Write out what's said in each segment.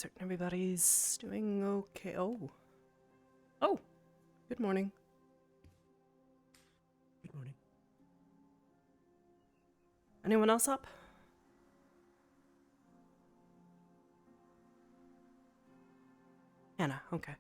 certain everybody's doing okay. Oh, good morning. Good morning. Anyone else up? Hannah, okay.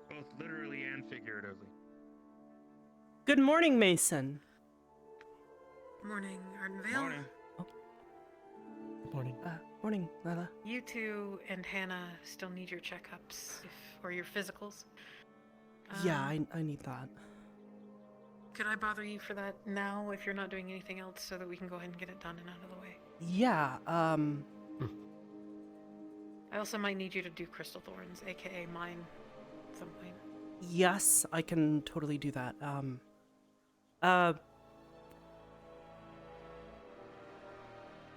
Both literally and figuratively. Good morning, Mason. Morning, Ardenvale. Morning. Good morning. Morning, Lila. You two and Hannah still need your checkups, or your physicals. Yeah, I need that. Could I bother you for that now if you're not doing anything else so that we can go ahead and get it done and out of the way? Yeah, I also might need you to do crystal thorns, aka mine, at some point. yes, I can totally do that. How'd I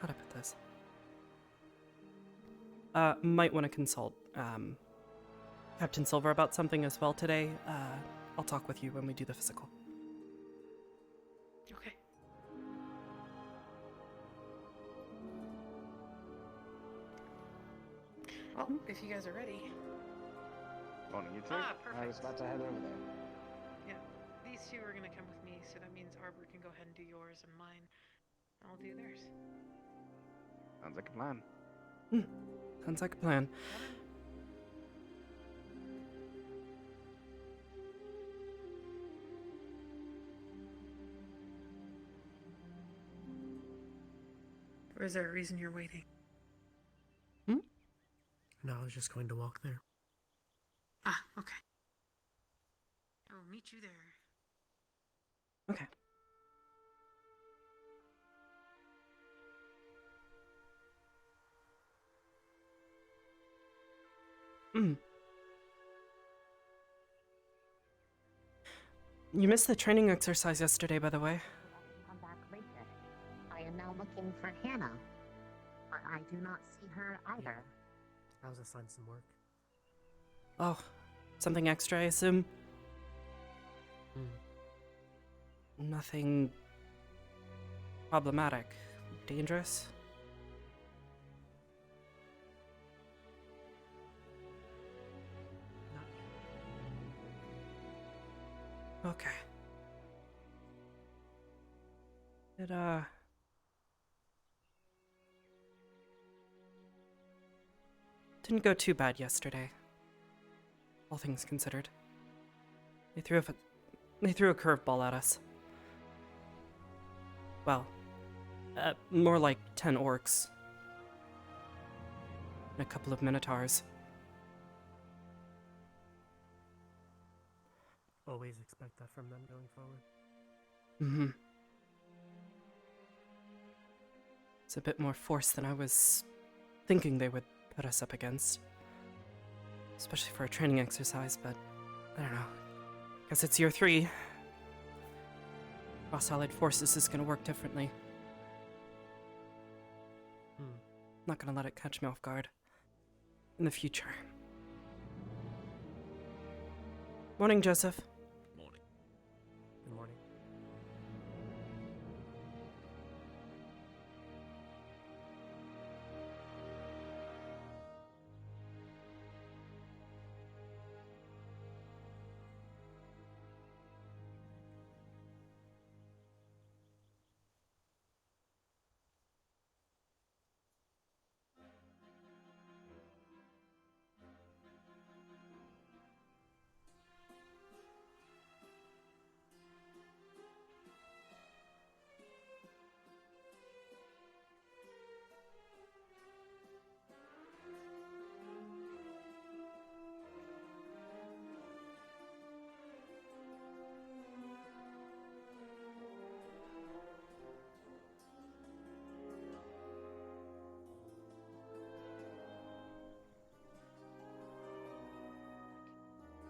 put this? Might want to consult, Captain Silver about something as well today. I'll talk with you when we do the physical. Okay. Well, if you guys are ready. Morning, you two. Perfect. I was about to head over there. Yeah, these two are gonna come with me, so that means Arbor can go ahead and do yours and mine. I'll do theirs. Sounds like a plan. Sounds like a plan. Or is there a reason you're waiting? No, I was just going to walk there. Ah, okay. I will meet you there. Okay. You missed the training exercise yesterday, by the way. Come back later. I am now looking for Hannah, but I do not see her either. I was assigned some work. Oh, something extra, I assume? Nothing problematic. Dangerous? Not yet. Okay. It, didn't go too bad yesterday. All things considered. They threw a curveball at us. Well, more like 10 orcs. And a couple of minotaurs. Always expect that from them going forward. Mm-hmm. It's a bit more force than I was thinking they would put us up against. Especially for a training exercise, but I don't know. Guess it's year 3. Cross-allied forces is gonna work differently. Not gonna let it catch me off guard. In the future. Morning, Joseph. Morning. Good morning.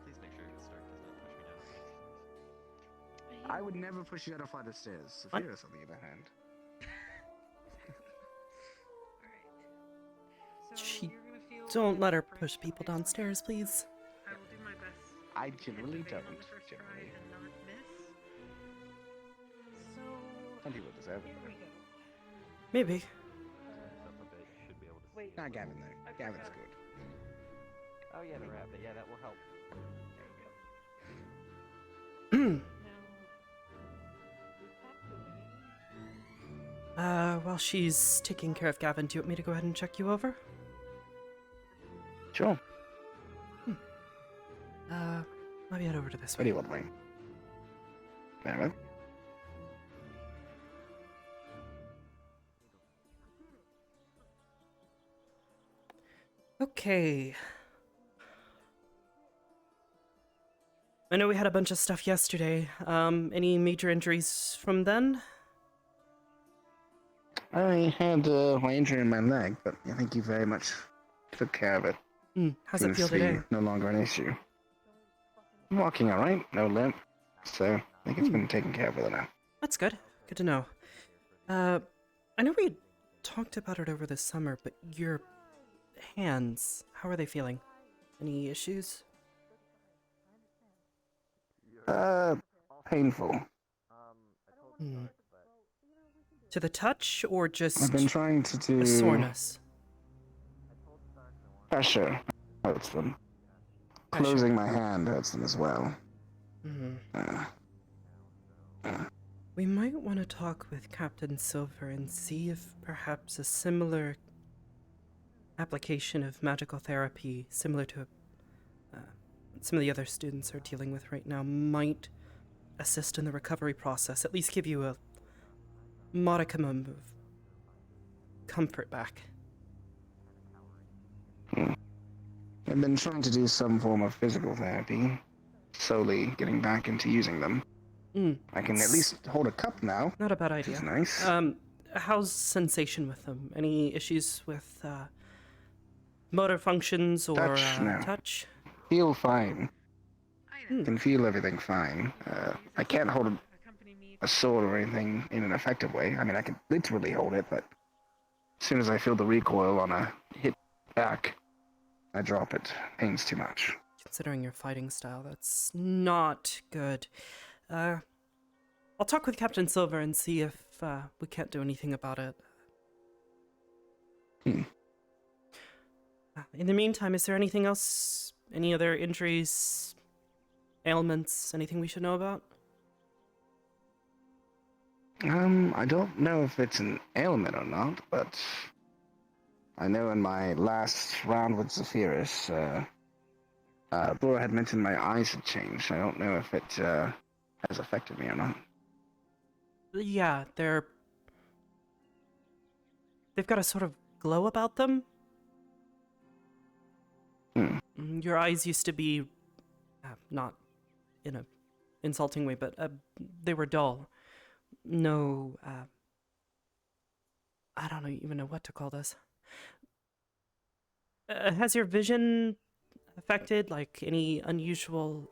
Please make sure Stark does not push me down. I would never push you out of flight of stairs. If What? you have something in your hand. don't let her push people downstairs, please. I will do my best. I to hit generally the vein on don't, the first try generally. and not miss. So Some people deserve here it. we go. Maybe. Up a bit, should be able to Wait. see. Not Gavin, though. I Gavin's forgot. good. Oh yeah, the rabbit. Yeah, that will help. There we go. Now, we popped away. While she's taking care of Gavin, do you want me to go ahead and check you over? Sure. Let me head over to this What do way. you want, Wayne? Very well. Okay. I know we had a bunch of stuff yesterday. Any major injuries from then? I had my injury in my leg, but I think you very much took care of it. How's it Seems feel to be today? no longer an issue. I'm walking alright, no limp, so I think it's been taken care of with now. That's good. Good to know. I know we talked about it over the summer, but your hands, how are they feeling? Any issues? Painful. To the touch, or just I've been trying to do a soreness? pressure hurts them. Pressure. Closing my hand hurts them as well. We might want to talk with Captain Silver and see if perhaps a similar application of magical therapy, similar to some of the other students are dealing with right now, might assist in the recovery process, at least give you a modicum of comfort back. I've been trying to do some form of physical therapy, slowly getting back into using them. I can at least hold a cup now, Not a bad which idea. is nice. How's sensation with them? Any issues with motor functions or Touch? No. touch? Feel fine. I Can feel everything fine. I can't hold accompany me. a sword or anything in an effective way. I mean, I can literally hold it, but as soon as I feel the recoil on a hit back, I drop it. Pains too much. Considering your fighting style, that's not good. I'll talk with Captain Silver and see if we can't do anything about it. In the meantime, is there anything else? Any other injuries, ailments, anything we should know about? I don't know if it's an ailment or not, but I know in my last round with Zephyrus, Arbor had mentioned my eyes had changed. I don't know if it has affected me or not. Yeah, they've got a sort of glow about them. Your eyes used to be, not in a insulting way, but they were dull. No, I don't even know what to call this. Has your vision affected, like, any unusual,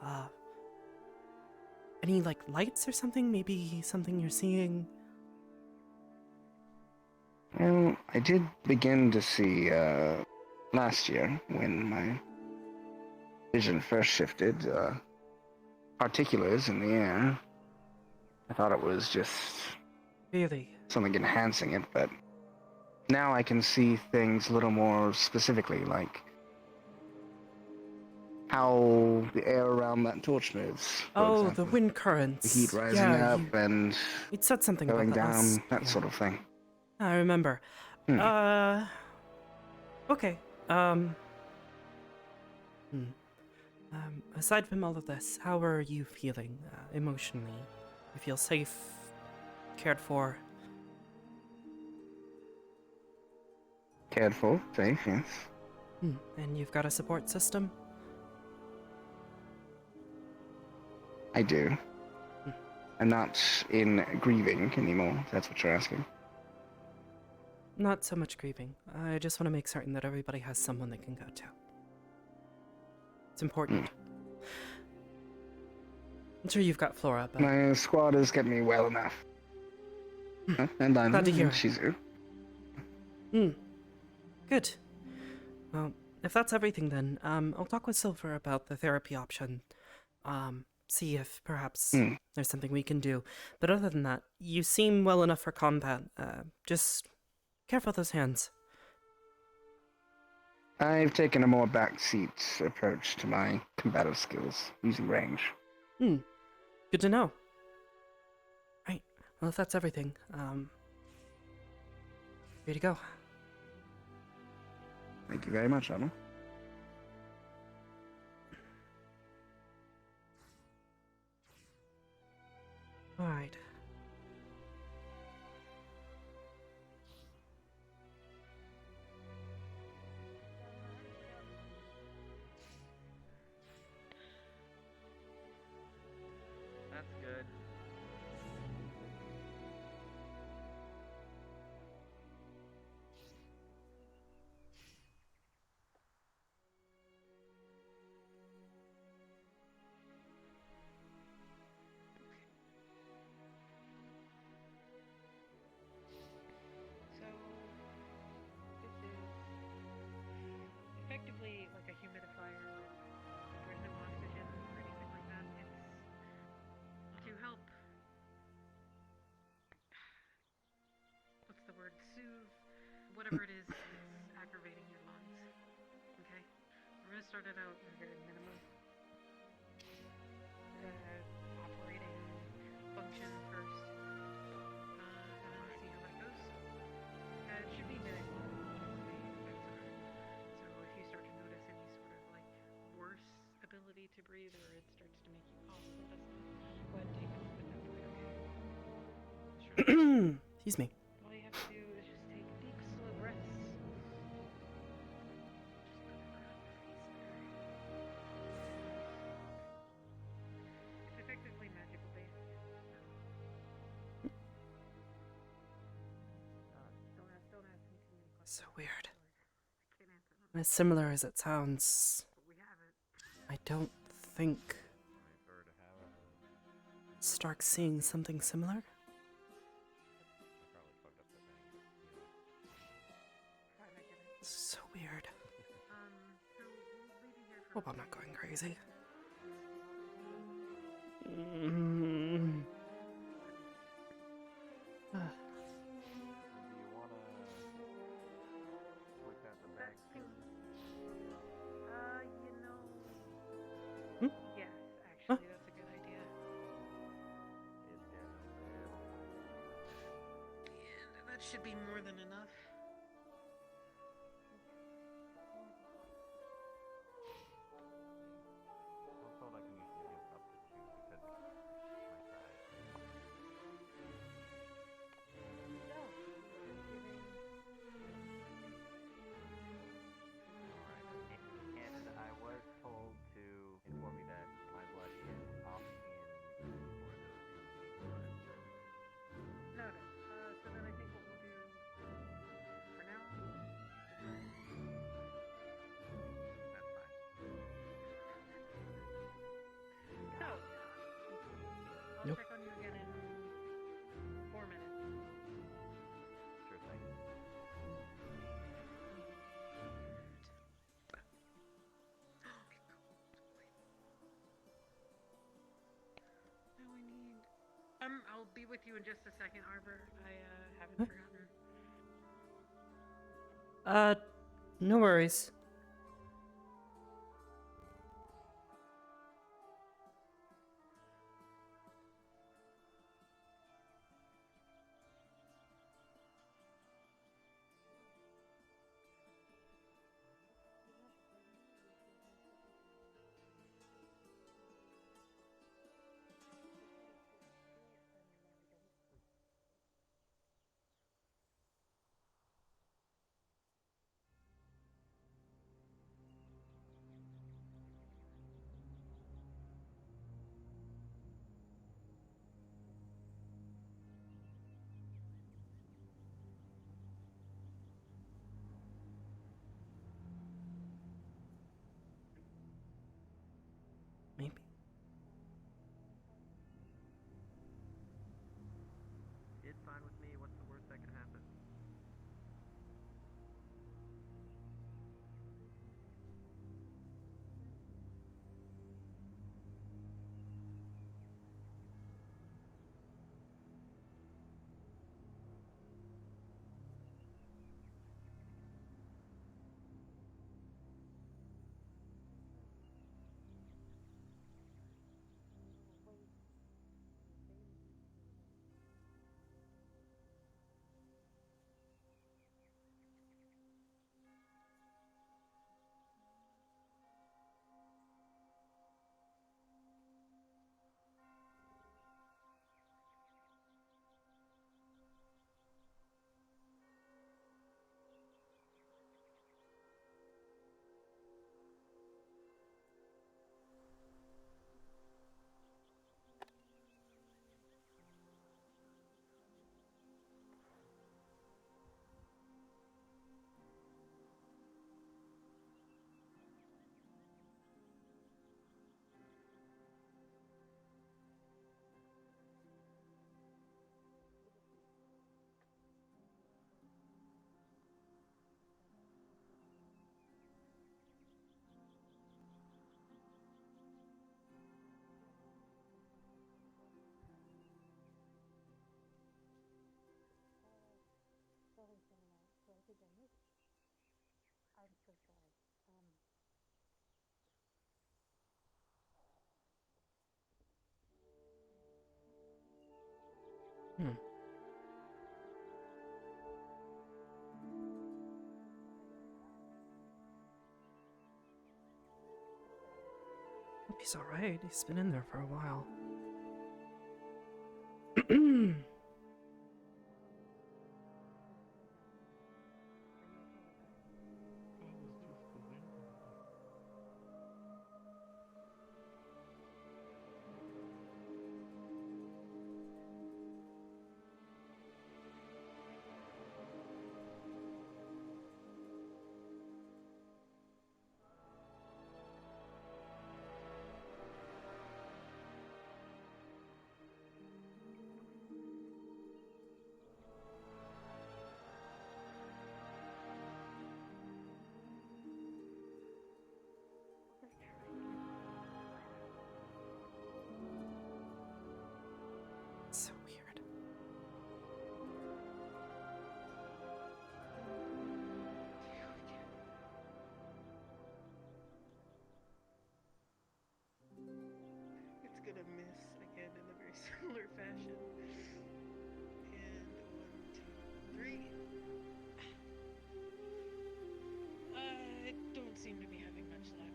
any, like, lights or something? Maybe something you're seeing? Well, I did begin to see last year when my vision first shifted. Particulars in the air. I thought it was just Really? something enhancing it, but now I can see things a little more specifically, like how the air around that torch moves. for Oh, example. the wind currents. The heat rising yeah, up and you'd said something going about that down, last- that yeah. sort of thing. I remember. Okay. Aside from all of this, how are you feeling emotionally? You feel safe, cared for? Cared for, safe, yes. And you've got a support system? I do. I'm not in grieving anymore, if that's what you're asking. Not so much grieving. I just want to make certain that everybody has someone they can go to. It's important. I'm sure you've got Flora, but My squad has kept me well enough. And I'm Glad to hear it. Shizu. good. Well, if that's everything, then I'll talk with Silver about the therapy option. See if perhaps Hmm. there's something we can do. But other than that, you seem well enough for combat. Just careful with those hands. I've taken a more backseat approach to my combative skills, using range. Good to know. Right. Well, if that's everything, here to go. Thank you very much, Arbor. All right. That's good. So, this is effectively like a humidifier. There's no oxygen or anything like that. It's to help, what's the word, soothe whatever it is that's aggravating your lungs. Okay? We're gonna start it out very minimum. Operating function first, and then see how that goes. It should be very mild, the effects are. So if you start to notice any sort of like worse ability to breathe, or it starts to make you cough, let us know. Go ahead and take note at that point, okay? Sure. Excuse me. All you have to do is just take deep, slow breaths. Just put it around the face there. It's effectively magical based. Don't ask me too many questions. So weird. I can't answer them. As similar as it sounds, But we have it. I don't think Wait for her to have it. Stark's seeing something similar. I probably fucked up the thing, but Try to make it. So weird. So we'll leave you here for. Hope I'm not going crazy. do you wanna look at the That back? seems. You know. Hmm? Yes, actually, that's a good idea. Is Daniel there? Yeah, that should be more than enough. I'm told I can usually give up to 2 because my size. Alright, and I was told to inform you that my blood is off in for the routine blood. Noted. So then I think what we'll do for now. That's fine. So, I'll Nope. check on you again in 4 minutes. Sure thing. Now I need. I'll be with you in just a second, Arbor. I haven't forgotten. No worries. Hope he's alright. He's been in there for a while. So weird. It's gonna miss again in a very similar fashion. And 1, 2, 3. I don't seem to be having much luck.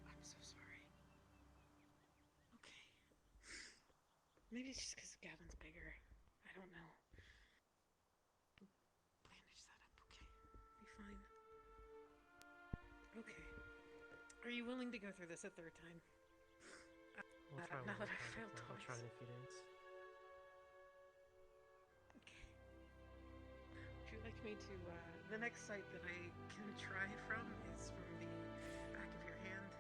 I'm so sorry. Okay. Maybe it's just because Gavin's bigger. I don't know. Bandage that up, okay? Be fine. Okay. Are you willing to go through this a third time? We'll try now one that more I time. failed We'll try twice. in a few days. Okay. Would you like me to, the next site that I can try from is from the back of your hand.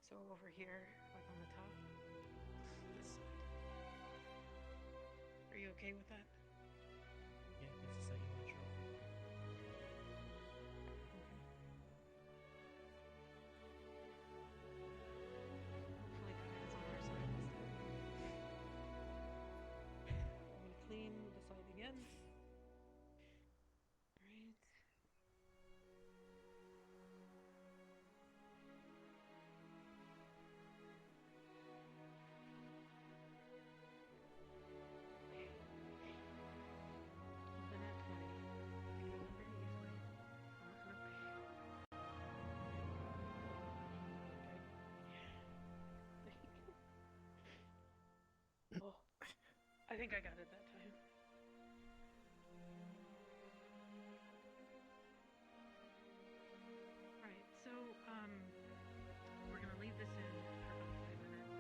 So over here, like on the top. This side. Are you okay with that? Yeah, it's a site you want to try. Hopefully God is on our side this time. I'm gonna clean the side again. Alright. Open at 20. It goes in very easily. Almost no pain. Okay. Oh, I think I got it that time. Right, so, we're gonna leave this in for about 5 minutes.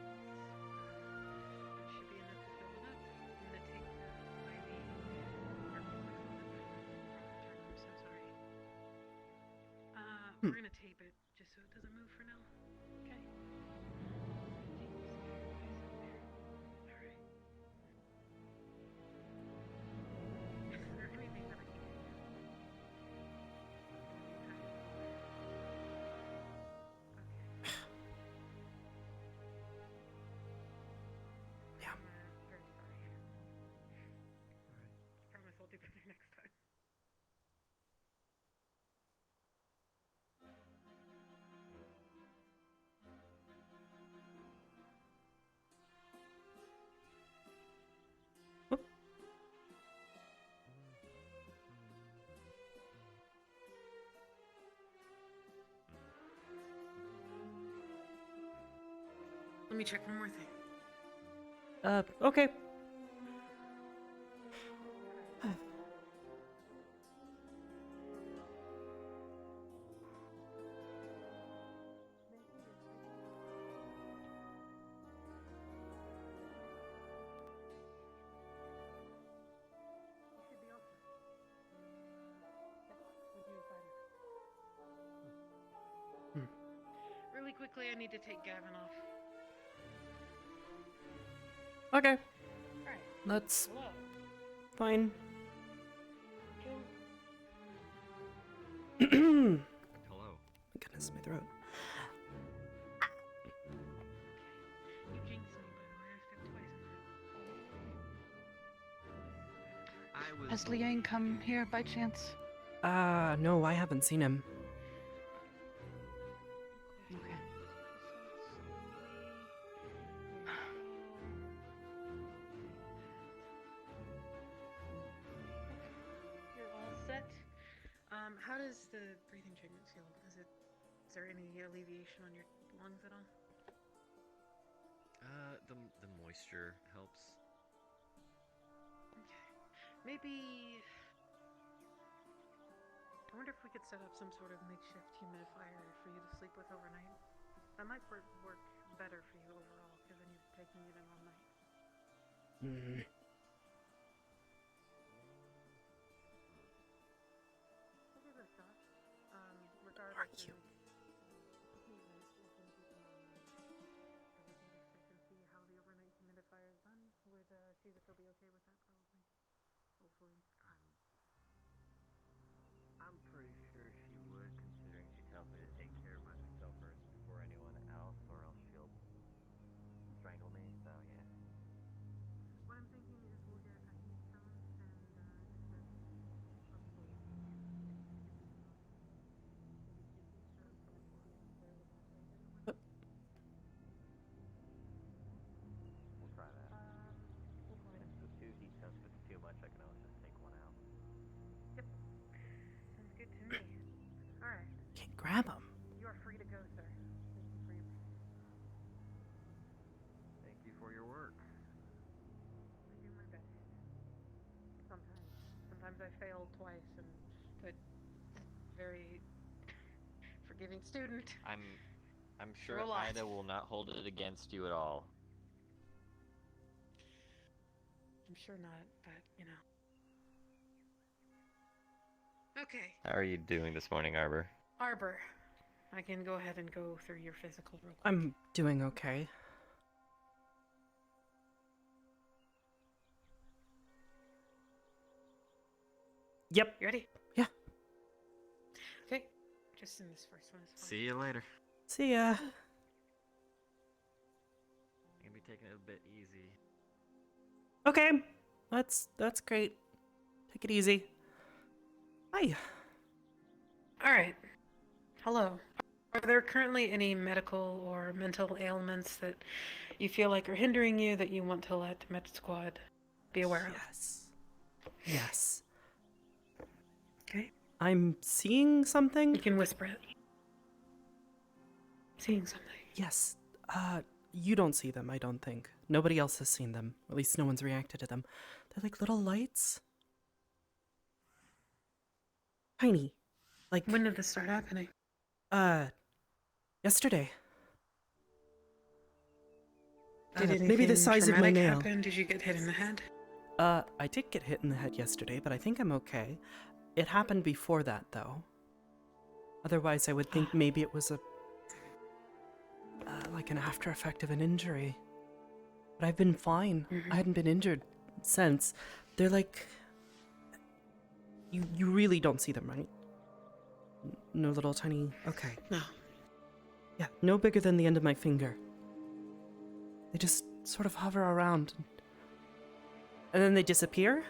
It should be enough to fill it up. I'm gonna take the IV, or what am I calling it? Wrong term, I'm so sorry. We're gonna tape it just so it doesn't move for now. Okay. Tape this entire bicep there. Alright. Is there anything that I can do? Yeah. I'm very sorry. Alright. Promise I'll do better next time. Let me check one more thing. Okay. You should be all set. Yep, with you in 5 minutes. Really quickly, I need to take Gavin off. Okay. Alright, That's hello. fine. Kill. My Hello. goodness, my throat. You jinxed me, by the way. I stepped twice in that. I was. Has Liang come here by chance? No, I haven't seen him. Okay. You're all set. does the breathing treatment feel? Is there any alleviation on your lungs at all? The moisture helps. Okay. Maybe. I wonder if we could set up some sort of makeshift humidifier for you to sleep with overnight. That might work better for you overall, because then you're taking it in all night. Hmm. We'll give it a shot. Regardless, Are you? Check and see how the overnight humidifier is done. Would Shizuko be okay with that? Probably. Hopefully. I'm pretty sure she would, considering she tells me to take care of myself first before anyone else, or else she'll strangle me. So yeah. What I'm thinking is we'll get a heat stone and just a couple of maybe two heat stones for like one there with that right in the way. We'll try that. We'll go ahead. So 2 heat stones. If it's too much, I can always just take one out. Yep. Sounds good to me. Alright. Can't grab him. You are free to go, sir. Thank you for your Thank you for your work. I do my best. Sometimes. Sometimes I fail twice and but very forgiving student. I'm sure Through a lot. Ida will not hold it against you at all. I'm sure not, but you know. Okay. How are you doing this morning, Arbor? Arbor. I can go ahead and go through your physical real quick. I'm doing okay. Yep. You ready? Yeah. Okay. Just in this first one is fine. See you later. See ya. I'm gonna be taking it a bit easy. Okay. That's great. Take it easy. Hi. Alright. Hello. Are there currently any medical or mental ailments that you feel like are hindering you that you want to let Med Squad be aware of? Yes. Yes. Okay. I'm seeing something. You can whisper it. Seeing something. Yes. You don't see them, I don't think. Nobody else has seen them. At least no one's reacted to them. They're like little lights. Tiny. Like, When did this start happening? yesterday. Did anything maybe the size of my traumatic nail. happen? Did you get hit in the head? I did get hit in the head yesterday, but I think I'm okay. It happened before that, though. Otherwise, I would think maybe it was like an after effect of an injury. But I've been fine. I hadn't been injured since. They're like... You really don't see them, right? No little tiny... Okay. No. Yeah, no bigger than the end of my finger. They just sort of hover around. And then they disappear?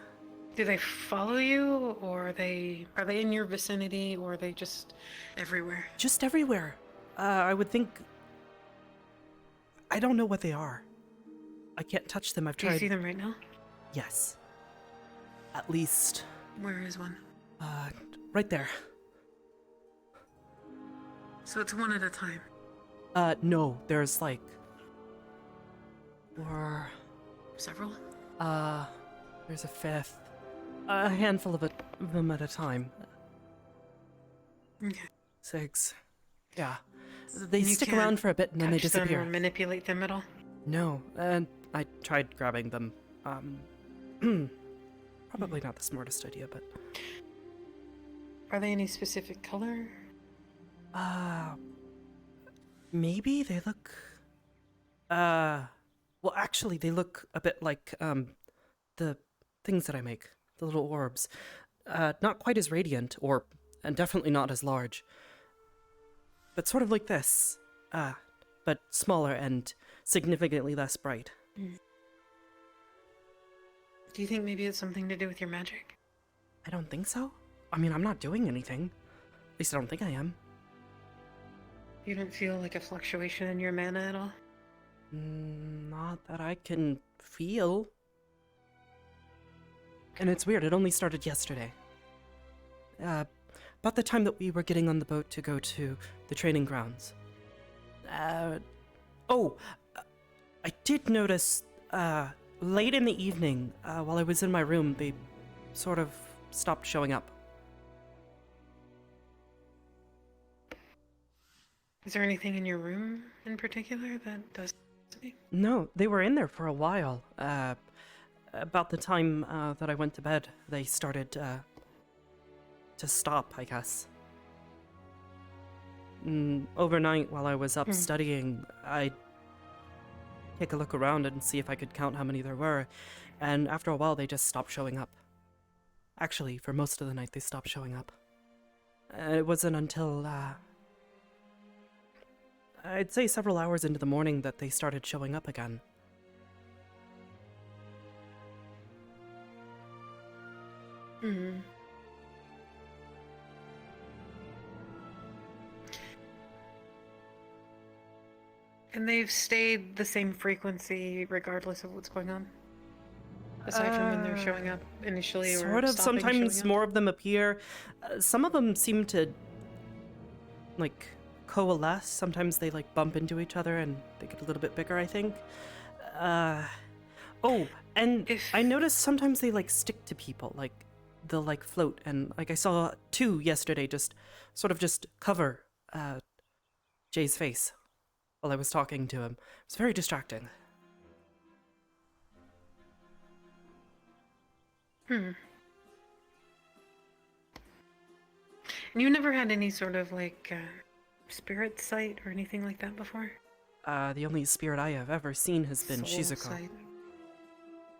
Do they follow you, or are they in your vicinity, or are they just everywhere? Just everywhere. I would think... I don't know what they are. I can't touch them. I've Do tried... you see them right now? Yes. At least... Where is one? Right there. So it's one at a time. No, there's like... Or... Several? There's a fifth. A handful of them at a time. Okay. 6. Yeah. They And you stick can't around for a bit and then they Touch them or disappear. manipulate them at all? No, and I tried grabbing them. Probably not the smartest idea, but... Are they any specific color? Maybe they look... Well, actually, they look a bit like, the things that I make. The little orbs. Not quite as radiant, and definitely not as large. But sort of like this. But smaller and significantly less bright. Do you think maybe it's something to do with your magic? I don't think so. I mean, I'm not doing anything. At least I don't think I am. You don't feel like a fluctuation in your mana at all? Not that I can feel. And it's weird, it only started yesterday. about the time that we were getting on the boat to go to the training grounds. Oh, I did notice, late in the evening, while I was in my room, they sort of stopped showing up. Is there anything in your room in particular that does me? No, they were in there for a while. About the time that I went to bed, they started to stop, I guess. Overnight, while I was up studying, I'd take a look around and see if I could count how many there were, and after a while, they just stopped showing up. Actually, for most of the night, they stopped showing up. It wasn't until, I'd say several hours into the morning that they started showing up again. Hmm. And they've stayed the same frequency regardless of what's going on? Aside from when they're showing up initially or Sort of. stopping Sometimes showing up? more of them appear. Some of them seem to, like, coalesce. Sometimes they, like, bump into each other and they get a little bit bigger, I think. Oh, and I noticed sometimes they, like, stick to people. Like, they'll, like, float. And, like, I saw 2 yesterday just cover Jay's face while I was talking to him. It was very distracting. And you never had any sort of, like, spirit sight or anything like that before? The only spirit I have ever seen has been Soul Shizuko. sight.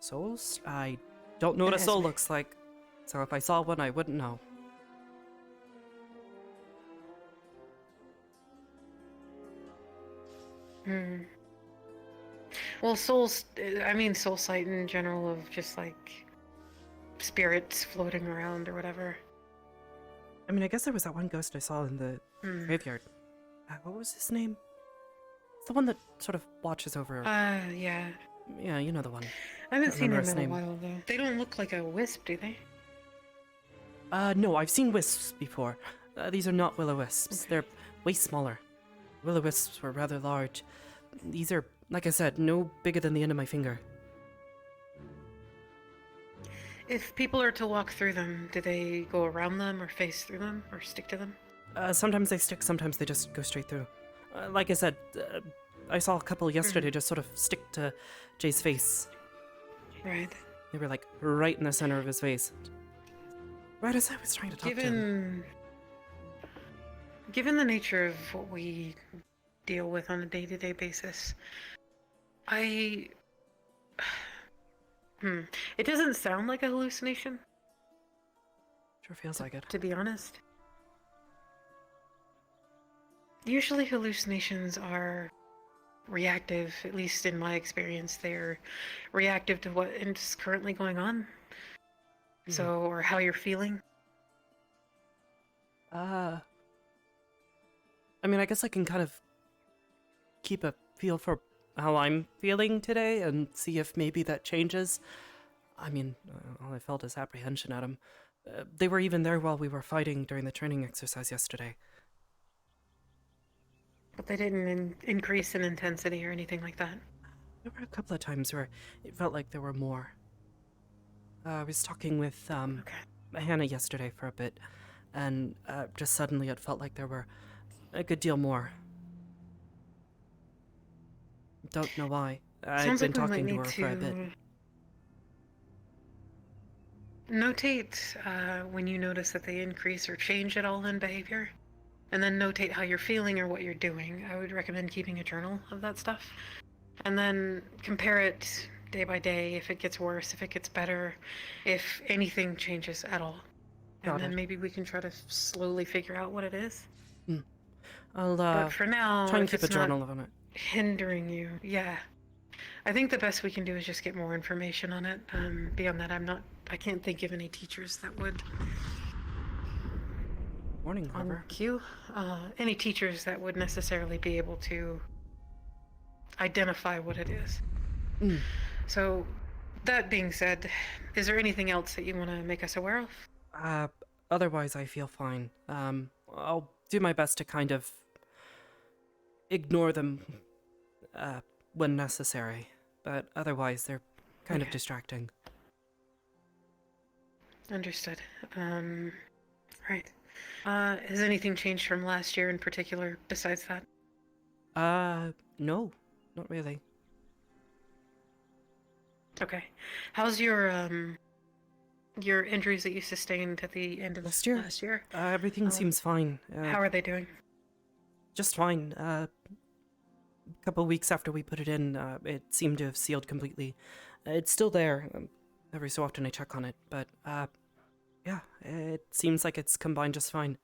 Souls? I don't know what It a has soul me. looks like, so if I saw one, I wouldn't know. Well, soul sight in general of just, like, spirits floating around or whatever. I mean, I guess there was that one ghost I saw in the graveyard. What was his name? It's the one that sort of watches over... Yeah. Yeah, you know the one. I haven't Can't seen remember them his in a name. while, though. They don't look like a wisp, do they? No, I've seen wisps before. These are not will-o-wisps. Okay. They're way smaller. Will-o-wisps were rather large. These are, like I said, no bigger than the end of my finger. If people are to walk through them, do they go around them or face through them or stick to them? Sometimes they stick, sometimes they just go straight through. Like I said, I saw a couple yesterday just sort of stick to Jay's face. Right. They were like right in the center of his face. Right as I was trying to talk to him. Given the nature of what we deal with on a day-to-day basis, it doesn't sound like a hallucination, Sure feels like it. to be honest. Usually hallucinations are reactive, at least in my experience. They're reactive to what is currently going on. So, or how you're feeling. I mean, I guess I can kind of keep a feel for how I'm feeling today and see if maybe that changes. I mean, all I felt is apprehension at him. They were even there while we were fighting during the training exercise yesterday. But they didn't increase in intensity or anything like that. There were a couple of times where it felt like there were more. I was talking with Hannah yesterday for a bit, and just suddenly it felt like there were a good deal more. Don't know why. I've been talking to her for a bit. Notate when you notice that they increase or change at all in behavior, and then notate how you're feeling or what you're doing. I would recommend keeping a journal of that stuff, and then compare it day by day, if it gets worse, if it gets better, if anything changes at all. And then maybe we can try to slowly figure out what it is. I'll But for now, try and if keep a it's not journal on it. hindering you, yeah. I think the best we can do is just get more information on it. Beyond that, I can't think of any teachers that would Morning, on Arbor. cue. Any teachers that would necessarily be able to identify what it is. So, that being said, is there anything else that you want to make us aware of? otherwise I feel fine. I'll do my best to kind of ignore them when necessary, but otherwise they're kind of Okay. distracting. Understood. Right. Has anything changed from last year in particular besides that? No, not really. Okay. How's your injuries that you sustained at the end of Last year? last year? Everything seems fine. How are they doing? Just fine. A couple weeks after we put it in, it seemed to have sealed completely. It's still there. Every so often I check on it, but, yeah, it seems like it's combined just fine.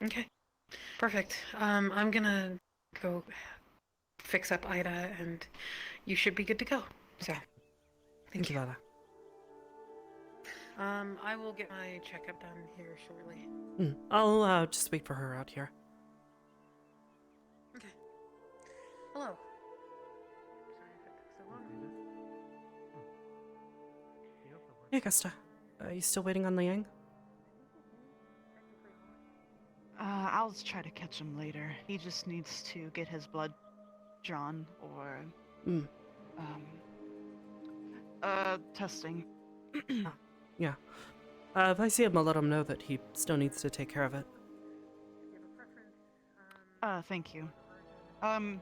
Okay. Perfect. I'm gonna go fix up Ida, and you should be good to go. So, Thank you, Lala. I will get my checkup done here shortly. I'll just wait for her out here. Okay. Hello. Sorry if it took so long. Hey, Augusta. Are you still waiting on Liang? I'll try to catch him later. He just needs to get his blood drawn or testing. Yeah. If I see him, I'll let him know that he still needs to take care of it. Thank you. A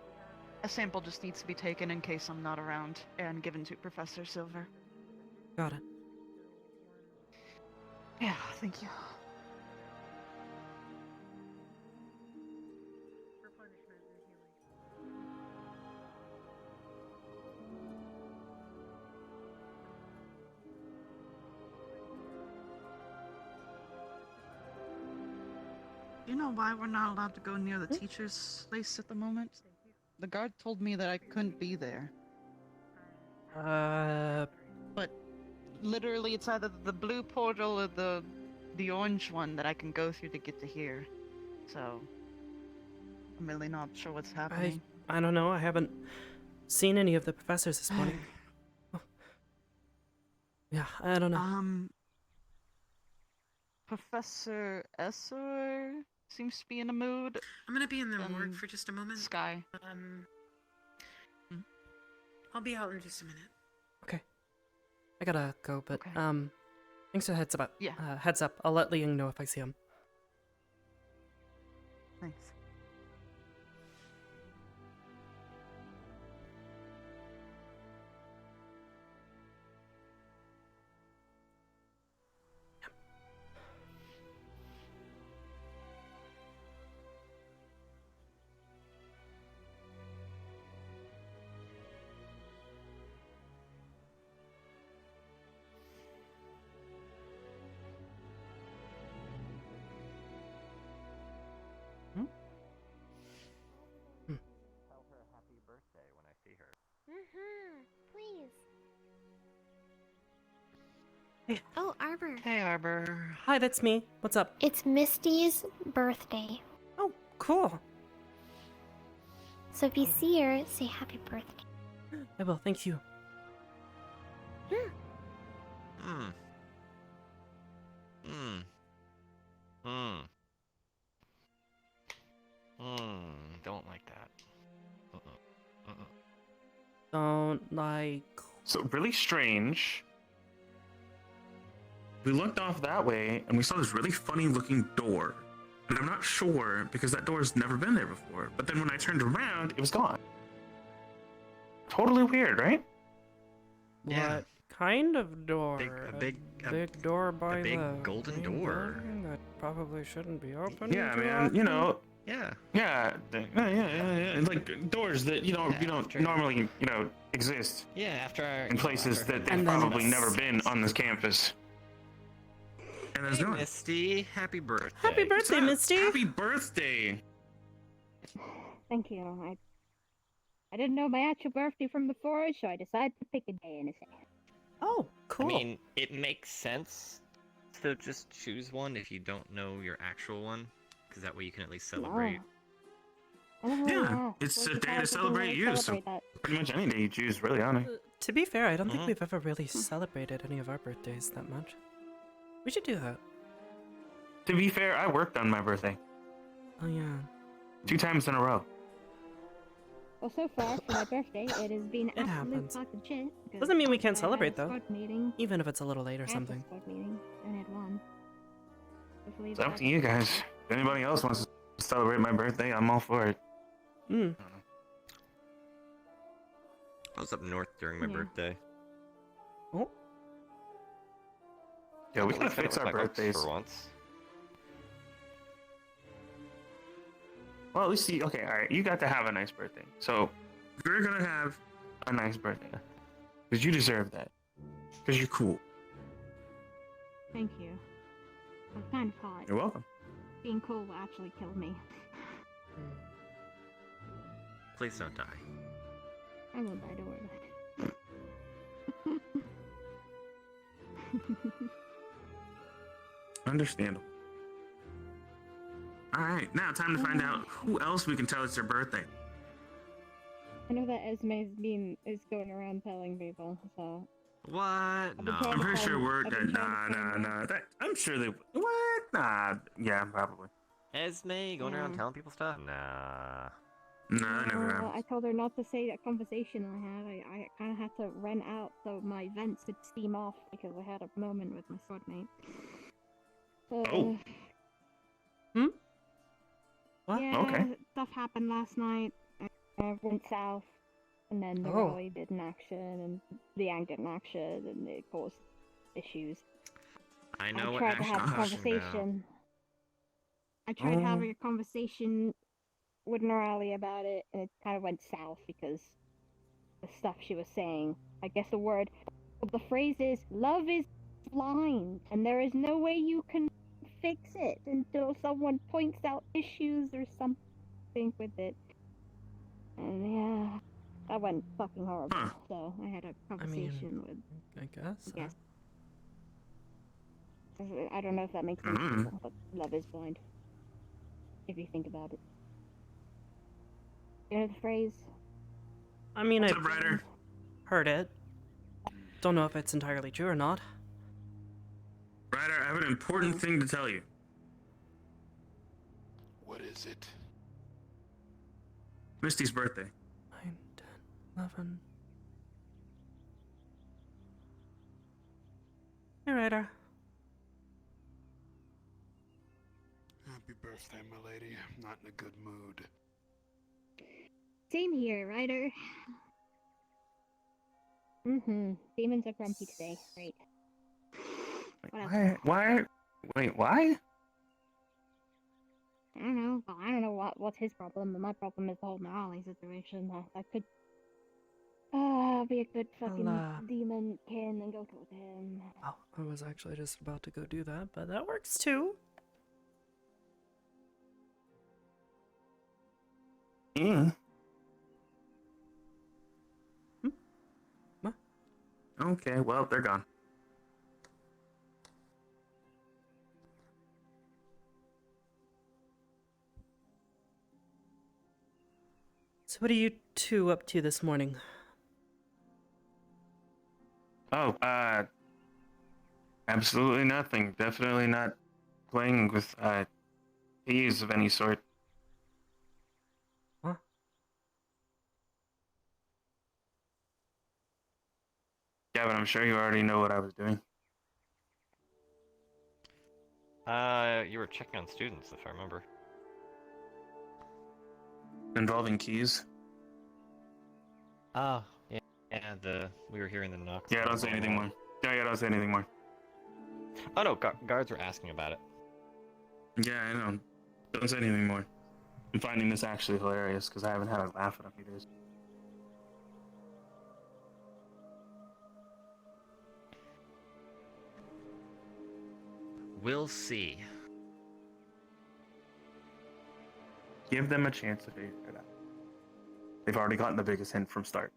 sample just needs to be taken in case I'm not around and given to Professor Silver. Got it. Yeah, thank you. Replenishment and healing. Do you know why we're not allowed to go near the teacher's place at the moment? The guard told me that I couldn't be there. But literally it's either the blue portal or the orange one that I can go through to get to here. So I'm really not sure what's happening. I don't know. I haven't seen any of the professors this morning. Oh. Yeah, I don't know. Professor Essor seems to be in a mood. I'm gonna be in the morgue for just a moment. Sky. I'll be out in just a minute. Okay. I gotta go, but, Okay. thanks for the heads up. Yeah. Heads up. I'll let Liang know if I see him. Thanks. Tell her happy birthday when I see her. Please. Hey. Oh, Arbor. Hey, Arbor. Hi, that's me. What's up? It's Misty's birthday. Oh, cool. So if you see her, say happy birthday. I will. Thank you. Don't like that. Don't like... So really strange. We looked off that way and we saw this really funny looking door. And I'm not sure because that door's never been there before. But then when I turned around, it was gone. Totally weird, right? Yeah. What kind of door? A big door by big the golden main door. building that probably shouldn't be open. Yeah, too man. You often? know, Yeah. yeah. Like doors that don't sure. normally exist Yeah, after our in places that they've And then probably it's- never been on this campus. And there's Hey, no Misty, happy birthday. Happy birthday, Misty! Happy birthday! Thank you. I didn't know my actual birthday from before, so I decided to pick a day in advance. Oh, cool. I mean, it makes sense to just choose one if you don't know your actual one, because that way you can at least celebrate. I never really Yeah, asked. it's What a if day I to didn't celebrate really you, so celebrate that? pretty much any day you choose, really, honestly. To be fair, I don't think Mhm. we've ever really celebrated any of our birthdays that much. We should do that. To be fair, I worked on my birthday Oh yeah. 2 times in a row. Well, so far for my birthday, it has been It absolute happens. fucking shit. because Doesn't mean we can't I had a celebrate though. squad meeting. Even if it's a little late or I had something. a squad meeting and it won. Hopefully It's up that- to you guys. If anybody else wants to celebrate my birthday, I'm all for it. Hmm. I was up north during my Yeah. birthday. Oh. Yeah, we At gotta least I fix went our to my uncle's birthdays. for once. Well, at least okay, alright, you got to have a nice birthday. So, you're gonna have a nice birthday. Because you deserve that. Because you're cool. Thank you. I'm kind of hot. You're welcome. Being cool will actually kill me. Please don't die. I won't die, don't worry. Understandable. Alright, now time to find out who else we can tell it's their birthday. I know that is going around telling people, so What? been No. trying I'm to pretty sure find- we're I've been trying to find out. I'm sure they. What? Nah. Yeah, probably. Esme going around Yeah. telling people stuff? Nah. No, they never have. I told her not to say that conversation I had. I kind of had to rent out so my vents could steam off because I had a moment with my squad mate. Oh. What? Yeah, Okay. stuff happened last night. I went south, and then the Oh. rally did an action, and the Yang did an action, and it caused issues. I know I what tried to action have a I'm talking about. conversation. I tried having a conversation with Norali about it, and it kind of went south because the stuff she was saying. I guess the phrase is, love is blind, and there is no way you can fix it until someone points out issues or something with it. And yeah, that went fucking horrible. Huh. So I had a conversation with. I guess. Yes. I don't know if that makes sense, Mhm. but love is blind. If you think about it. You know the phrase? I mean, What's I've up, Ryder? heard it. Don't know if it's entirely true or not. Ryder, I have an important thing to tell you. What is it? Misty's birthday. 9, 10, 11. Hey, Ryder. Happy birthday, my lady. I'm not in a good mood. Same here, Ryder. Demons are grumpy today. Great. What else? Why? Wait, why? I don't know. Well, I don't know what's his problem, but my problem is the whole Morale situation. I could be a good fucking I'll, demon kin and go talk to him. Oh, I was actually just about to go do that, but that works too. Yeah. What? Okay, well, they're gone. So what are you two up to this morning? Oh, absolutely nothing. Definitely not playing with, keys of any sort. Huh? Yeah, but I'm sure you already know what I was doing. You were checking on students, if I remember. Involving keys? Oh, yeah. Yeah, we were hearing the knocks. Yeah, don't say anything more. Yeah, don't say anything more. Oh no, guards were asking about it. Yeah, I know. Don't say anything more. I'm finding this actually hilarious because I haven't had a laugh in a few days. We'll see. Give them a chance to figure it out. They've already gotten the biggest hint from start.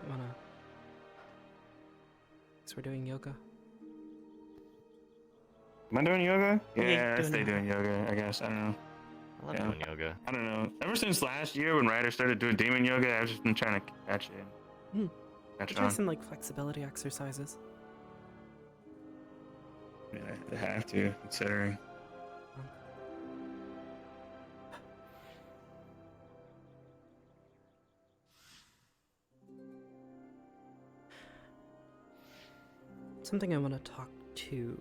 Wanna... So we're doing yoga? Am I doing yoga? Yeah, Yeah, I doing stay yoga. doing yoga, I guess. I don't know. I love Yeah. doing yoga. I don't know. Ever since last year when Ryder started doing demon yoga, I've just been trying to catch it. catch Try on. some like flexibility exercises. Yeah, I have to, considering. Something I want to talk to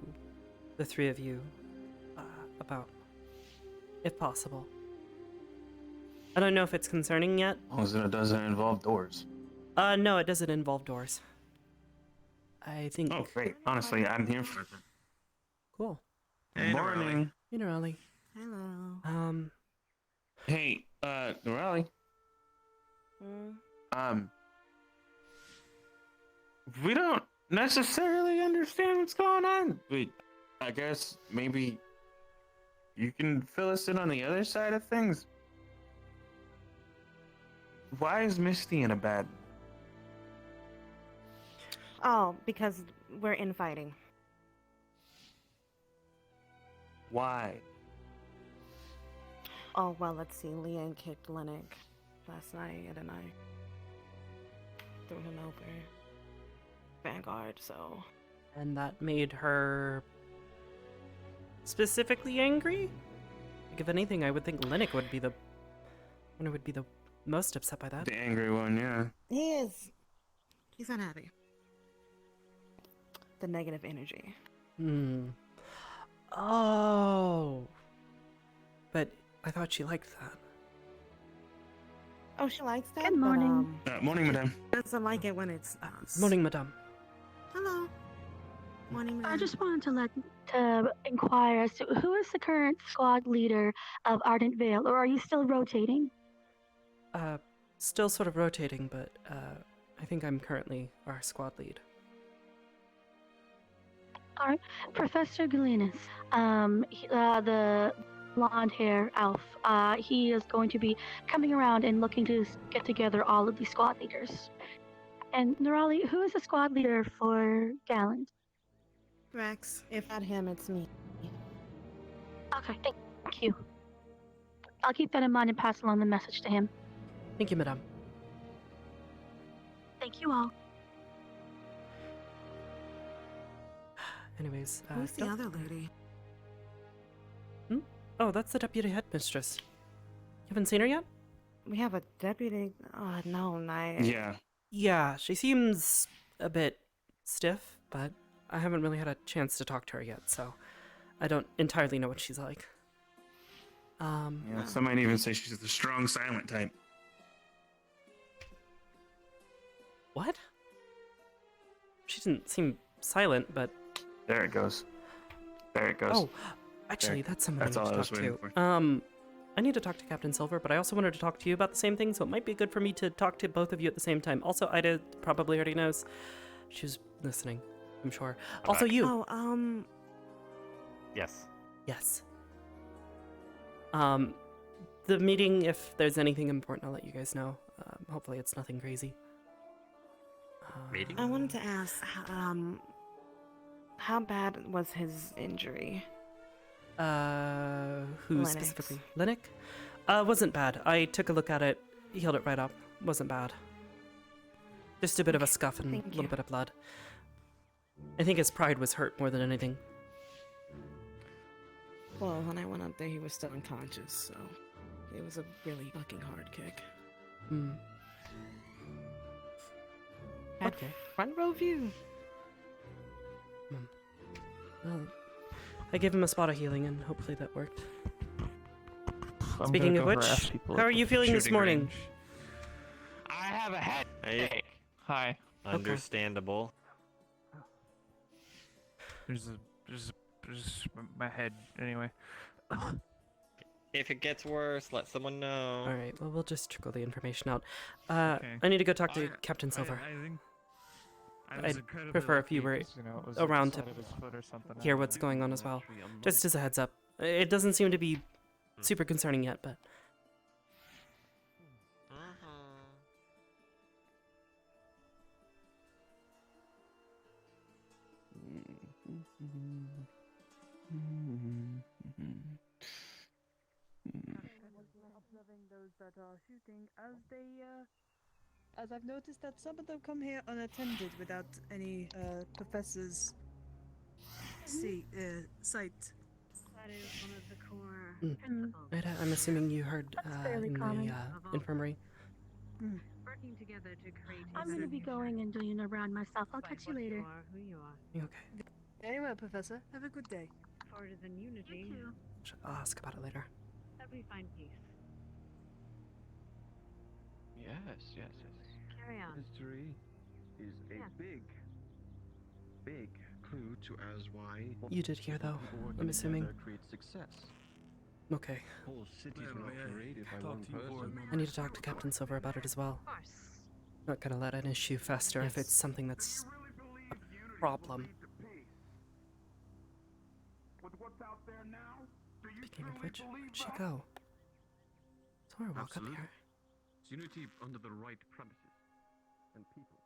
the three of you about, if possible. I don't know if it's concerning yet. As long as it doesn't involve doors. No, it doesn't involve doors. I think. Oh, great. Honestly, I'm here for it. Cool. Hey, Morning. Hey, Norali. Hello. Hey, Norali. We don't necessarily understand what's going on, but I guess maybe you can fill us in on the other side of things. Why is Misty in a bad mood? Oh, because we're infighting. Why? Oh, well, let's see. Leanne kicked Lennox last night, and I threw him over Vanguard, so... And that made her specifically angry? Like, if anything, I would think Linnick would be the one who would be the most upset by that. The angry one, yeah. He is. He's unhappy. The negative energy. Oh. But I thought she liked that. Oh, she likes that? Good morning. Morning, madame. Doesn't like it when it's us. Morning, madame. Hello. Morning, I ma'am. just wanted to inquire as to who is the current squad leader of Ardent Vale, or are you still rotating? Still sort of rotating, but I think I'm currently our squad lead. All right, Professor Galinas, the blonde hair elf, he is going to be coming around and looking to get together all of the squad leaders. And Norali, who is the squad leader for Gallant? Rex. If not him, it's me. Okay, thank you. I'll keep that in mind and pass along the message to him. Thank you, madame. Thank you all. Anyways, Who's the other lady? Oh, that's the deputy headmistress. You haven't seen her yet? We have a deputy. Oh, no, Yeah. Yeah, she seems a bit stiff, but I haven't really had a chance to talk to her yet, so I don't entirely know what she's like. Yeah, some might even say she's the strong silent type. What? She didn't seem silent, but... There it goes. There it goes. Oh, actually, that's someone That's I need all to I was talk waiting to. for. I need to talk to Captain Silver, but I also wanted to talk to you about the same thing, so it might be good for me to talk to both of you at the same time. Also, Ida probably already knows. She's listening, I'm sure. Also, you. Oh, Yes. Yes. The meeting, if there's anything important, I'll let you guys know. Hopefully it's nothing crazy. Meeting? I wanted to ask, how bad was his injury? Who Lennox. specifically? Linnick? Wasn't bad. I took a look at it, healed it right up. Wasn't bad. Just a bit of a scuff and a Thank little you. bit of blood. I think his pride was hurt more than anything. Well, when I went up there, he was still unconscious, so it was a really fucking hard kick. Hmm. Had Okay. front row view. Well, I gave him a spot of healing, and hopefully that worked. I'm Speaking gonna of go which, harass people how at are the you feeling this shooting morning? range. I have a headache. Hey, Hi. understandable. There's my head anyway. If it gets worse, let someone know. Alright, well, we'll just trickle the information out. Okay. I need to go talk to Captain Silver. I think I was I'd incredibly prefer if lucky you were 'cause, it was like the around to side of his foot or something. hear what's going on as well. Just as a heads up. It doesn't seem to be super concerning yet, but... Observing those that are shooting as they as I've noticed that some of them come here unattended without any professor's sight. That is one of the core Mm. principles. Ida, I'm assuming you heard fairly in common. the infirmary. Working together to create. I'm gonna be going and doing a round myself. I'll catch you later. Who you are. Okay. Very well, Professor. Have a good day. Forward in unity. I'll ask about it later. That we find peace. Yes. Carry on. History is a Yeah. big clue to as why You did hear, though, people working I'm assuming. together creates success. Okay. Whole cities were not created by one person. I need to talk to Captain Silver about it as well. Of course. Not gonna let an issue fester if it's something that's a problem. Speaking of which, where'd she go? Saw her walk up here. It's unity under the right premises and people.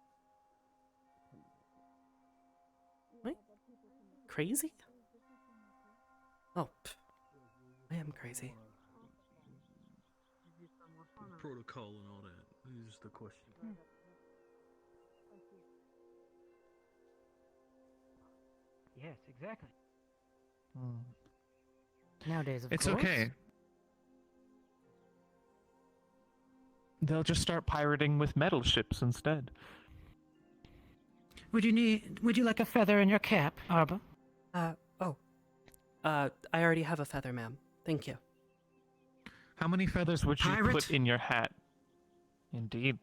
What? Crazy? Oh, pff. I am crazy. Protocol and all that is the question. Yes, exactly. Hmm. Nowadays, of It's course. okay. They'll just start pirating with metal ships instead. Would you like a feather in your cap, Arbor? I already have a feather, ma'am. Thank you. How many feathers would you Pirate? put in your hat? Indeed.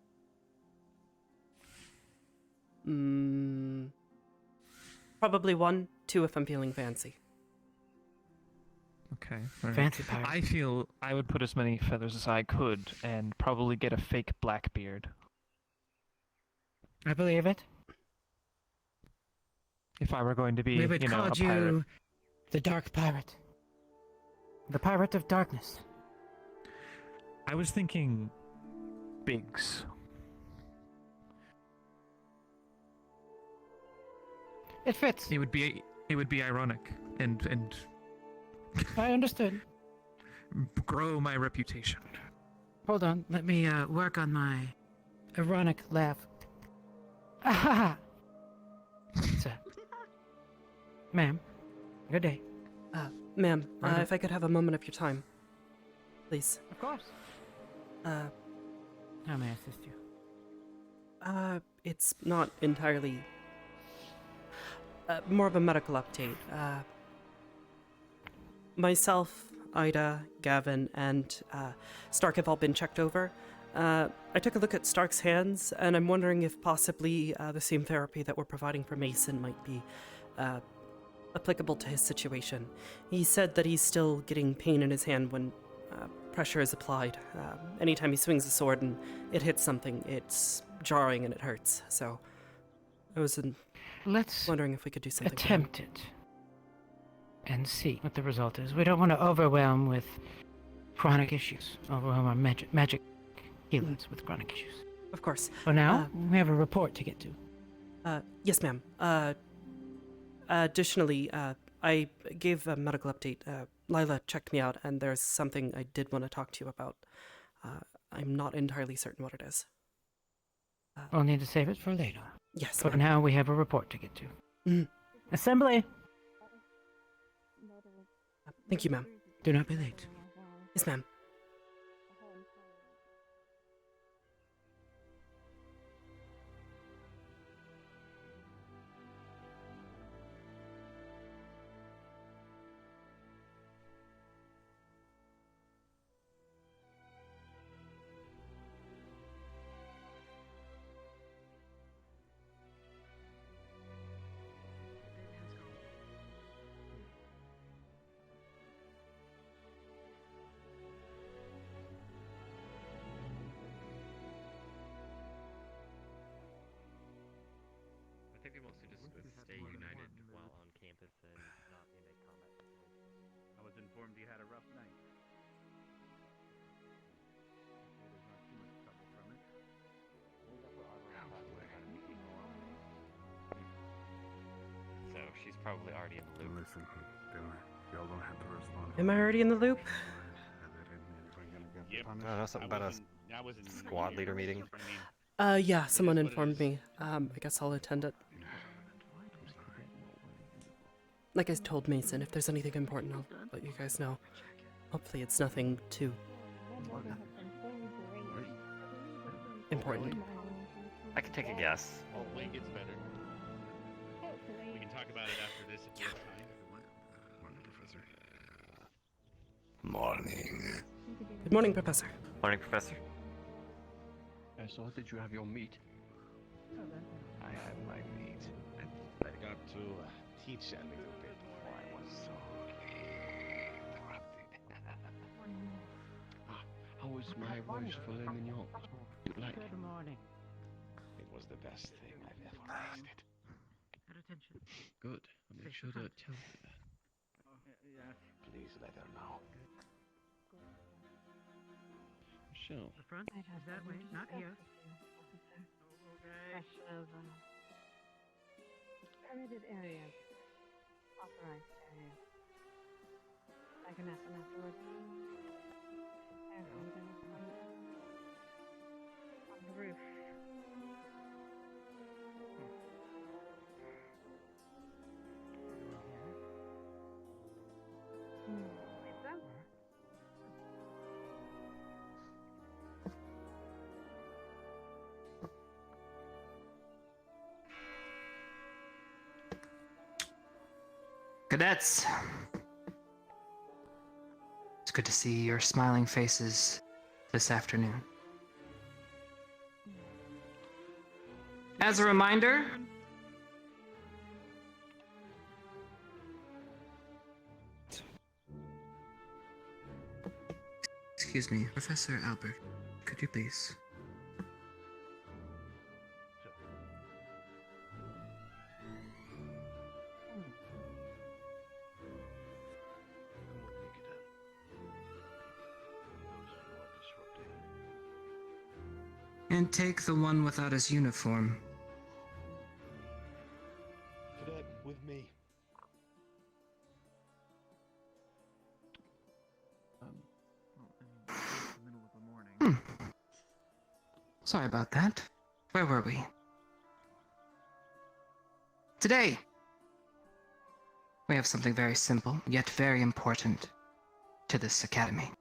Probably 1, 2 if I'm feeling fancy. Okay. all right. Fancy pirate. I feel I would put as many feathers as I could and probably get a fake black beard. I believe it. If I were going to be, We would a call pirate. you the Dark Pirate. The Pirate of Darkness. I was thinking Biggs. It fits. It would be ironic and I understood. grow my reputation. Hold on, let me work on my ironic laugh. Ah! So, ma'am, good day. Ma'am, Pardon? if I could have a moment of your time. Please. Of course. How may I assist you? It's not entirely... more of a medical update. Myself, Ida, Gavin, and Stark have all been checked over. I took a look at Stark's hands, and I'm wondering if possibly the same therapy that we're providing for Mason might be applicable to his situation. He said that he's still getting pain in his hand when pressure is applied. Anytime he swings a sword and it hits something, it's jarring and it hurts. So I was Let's wondering if we could do something. attempt it and see what the result is. We don't want to overwhelm with chronic issues. Overwhelm our magic healers with chronic issues. Of course. For now, we have a report to get to. Yes, ma'am. Additionally, I gave a medical update. Lila checked me out, and there's something I did want to talk to you about. I'm not entirely certain what it is. We'll need to save it for later. Yes, For ma'am. now, we have a report to get to. Mhm. Assembly! Thank you, ma'am. Do not be late. Yes, ma'am. I think they mostly just stay united while on campus and not in a combat situation. I was informed you had a rough night. There's not too much trouble from it. So she's probably already in the loop. Listen, y'all don't have to respond. Am I already in the loop? Yep. No, something about a squad leader meeting. Yeah, someone informed me. I guess I'll attend it. Like I told Mason, if there's anything important, I'll let you guys know. Hopefully it's nothing too important. I can take a guess. Oh, when it gets better. We can talk about it after this if you have time. Morning, Professor. Morning. Good morning, Professor. Morning, Professor. I saw that you have your meat. I have my meat. I got to teach a little bit before I was so interrupted. How was my voice filet mignon? You like it? Good morning. It was the best thing I've ever tasted. At attention. Good. I'll make sure to tell her that. Yes. Please let her know. Michelle. The front is that way, not here. Okay. Permitted areas. Authorized areas. I can ask them afterwards. I'm gonna on the roof. It's over. Cadets! It's good to see your smiling faces this afternoon. As a reminder, excuse me, Professor Albert, could you please? And take the one without his uniform. Cadet, with me. In the middle of the morning. Sorry about that. Where were we? Today, we have something very simple, yet very important to this academy.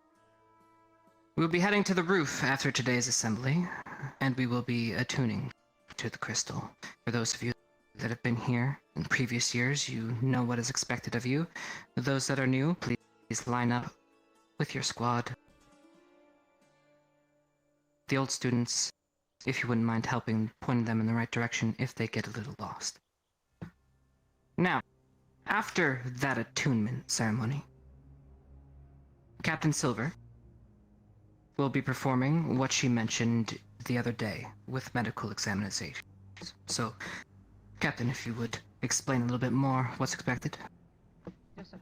We'll be heading to the roof after today's assembly, and we will be attuning to the crystal. For those of you that have been here in previous years, you know what is expected of you. Those that are new, please line up with your squad. The old students, if you wouldn't mind helping point them in the right direction if they get a little lost. Now, after that attunement ceremony, Captain Silver will be performing what she mentioned the other day with medical examinations. So, Captain, if you would explain a little bit more what's expected. Yes, sir.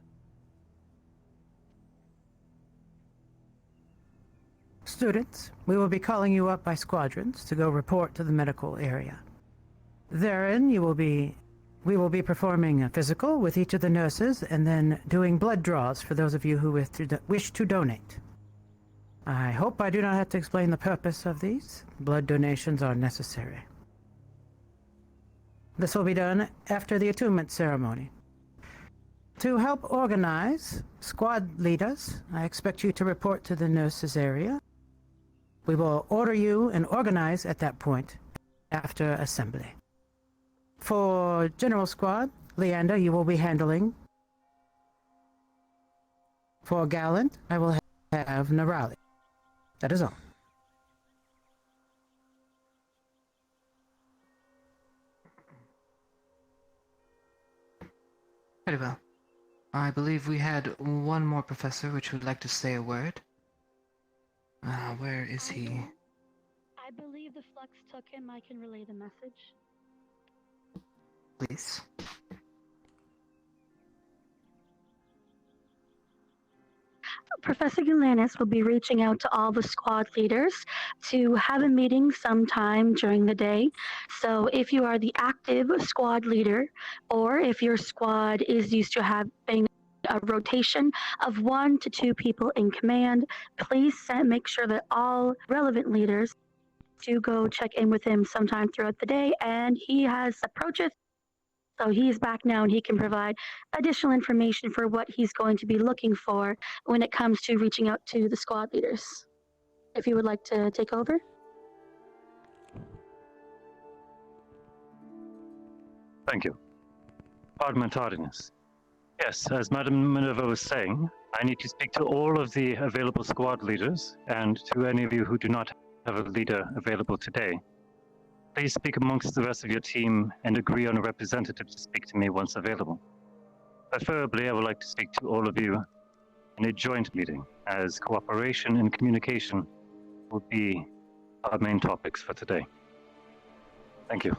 Students, we will be calling you up by squadrons to go report to the medical area. Therein, we will be performing a physical with each of the nurses and then doing blood draws for those of you who wish to donate. I hope I do not have to explain the purpose of these. Blood donations are necessary. This will be done after the attunement ceremony. To help organize, squad leaders, I expect you to report to the nurses area. We will order you and organize at that point after assembly. For General Squad, Leander, you will be handling. For Gallant, I will have Narali. That is all. Very well. I believe we had one more professor which would like to say a word. Where is he? I believe the flux took him. I can relay the message. Please. Professor Gulanis will be reaching out to all the squad leaders to have a meeting sometime during the day. So if you are the active squad leader, or if your squad is used to having a rotation of 1 to 2 people in command, please make sure that all relevant leaders to go check in with him sometime throughout the day, and he has approached. So he's back now and he can provide additional information for what he's going to be looking for when it comes to reaching out to the squad leaders. If you would like to take over. Thank you. Pardon my tardiness. Yes, as Madam Minerva was saying, I need to speak to all of the available squad leaders and to any of you who do not have a leader available today. Please speak amongst the rest of your team and agree on a representative to speak to me once available. Preferably, I would like to speak to all of you in a joint meeting, as cooperation and communication will be our main topics for today. Thank you.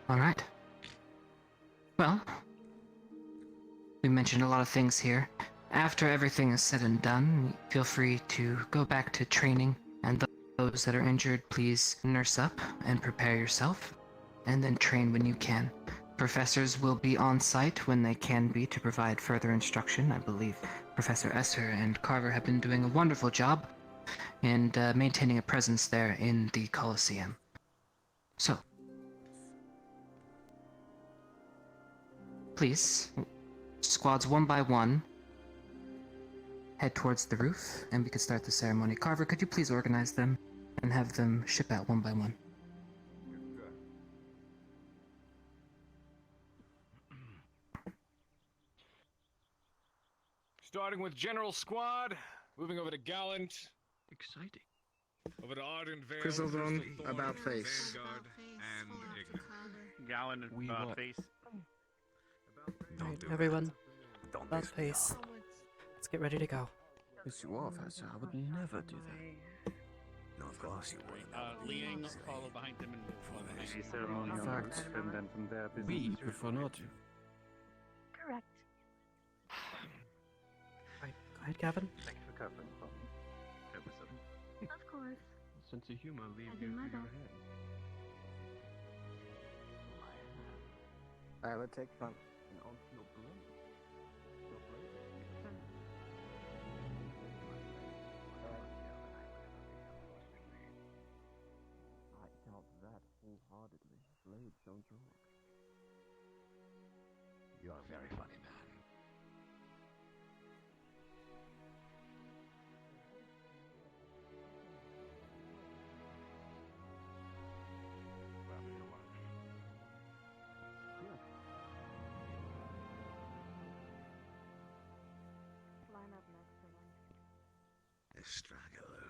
All right. Well, we mentioned a lot of things here. After everything is said and done, feel free to go back to training, and those that are injured, please nurse up and prepare yourself, and then train when you can. Professors will be on site when they can be to provide further instruction. I believe Professor Esser and Carver have been doing a wonderful job in maintaining a presence there in the Colosseum. So, please, squads one by one, head towards the roof, and we could start the ceremony. Carver, could you please organize them and have them ship out one by one? Starting with General Squad, moving over to Gallant. Exciting. Over to Ardent Vale. Grizzledon, about face. Vanguard, and Ignis. Gallant and face. Alright, everyone. About face. Let's get ready to go. Yes, you are, Professor. I would never do that. No, of course you wouldn't. Liang will follow behind him and The ceremony In on fact, the roof, and then from there, business we as usual. prefer not to. Correct. Right, go ahead, Gavin. Thank you for covering for me. Of course. Sense of humor leave I do you my in your best. head. Alright, let's take front. And onto your blade. Your blade. I doubt that wholeheartedly. Blades don't talk. You are very funny, man. Line up next to them. A straggler.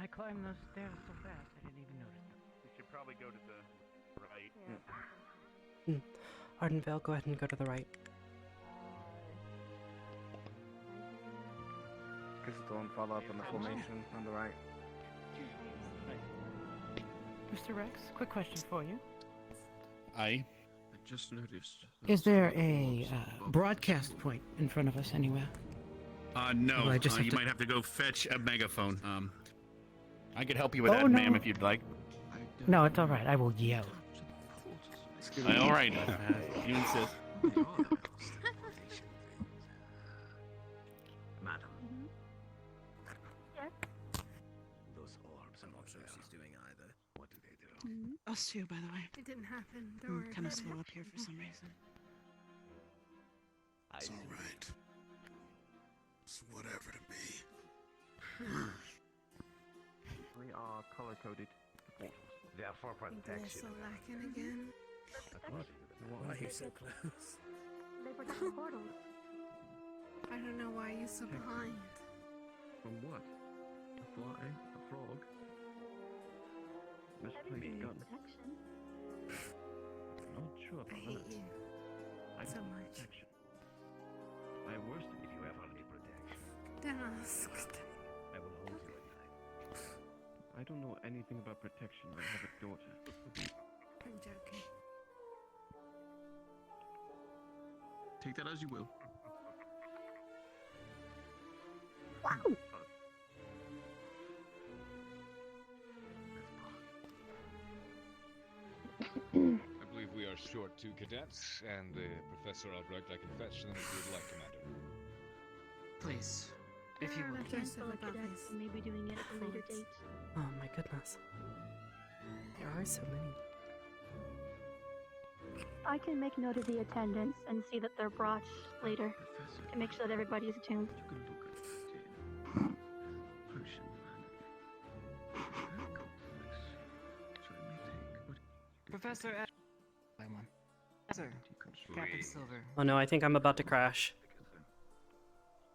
I climbed those stairs so fast I didn't even notice them. We should probably go to the right. Ardenvale, go ahead and go to the right. Grizzledon, follow up on the formation on the right. Mr. Rex, quick question for you. I just noticed. Is there a broadcast point in front of us anywhere? No. Well, I just have You to- might have to go fetch a megaphone. I could help you with Oh, that, no. ma'am, if you'd like. No, it's all right. I will yell. All right. You insist. Madam. Yes. Those orbs, I'm not sure if she's doing either. What do they do? Us too, by the way. It didn't happen. Don't I'm worry kind of about slow it. up here for some reason. It's all right. It's whatever to me. We are color coded. They are for Think they're protection. so lacking again. What? Why are you so close? They protect the portals. I don't know why you're so behind. From what? A fly? A frog? Misplaced gun? Protection. Not sure I about hate that. you I so need much. protection. My worst if you ever need protection. Don't ask. I will hold you at night. I don't know anything about protection. I have a daughter. I'm joking. Take that as you will. Wow. I believe we are short two cadets, and Professor Albrecht I can fetch them if you would like, Commander. Please, if you would. Handful of cadets, maybe doing it at a later date. Oh my goodness. There are so many. I can make note of the attendance and see that they're brought later to make sure that everybody's attuned. Professor Sir, Captain Silver. Oh no, I think I'm about to crash.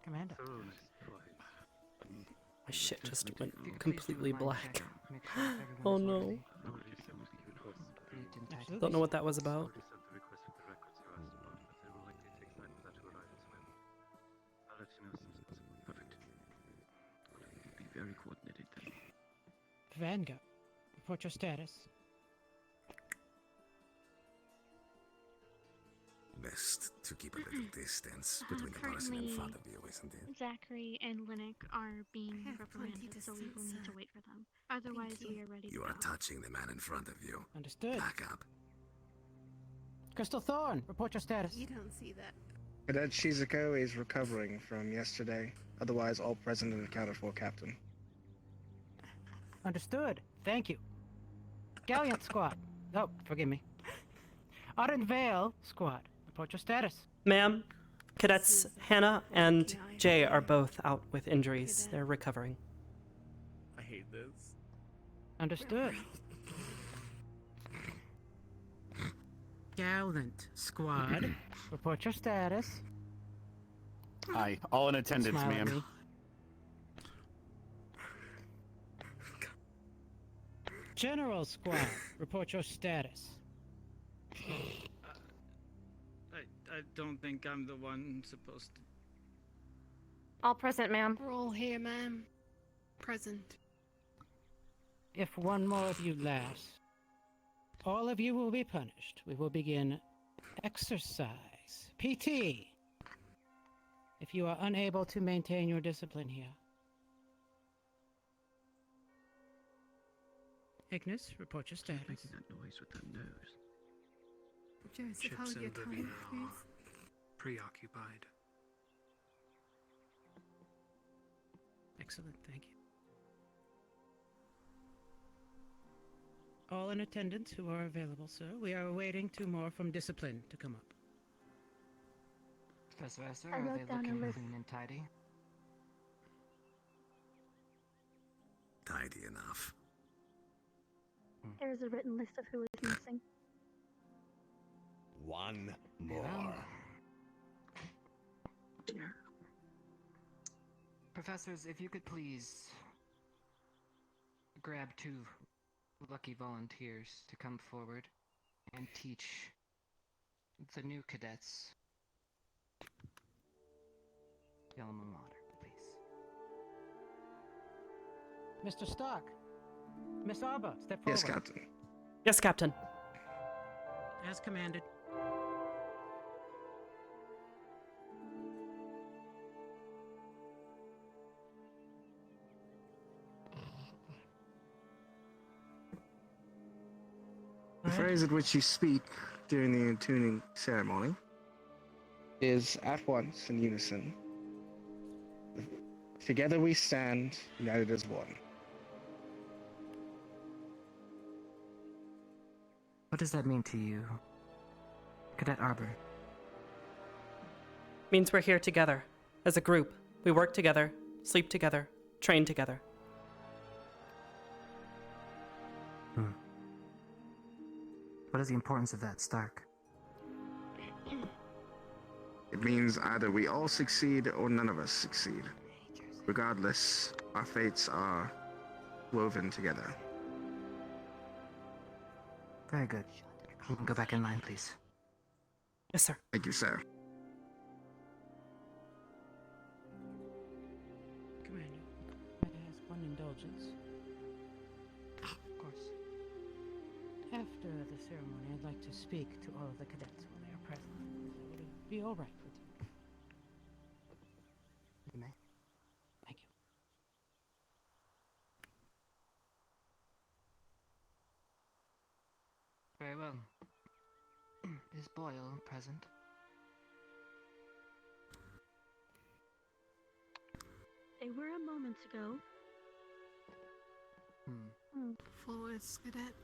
Commander. My shit just went completely black. Oh no. Don't know what that was about. Very coordinated then. Vanguard, report your status. Best to keep a little distance between the person in front of you, isn't it? Zachary and Linnick are being reprimanded, so we will need to wait for them. Otherwise, we are ready to You go. are touching the man in front of you. Understood. Back up. Crystal Thorn, report your status. You don't see that. Cadet Shizuko is recovering from yesterday. Otherwise, all present and accounted for, Captain. Understood. Thank you. Gallant Squad. Oh, forgive me. Ardent Vale Squad, report your status. Ma'am, cadets Hannah and Jay are both out with injuries. They're recovering. I hate this. Understood. Gallant Squad, report your status. Aye, all in attendance, Smile at ma'am. me. General Squad, report your status. I don't think I'm the one supposed to. All present, ma'am. We're all here, ma'am. Present. If one more of you laughs, all of you will be punished. We will begin exercise. PT. If you are unable to maintain your discipline here. Ignis, report your status. Making that noise with that nose. Joseph, hold your tongue, please. Preoccupied. Excellent, thank you. All in attendance who are available, sir. We are awaiting 2 more from discipline to come up. Professor Esser, I are wrote they down a looking list. clean and tidy? Tidy enough. There is a written list of who is missing. One more. Professors, if you could please grab 2 lucky volunteers to come forward and teach the new cadets the alma mater, please. Mr. Stark. Miss Arbor, step forward. Yes, Captain. Yes, Captain. As commanded. The phrase at which you speak during the attuning ceremony is at once in unison. Together we stand, united as one. What does that mean to you, Cadet Arbor? Means we're here together. As a group. We work together, sleep together, train together. What is the importance of that, Stark? It means either we all succeed or none of us succeed. Regardless, our fates are woven together. Very good. You can go back in line, please. Yes, sir. Thank you, sir. Commander, may I ask one indulgence? Of course. After the ceremony, I'd like to speak to all of the cadets while they are present. Would it be all right with you? You may. Thank you. Very well. Is Boyle present? They were a moment ago. Forwards, cadet.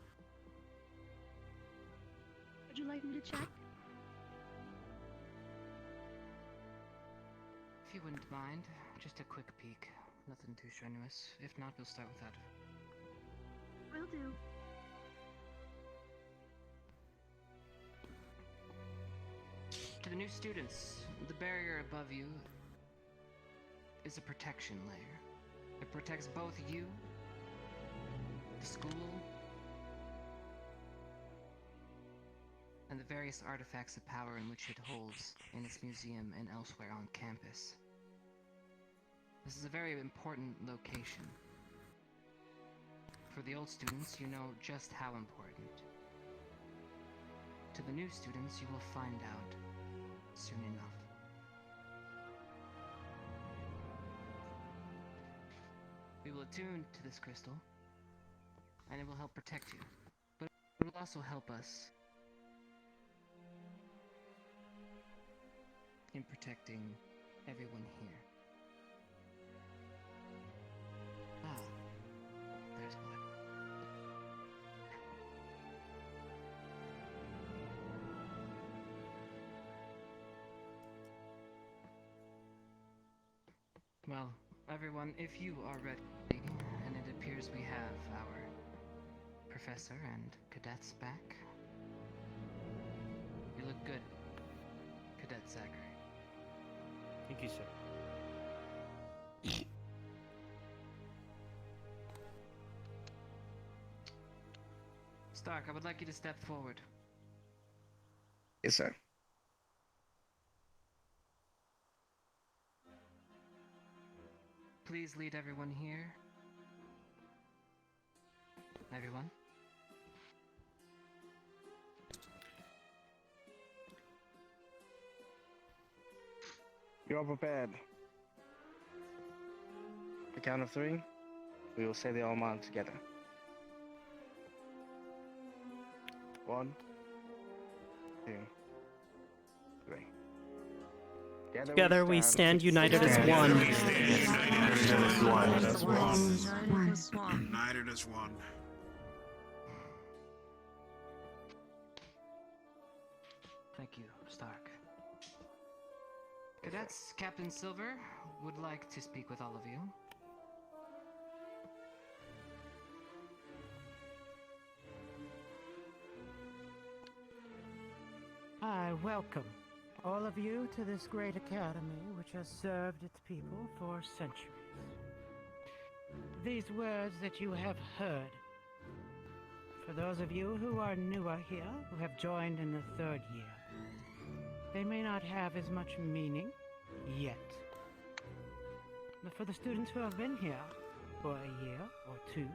Would you like me to check? If you wouldn't mind, just a quick peek. Nothing too strenuous. If not, we'll start with that. Will do. To the new students, the barrier above you is a protection layer. It protects both you, the school, and the various artifacts of power in which it holds in its museum and elsewhere on campus. This is a very important location. For the old students, you know just how important. To the new students, you will find out soon enough. We will attune to this crystal, and it will help protect you, but it will also help us in protecting everyone here. Ah, there's one. Well, everyone, if you are ready, and it appears we have our professor and cadets back. You look good, Cadet Zachary. Thank you, sir. Stark, I would like you to step forward. Yes, sir. Please lead everyone here. Everyone. You're all prepared. The count of 3, we will say the Alman together. 1, 2, 3. Together we stand united as one. United as one. Thank you, Stark. Cadets, Captain Silver would like to speak with all of you. I welcome all of you to this great academy which has served its people for centuries. These words that you have heard, for those of you who are newer here, who have joined in the 3rd year, they may not have as much meaning yet. But for the students who have been here for a year or 2,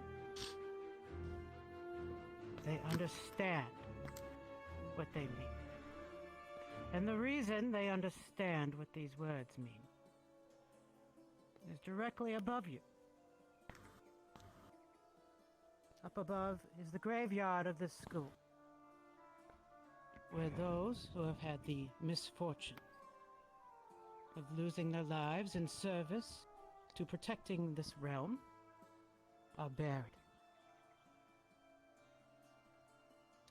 they understand what they mean. And the reason they understand what these words mean is directly above you. Up above is the graveyard of this school, where those who have had the misfortune of losing their lives in service to protecting this realm are buried.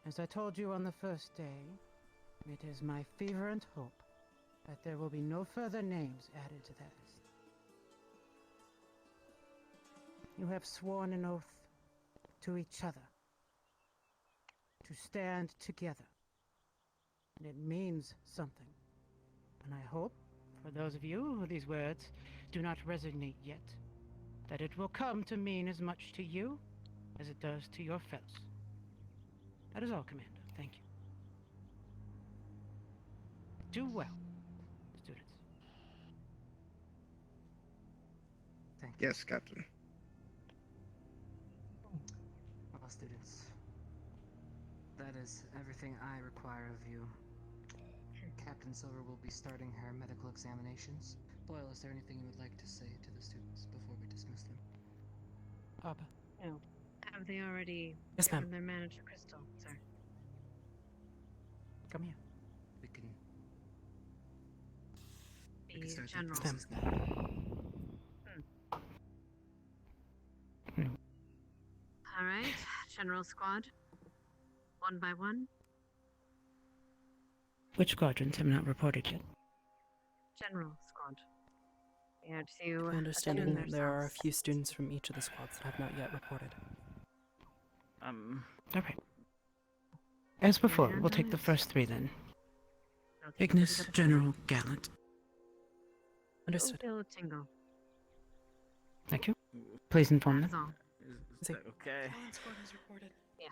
As I told you on the first day, it is my fervent hope that there will be no further names added to that list. You have sworn an oath to each other to stand together, and it means something. And I hope, for those of you who these words do not resonate yet, that it will come to mean as much to you as it does to your fellows. That is all, Commander. Thank you. Do well, students. Thank you. Yes, Captain. Well, students, that is everything I require of you. Captain Silver will be starting her medical examinations. Boyle, is there anything you would like to say to the students before we dismiss them? Arbor. No. Have they already Yes, ma'am. given their manager crystal, sir? Come here. We can The start that general. process now. All right, general squad. One by one. Which squadrons have not reported yet? General squad. They are to My understanding, attend there are a themselves. few students from each of the squads that have not yet reported. All right. As before, we'll take the first three then. Ignis, General, Gallant. Understood. Tingle. Thank you. Please inform That's them. all. Is that okay? Squad has reported. Yes.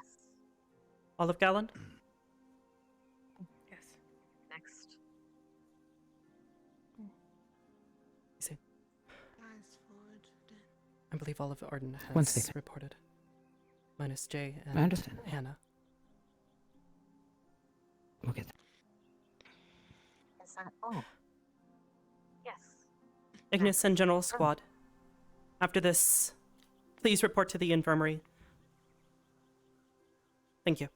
Olive Galland? Yes. Next. See. Eyes forward. I believe Olive Arden Once has they- reported. Minus Jay I and understand. Hannah. We'll get that. Is that all? Yes. Ignis and General Squad. After this, please report to the infirmary. Thank you.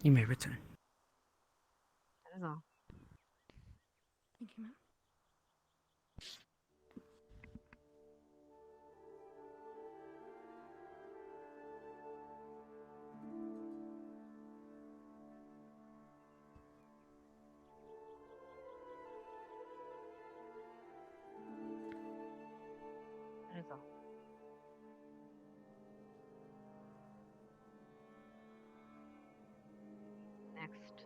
You may return. That is all. Thank you, ma'am. That is all. Next.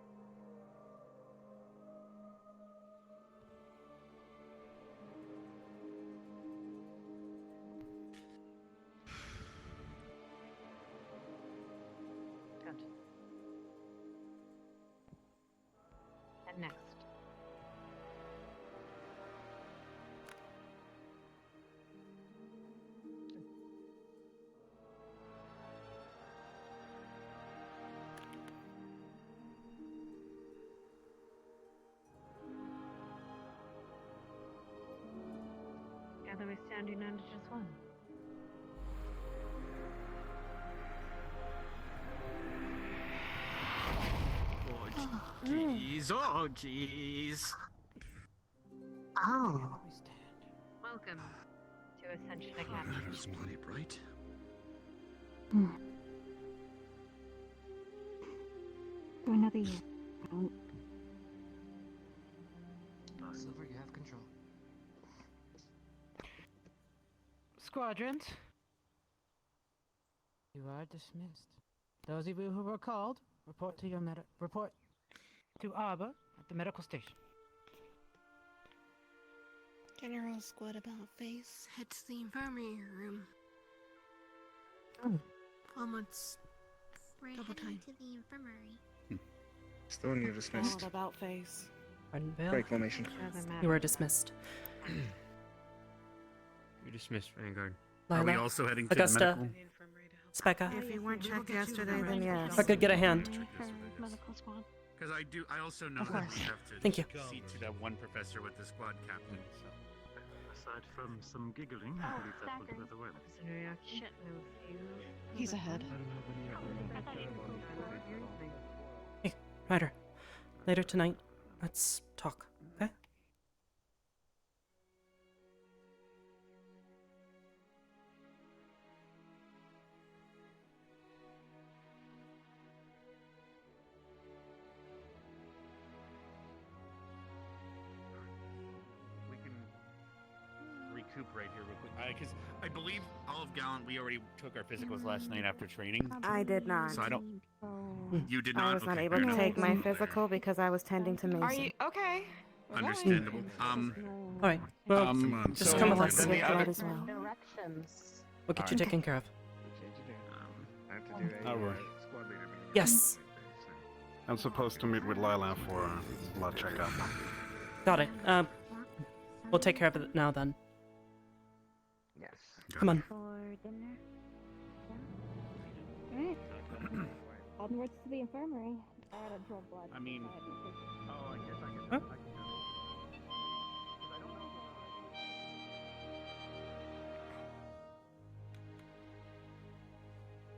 Good. And next. Together we stand united as one. Oh, jeez. Oh, jeez. Oh. Welcome to Ascension Academy. It's bloody bright. For another year. Silver, you have control. Squadrons, you are dismissed. Those of you who were called, report to report to Arbor at the medical station. General squad about face. Head to the infirmary room. Oh. Almost We're double heading time. to the infirmary. Stone, you're dismissed. All about face. Ardenvale, Break formation. you are dismissed. You're dismissed, Vanguard. Lila, Are we also heading to Augusta, the medical? Specca. If you weren't checked yesterday, then yes. If I could get a hand. Medical squad. Because I also know Of that course. we have to Thank you. see to that one professor with the squad captain. So. Aside from some giggling, I believe that will do other well. He's ahead. Hey, Ryder. Later tonight, let's talk, okay? We can recuperate here real quick. Because I believe Olive Gallant, we already took our physicals last night after training. I did not. So I don't. You did not. I was not Okay, able fair to enough. take my physical because I was tending to Mason. Are you okay? Understandable. Alright, well, come on. just so come with then us. the other- as well. Directions. We'll get you taken care of. Arbor. Yes, I'm supposed to meet with Lila for blood checkup. got it. We'll take care of it now then. Yes. Come on. For dinner. Alright. Onwards to the infirmary. I had to draw blood. I mean- Oh, I guess I can. Huh? I can go. 'Cause I don't know.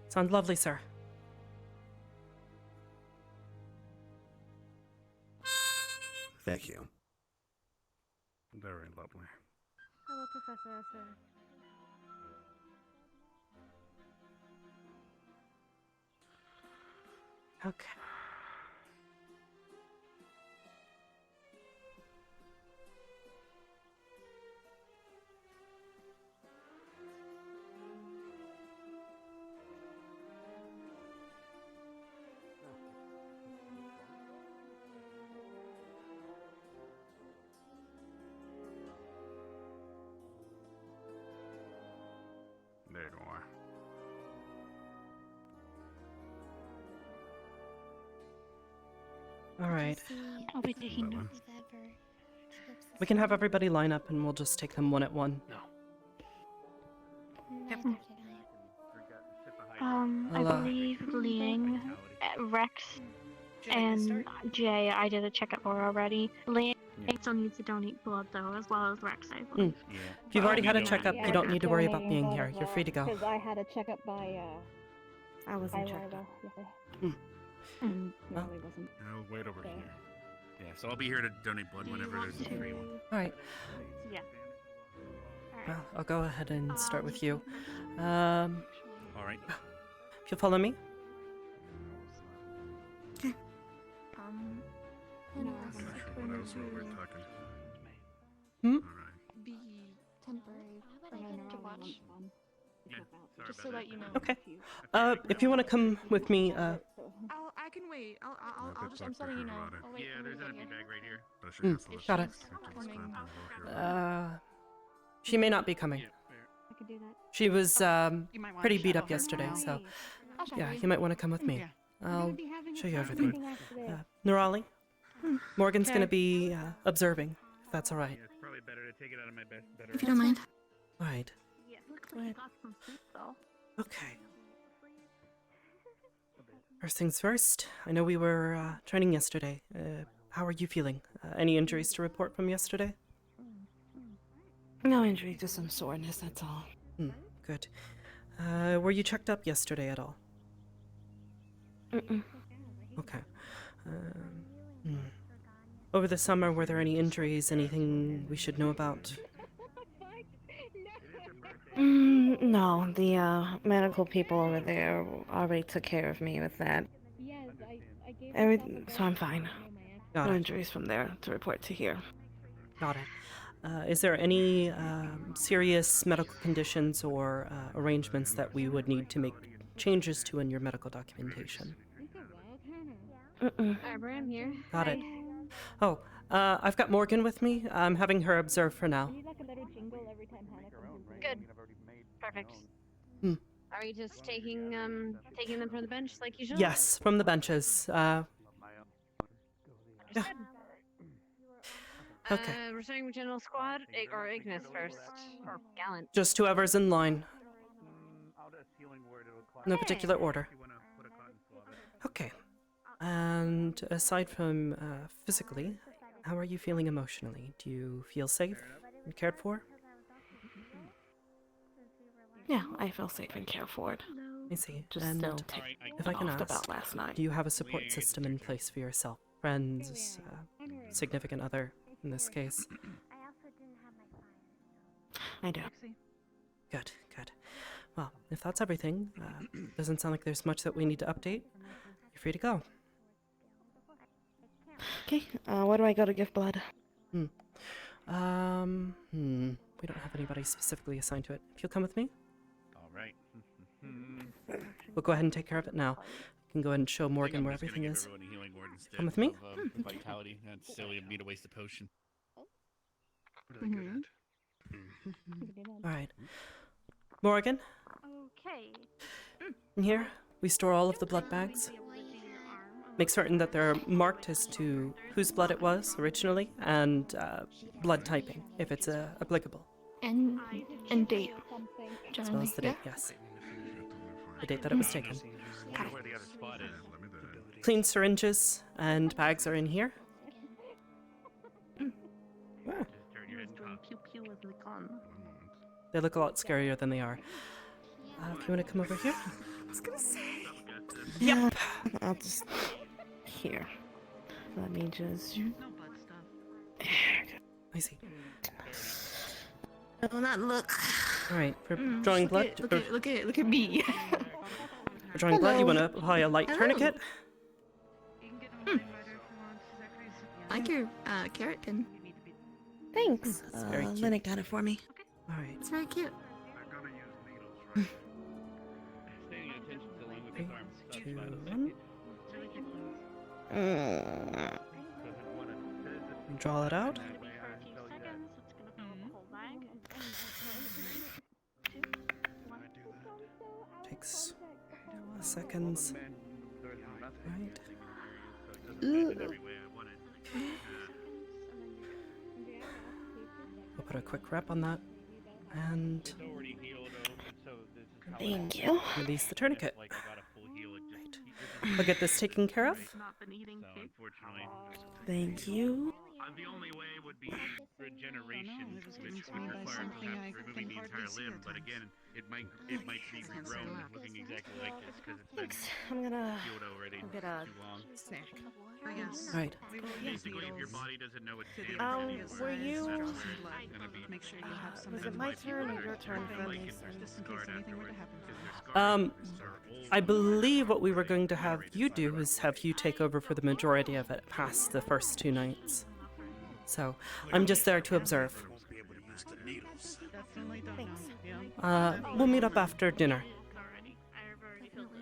Sounds lovely, sir. Thank you. Very lovely. Hello, Professor Esser. Okay. There you are. All right. I'll be taking notes. We can have everybody line up and we'll just take them one at one. No. I believe Liang, Rex, and Jay, I did a checkup for already. Liang still needs to donate blood though, as well as Rex, I believe. If you've already had a checkup, you don't need to worry about being here. You're free to go. Because I had a checkup by, I wasn't checked up. And Natalie wasn't. I'll wait over here. Yeah, so I'll be here to donate blood whenever there's a free one. All right. Yeah. Well, I'll go ahead and start with you. All right. If you'll follow me. What else were we talking? Hmm? Be temporary to watch. Yeah, Just so that you know. Okay. If you want to come with me, I can wait. I'm just letting you know. I'll wait Yeah, for there's you an to empty get bag right here. got it. Coming. She may not be coming. I could do that. She was You might wanna pretty beat shadow up her. yesterday, so I'll show yeah, you. you might want to come with me. Yeah. I'll be having show a you staff everything. meeting after this. Nirali, Morgan's Okay. gonna be observing, if that's all right. Yeah, it's probably better to take it out of my better. If you don't mind. Right. Yeah, looks like you got some food though. Okay. First things first, I know we were training yesterday. How are you feeling? Any injuries to report from yesterday? No injury, just some soreness, that's all. Good. Were you checked up yesterday at all? Mm-mm. Okay. Over the summer, were there any injuries, anything we should know about? No, the medical people over there already took care of me with that. Yes, I gave So I'm fine. Got No it. injuries from there to report to here. Got it. Is there any serious medical conditions or arrangements that we would need to make changes to in your medical documentation? Arbor, I'm here. Got it. Oh, I've got Morgan with me. I'm having her observe for now. Need like a little jingle every time Hannah comes in. Good. Perfect. Hmm. Are you just taking them from the bench like usual? Yes, from the benches. Yeah. Okay. We're starting with General Squad or Ignis first, or Gallant. Just whoever's in line. No particular order. Okay. And aside from physically, how are you feeling emotionally? Do you feel safe and cared for? Yeah, I feel safe and cared for. I see. Just And still if I can ask, about last night. do you have a support system in place for yourself? Friends, significant other, in this case? I do. Good, good. Well, if that's everything, doesn't sound like there's much that we need to update. You're free to go. Okay, where do I go to give blood? We don't have anybody specifically assigned to it. If you'll come with me, All right. we'll go ahead and take care of it now. You can go ahead and show Morgan where everything is. Come with me? Vitality. That's silly of me to waste a potion. All right. Morgan, Okay. in here, we store all of the blood bags. Make certain that they're marked as to whose blood it was originally, and blood typing, if it's applicable. And date. As well as the date, yes. The date that it was taken. Where the other spot is. Clean syringes and bags are in here. Just turn your head and talk. Pew pew with the gun. They look a lot scarier than they are. If you want to come over here. I was gonna say. Yep. I'll just... Here. Let me just... I see. Oh, not look. Alright, for drawing blood. Look at me. For drawing blood, you want to apply a light Hello. tourniquet? I like your carrot pin. Thanks. It's very cute. Linnet got it for me. Alright. It's very cute. Staying attention to the language of arms. That's 2, about 1. Draw it out. Takes seconds. Right. We'll put a quick wrap on that. And Thank you. release the tourniquet. Right. I'll get this taken care of. Thank you. The only way would be regeneration, which would require perhaps removing the entire limb. But again, it might be regrown, looking exactly like this because it's been I'm gonna healed already get a too long. Snack. I guess. Right. Basically, if your body doesn't know it's damaged anymore, were you? it's gonna be. Make sure you have some. Was it my turn or your turn for these? Just in case anything were to happen. I believe what we were going to have you do is have you take over for the majority of it past the first 2 nights. So, I'm just there to observe. We'll meet up after dinner.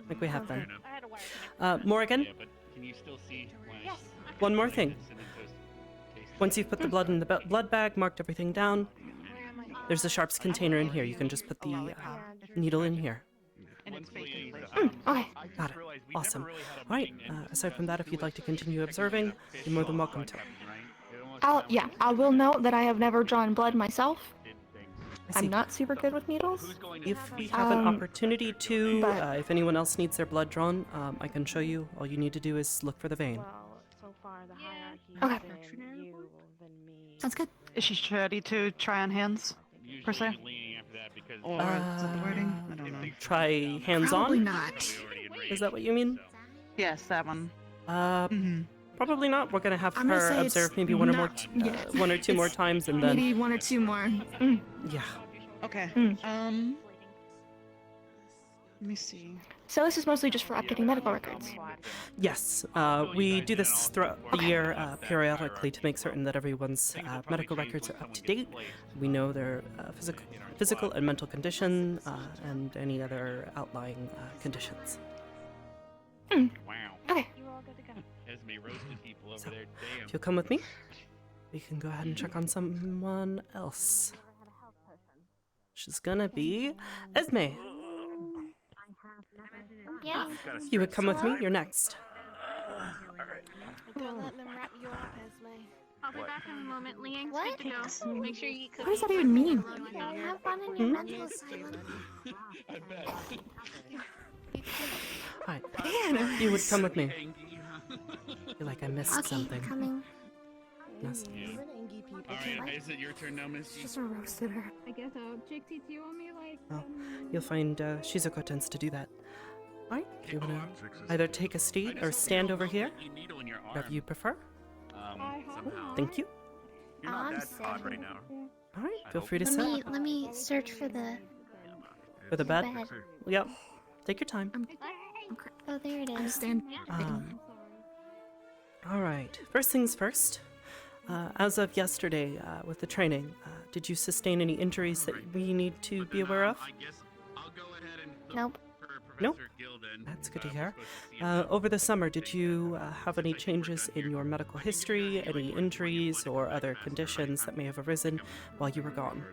Like we have been. Morgan, Can you still see? one more thing. Once you've put the blood in the blood bag, marked everything down, there's a sharps container in here. You can just put the needle in here. Okay. Got it. Awesome. Alright, aside from that, if you'd like to continue observing, you're more than welcome to. I will note that I have never drawn blood myself. I see. I'm not super good with needles. If we have an opportunity to, if anyone else needs their blood drawn, I can show you. All you need to do is look for the vein. So far, the hierarchy Okay. has been you, then me. Sounds good. Is she ready to try on hands, per se? Or is that the wording? I don't know. Try hands-on? Probably not. Is that what you mean? Yes, that one. Probably not. We're gonna have I'm gonna her say it's observe maybe one or more, not yet. 1 or 2 more times, and then Maybe 1 or 2 more. yeah. Okay. Let me see. So this is mostly just for updating medical records. Yes, we do this throughout the year periodically to make certain that everyone's medical records are up to date. We know their physical and mental condition and any other outlying conditions. Wow. Okay. Esme roasted people over there. Damn. If you'll come with me, we can go ahead and check on someone else. She's gonna be Esme. Yes. If you would come with me, you're next. Don't let them wrap you up, Esme. I'll be back in a moment. Liang's What? good to go. Make sure you eat cookies. What does that even mean? Have fun in your mental asylum. Alright. If you would come with me. I feel like I missed Okay, something. coming. Yes. Alright, is it your turn now, Misty? Just roasted her. I guess Jake do you want me like? Oh, you'll find Shizuko tends to do that. Alright, if you wanna either take a seat or stand over here, whatever you prefer. Thank you. You're not I'm that odd sitting. right now. Alright, feel free to Let sit. me search for the For the bed? bed. Yep. Take your time. Oh, there it is. Alright, first things first. As of yesterday, with the training, did you sustain any injuries that we need to be aware of? Nope. Nope. That's good to hear. Over the summer, did you have any changes in your medical history, any injuries or other conditions that may have arisen while you were gone?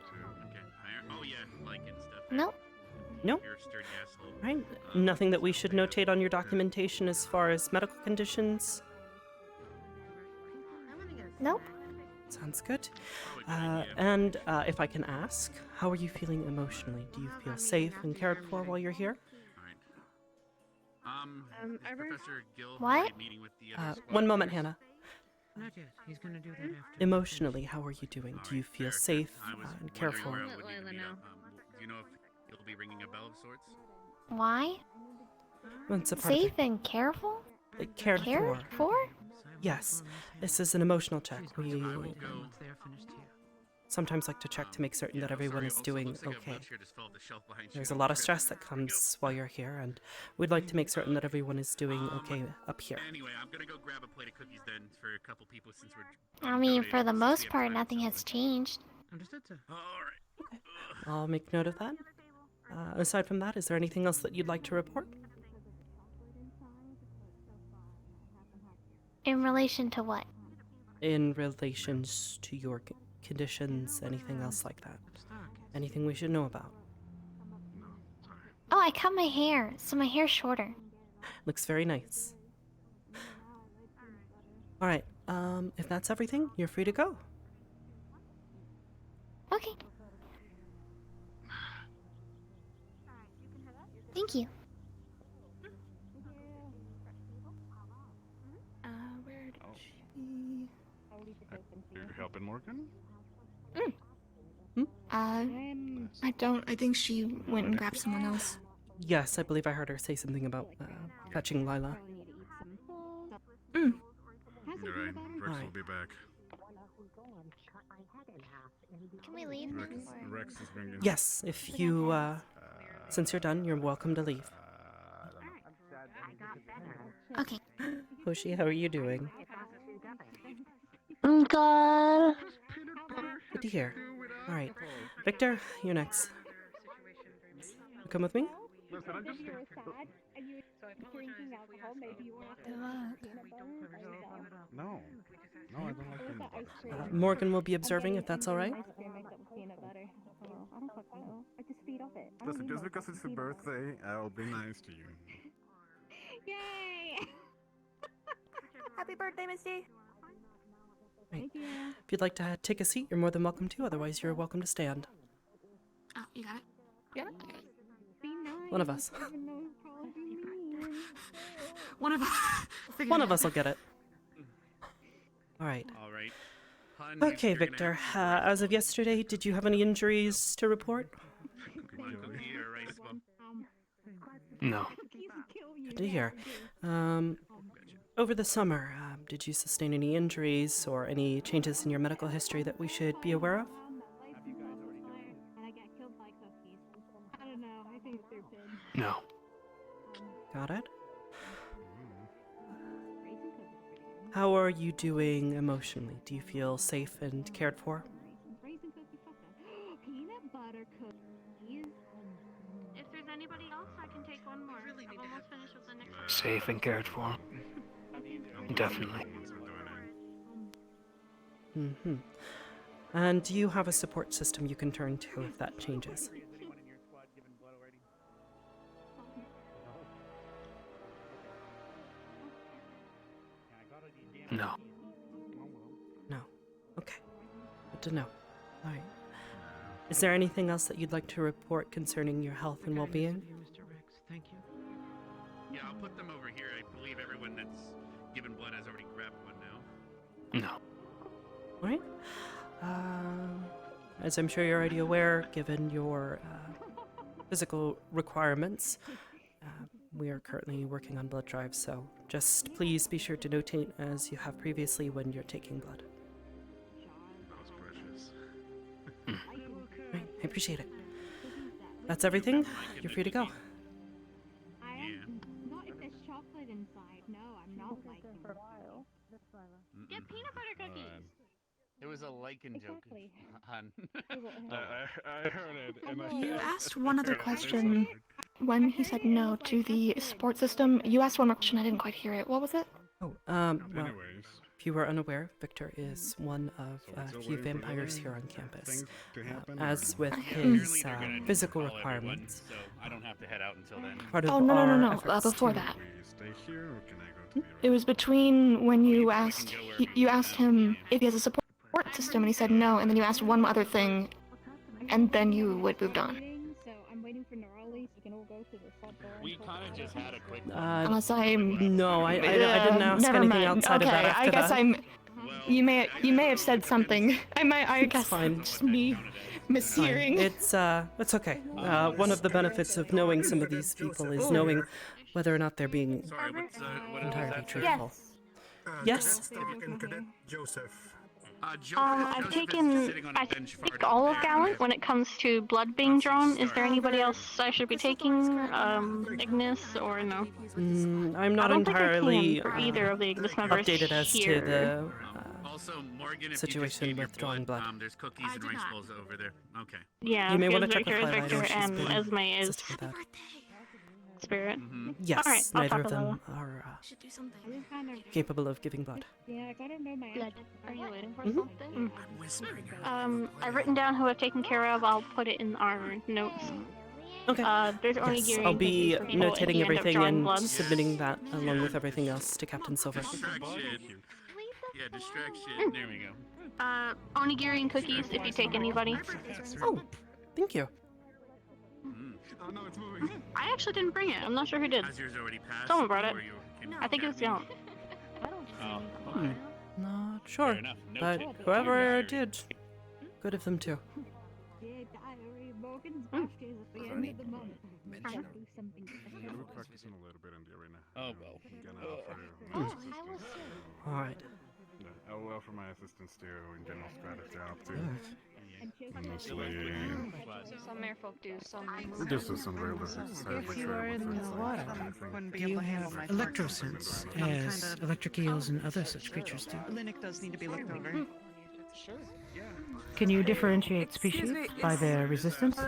Nope. Nope. Right. Nothing that we should notate on your documentation as far as medical conditions? Nope. Sounds good. And if I can ask, how are you feeling emotionally? Do you feel safe and cared for while you're here? What? One moment, Hannah. Not yet. He's gonna do that after. Emotionally, how are you doing? Do you feel safe and cared for? Do you know if you'll be ringing a bell of sorts? Why? Well, it's a part of Safe and careful? it. Cared for. For? Yes, this is an emotional check. We Once they are finished here. sometimes like to check to make certain that everyone is doing looks like a okay. wheelchair just fell off the shelf behind There's you. a lot of stress that comes while you're here, and we'd like to make certain that everyone is doing okay up here. Anyway, I'm gonna go grab a plate of cookies then for a couple people since we're. I mean, for the most part, nothing has changed. Understood, sir. Alright. I'll make note of that. Aside from that, is there anything else that you'd like to report? In relation to what? In relations to your conditions, anything else like that? Anything we should know about? Oh, I cut my hair, so my hair's shorter. Looks very nice. Alright, if that's everything, you're free to go. Okay. Thank you. Where did she... You're helping Morgan? I don't. I think she went and grabbed someone else. Yes, I believe I heard her say something about fetching Lila. Alright, Rex will be back. Can we leave now? Rex is bringing. Yes, if you, since you're done, you're welcome to leave. Okay. Hoshi, how are you doing? God. Good to hear. Alright, Victor, you're next. You come with me? Listen, I'm just... If you were sad and you were drinking alcohol, maybe you want peanut butter. No. No, I don't like peanut butter. Morgan will be observing, if that's alright. Ice cream mixed up with peanut butter. Oh, I don't fucking know. I just feed off it. Listen, just because it's your birthday, I'll be nice to you. Yay! Happy birthday, Misty. Right. If you'd like to take a seat, you're more than welcome to. Otherwise, you're welcome to stand. Oh, you got it? Yeah. One of us. One of us. One of us will get it. Alright. Alright. Okay, Victor. As of yesterday, did you have any injuries to report? No. Good to hear. Over the summer, did you sustain any injuries or any changes in your medical history that we should be aware of? No. Got it. How are you doing emotionally? Do you feel safe and cared for? Peanut butter cookies. If there's anybody else, I can take one more. I'm almost finished with the next one. Safe and cared for. Definitely. Mm-hmm. And do you have a support system you can turn to if that changes? No. No. Okay. Good to know. Alright. Is there anything else that you'd like to report concerning your health and well-being? Mr. Rex, thank you. Yeah, I'll put them over here. I believe everyone that's given blood has already grabbed one now. No. Alright. As I'm sure you're already aware, given your physical requirements, we are currently working on blood drives, so just please be sure to notate as you have previously when you're taking blood. That was precious. Right, I appreciate it. That's everything. You're free to go. I am not if there's chocolate inside. No, I'm not liking it. Get peanut butter cookies. It was a lichen Exactly. joke, hon. I heard it, and I... You asked one other question when he said no to the support system. You asked one more question. I didn't quite hear it. What was it? Oh, well, if you were unaware, Victor is one of a few vampires here on campus. As with his physical requirements. So I don't have to head out until then. Part of Oh, no. our efforts Before to- that. Stay here, or can I go to It was between when you asked, you asked him if he has a support system, and he said no, and then you asked one other thing, and then you would moved on. So I'm waiting for Nerali so we can all go to the front door. We kind of just had a quick. Unless I'm... No, I didn't ask never anything mind. outside okay, of that after I guess that. I'm... You may have said something. I guess fine. just me mishearing. It's okay. One of the benefits of knowing some of these people is knowing whether or not they're being Sorry, what entirely is that? truthful. Yes. Cadet Joseph. I've taken, I think all of Gallant when it comes to blood being drawn. Is there anybody else I should be taking? Ignis or no? I'm not I don't entirely think I can for either of the Ignis members updated as to here. the Also, Morgan, if situation you just with drawing blood. there's cookies and rice bowls over there. Okay. Yeah, You may because want to check Victor with is Twilight. I know Victor she's and been Esme is assisting with that. Spirit. Yes, Alright, I'll neither talk of to Lola. them are Should do something. capable of giving blood. Yeah, I gotta know my Blood. Are you waiting for Mhm. something? I've written down who I've taken care of. I'll put it in our notes. Okay. There's only Yes, Gary I'll and be Cookies for people if notating you end up everything drawing and blood. submitting that along with everything else to Captain Silver. Distraction. Yeah, distraction. There we go. Onigiri and Cookies if you take anybody. Oh, thank you. Oh no, it's moving. I actually didn't bring it. I'm not sure who did. Has yours already passed? Someone brought it. Or you can- I think it was Gallant. Not sure, enough. but Noted. whoever did, good of them too. Dear diary, Morgan's birthday is at the end of the month. Try to do something special. We're practicing a little bit in the arena. Oh, well. All right. Yeah, I will offer my assistance to in general strategy up to. Honestly, Some merfolk do, some just as some realistic exercise. If you are in the water, Wouldn't be do able you to handle have my electrosense, as electric eels and other such creatures do? Linux does need to be looked over. Can you differentiate species by their resistance?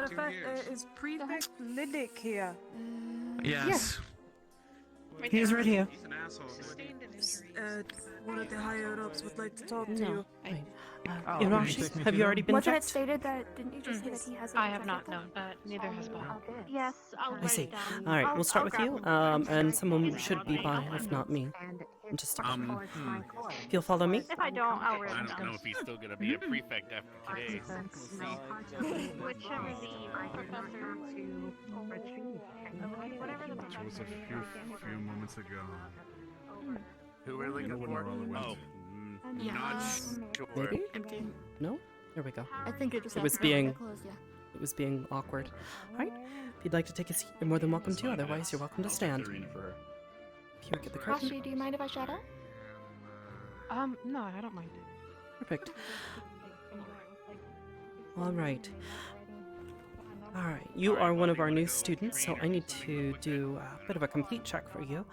Is Prefect Lidic here? Yes. He is right here. He's an asshole. One of the higher ups would like to talk to you. Irashi, have you already been Wasn't it checked? stated that? Didn't you just say that he has? I have not known, but neither has Bob. Yes, I'll I see. write it down. All right, we'll start with you, and someone should be by, if not me. Just if you'll follow me. If I don't, I'll write I it don't down. know if he's still gonna be a prefect after today. Whichever the professor to whatever the Which was a few moments ago. Who we're looking No one for? really went. Oh, not sure. Maybe? Empty. No? There we go. I think you're just. It was being awkward. All right. If you'd like to take a seat, you're more than welcome to. Otherwise, you're welcome to stand. If you get the curtain. Rashi, do you mind if I shadow? No, I don't mind. Perfect. All right. All right. You are one of our new students, so I need to do a bit of a complete check for you.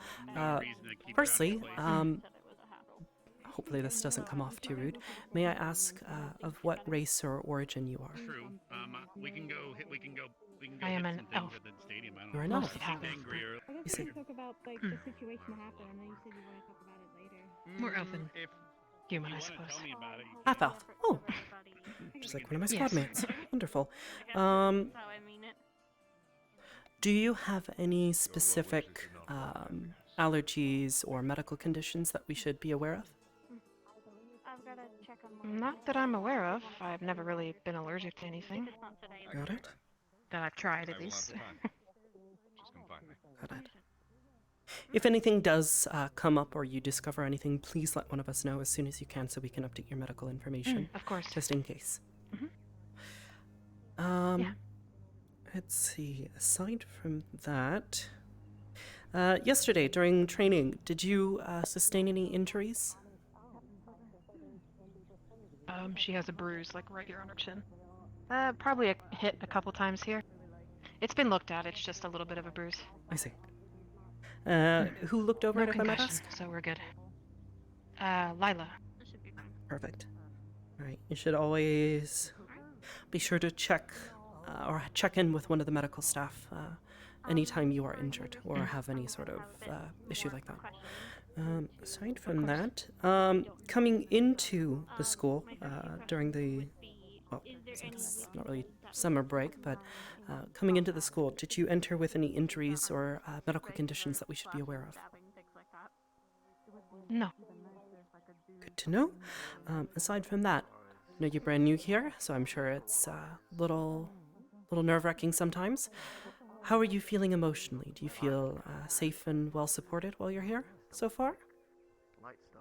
Firstly, hopefully this doesn't come off too rude. May I ask of what race or origin you are? True. We can go. We can go. I am hit an some things elf. at the stadium. I don't You're an know. elf. Seemed angry or- I You guess see. we can talk about like the situation that happened. I know you said you want to talk about it later. More elfin. If Human, you I wanna suppose. tell me about it, Half elf. Oh, just like one of my squad Yes. mates. Wonderful. That's how I mean it. Do you have any specific allergies or medical conditions that we should be aware of? I've got to check on Not that I'm aware of. I've never really been allergic to anything. Got it. That I've tried, at least. Got it. If anything does come up or you discover anything, please let one of us know as soon as you can so we can update your medical information. Of course. Just in case. Yeah. Let's see. Aside from that, yesterday during training, did you sustain any injuries? She has a bruise, like right here on her chin. Probably a hit a couple times here. It's been looked at. It's just a little bit of a bruise. I see. Who looked over No it, if I might concussion, ask? so we're good. Lila. Perfect. All right. You should always be sure to check or check in with one of the medical staff anytime you are injured or have any sort of issue like that. Aside from that, coming into the school during the, well, it's not really summer break, but coming into the school, did you enter with any injuries or medical conditions that we should be aware of? No. Good to know. Aside from that, I know you're brand new here, so I'm sure it's a little nerve-wracking sometimes. How are you feeling emotionally? Do you feel safe and well supported while you're here so far?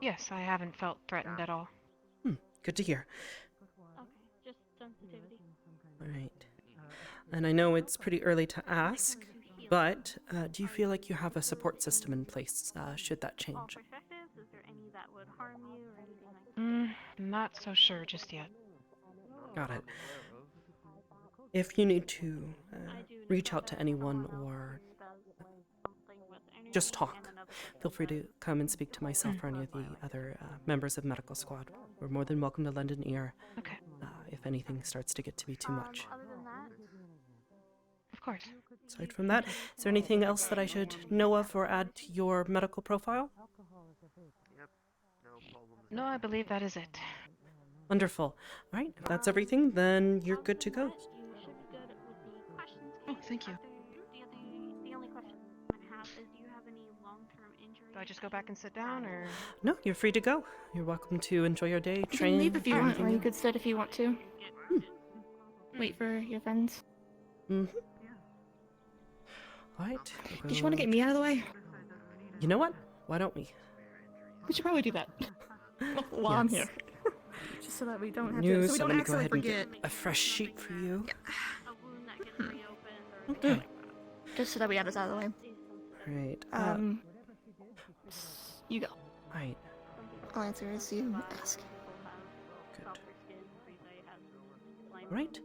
Yes, I haven't felt threatened at all. Good to hear. Okay, just sensitivity. All right. And I know it's pretty early to ask, but do you feel like you have a support system in place should that change? Perspectives? Is there any that would Not so sure just yet. Got it. If you need to reach out to anyone or just talk, feel free to come and speak to myself or any of the other members of Medical Squad. We're more than welcome to lend an ear if anything starts to get to be too much. Other than that, Of course. Aside from that, is there anything else that I should know of or add to your medical profile? No, I believe that is it. Wonderful. All right, if that's everything, then you're good to go. you should be good with the questions. Oh, thank you. The only question I have is, do you have any long-term injuries? Do I just go back and sit down, or? No, you're free to go. You're welcome to enjoy your day, You train. can leave if you do want, anything or you else. could sit if you want to. Wait for your friends. Mm-hmm. All right. Did you want to get me out of the way? You know what? Why don't we? We should probably do that while I'm here. Yes. Just so that we don't have News, to. So we so don't let me go accidentally ahead and forget. get a fresh sheet for you. Okay. Just so that we have this out of the way. Right. You go. Right. I'll answer as you ask. Right.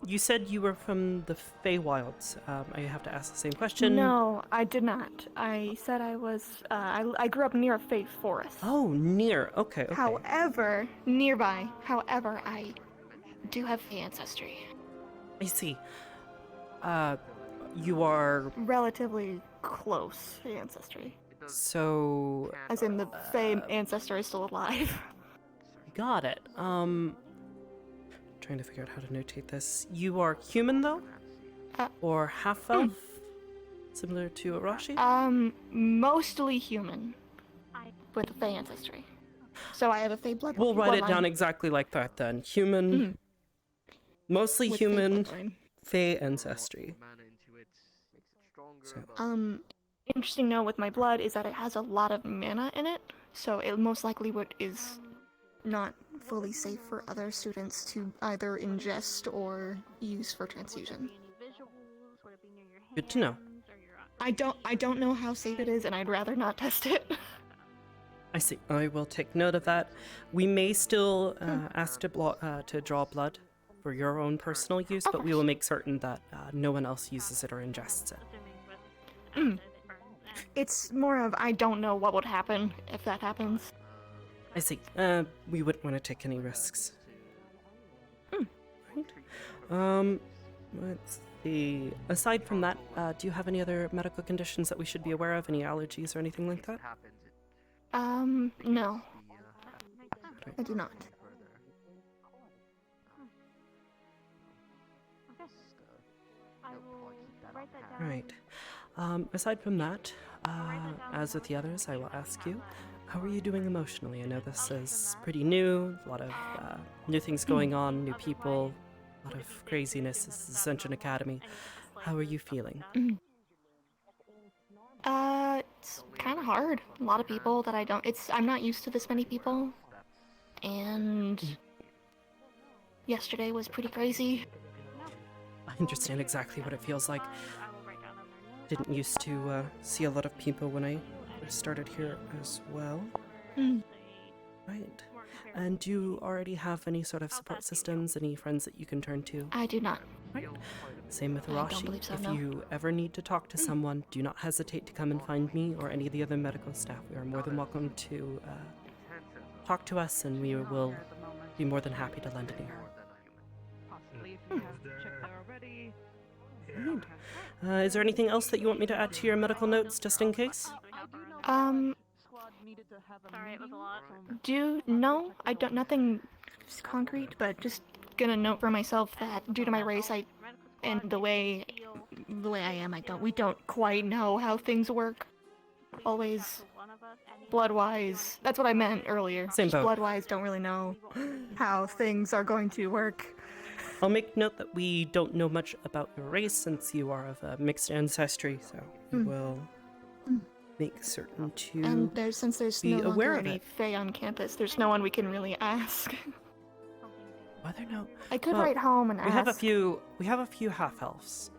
You said you were from the Feywilds. I have to ask the same question. No, I did not. I said I was. I grew up near a Fey forest. Oh, near. Okay. Okay. However, nearby. However, I do have Fey ancestry. I see. You are Relatively close Fey ancestry. so. As in the Fey ancestor is still alive. Got it. Trying to figure out how to notate this. You are human though, or half elf, similar to Arashi. Mostly human, with a Fey ancestry. So I have a Fey blood. We'll write it bloodline. down exactly like that then. Human, mostly With Fey human, bloodline. Fey ancestry. So, Interesting note with my blood is that it has a lot of mana in it, so it most likely is not fully safe for other students to either ingest or use for transfusion. good to know. I don't know how safe it is, and I'd rather not test it. I see. I will take note of that. We may still ask to draw blood for your own personal use, but we will make certain that no one else uses it or ingests it. It's more of I don't know what would happen if that happens. I see. We wouldn't want to take any risks. Right. Let's see. Aside from that, do you have any other medical conditions that we should be aware of? Any allergies or anything like that? No. I do not. Right. Aside from that, as with the others, I will ask you, how are you doing emotionally? I know this is pretty new, a lot of new things going on, new people, a lot of craziness. This is Ascension Academy. How are you feeling? It's kind of hard. A lot of people that I'm not used to this many people. And yesterday was pretty crazy. I understand exactly what it feels like. Didn't used to see a lot of people when I first started here as well. Right. And do you already have any sort of support systems, any friends that you can turn to? I do not. Right. Same with I don't Arashi. believe so, If no. you ever need to talk to someone, do not hesitate to come and find me or any of the other medical staff. We are more than welcome to talk to us, and we will be more than happy to lend an ear. Possibly if you have checked that already. Right. Is there anything else that you want me to add to your medical notes, just in case? Sorry, it was a lot. No, I don't. Nothing concrete, but just gonna note for myself that due to my race, and the way I am, we don't quite know how things work. Always, blood-wise. That's what I meant earlier. Same Just boat. blood-wise, don't really know how things are going to work. I'll make note that we don't know much about your race since you are of a mixed ancestry, so we will make certain to And since there's be no aware longer of any it. Fae on campus, there's no one we can really ask. Whether no, I could well, write home and we ask. have a few half elves.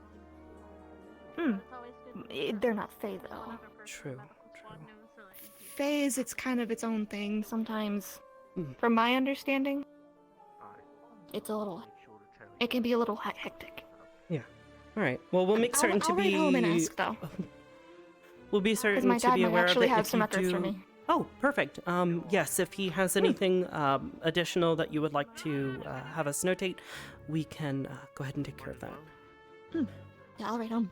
They're not Fae though. True. Fae is it's kind of its own thing. Sometimes From my understanding, it can be a little hectic. Yeah. All right. Well, we'll make certain to I'll be. write home and ask, though. We'll be Because certain my to dad be might aware of actually it have if some you records do. for me. Oh, perfect. Yes, if he has anything additional that you would like to have us notate, we can go ahead and take care of that. Yeah, I'll write home.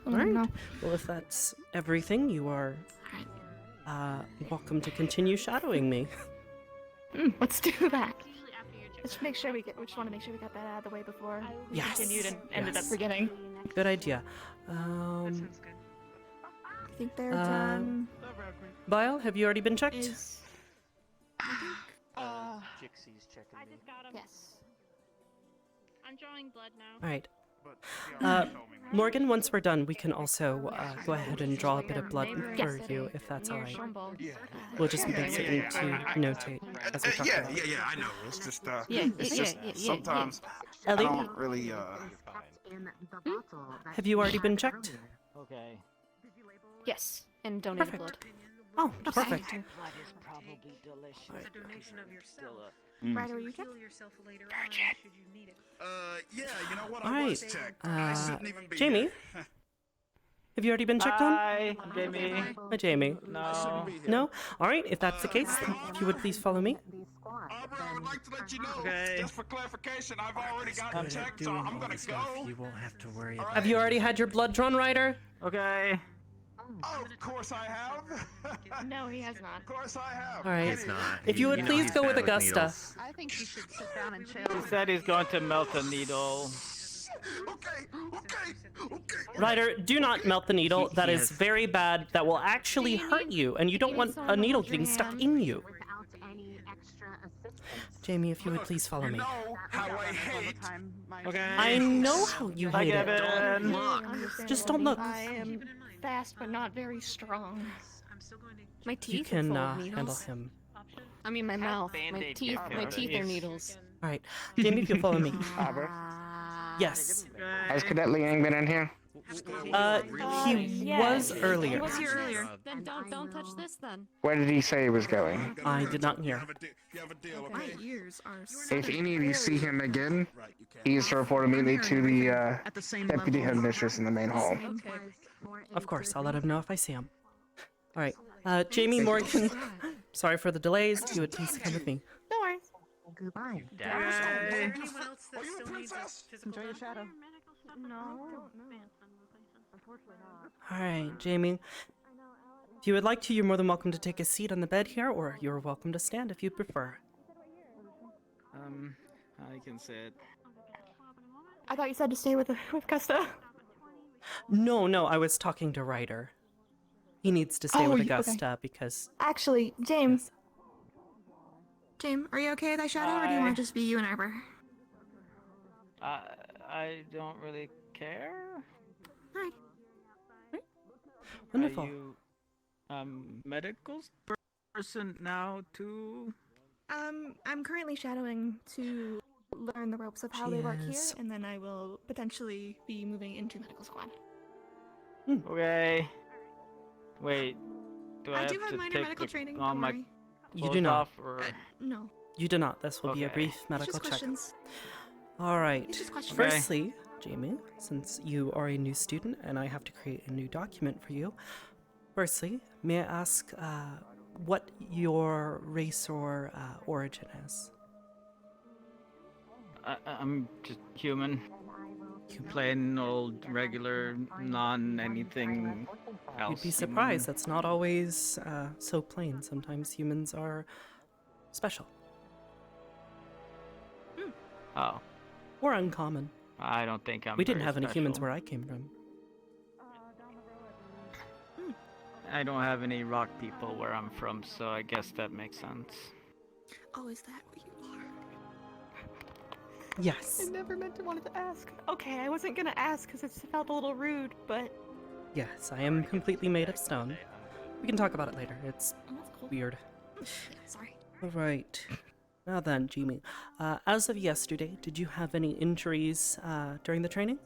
All right. Well, if that's everything, you are welcome to continue shadowing me. Let's do that. Let's make sure we just want to make sure we got that out of the way before we continued and ended up forgetting. Good idea. I think they're done. Vile, have you already been checked? Is... Jixie's checking me. Yes. I'm drawing blood now. All right. Morgan, once we're done, we can also go ahead and draw a bit of blood for you, if that's all right. We'll just make certain to notate as we talk about it. I know. It's just, sometimes I Ellie? don't really, Have you already been checked? Okay. Yes, and donated blood. Oh, perfect. Blood is probably delicious. It's a donation of yourself. Ryder, were you checked? Heal yourself later on should you need it. yeah, you know what? All I right. was checked. I shouldn't even be Jamie? here. Have you already been checked on? Hi, Jamie. Hi, Jamie. No. No? All right, if that's the case, if you would please follow me. Arbor, I would like to let you know, Okay. just for clarification, I've already gotten checked, so I'm gonna go. You won't have to worry about Have you already had your blood drawn, Ryder? Okay. Oh, of course I have. No, he has not. Of course I have. All right. It's not. If you would please go with Augusta. I think you should sit down and chill. He said he's going to melt a needle. Okay. Ryder, do not melt the needle. That is very bad. That will actually hurt you, and you don't want a needle getting stuck in you. Jamie, if you would please follow me. How I hate. Okay. I know how you Hi, hate it. Kevin. Just don't look. I am fast, but not very strong. My teeth You are can full of handle needles. him. I mean, my mouth. My Band-Aid teeth. gift My card. teeth are needles. All right, Jamie, if you'll follow me. Arbor, Yes. has Cadet Liang been in here? He was earlier. He was here earlier. Then don't touch this then. Where did he say he was going? I did not hear. My ears are If any of you see him again, he is to report immediately to the deputy headmistress in the main hall. Of course, I'll let him know if I see him. All right, Jamie, Morgan, sorry for the delays. You would please come with me. No worries. Goodbye. Okay. Anyone else that still needs a physical Enjoy your shadow. No. All right, Jamie. If you would like to, you're more than welcome to take a seat on the bed here, or you're welcome to stand if you prefer. I can sit. I thought you said to stay with Gusta. No, I was talking to Ryder. He needs to stay with okay. Augusta because... Actually, James. James, are you okay with that shadow, or do you Hi. want to just be you and Arbor? I don't really care. Alright. Wonderful. Are you medical person now too? I'm currently shadowing to learn the ropes of how they work here, Yes. and then I will potentially be moving into medical squad. Okay. Wait. Do I, I do have have to minor take medical the- training, all don't my worry. You do clothes not. off, or... No. You do not. This will be a Okay. brief It's medical just check. questions. All right. It's just questions. Okay. Firstly, Jamie, since you are a new student and I have to create a new document for you, firstly, may I ask what your race or origin is? I'm just human. Plain old, regular, non-anything else. You'd be surprised. That's not always so plain. Sometimes humans are special. Oh. Or uncommon. I don't think I'm We didn't very have any humans special. where I came from. I don't have any rock people where I'm from, so I guess that makes sense. Oh, is that what you are? Yes. I never meant to wanted to ask. Okay, I wasn't gonna ask because it felt a little rude, but Yes, I am completely made of stone. We can talk about it later. It's that's cool. weird. Sorry. All right. Now then, Jamie, as of yesterday, did you have any injuries during the training?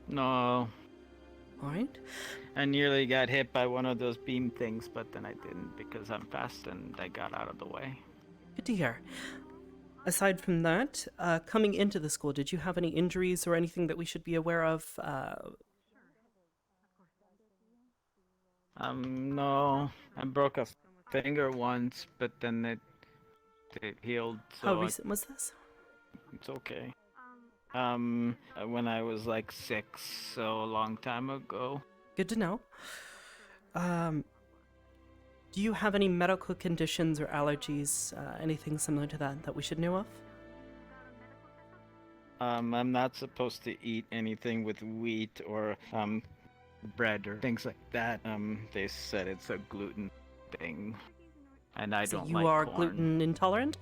No. Alright. I nearly got hit by one of those beam things, but then I didn't because I'm fast and I got out of the way. Good to hear. Aside from that, coming into the school, did you have any injuries or anything that we should be aware of? No. I broke a finger once, but then it healed. So How recent was this? It's okay. When I was like 6, so a long time ago. Good to know. Do you have any medical conditions or allergies, anything similar to that we should know of? I'm not supposed to eat anything with wheat or bread or things like that. They said it's a gluten thing, and I So don't you like are corn. gluten intolerant?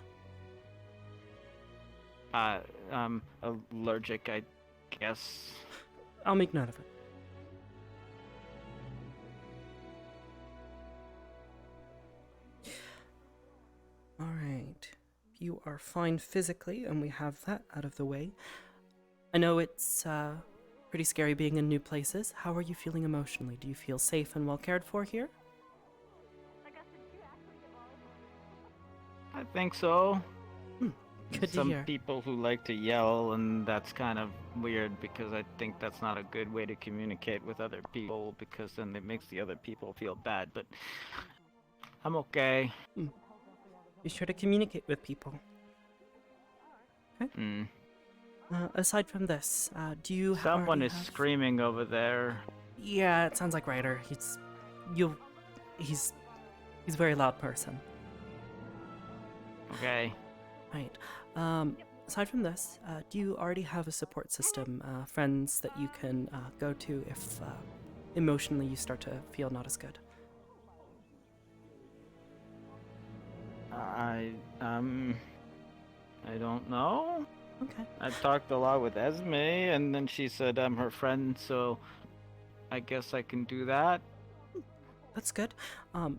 Allergic, I guess. I'll make note of it. Alright. You are fine physically, and we have that out of the way. I know it's pretty scary being in new places. How are you feeling emotionally? Do you feel safe and well cared for here? I think so. Good to Some hear. people who like to yell, and that's kind of weird because I think that's not a good way to communicate with other people because then it makes the other people feel bad, but I'm okay. Be sure to communicate with people. Okay. Aside from this, do you Someone already is have... screaming over there. Yeah, it sounds like Ryder. He's a very loud person. Okay. Right. Aside from this, do you already have a support system, friends that you can go to if emotionally you start to feel not as good? I don't know. Okay. I talked a lot with Esme, and then she said I'm her friend, so I guess I can do that. That's good.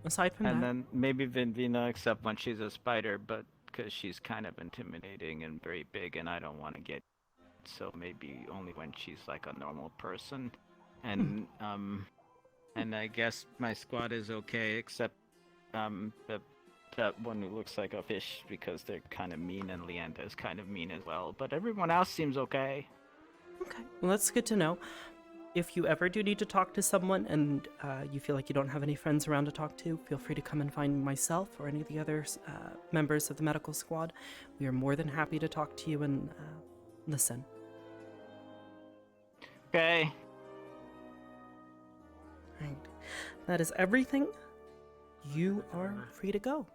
Aside from that... And then maybe Vinvina, except when she's a spider, but because she's kind of intimidating and very big, and I don't want to get... So maybe only when she's like a normal person. And, and I guess my squad is okay, except, that one who looks like a fish because they're kind of mean, and Leanda is kind of mean as well. But everyone else seems okay. Okay, well that's good to know. If you ever do need to talk to someone and you feel like you don't have any friends around to talk to, feel free to come and find myself or any of the other members of the medical squad. We are more than happy to talk to you and listen. Okay. Right. That is everything. You are free to go.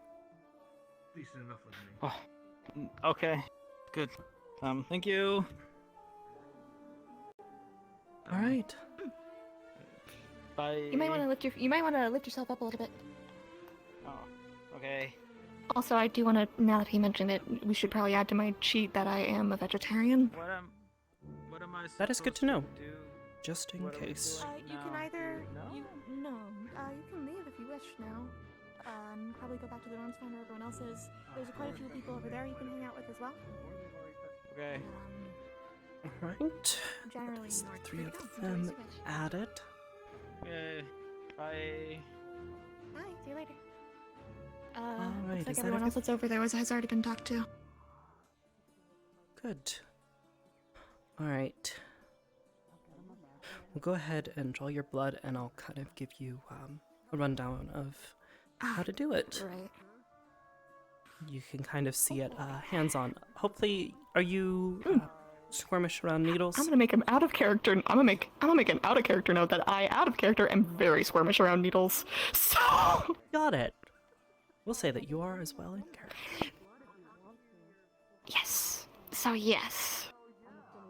Decent enough with me. Oh, okay. Good. Thank you. All right. Bye. You might want to lift yourself up a little bit. Oh, okay. Also, I do want to, now that he mentioned it, we should probably add to my cheat that I am a vegetarian. What am I That is good to know. do? Just in case. You can either you can leave if you wish now. Probably go back to the dorms, find where everyone else is. There's quite a few people over there you can hang out with as well. Okay. Alright. Generally, That's north. 3 Free to of go. them Enjoy as you wish. added. Okay. Bye. Bye. See you later. Alright, Looks is like that everyone else that's over there has already been talked to. Good. Alright. We'll go ahead and draw your blood and I'll kind of give you a rundown of how to do it. Right. You can kind of see it hands-on. Hopefully, are you squirmish around needles? I'm gonna make him out of character. I'm gonna make an out of character note that I, out of character, am very squirmish around needles. So Got it. We'll say that you are as well in character. yes. So yes.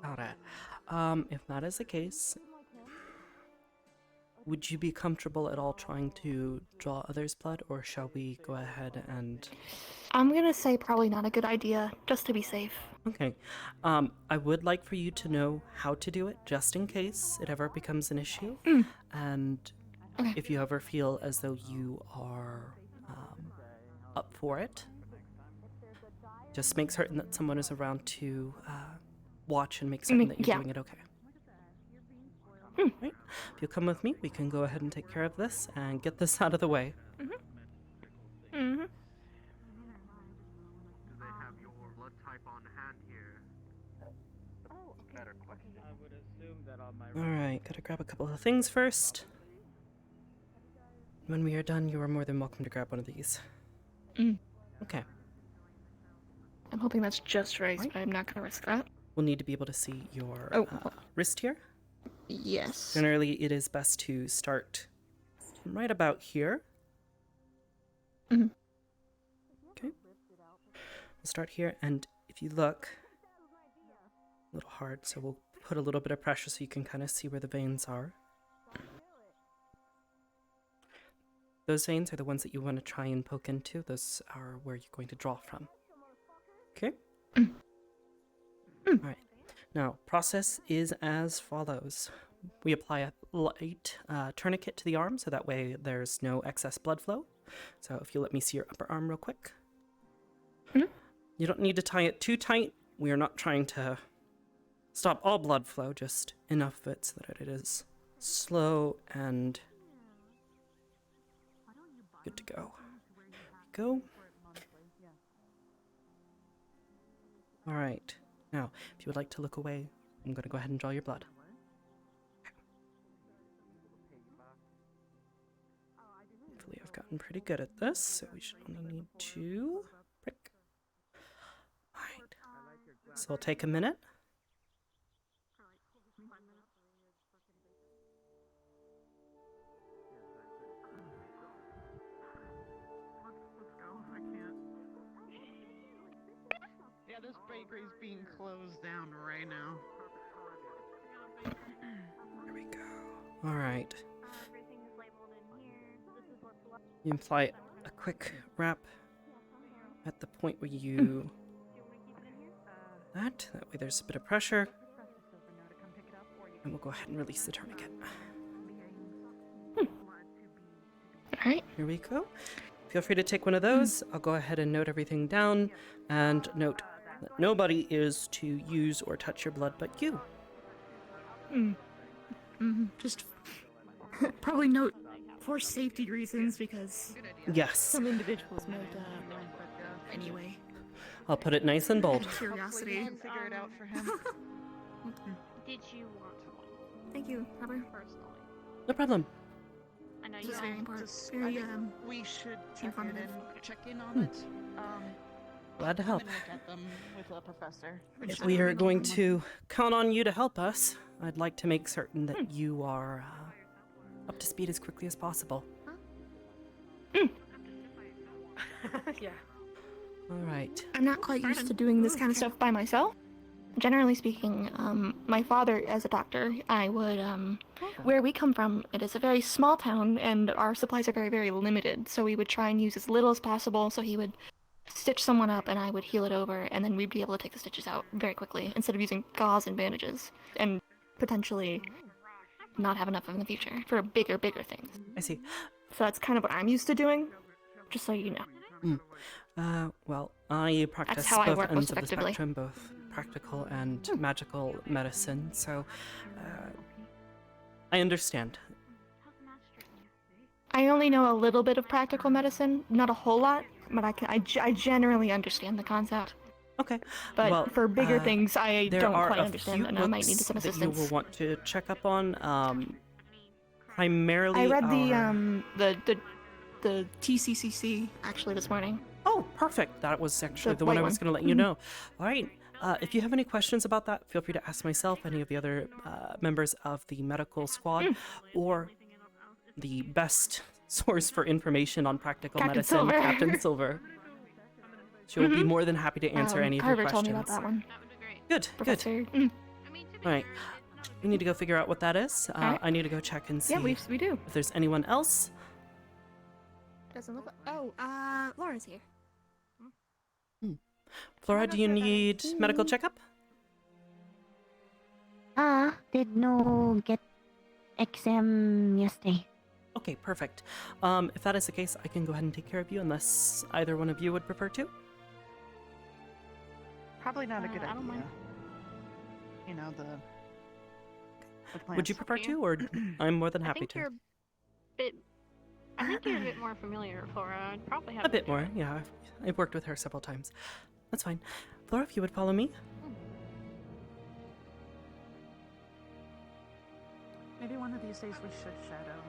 Got it. If that is the case, would you be comfortable at all trying to draw others' blood, or shall we go ahead and... I'm gonna say probably not a good idea, just to be safe. Okay. I would like for you to know how to do it, just in case it ever becomes an issue. And if you ever feel as though you are up for it, just make certain that someone is around to watch and make certain that you're doing it okay. Right. If you'll come with me, we can go ahead and take care of this and get this out of the way. Mm-hmm. Do they have your blood type on hand here? Better question. I would assume that all my Alright, gotta grab a couple of things first. When we are done, you are more than welcome to grab one of these. Okay. I'm hoping that's just right, but I'm not gonna risk that. We'll need to be able to see your wrist here. Yes. Generally, it is best to start right about here. Mhm. Okay. We'll start here, and if you look, a little hard, so we'll put a little bit of pressure so you can kind of see where the veins are. Those veins are the ones that you want to try and poke into. Those are where you're going to draw from. Okay? Alright. Now, process is as follows. We apply a light tourniquet to the arm, so that way there's no excess blood flow. So if you let me see your upper arm real quick. You don't need to tie it too tight. We are not trying to stop all blood flow, just enough of it so that it is slow and good to go. Go. Alright. Now, if you would like to look away, I'm going to go ahead and draw your blood. Hopefully I've gotten pretty good at this, so we should only need to prick. Alright. So it'll take a minute. Yeah, this bakery's being closed down right now. There we go. Alright. You apply a quick wrap at the point where you... That way there's a bit of pressure. And we'll go ahead and release the tourniquet. Alright. Here we go. Feel free to take one of those. I'll go ahead and note everything down. And note that nobody is to use or touch your blood but you. Just probably note for safety reasons because Yes. some individuals might anyway. I'll put it nice and bold. Curiosity. Figure it out for him. Did you want one? Thank you, Arbor. Personally. No problem. I know This you is very don't. important. Just, Very, I think we should check it informative. and check in on it. Glad to help. I'm gonna look at them with the professor. If we are going to count on you to help us, I'd like to make certain that you are up to speed as quickly as possible. Yeah. Alright. I'm not quite used to doing this kind of stuff by myself. Generally speaking, my father, as a doctor, I would, where we come from, it is a very small town, and our supplies are very, very limited, so we would try and use as little as possible, so he would stitch someone up, and I would heal it over, and then we'd be able to take the stitches out very quickly, instead of using gauze and bandages, and potentially not have enough in the future for bigger things. I see. So that's kind of what I'm used to doing, just so you know. Well, I practice how I both work ends most of the effectively. spectrum, both practical and magical medicine, so I understand. I only know a little bit of practical medicine, not a whole lot, but I generally understand the concept. Okay. But well, for bigger things, I there don't are quite a understand, few and I might need books some that you assistance. will want to check up on. Primarily, I read our... the TCCC actually this morning. Oh, perfect. That was actually The the one I white was one. going to let you know. All right. If you have any questions about that, feel free to ask myself, any of the other members of the medical squad, or the best source for information on practical Captain medicine, Silver. Captain Silver. She will be more than happy to answer any of your Carver questions. told me about that one. Good, Professor. good. All right. We need to go figure out what that is. Alright. I need to go check and see Yeah, we do. if there's anyone else. Doesn't look like. Oh, Laura's here. Flora, do you need medical checkup? Did no get exam yesterday. Okay, perfect. If that is the case, I can go ahead and take care of you unless either one of you would prefer to. Probably not a good I don't idea. mind. You know, Would you prefer to, or I'm more than I happy think to? you're a bit. I think you're a bit more familiar, Flora. I'd probably have A you bit do more, it. yeah. I've worked with her several times. That's fine. Flora, if you would follow me. Maybe one of these days we should shadow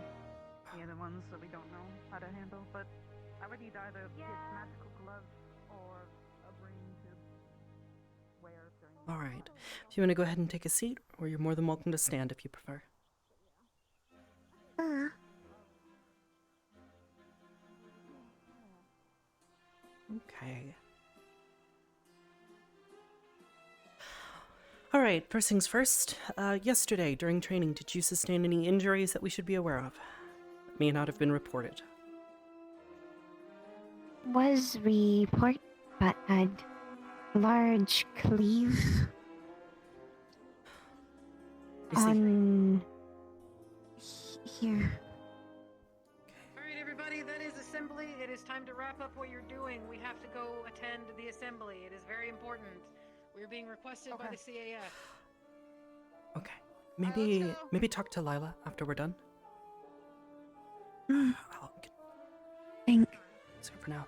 the other ones that we don't know how to handle, but I would need either his magical gloves or a ring to wear during the All right. If you want to go ahead and take a seat, or you're more than welcome to stand if you prefer. Okay. All right, first things first. Yesterday, during training, did you sustain any injuries that we should be aware of? That may not have been reported. Was report, but had large cleave on here. Alright, everybody, that is assembly. It is time to wrap up what you're doing. We have to go attend the assembly. It is very important. We're being requested by the CAF. Okay. Maybe talk to Lila after we're done. Thanks. So for now.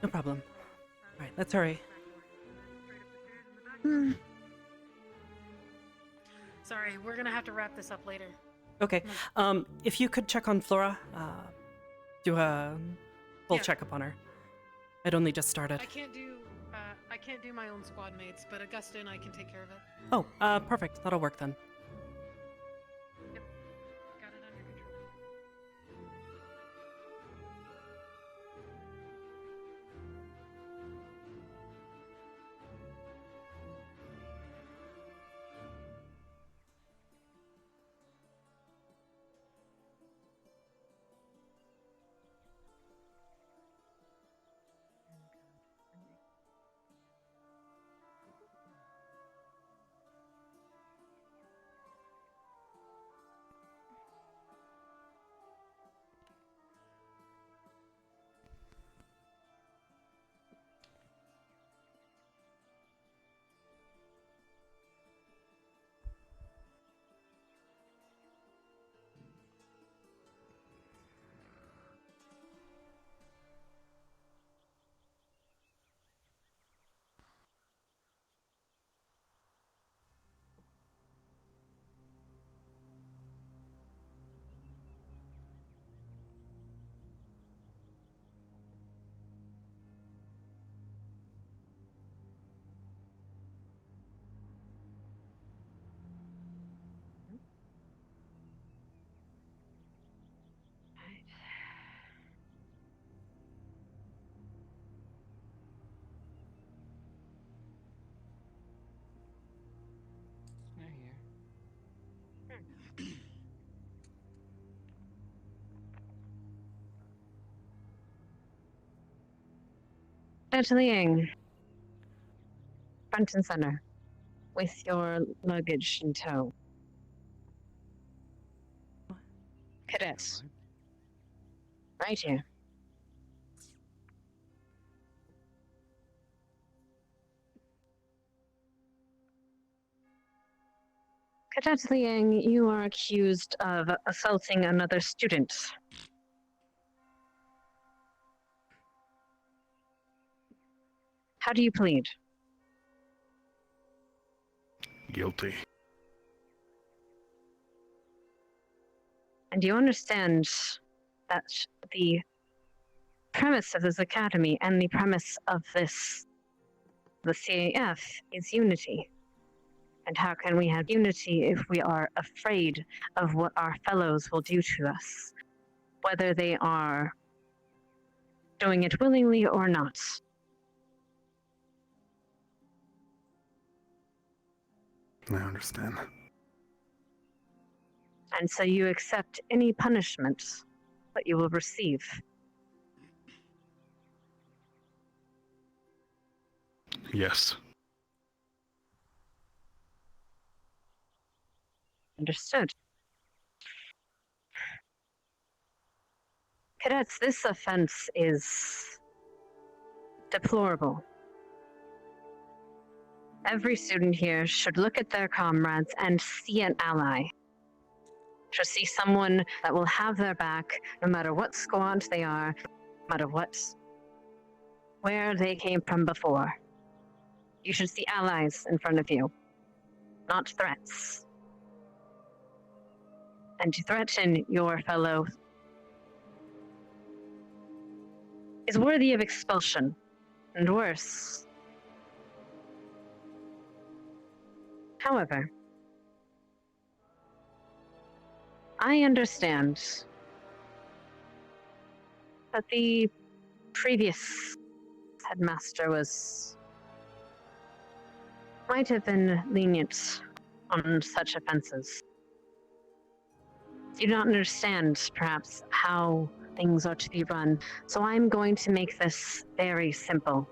No problem. All right, let's hurry. Sorry, we're gonna have to wrap this up later. Okay. If you could check on Flora, do a full checkup on her. I'd only just started. I can't do my own squad mates, but Augusta and I can take care of it. Oh, perfect. That'll work then. Yep. Got it under control. Liang, front and center, with your luggage in tow. Cadets, right here. Cadet Liang, you are accused of assaulting another student. How do you plead? Guilty. And you understand that the premise of this academy and the premise of the CAF is unity. And how can we have unity if we are afraid of what our fellows will do to us, whether they are doing it willingly or not? I understand. And so you accept any punishment that you will receive. Yes. Understood. Cadets, this offense is deplorable. Every student here should look at their comrades and see an ally. Should see someone that will have their back no matter what squad they are, no matter where they came from before. You should see allies in front of you, not threats. And to threaten your fellow is worthy of expulsion, and worse. However, I understand that the previous headmaster might have been lenient on such offenses. You do not understand, perhaps, how things are to be run, so I'm going to make this very simple.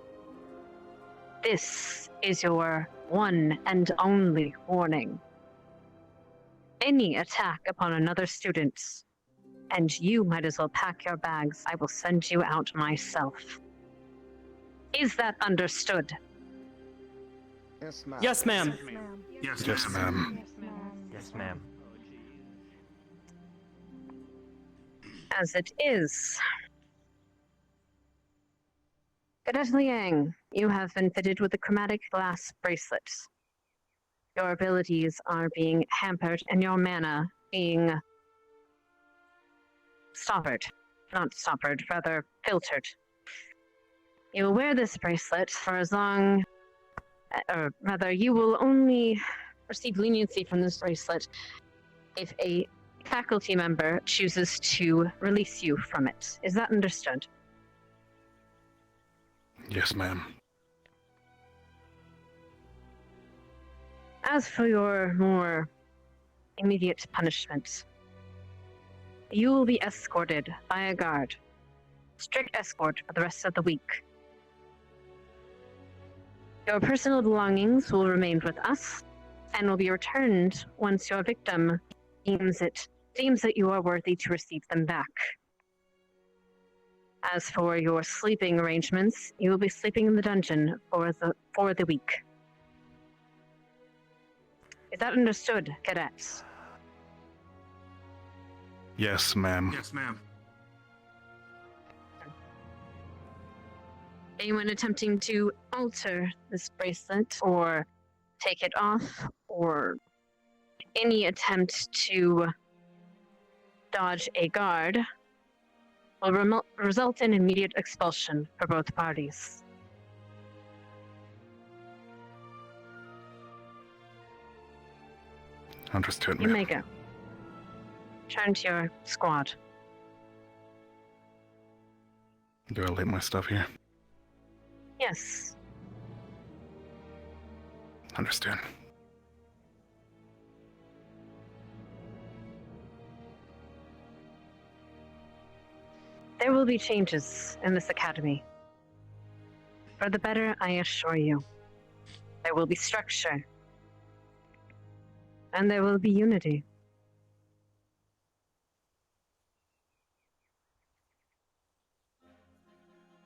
This is your one and only warning. Any attack upon another student, and you might as well pack your bags, I will send you out myself. Is that understood? Yes, ma'am. Yes, ma'am. Yes, ma'am. Yes, ma'am. As it is. Cadet Liang, you have been fitted with a chromatic glass bracelet. Your abilities are being hampered and your mana being rather filtered. You will wear this bracelet for as long, or rather, you will only receive leniency from this bracelet if a faculty member chooses to release you from it. Is that understood? Yes, ma'am. As for your more immediate punishment, you will be escorted by a guard. Strict escort for the rest of the week. Your personal belongings will remain with us and will be returned once your victim deems that you are worthy to receive them back. As for your sleeping arrangements, you will be sleeping in the dungeon for the week. Is that understood, cadets? Yes, ma'am. Yes, ma'am. Anyone attempting to alter this bracelet or take it off, or any attempt to dodge a guard will result in immediate expulsion for both parties. Understood, You ma'am. may go. Turn to your squad. Do I leave my stuff here? Yes. Understood. There will be changes in this academy. For the better, I assure you. There will be structure. And there will be unity.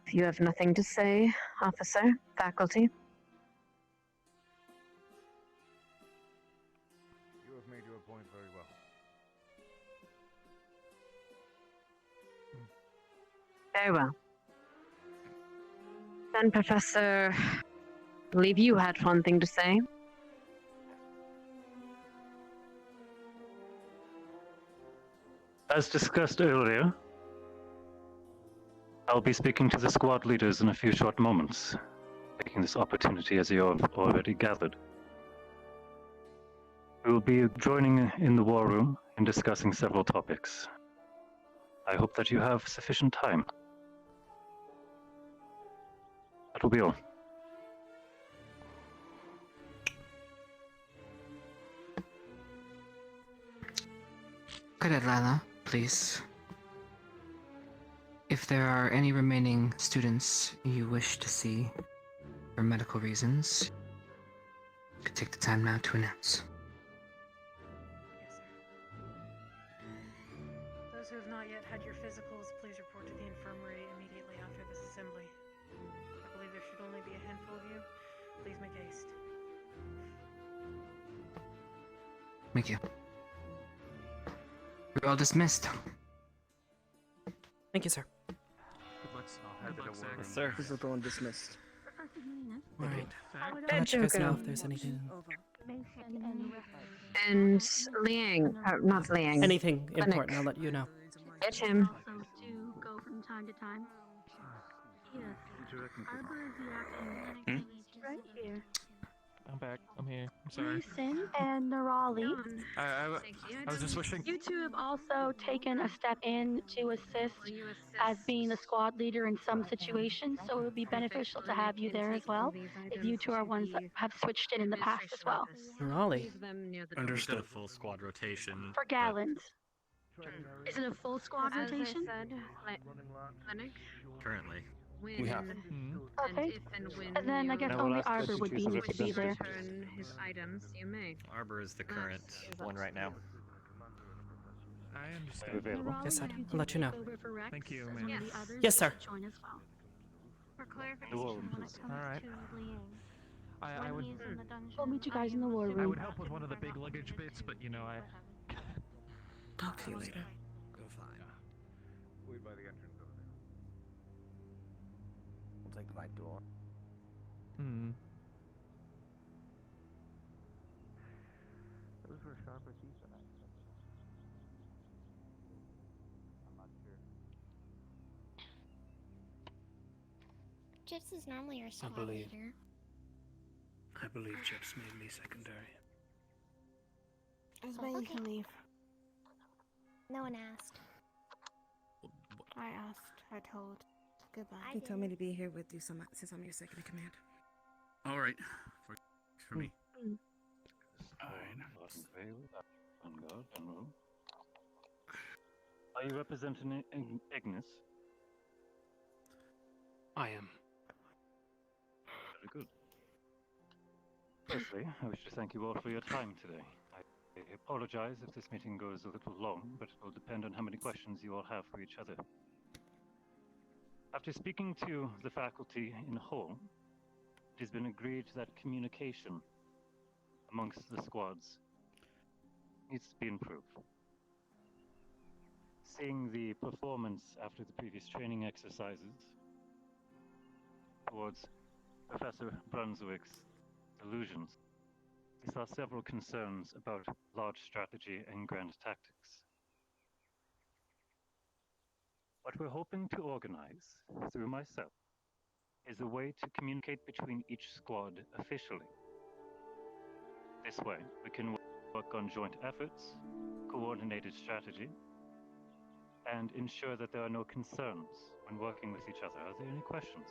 If you have nothing to say, officer, faculty. You have made your point very well. Very well. Then, Professor, I believe you had one thing to say. As discussed earlier, I'll be speaking to the squad leaders in a few short moments, taking this opportunity as you have already gathered. We will be joining in the war room and discussing several topics. I hope that you have sufficient time. That will be all. Cadet Lala, please. If there are any remaining students you wish to see for medical reasons, you could take the time now to announce. Those who have not yet had your physicals, please report to the infirmary immediately after this assembly. I believe there should only be a handful of you. Please make haste. Thank you. You're all dismissed. Thank you, sir. Yes, sir. This is the one dismissed. Alright. I'll Bad let you guys know joker. if there's anything. And Liang, not Liang. Anything Clinic. important, I'll let you know. Get him. Also to go from time to time. Yes. Arbor is the acting clinic right here. I'm back. I'm here. I'm sorry. Mason and Nerali. I was just wishing. You two have also taken a step in to assist as being the squad leader in some situations, so it would be beneficial to have you there as well, if you two are ones that have switched in the past as well. Raleigh. Understood. A full squad rotation. For gallons. Is it a full squad rotation? Currently. We have. Okay. And then I guess only Arbor would be need to be there. His items, you may. Arbor is the current one right now. I understand. Yes, sir. I'll let you know. Thank you, man. Yes, sir. Join as well. For clarification, when it comes Alright. to Liang, I when would. he's in the dungeon, We'll meet you guys in the war I room. would help with one of the big luggage bits, but you know, I. Talk to you later. Go fine. Wait by the entrance over there. We'll take the light door. Hmm. Those were sharper teeth than I expected. I'm not sure. Chips is normally your squad believe- leader. I believe Chips made me secondary. I was waiting to leave. No one asked. I asked. I told. Goodbye. I He told me did. to be here with you since I'm your second in command. All right, for me. Are you representing Ignis? I am. Very good. Firstly, I wish to thank you all for your time today. I apologize if this meeting goes a little long, but it will depend on how many questions you all have for each other. After speaking to the faculty in whole, it has been agreed that communication amongst the squads needs to be improved. Seeing the performance after the previous training exercises towards Professor Brunswick's delusions, we saw several concerns about large strategy and grand tactics. What we're hoping to organize, through myself, is a way to communicate between each squad officially. This way, we can work on joint efforts, coordinated strategy, and ensure that there are no concerns when working with each other. Are there any questions?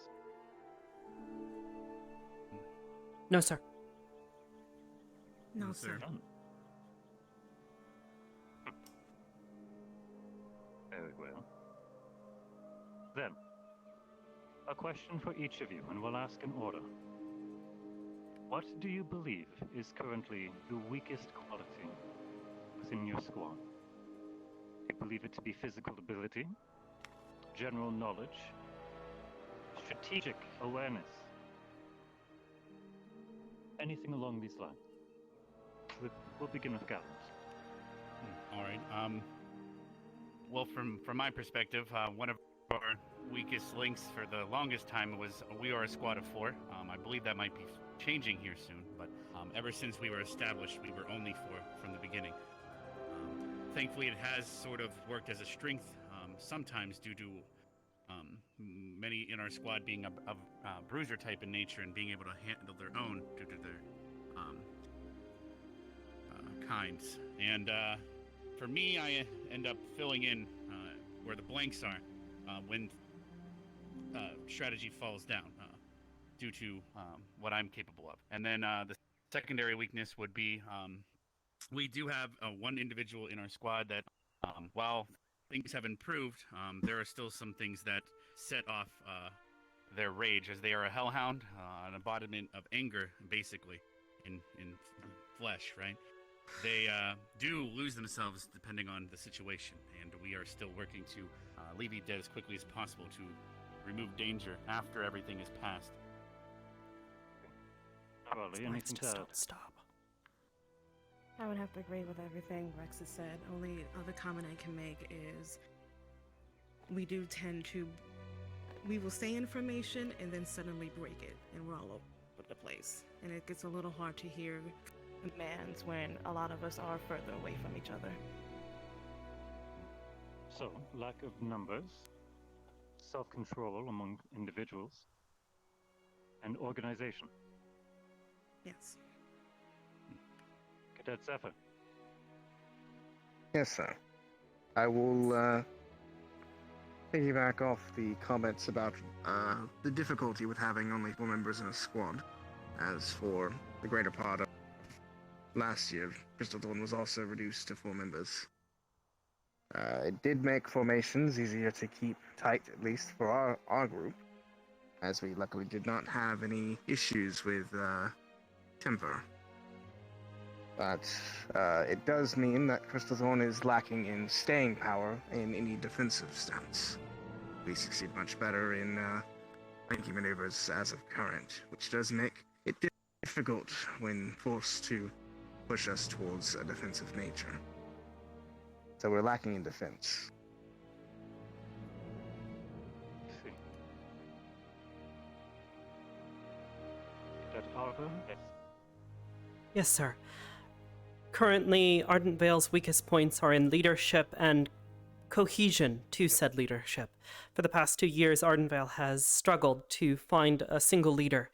No, sir. No, sir. None. Very well. Then, a question for each of you, and we'll ask in order. What do you believe is currently the weakest quality within your squad? Do you believe it to be physical ability, general knowledge, strategic awareness? Anything along these lines? We'll begin with Gallant. All right. Well, from my perspective, one of our weakest links for the longest time was we are a squad of 4. I believe that might be changing here soon, but ever since we were established, we were only 4 from the beginning. Thankfully, it has sort of worked as a strength, sometimes due to many in our squad being of bruiser type in nature and being able to handle their own due to their kinds. And for me, I end up filling in where the blanks are when strategy falls down due to what I'm capable of. And then the secondary weakness would be we do have one individual in our squad that while things have improved, there are still some things that set off their rage, as they are a hellhound, an embodiment of anger, basically, in flesh, right? They do lose themselves depending on the situation, and we are still working to leave you dead as quickly as possible to remove danger after everything is passed. Raleigh, anything to add? Stop. I would have to agree with everything Rex has said. Only other comment I can make is we do tend to, we will say information and then suddenly break it, and we're all over the place. And it gets a little hard to hear commands when a lot of us are further away from each other. So, lack of numbers, self-control among individuals, and organization. Yes. Cadet Zephyr. Yes, sir. I will piggyback off the comments about the difficulty with having only 4 members in a squad. As for the greater part of last year, Crystal Dawn was also reduced to 4 members. It did make formations easier to keep tight, at least for our group, as we luckily did not have any issues with temper. But it does mean that Crystal Thorn is lacking in staying power in any defensive stance. We succeed much better in flanking maneuvers as of current, which does make it difficult when forced to push us towards a defensive nature. So we're lacking in defense. Cadet Arbor? Yes, sir. Currently, Ardent Vale's weakest points are in leadership and cohesion to said leadership. For the past 2 years, Ardent Vale has struggled to find a single leader.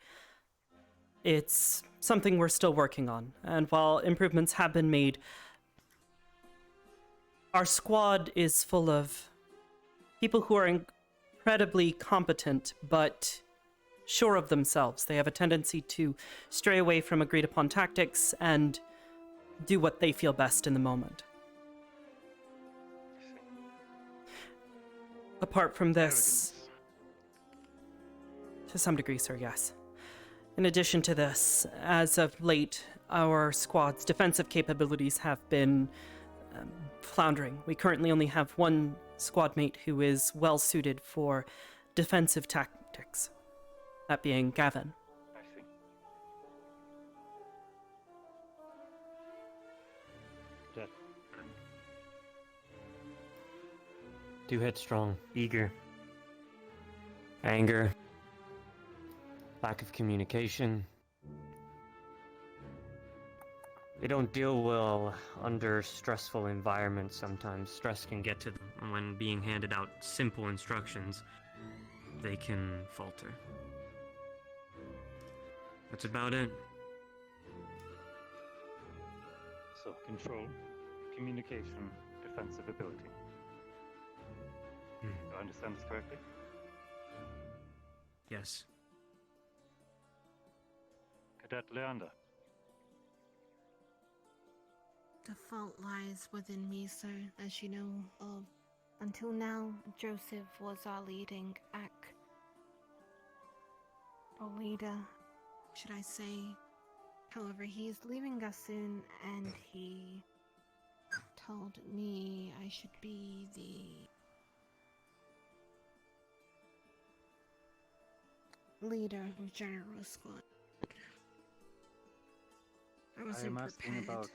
It's something we're still working on, and while improvements have been made, our squad is full of people who are incredibly competent, but sure of themselves. They have a tendency to stray away from agreed upon tactics and do what they feel best in the moment. Apart from this, to some degree, sir, yes. In addition to this, as of late, our squad's defensive capabilities have been floundering. We currently only have one squad mate who is well suited for defensive tactics, that being Gavin. I see. Cadet. Too headstrong, eager, anger, lack of communication. They don't deal well under stressful environments sometimes. Stress can get to them, and when being handed out simple instructions, they can falter. That's about it. So, control, communication, defensive ability. Do I understand this correctly? Yes. Cadet Leander. The fault lies within me, sir, as you know of. Until now, Joseph was our leading leader, should I say. However, he is leaving us soon, and he told me I should be the leader of General Squad. I wasn't prepared.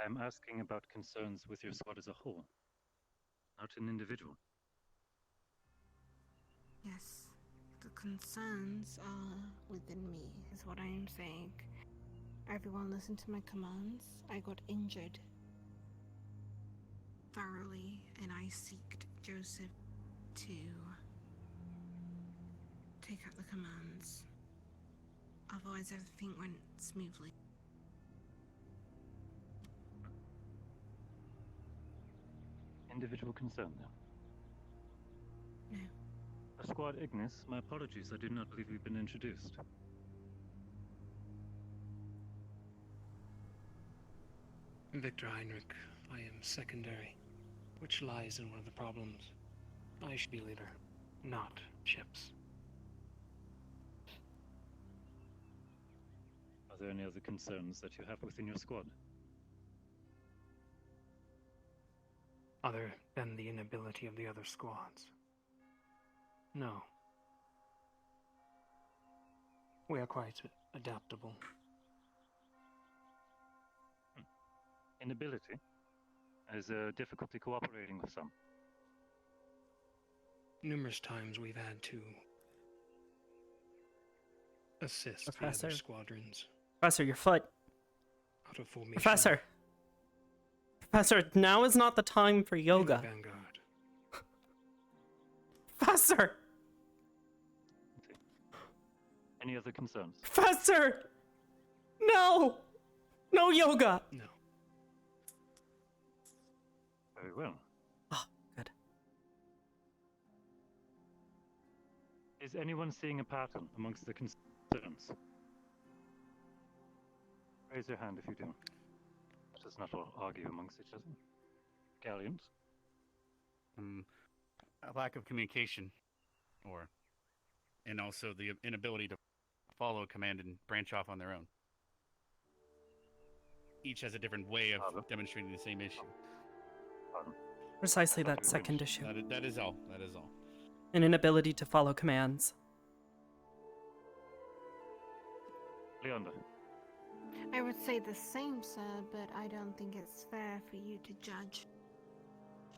I am asking about concerns with your squad as a whole, not an individual. Yes, the concerns are within me, is what I am saying. Everyone listened to my commands. I got injured thoroughly, and I seeked Joseph to take up the commands. Otherwise, everything went smoothly. Individual concern, then? No. A squad Ignis, my apologies, I do not believe we've been introduced. Victor Heinrich, I am secondary, which lies in one of the problems. I should be leader, not Chips. Are there any other concerns that you have within your squad? Other than the inability of the other squads? No. We are quite adaptable. Inability is a difficulty cooperating with some. Numerous times we've had to assist the Professor. other squadrons Professor, your foot. out of formation. Professor. Professor, now is not the time for in the yoga. vanguard. Professor! Any other concerns? Professor! No! No yoga! No. Very well. Oh, good. Is anyone seeing a pattern amongst the concerns? Raise your hand if you do. Let us not all argue amongst each other. Galleons? A lack of communication, and also the inability to follow a command and branch off on their own. Each has a different way of demonstrating the same issue. Precisely that second issue. That is all. That is all. An inability to follow commands. Leander. I would say the same, sir, but I don't think it's fair for you to judge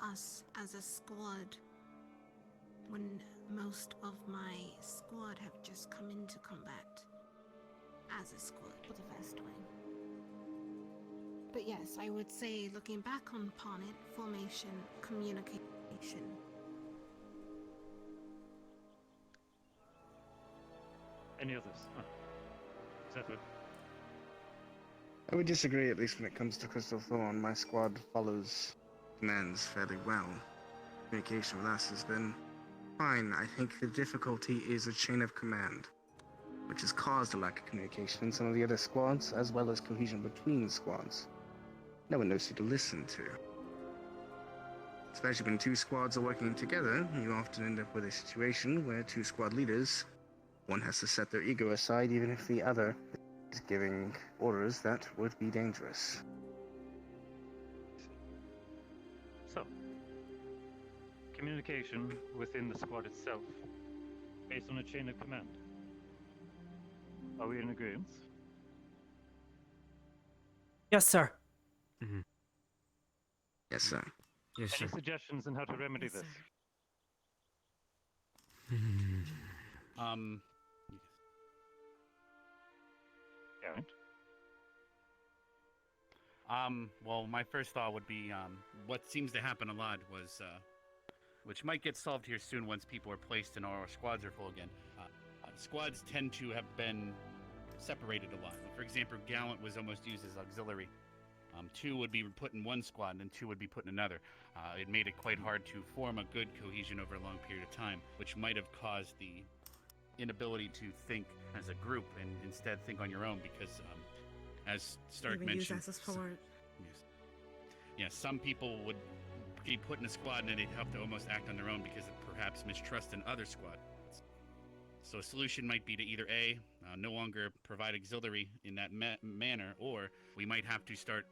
us as a squad when most of my squad have just come into combat as a squad for the first time. But yes, I would say, looking back upon it, formation, communication. Any others? Zephyr. I would disagree, at least when it comes to Crystal Thorn. My squad follows commands fairly well. Communication with us has been fine. I think the difficulty is a chain of command, which has caused a lack of communication in some of the other squads, as well as cohesion between squads. No one knows who to listen to. Especially when two squads are working together, you often end up with a situation where two squad leaders, one has to set their ego aside even if the other is giving orders that would be dangerous. So, communication within the squad itself, based on a chain of command. Are we in agreement? Yes, sir. Mm-hmm. Yes, sir. Yes, sir. Any suggestions on how to remedy this? Garrett? Well, my first thought would be, what seems to happen a lot was, which might get solved here soon once people are placed and our squads are full again. Squads tend to have been separated a lot. For example, Gallant was almost used as auxiliary. Two would be put in one squad, and two would be put in another. It made it quite hard to form a good cohesion over a long period of time, which might have caused the inability to think as a group and instead think on your own, because as Stark Even mentioned, use as a support. Yes, some people would be put in a squad and they'd have to almost act on their own because of perhaps mistrust in other squads. So a solution might be to either A, no longer provide auxiliary in that manner, or we might have to start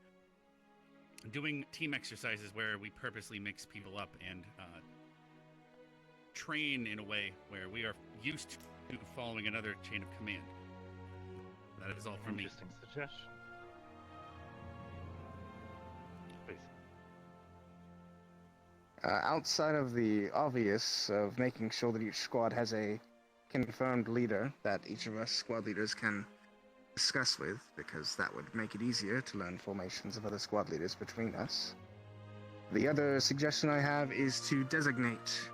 doing team exercises where we purposely mix people up and train in a way where we are used to following another chain of command. That is all from me. Interesting suggestion. Please. Outside of the obvious of making sure that each squad has a confirmed leader that each of us squad leaders can discuss with, because that would make it easier to learn formations of other squad leaders between us. The other suggestion I have is to designate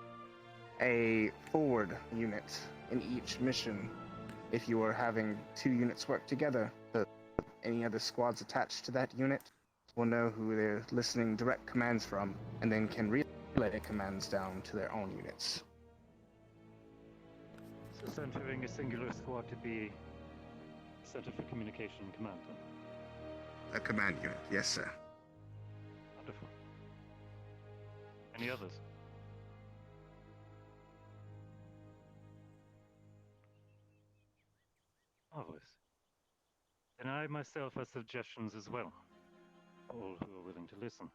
a forward unit in each mission if you are having two units work together. So any other squads attached to that unit will know who they're listening direct commands from, and then can relay commands down to their own units. So centering a singular squad to be Center for Communication and Command. A command unit, yes, sir. Wonderful. Any others? Marvelous. And I myself have suggestions as well. All who are willing to listen.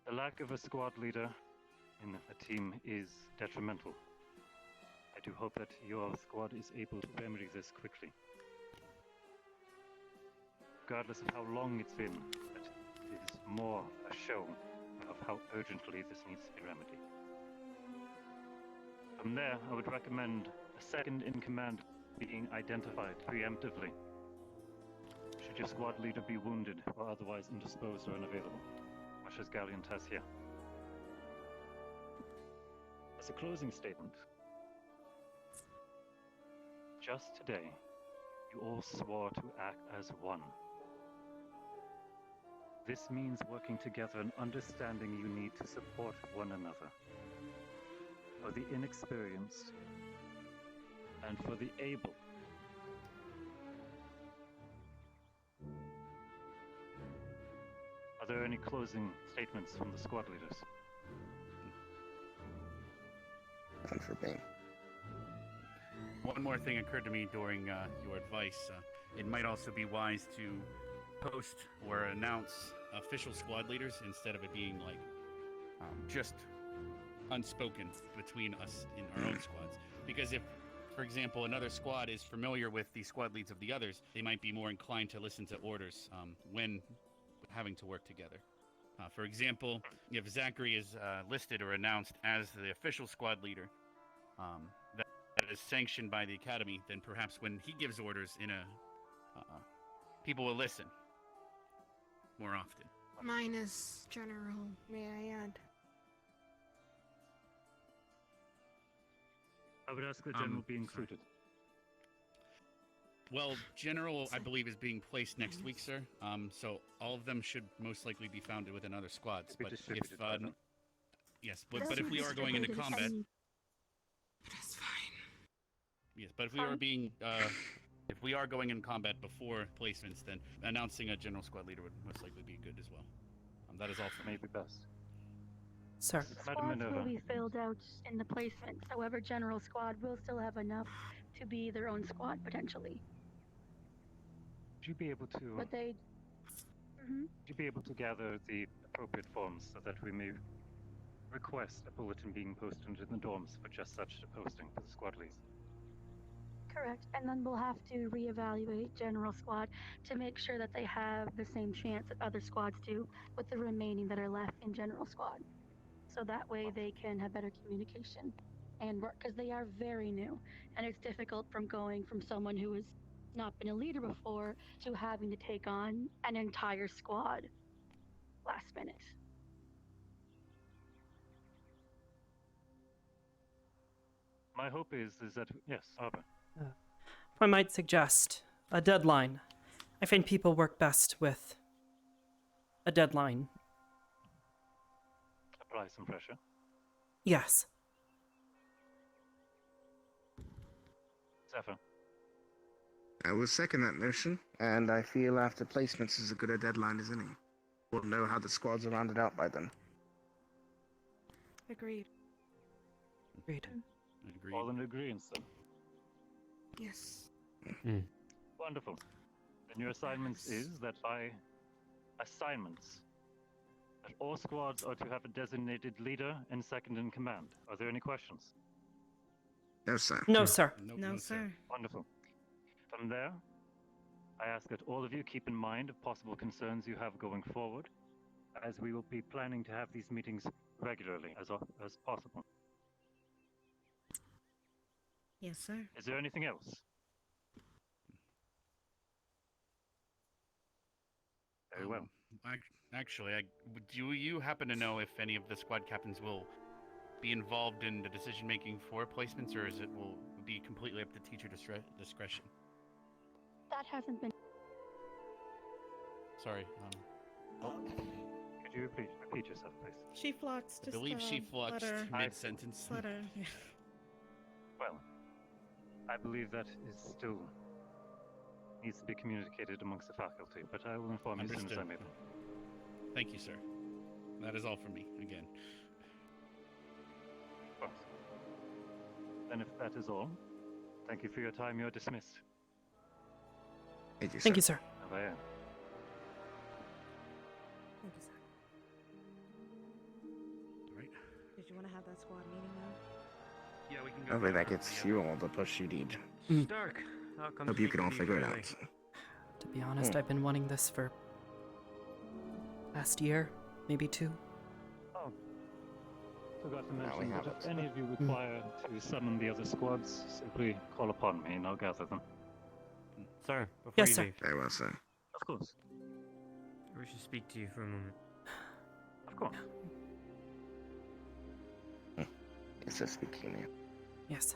The lack of a squad leader in a team is detrimental. I do hope that your squad is able to remedy this quickly. Regardless of how long it's been, that it is more a show of how urgently this needs to be remedied. From there, I would recommend a second in command being identified preemptively, should your squad leader be wounded or otherwise indisposed or unavailable, much as Galliant has here. As a closing statement, just today, you all swore to act as one. This means working together and understanding you need to support one another. For the inexperienced and for the able. Are there any closing statements from the squad leaders? None for me. One more thing occurred to me during your advice. It might also be wise to post or announce official squad leaders instead of it being like just unspoken between us in our own squads. Because if, for example, another squad is familiar with the squad leads of the others, they might be more inclined to listen to orders when having to work together. For example, if Zachary is listed or announced as the official squad leader that is sanctioned by the Academy, then perhaps when he gives orders in a people will listen more often. Mine is general, may I add? I would ask that General be included. Well, General, I believe, is being placed next week, sir. So all of them should most likely be found within other squads. But if yes, but if we are going into combat, that's fine. Yes, but if we are being if we are going in combat before placements, then announcing a general squad leader would most likely be good as well. That is all for me. Maybe best. Sir. Squads will be filled out in the placements. However, general squad will still have enough to be their own squad potentially. Would you be able to? But they. Would you be able to gather the appropriate forms so that we may request a bulletin being posted in the dorms for just such a posting for the squad leads? Correct, and then we'll have to reevaluate general squad to make sure that they have the same chance that other squads do with the remaining that are left in general squad. So that way they can have better communication and work, because they are very new, and it's difficult from going from someone who has not been a leader before to having to take on an entire squad last minute. My hope is that yes, Arbor. If I might suggest a deadline. I find people work best with a deadline. Apply some pressure. Yes. Zephyr. I will second that notion, and I feel after placements is as good a deadline as any. We'll know how the squads are rounded out by then. Agreed. Agreed. All in agreement, then. Yes. Wonderful. Then your assignments is that by assignments, that all squads are to have a designated leader and second in command. Are there any questions? No, sir. No, sir. No, sir. Wonderful. From there, I ask that all of you keep in mind of possible concerns you have going forward, as we will be planning to have these meetings regularly as possible. Yes, sir. Is there anything else? Very well. Actually, do you happen to know if any of the squad captains will be involved in the decision making for placements, or is it will be completely up to teacher discretion? That hasn't been. Sorry. Could you repeat yourself, please? She fluxed. I believe she fluxed mid-sentence. Flutter. Yeah. Well, I believe that is still needs to be communicated amongst the faculty, but I will inform you as soon as I'm able. Thank you, sir. That is all from me, again. Of course. Then if that is all, thank you for your time. You're dismissed. Thank you, sir. Thank you, sir. Bye. Thank you, sir. Right. Did you want to have that squad meeting now? Yeah, we can go. Hopefully that gets you all the push you need. Stark, how come Hope you can all figure it out. To be honest, I've been wanting this for last year, maybe 2. Oh, forgot to Now we mention have that if it. any of you require to summon the other squads, simply call upon me and I'll gather them. Sir, before Yes, you sir. leave, Very well, sir. Of course. we should speak to you for a moment. Of course. Yes, sir, speaking now. Yes.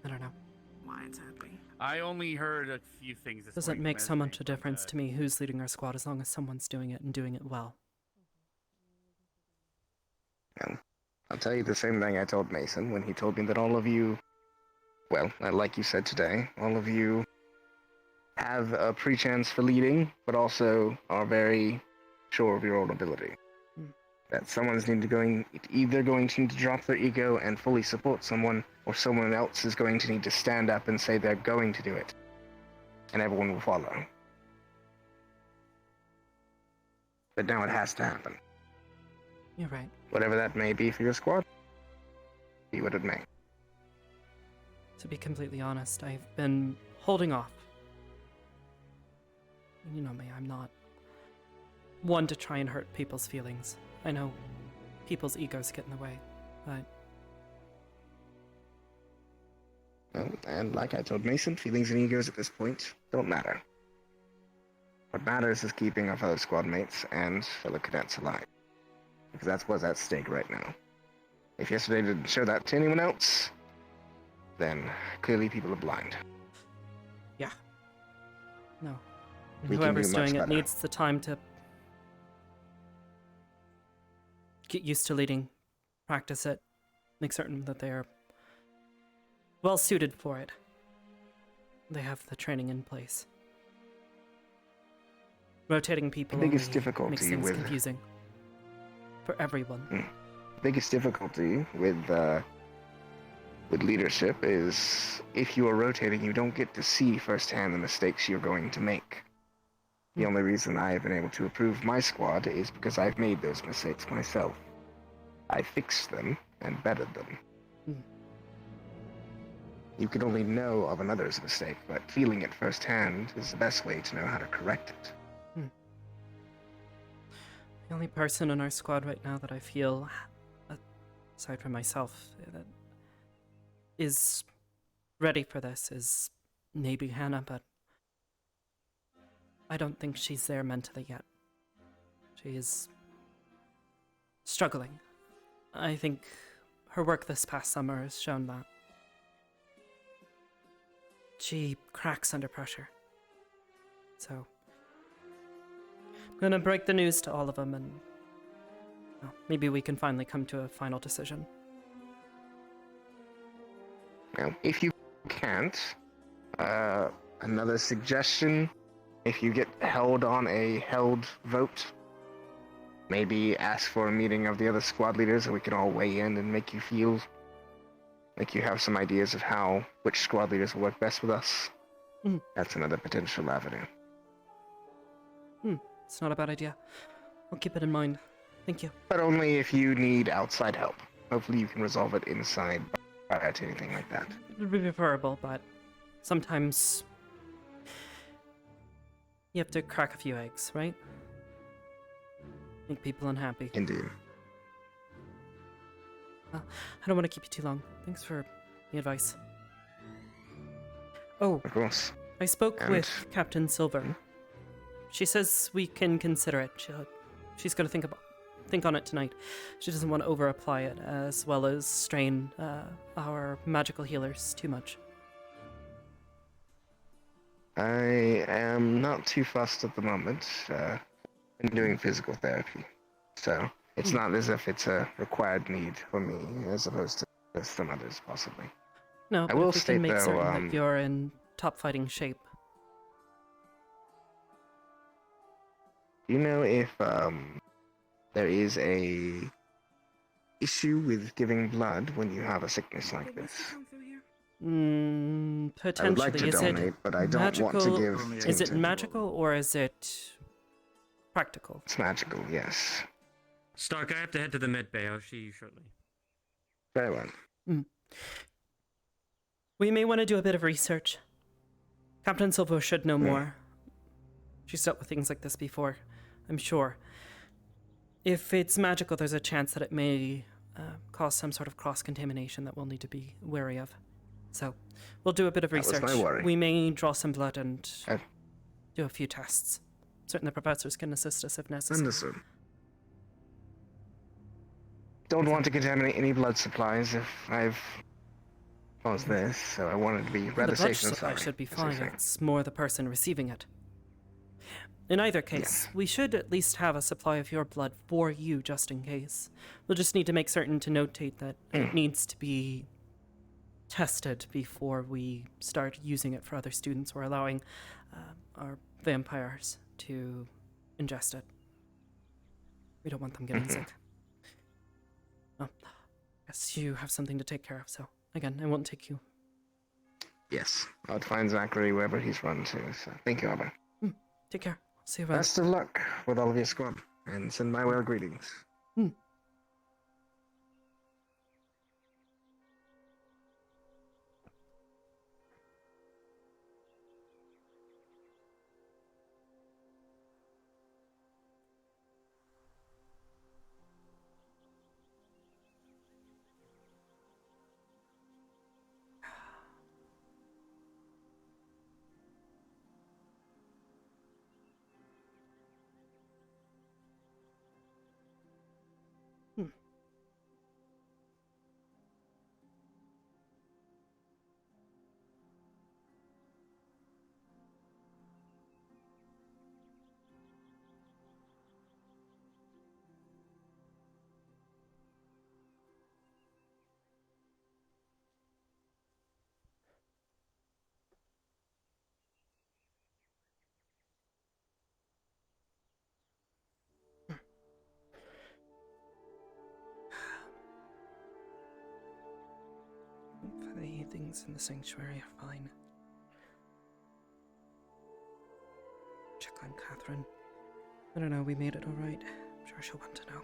I don't know why it's happening. I only heard a few things this Doesn't morning make from so Esme, much a difference to me who's leading our squad as long as someone's doing it and doing it well. Well, I'll tell you the same thing I told Mason when he told me that all of you, well, like you said today, all of you have a pre-chance for leading, but also are very sure of your own ability. That someone's either going to need to drop their ego and fully support someone, or someone else is going to need to stand up and say they're going to do it, and everyone will follow. But now it has to happen. You're right. Whatever that may be for your squad, be what it may. To be completely honest, I've been holding off. You know me, I'm not one to try and hurt people's feelings. I know people's egos get in the way, but... Well, and like I told Mason, feelings and egos at this point don't matter. What matters is keeping our fellow squad mates and fellow cadets alive. Because that's what's at stake right now. If yesterday didn't show that to anyone else, then clearly people are blind. Yeah. No. And We can whoever's do much doing it better. needs the time to get used to leading, practice it, make certain that they're well suited for it. They have the training in place. Rotating people The biggest only difficulty makes things with- confusing for everyone. Biggest difficulty with leadership is if you are rotating, you don't get to see firsthand the mistakes you're going to make. The only reason I have been able to approve my squad is because I've made those mistakes myself. I fixed them and bettered them. You can only know of another's mistake, but feeling it firsthand is the best way to know how to correct it. The only person in our squad right now that I feel, aside from myself, that is ready for this is maybe Hannah, but I don't think she's there mentally yet. She is struggling. I think her work this past summer has shown that. She cracks under pressure. So, I'm gonna break the news to all of them and well, maybe we can finally come to a final decision. Now, if you can't, another suggestion, if you get held on a held vote, maybe ask for a meeting of the other squad leaders and we can all weigh in and make you feel like you have some ideas of which squad leaders will work best with us. That's another potential avenue. It's not a bad idea. I'll keep it in mind. Thank you. But only if you need outside help. Hopefully you can resolve it inside prior to anything like that. It would be preferable, but sometimes you have to crack a few eggs, right? Make people unhappy. Indeed. I don't want to keep you too long. Thanks for the advice. Oh, of course. I spoke with Captain Silver. She says we can consider it. She's going to think on it tonight. She doesn't want to over-apply it, as well as strain our magical healers too much. I am not too fussed at the moment. I'm doing physical therapy, so it's not as if it's a required need for me, as opposed to some others, possibly. No, I but will if we state, can make though, certain that you're in top fighting shape. Do you know if there is a issue with giving blood when you have a sickness like this? Potentially. I would like to is donate, it but I don't magical, want to give. Is it magical or is it practical? It's magical, yes. Stark, I have to head to the med bay. I'll see you shortly. Very well. We may want to do a bit of research. Captain Silvo should know more. She's dealt with things like this before, I'm sure. If it's magical, there's a chance that it may cause some sort of cross-contamination that we'll need to be wary of. So, we'll do a bit of research. That was my worry. We may draw some blood and do a few tests. Certainly the professors can assist us if necessary. Understood. Don't want to contaminate any blood supplies if I've caused this, so I wanted to be rather the blood safe than supply sorry. should be as they fine. say. It's more the person receiving it. In either case, we should at least have a supply of your blood for you, just in case. We'll just need to make certain to notate that it needs to be tested before we start using it for other students or allowing our vampires to ingest it. We don't want them getting sick. Oh, I guess you have something to take care of, so again, I won't take you. Yes, I'll find Zachary wherever he's run to, so thank you, Arbor. Take care. See you around. Best of luck with all of your squad, and send my well greetings. Hopefully things in the sanctuary are fine. Check on Catherine. I don't know, we made it alright. I'm sure she'll want to know.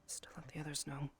Still let the others know.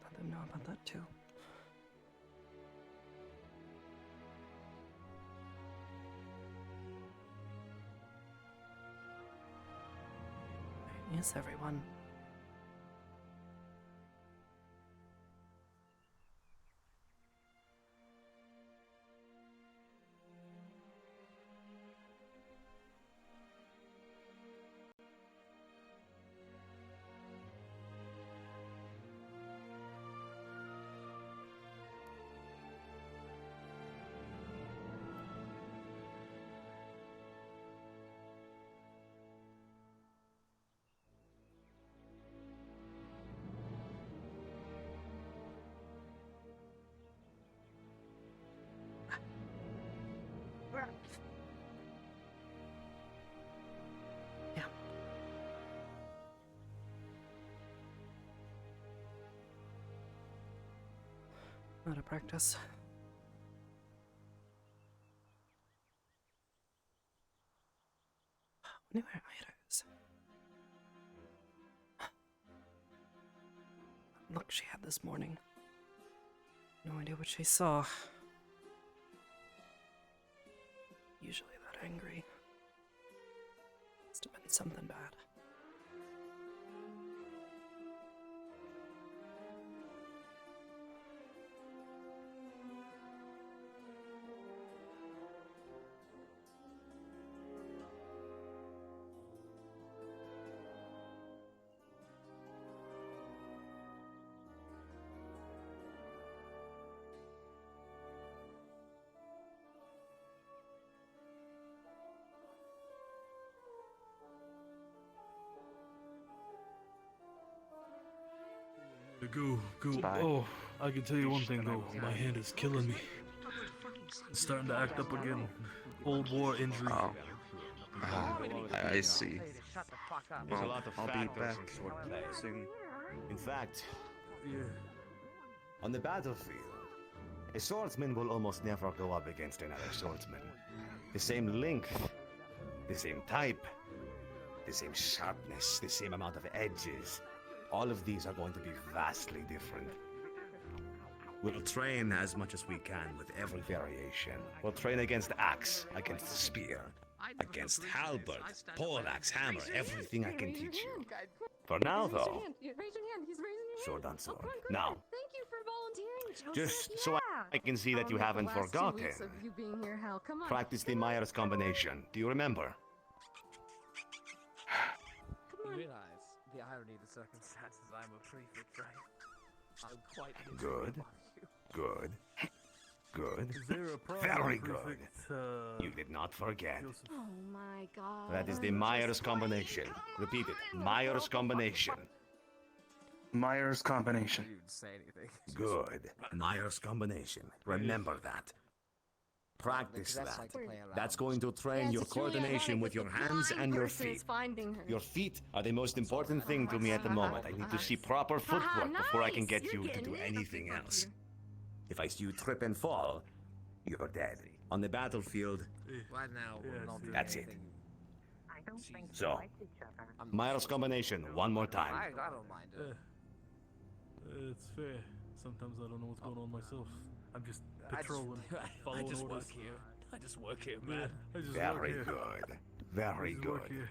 Let them know about that too. Yes, everyone. Yeah. Out of practice. Wonder where Ida is. Look she had this morning. No idea what she saw. Usually that angry. Must have been something bad. Go. Oh, I can tell you one thing though. My hand is killing me. It's starting to act up again. Old war injury. I see. There's a Well, lot of I'll be factors back in swordplay. soon. In fact, Yeah. on the battlefield, a swordsman will almost never go up against another swordsman. The same length, the same type, the same sharpness, the same amount of edges. All of these are going to be vastly different. We'll train as much as we can with every variation. We'll train against axe, against spear, against halberd, poleaxe, hammer, everything I can teach you. For now, though, sword on sword. Now, Thank you for volunteering, Joseph. just so I can see that you haven't forgotten, You being here, hell, come on. practice the Myers combination. Do you remember? Come on. Realize the irony of the circumstances. I'm a prefect, right? I'm quite Good. Good. Good. Is there a problem, Very good. Prefect, You did not forget. Oh my god. That is the Myers combination. Repeat it. Myers combination. Myers combination. You didn't say anything. Good. Myers combination. Remember that. Practice That's that. like to play around. That's going to train your coordination with your hands and your feet. Your feet are the most important thing to me at the moment. I need to see proper footwork before I can get you to do anything else. If I see you trip and fall, you're dead. On the battlefield, Right now, we're not doing that's it. anything. So, Myers combination, one more time. I don't mind it. It's fair. Sometimes I don't know what's going on myself. I'm just I patrolling, following I just orders. work here. I just work here, Yeah, man. I just work Very here. good. Very I just work good. here.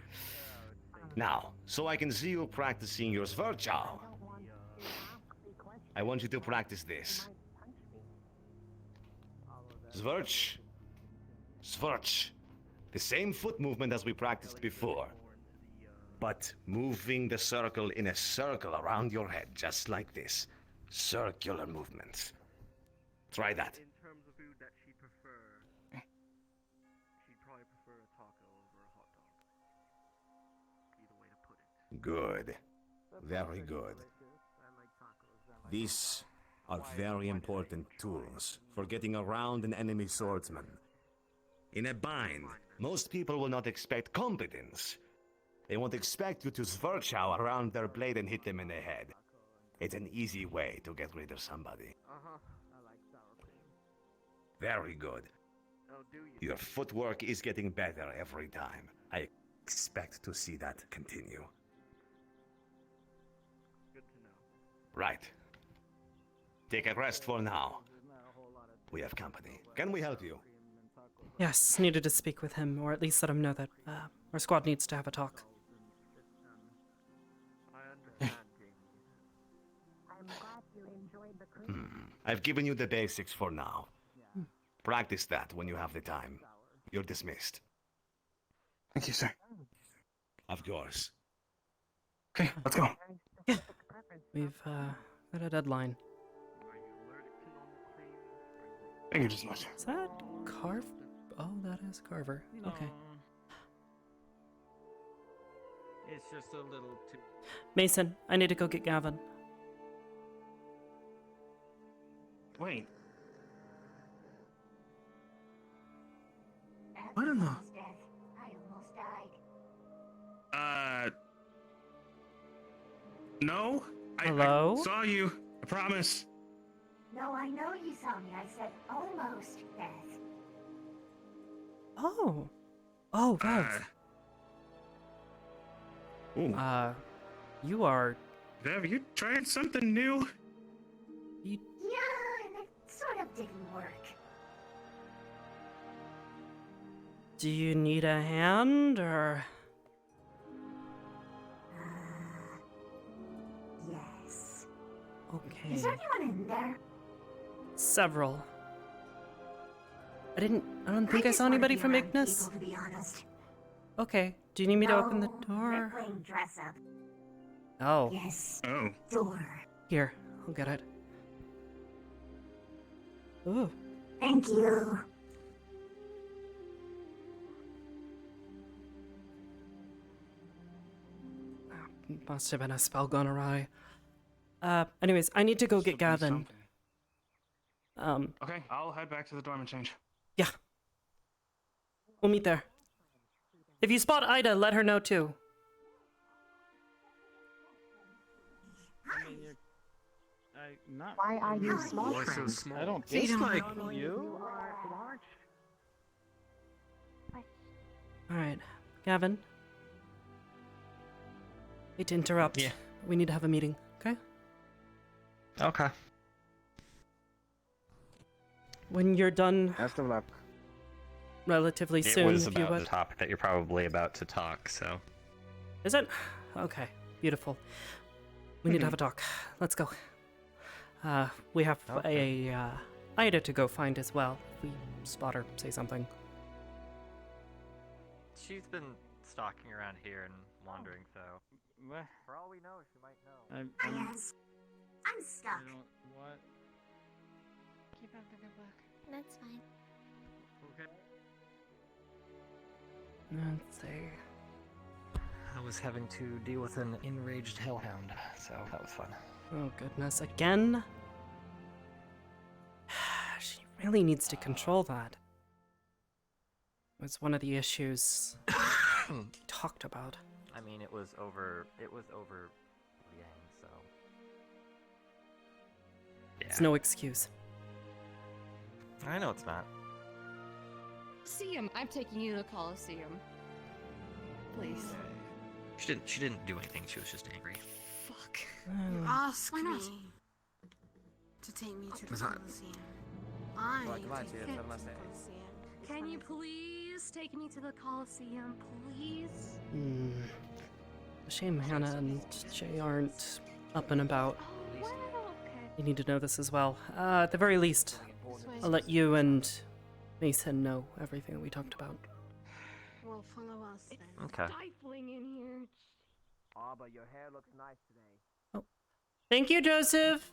Now, so I can see you practicing your Svirchow. I want you to practice this. Svirch. Svirch. The same foot movement as we practiced before. But moving the circle in a circle around your head, just like this. Circular movements. Try that. In terms of food that she'd prefer, she'd probably prefer a taco over a hot dog. Either way to put it. Good. Very good. These are very important tools for getting around an enemy swordsman. In a bind, most people will not expect competence. They won't expect you to Svirchow around their blade and hit them in the head. It's an easy way to get rid of somebody. I like sour cream. Very good. Oh, do you? Your footwork is getting better every time. I expect to see that continue. Good to know. Right. Take a rest for now. We have company. Can we help you? Yes, needed to speak with him, or at least let him know that our squad needs to have a talk. I've given you the basics for now. Practice that when you have the time. You're dismissed. Thank you, sir. Of course. Okay, let's go. Yeah. We've got a deadline. Thank you just much. Is that Carve? Oh, that is Carver. Okay. It's just a little too. Mason, I need to go get Gavin. Wait. What in the? I almost died. No. Hello? I saw you. I promise. No, I know you saw me. I said almost death. Oh. Oh, Vev. You are... Vev, you trying something new? Yeah, and it sort of didn't work. Do you need a hand, or... Yes. Okay. Is there anyone in there? Several. I don't think I saw anybody from Ignis. People, to be honest. Okay. Do you need me to open the door? They're playing dress up. Oh. Yes. Oh. Door. Here, I'll get it. Ooh. Thank you. Must have been a spell gone awry. Anyways, I need to go get Gavin. Okay, I'll head back to the dorm and change. Yeah. We'll meet there. If you spot Ida, let her know too. Not. Why are you small, Why so friend? small? I don't dislike dislike you. Alright. Gavin? Hate to interrupt. Yeah. We need to have a meeting, okay? Okay. When you're done... Best of luck. Relatively It soon, was if you about the would. topic that you're probably about to talk, so. Is it? Okay. Beautiful. We need to have a talk. Let's go. We have a Ida to go find as well. If we spot her, say something. She's been stalking around here and wandering, so. For all we know, she might know. Yes. I'm stuck. What? Keep up the good work. That's fine. Okay. Let's see. I was having to deal with an enraged hellhound, so that was fun. Oh goodness, again? She really needs to control that. It was one of the issues we talked about. I mean, it was over Liang, so. It's no excuse. I know it's not. Coliseum. I'm taking you to the Coliseum. Please. She didn't do anything, she was just angry. Fuck. You asked Why not? me to take me to the Was that- Coliseum. I Like, take to you you, to the have a nice day. Coliseum. Can you please take me to the Coliseum, please? Shame Hannah and Jay aren't up and about. You need to know this as well. At the very least, I'll let you and Mason know everything we talked about. Well, follow us then. Okay. Stifling in here. But your hair looks nice today. Thank you, Joseph!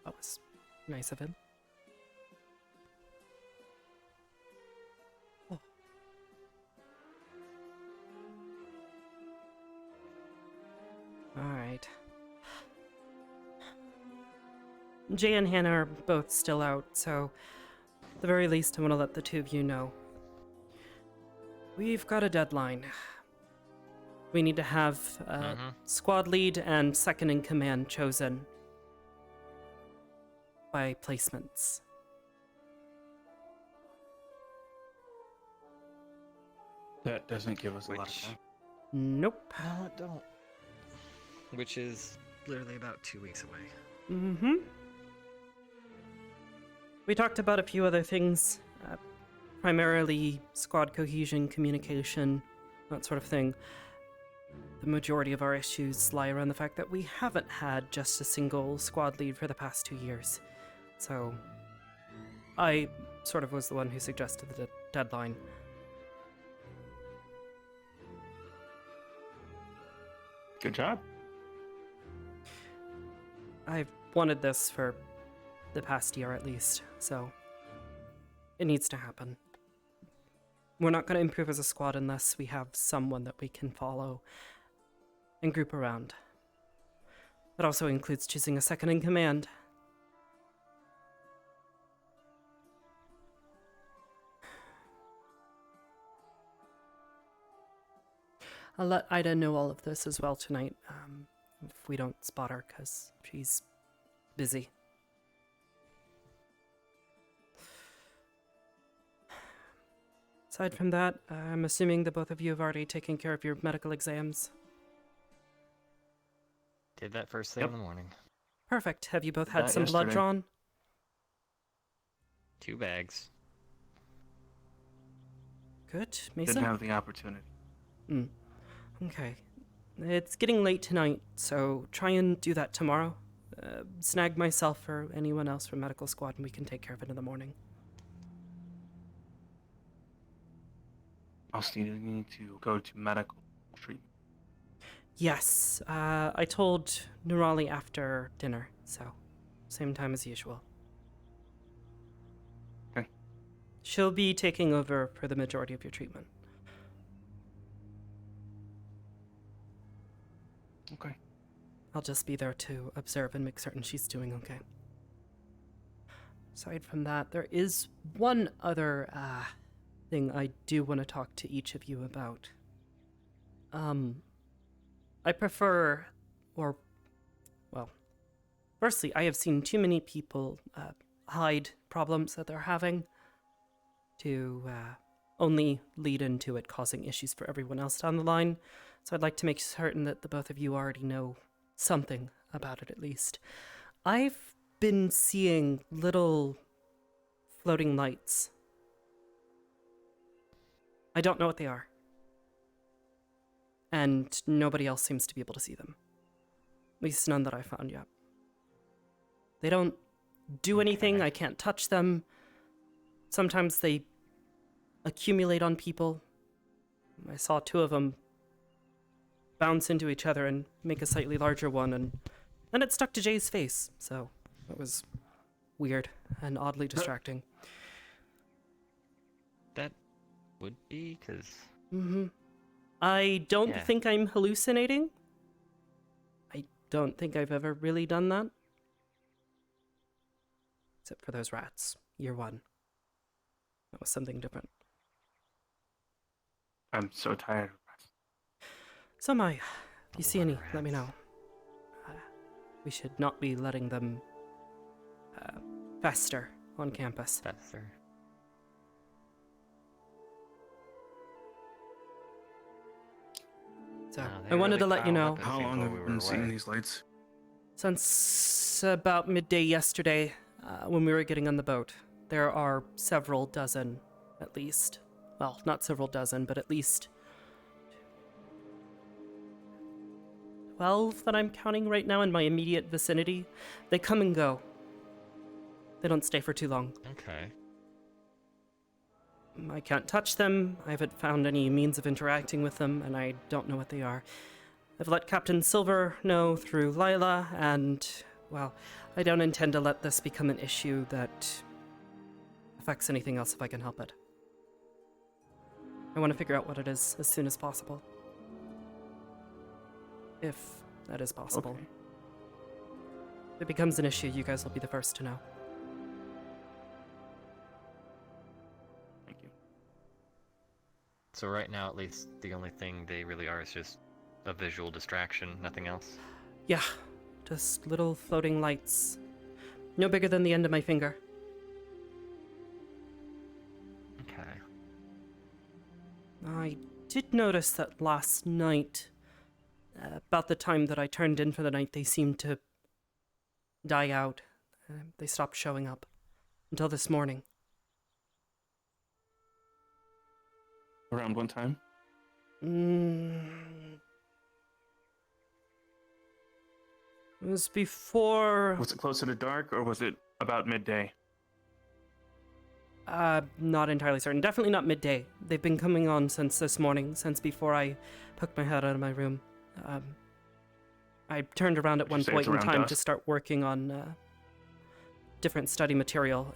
That was nice of him. Oh. Alright. Jay and Hannah are both still out, so at the very least, I'm gonna let the two of you know. We've got a deadline. We need to have squad lead and second in command chosen by placements. That doesn't give us a lot of time. Nope. No, it don't. Which is literally about 2 weeks away. Mm-hmm. We talked about a few other things, primarily squad cohesion, communication, that sort of thing. the majority of our issues lie around the fact that we haven't had just a single squad lead for the past 2 years. So, I sort of was the one who suggested the deadline. Good job. I've wanted this for the past year at least, so it needs to happen. We're not going to improve as a squad unless we have someone that we can follow and group around. That also includes choosing a second in command. I'll let Ida know all of this as well tonight, if we don't spot her, because she's busy. Aside from that, I'm assuming that both of you have already taken care of your medical exams. Did that first thing in the morning. Perfect. Have you both had That some blood yesterday. drawn? 2 bags. Good. Mesa? Didn't have the opportunity. Okay. It's getting late tonight, so try and do that tomorrow. Snag myself or anyone else from medical squad and we can take care of it in the morning. Also, you need to go to medical treatment. Yes, I told Nurali after dinner, so same time as usual. Okay. She'll be taking over for the majority of your treatment. Okay. I'll just be there to observe and make certain she's doing okay. Aside from that, there is one other thing I do want to talk to each of you about. I prefer, or, well, firstly, I have seen too many people hide problems that they're having to only lead into it causing issues for everyone else down the line. So I'd like to make certain that the both of you already know something about it at least. I've been seeing little floating lights. I don't know what they are. And nobody else seems to be able to see them. At least none that I found yet. They don't do anything, I can't touch them. Sometimes they accumulate on people. I saw 2 of them bounce into each other and make a slightly larger one, and then it stuck to Jay's face, so it was weird and oddly distracting. That would be, because... I don't think I'm hallucinating. I don't think I've ever really done that. Except for those rats. Year 1. That was something different. I'm so tired. So am I. If you see any, let me know. We should not be letting them fester on campus. Fester. So, I wanted to let you know. How long have you been seeing these lights? Since about midday yesterday, when we were getting on the boat. There are several dozen, at least. Well, not several dozen, but at least 12 that I'm counting right now in my immediate vicinity. They come and go. They don't stay for too long. Okay. I can't touch them, I haven't found any means of interacting with them, and I don't know what they are. I've let Captain Silver know through Lila, and, well, I don't intend to let this become an issue that affects anything else if I can help it. I want to figure out what it is as soon as possible. If that is possible. Okay. If it becomes an issue, you guys will be the first to know. Thank you. So right now, at least, the only thing they really are is just a visual distraction, nothing else? Yeah, just little floating lights. No bigger than the end of my finger. Okay. I did notice that last night, about the time that I turned in for the night, they seemed to die out. They stopped showing up until this morning. Around what time? It was before... Was it closer to dark, or was it about midday? Not entirely certain. Definitely not midday. They've been coming on since this morning, since before I poked my head out of my room. I turned around at Would you one say point it's in around time to dusk? start working on different study material.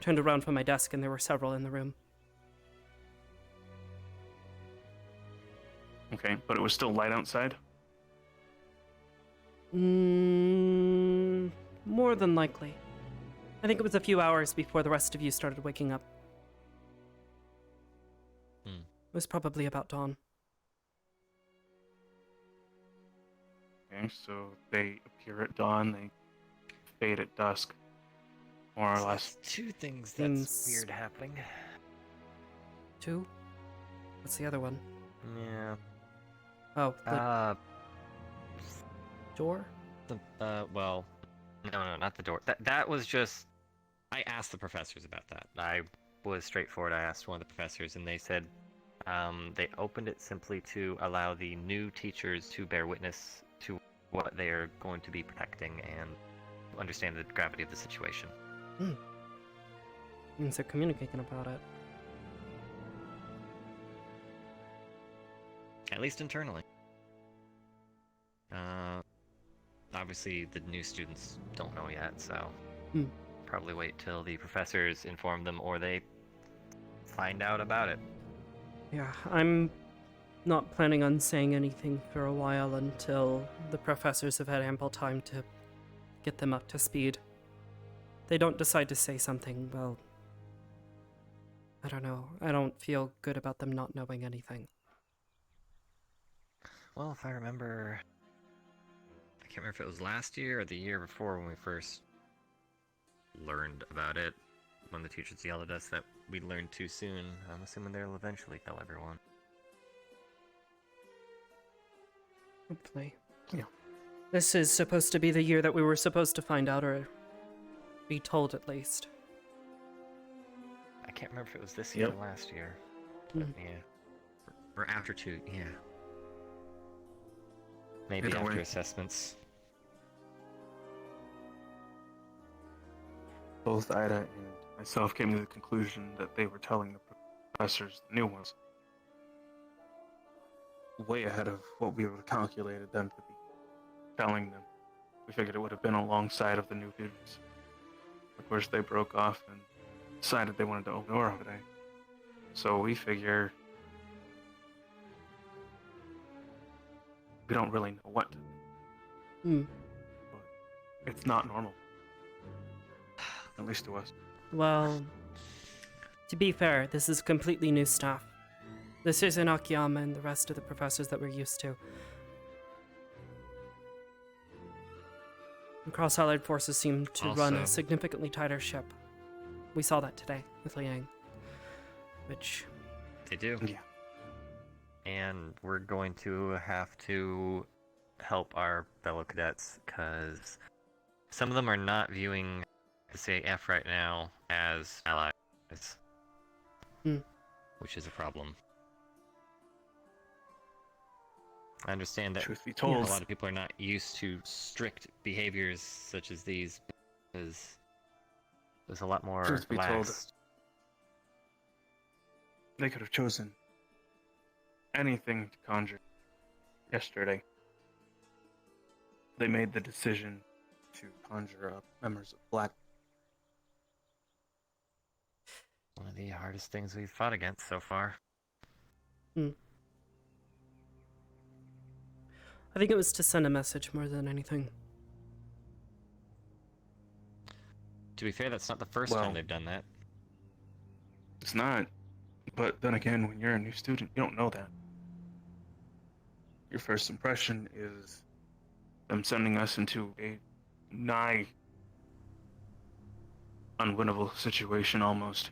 Turned around from my desk and there were several in the room. Okay, but it was still light outside? More than likely. I think it was a few hours before the rest of you started waking up. It was probably about dawn. Okay, so they appear at dawn, they fade at dusk. More or less. Two things Seems- that's weird happening. 2? What's the other one? Yeah. Oh, the door? Well, no, not the door. That was just... I asked the professors about that. I was straightforward. I asked one of the professors, and they said they opened it simply to allow the new teachers to bear witness to what they are going to be protecting and understand the gravity of the situation. Means they're communicating about it. At least internally. Obviously, the new students don't know yet, so probably wait till the professors inform them or they find out about it. Yeah, I'm not planning on saying anything for a while until the professors have had ample time to get them up to speed. They don't decide to say something, well, I don't know. I don't feel good about them not knowing anything. Well, if I remember... I can't remember if it was last year or the year before when we first learned about it. When the teachers yelled at us that we learned too soon. I'm assuming they'll eventually tell everyone. Hopefully. Yeah. This is supposed to be the year that we were supposed to find out, or be told at least. I can't remember if it was this year Yep. or last year. But yeah. Or after 2, yeah. Maybe Either after way. assessments. Both Ida and myself came to the conclusion that they were telling the professors, the new ones, way ahead of what we would have calculated them to be telling them. We figured it would have been alongside of the new students. Of course, they broke off and decided they wanted to open door today. So we figure we don't really know what to do. But it's not normal. At least to us. Well, to be fair, this is completely new staff. This isn't Akiyama and the rest of the professors that we're used to. The Cross-Allied forces seem to run a Also- significantly tighter ship. We saw that today with Liang. Which... They do. Yeah. And we're going to have to help our fellow cadets, because some of them are not viewing the CAF right now as allies, which is a problem. I understand that Truth be told, a lot of people are not used to strict behaviors such as these, because there's a lot more Truth be told, relaxed. they could have chosen anything to conjure yesterday. They made the decision to conjure up members of Black. One of the hardest things we've fought against so far. I think it was to send a message more than anything. To be fair, that's not the first Well- time they've done that. It's not. But then again, when you're a new student, you don't know that. Your first impression is them sending us into a nigh unwinnable situation almost.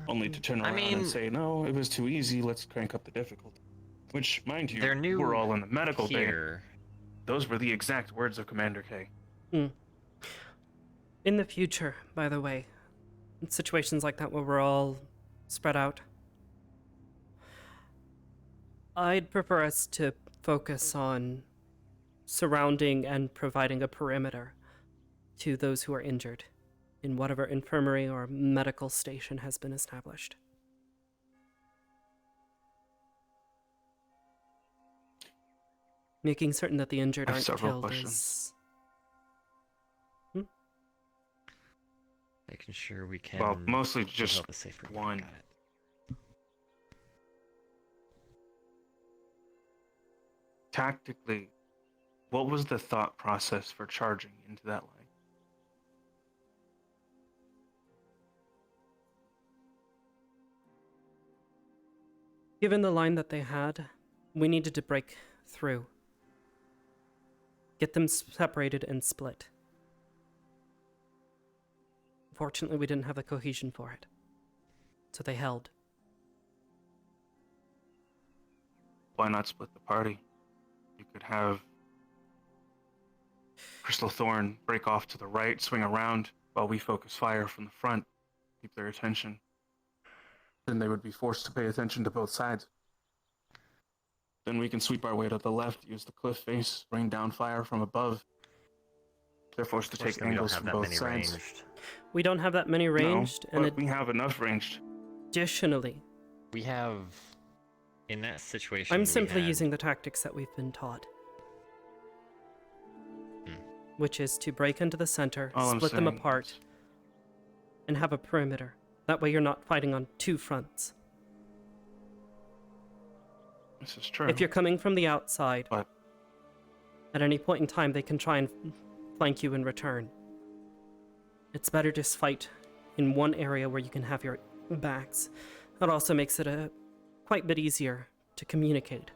Only to turn I around mean- and say, no, it was too easy, let's crank up the difficulty. Which, mind you, They're new we're all in the medical bay. here. Those were the exact words of Commander K. In the future, by the way, in situations like that where we're all spread out, I'd prefer us to focus on surrounding and providing a perimeter to those who are injured in whatever infirmary or medical station has been established. Making certain that the injured I have aren't several killed questions. is... Making sure we can. Well, mostly just develop a safe route. one. Got it. Tactically, what was the thought process for charging into that line? Given the line that they had, we needed to break through. Get them separated and split. Fortunately, we didn't have the cohesion for it. So they held. Why not split the party? You could have Crystal Thorn break off to the right, swing around, while we focus fire from the front, keep their attention. Then they would be forced to pay attention to both sides. Then we can sweep our way to the left, use the cliff face, rain down fire from above. They're forced to take angles from both sides. We don't have that many ranged, No, and but we have enough ranged. additionally, We have, in that situation. I'm we simply had- using the tactics that we've been taught. Which is to break into the center, All I'm split them saying apart, and have a perimeter. That way you're not fighting on two fronts. This is true. If you're coming from the outside, But at any point in time they can try and flank you in return. It's better to fight in one area where you can have your backs. That also makes it a quite bit easier to communicate.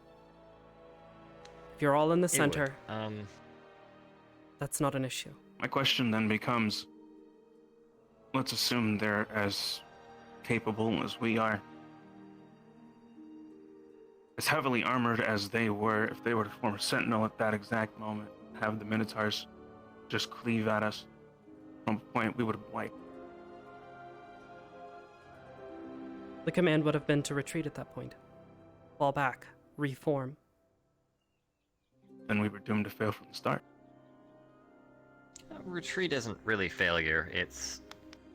If you're all in the It would. center, that's not an issue. my question then becomes, let's assume they're as capable as we are. As heavily armored as they were, if they were to form a sentinel at that exact moment, have the Minotaurs just cleave at us from a point we would have wiped. The command would have been to retreat at that point. Fall back, reform. Then we were doomed to fail from the start. Retreat isn't really failure. It's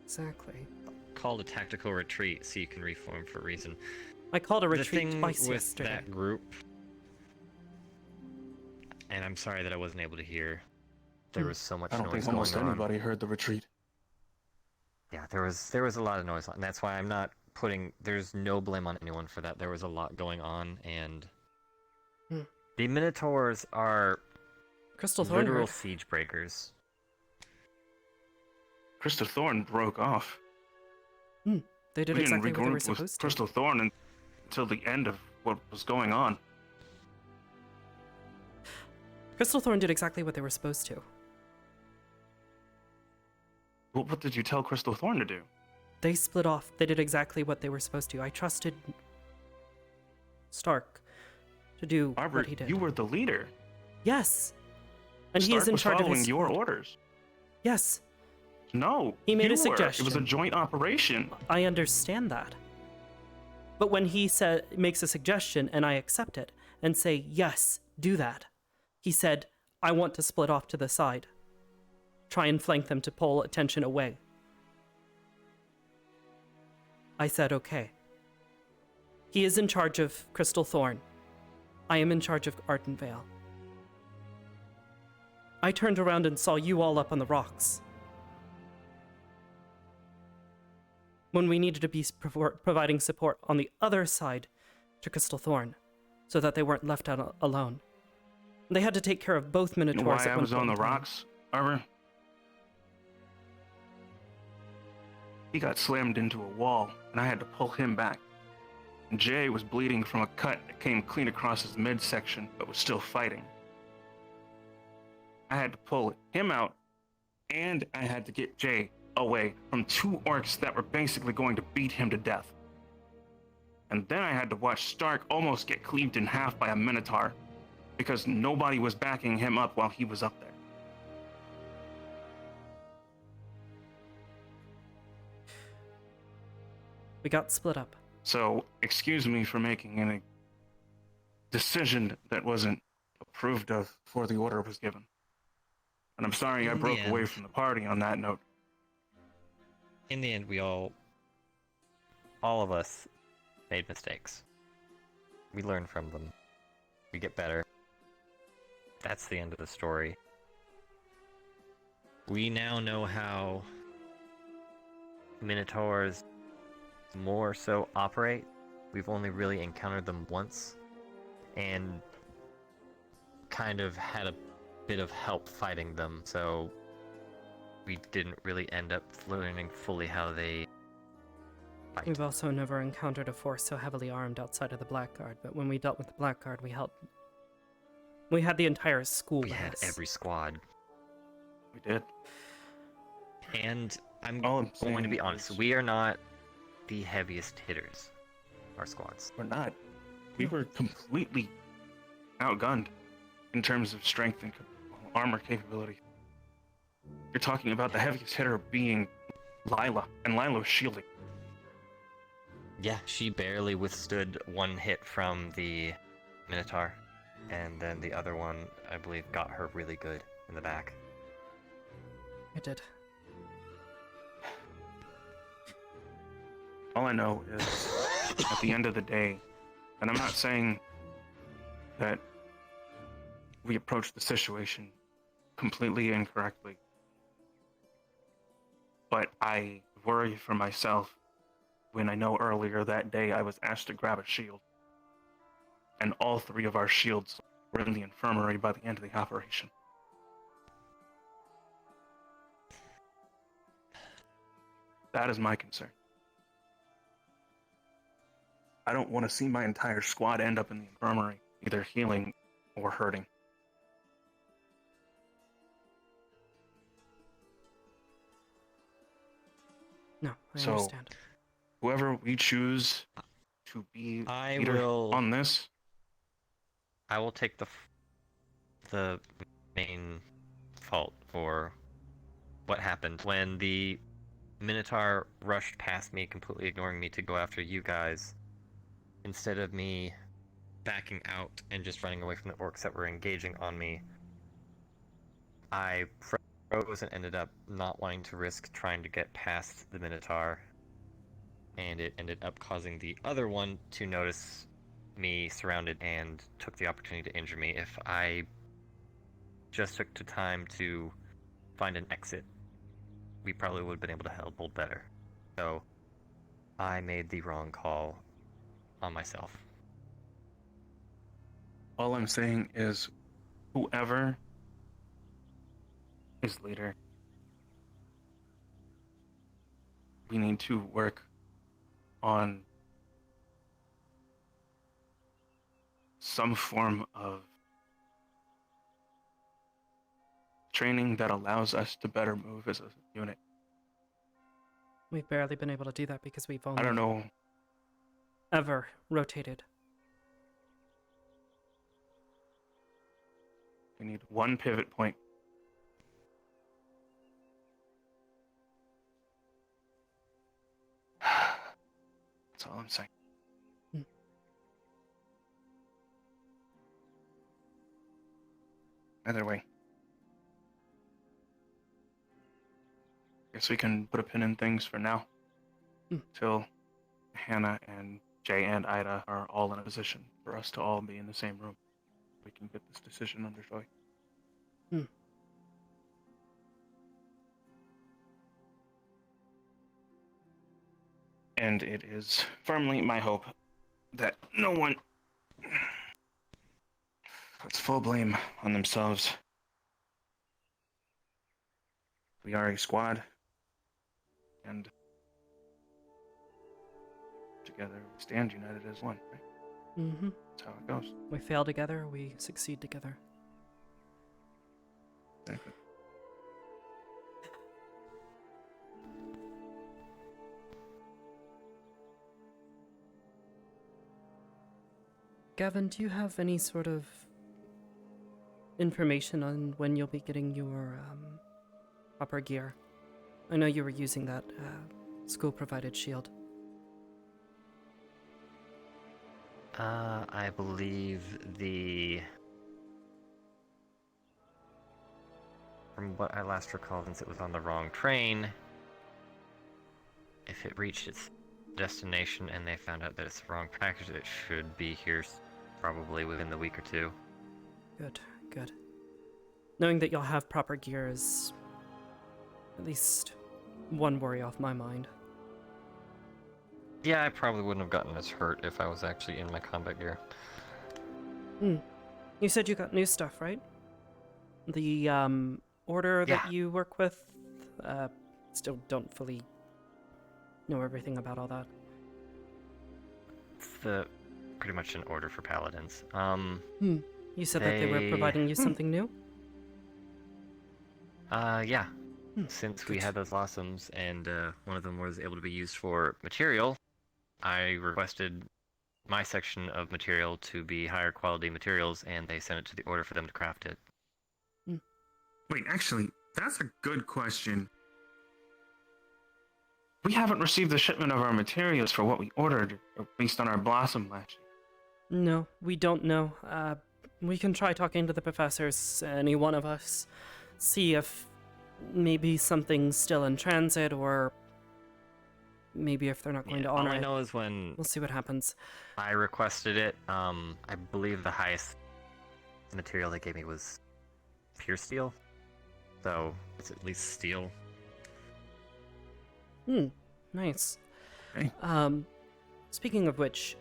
Exactly. called a tactical retreat, so you can reform for a reason. I called a The retreat thing twice with yesterday. that group, and I'm sorry that I wasn't able to hear. There was so much I don't noise think going almost on. anybody heard the retreat. Yeah, there was a lot of noise, and that's why I'm not putting. There's no blame on anyone for that. There was a lot going on, and the Minotaurs are Crystal Thorn literal heard. siege breakers. Crystal Thorn broke off. They did We exactly didn't what they were regroup supposed with to. Crystal Thorn until the end of what was going on. Crystal Thorn did exactly what they were supposed to. Well, what did you tell Crystal Thorn to do? They split off. They did exactly what they were supposed to. I trusted Stark to do Arbor, what he did. you were the leader. Yes. And he Stark is in was charge of following his your squad. orders. Yes. No. He made you a were. suggestion. It was a joint operation. I understand that. But when he makes a suggestion and I accept it and say, yes, do that, he said, I want to split off to the side. Try and flank them to pull attention away. I said, okay. He is in charge of Crystal Thorn. I am in charge of Ardenvale. I turned around and saw you all up on the rocks. When we needed to be providing support on the other side to Crystal Thorn, so that they weren't left out alone. They had to take care of both You know Minotaurs why at I one was on point the in time. rocks, Arbor? He got slammed into a wall, and I had to pull him back. And Jay was bleeding from a cut that came clean across his midsection, but was still fighting. I had to pull him out, and I had to get Jay away from two orcs that were basically going to beat him to death. And then I had to watch Stark almost get cleaved in half by a Minotaur, because nobody was backing him up while he was up there. We got split up. So, excuse me for making any decision that wasn't approved of before the order was given. And I'm sorry I In the broke away end- from the party on that note. In the end, we all of us made mistakes. We learn from them. We get better. That's the end of the story. We now know how Minotaurs more so operate. We've only really encountered them once, and kind of had a bit of help fighting them, so we didn't really end up learning fully how they fight. We've also never encountered a force so heavily armed outside of the Blackguard, but when we dealt with the Blackguard, we had the entire school We with had us. every squad. We did. And I'm All I'm going to be saying honest, is- we are not the heaviest hitters, our squads. We're not. We were completely outgunned in terms of strength and armor capability. You're talking about the heaviest hitter being Lila, and Lila was shielding. Yeah, she barely withstood one hit from the Minotaur, and then the other one, I believe, got her really good in the back. It did. All I know is, at the end of the day, and I'm not saying that we approached the situation completely incorrectly, but I worry for myself when I know earlier that day I was asked to grab a shield, and all three of our shields were in the infirmary by the end of the operation. That is my concern. I don't want to see my entire squad end up in the infirmary, either healing or hurting. No, I So, understand. whoever we choose to be leader on this, I will take the main fault for what happened when the Minotaur rushed past me, completely ignoring me to go after you guys. Instead of me backing out and just running away from the orcs that were engaging on me, I froze and ended up not wanting to risk trying to get past the Minotaur, and it ended up causing the other one to notice me surrounded and took the opportunity to injure me. If I just took the time to find an exit, we probably would have been able to hold better. So I made the wrong call on myself. all I'm saying is whoever is leader, we need to work on some form of training that allows us to better move as a unit. We've barely been able to do that because we've only I don't know. ever rotated. We need one pivot point. That's all I'm saying. Either way. Guess we can put a pin in things for now. Till Hannah and Jay and Ida are all in a position for us to all be in the same room. We can get this decision underway. And it is firmly my hope that no one puts full blame on themselves. We are a squad, and together we stand united as one, right? Mm-hmm. That's how it goes. We fail together, we succeed together. Exactly. Gavin, do you have any sort of information on when you'll be getting your upper gear? I know you were using that school-provided shield. I believe the from what I last recall, since it was on the wrong train, if it reached its destination and they found out that it's the wrong package, it should be here probably within the week or two. Good, good. Knowing that you'll have proper gear is at least one worry off my mind. Yeah, I probably wouldn't have gotten as hurt if I was actually in my combat gear. You said you got new stuff, right? The order that you work with, still don't fully know everything about all that. It's pretty much an order for paladins. You said that they were providing you something new? Yeah. Since we had those blossoms and one of them was able to be used for material, I requested my section of material to be higher quality materials, and they sent it to the order for them to craft it. Wait, actually, that's a good question. We haven't received the shipment of our materials for what we ordered, based on our blossom last year. No, we don't know. We can try talking to the professors, any one of us, see if maybe something's still in transit, or maybe if they're not going to honor it. All I know is when we'll see what happens. I requested it, I believe the highest material they gave me was pure steel. So it's at least steel. Nice. Okay. Speaking of which,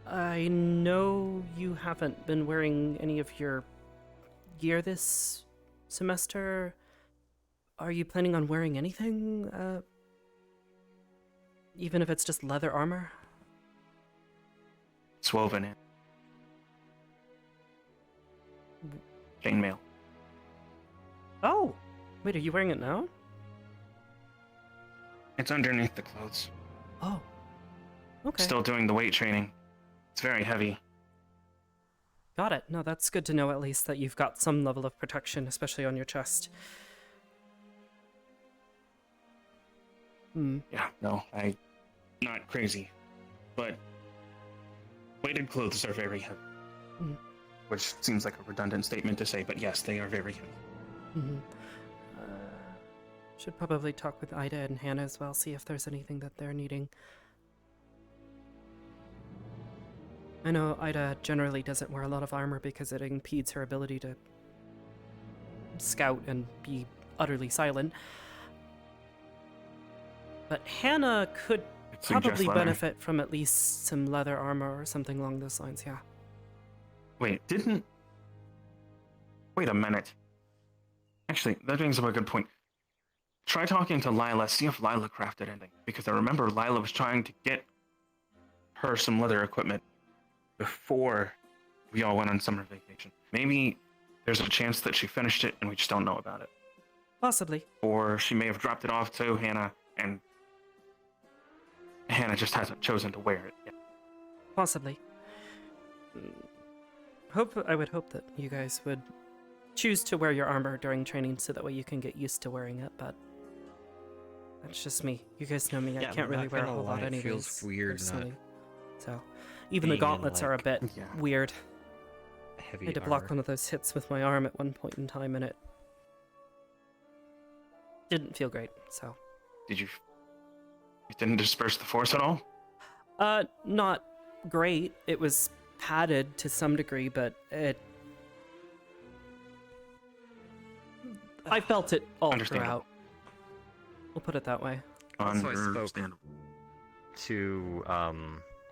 I know you haven't been wearing any of your gear this semester. Are you planning on wearing anything? Even if it's just leather armor? It's woven in. Chainmail. Oh! Wait, are you wearing it now? It's underneath the clothes. Oh. Okay. Still doing the weight training. It's very heavy. Got it. No, that's good to know at least that you've got some level of protection, especially on your chest. Yeah, no, not crazy. But weighted clothes are very heavy. Which seems like a redundant statement to say, but yes, they are very heavy. Should probably talk with Ida and Hannah as well, see if there's anything that they're needing. I know Ida generally doesn't wear a lot of armor because it impedes her ability to scout and be utterly silent. But Hannah could probably benefit from at least some leather armor or something along those lines, yeah. Wait a minute. Actually, that brings up a good point. Try talking to Lila, see if Lila crafted anything. Because I remember Lila was trying to get her some leather equipment before we all went on summer vacation. Maybe there's a chance that she finished it and we just don't know about it. Possibly. Or she may have dropped it off to Hannah and Hannah just hasn't chosen to wear it yet. Possibly. I would hope that you guys would choose to wear your armor during training so that way you can get used to wearing it, but that's just me. You guys know me, I can't really wear a whole lot anyways. It feels weird personally. So, even the gauntlets are a bit weird. Heavy I had to block one of those hits with my arm at one point in time and it didn't feel great, so. You didn't disperse the force at all? Not great. It was padded to some degree, but I felt it all throughout. We'll put it that way. So I spoke to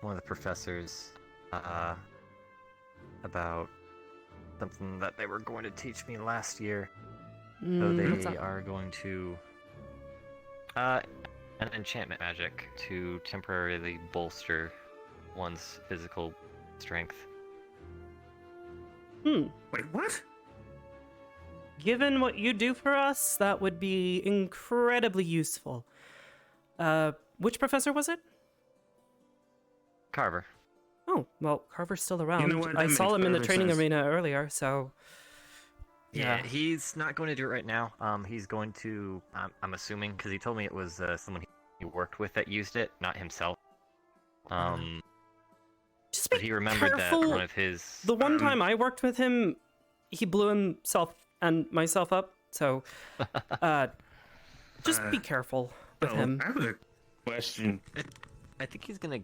one of the professors about something that they were going to teach me last year. So they are going to an enchantment magic to temporarily bolster one's physical strength. Wait, what? Given what you do for us, that would be incredibly useful. Which professor was it? Carver. Oh, well, Carver's still around. You know what? I That saw makes him in the perfect training sense. arena earlier, so... Yeah, he's not going to do it right now. He's going to, I'm assuming, because he told me it was someone he worked with that used it, not himself. Just but he remembered careful. that one of his... The one time I worked with him, he blew himself and myself up So, just be careful with him. I have a question. I think he's gonna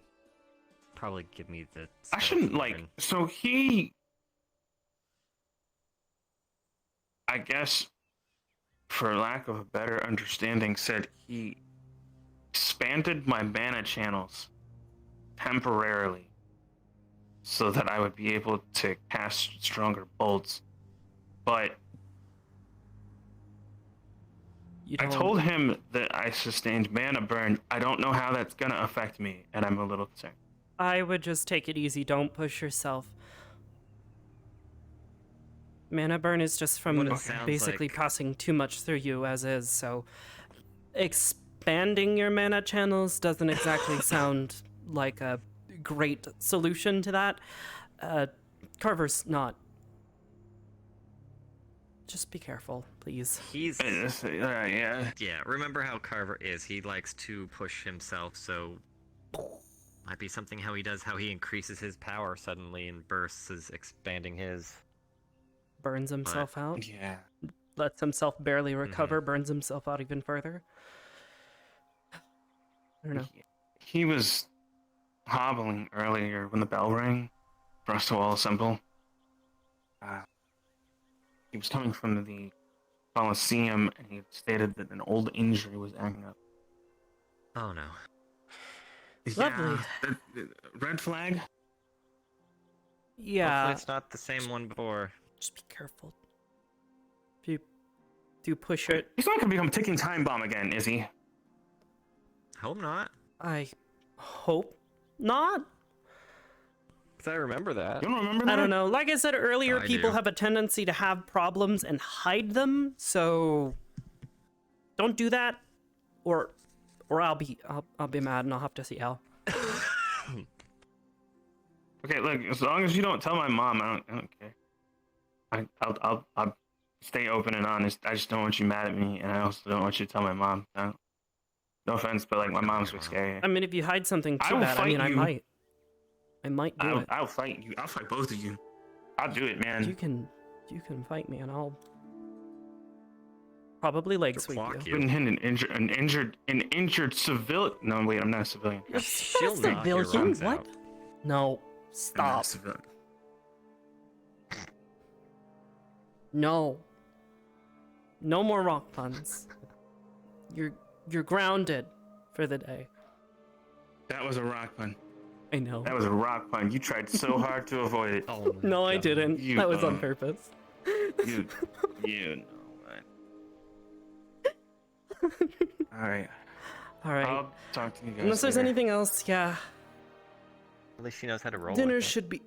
probably give me the. I shouldn't So he, I guess, for lack of a better understanding, said he expanded my mana channels temporarily so that I would be able to cast stronger bolts. But I told him that I sustained mana burn. I don't know how that's gonna affect me, and I'm a little concerned. I would just take it easy. Don't push yourself. Mana burn is just from basically passing too much through you as is, so expanding your mana channels doesn't exactly sound like a great solution to that. Carver's not. Just be careful, please. He's yeah. Yeah, remember how Carver is. He likes to push himself, so might be something how he increases his power suddenly and bursts is expanding his. Burns himself out. Yeah. Lets himself barely recover, burns himself out even further. I don't know. He was hobbling earlier when the bell rang for us to all assemble. He was coming from the Coliseum, and he stated that an old injury was acting up. Oh no. Lovely. Red flag? Yeah. Hopefully it's not the same one before. Just be careful. If you do push it. He's not going to become a ticking time bomb again, is he? Hope not. I hope not. Because I remember that. You don't remember that? I don't know. Like I said earlier, I people do. have a tendency to have problems and hide them, so don't do that, or I'll be mad and I'll have to see Al. Okay, look, as long as you don't tell my mom, I don't care. I'll stay open and honest. I just don't want you mad at me, and I also don't want you to tell my mom. No offense, but like my mom's was scary. I mean, if you hide something too will bad, I fight mean, you. I might do it. I'll fight you. I'll fight both of you. I'll do it, man. You can fight me, and I'll probably leg sweep you. Couldn't hit an injured civilian. No, wait, I'm not a civilian. You're not a civilian. What? No, I'm not stop. a civilian. No. No more rock puns. You're grounded for the day. That was a rock pun. I know. That was a rock pun. You tried so hard to avoid it. Oh No, I didn't. That was on purpose. You know what? All right. I'll talk to you guys. Unless there's later. anything else, yeah. At least she knows how to roll. Dinner with it. should be.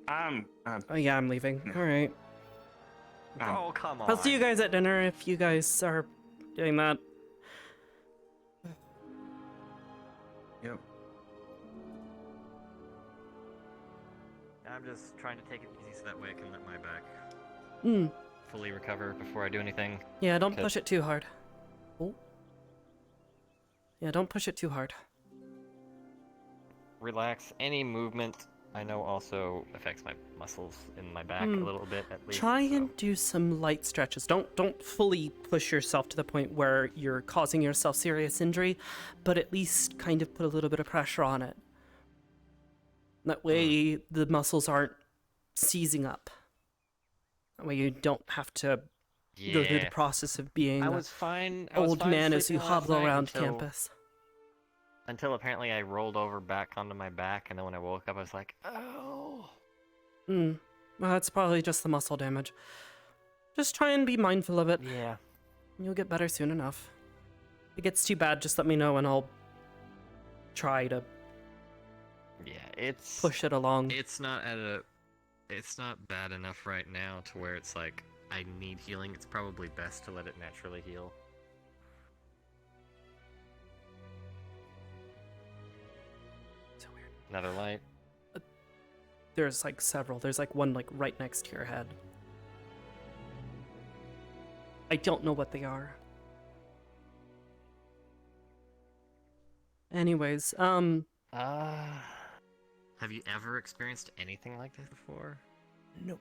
Oh yeah, I'm leaving. All right. Oh come on. I'll see you guys at dinner if you guys are doing that. Yep. I'm just trying to take it easy so that way I can let my back Hmm. fully recover before I do anything. Yeah, don't push it too hard. Oh. Yeah, don't push it too hard. Relax. Any movement I know also affects my muscles in my back a little bit at least. Try and do some light stretches. Don't fully push yourself to the point where you're causing yourself serious injury, but at least kind of put a little bit of pressure on it. That way the muscles aren't seizing up. That way you don't have to go through the Yeah. process of being I an was fine old man as you sleeping last hobble night around until- campus. Until apparently I rolled over back onto my back, and then when I woke up, I was like, "Oh." Well, that's probably just the muscle damage. Just try and be mindful of it. Yeah. You'll get better soon enough. If it gets too bad, just let me know and I'll try to Yeah, it's push it along. It's not bad enough right now to where it's like I need healing. It's probably best to let it naturally heal. So weird. Another light. There's like several. There's like one like right next to your head. I don't know what they are. Anyways, Have you ever experienced anything like this before? Nope.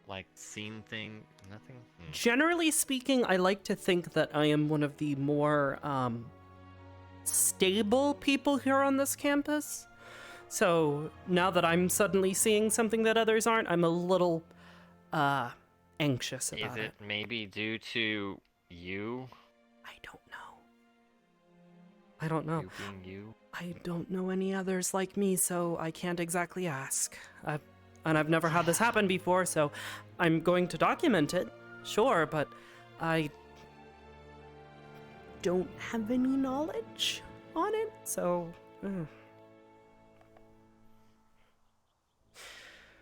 like scene thing? Nothing? Generally speaking, I like to think that I am one of the more stable people here on this campus. So now that I'm suddenly seeing something that others aren't, I'm a little anxious about Is it maybe due to you? I don't know. I don't know. You being you? I don't know any others like me, so I can't exactly ask. And I've never had this happen before, so I'm going to document it, sure, but I don't have any knowledge on it, so...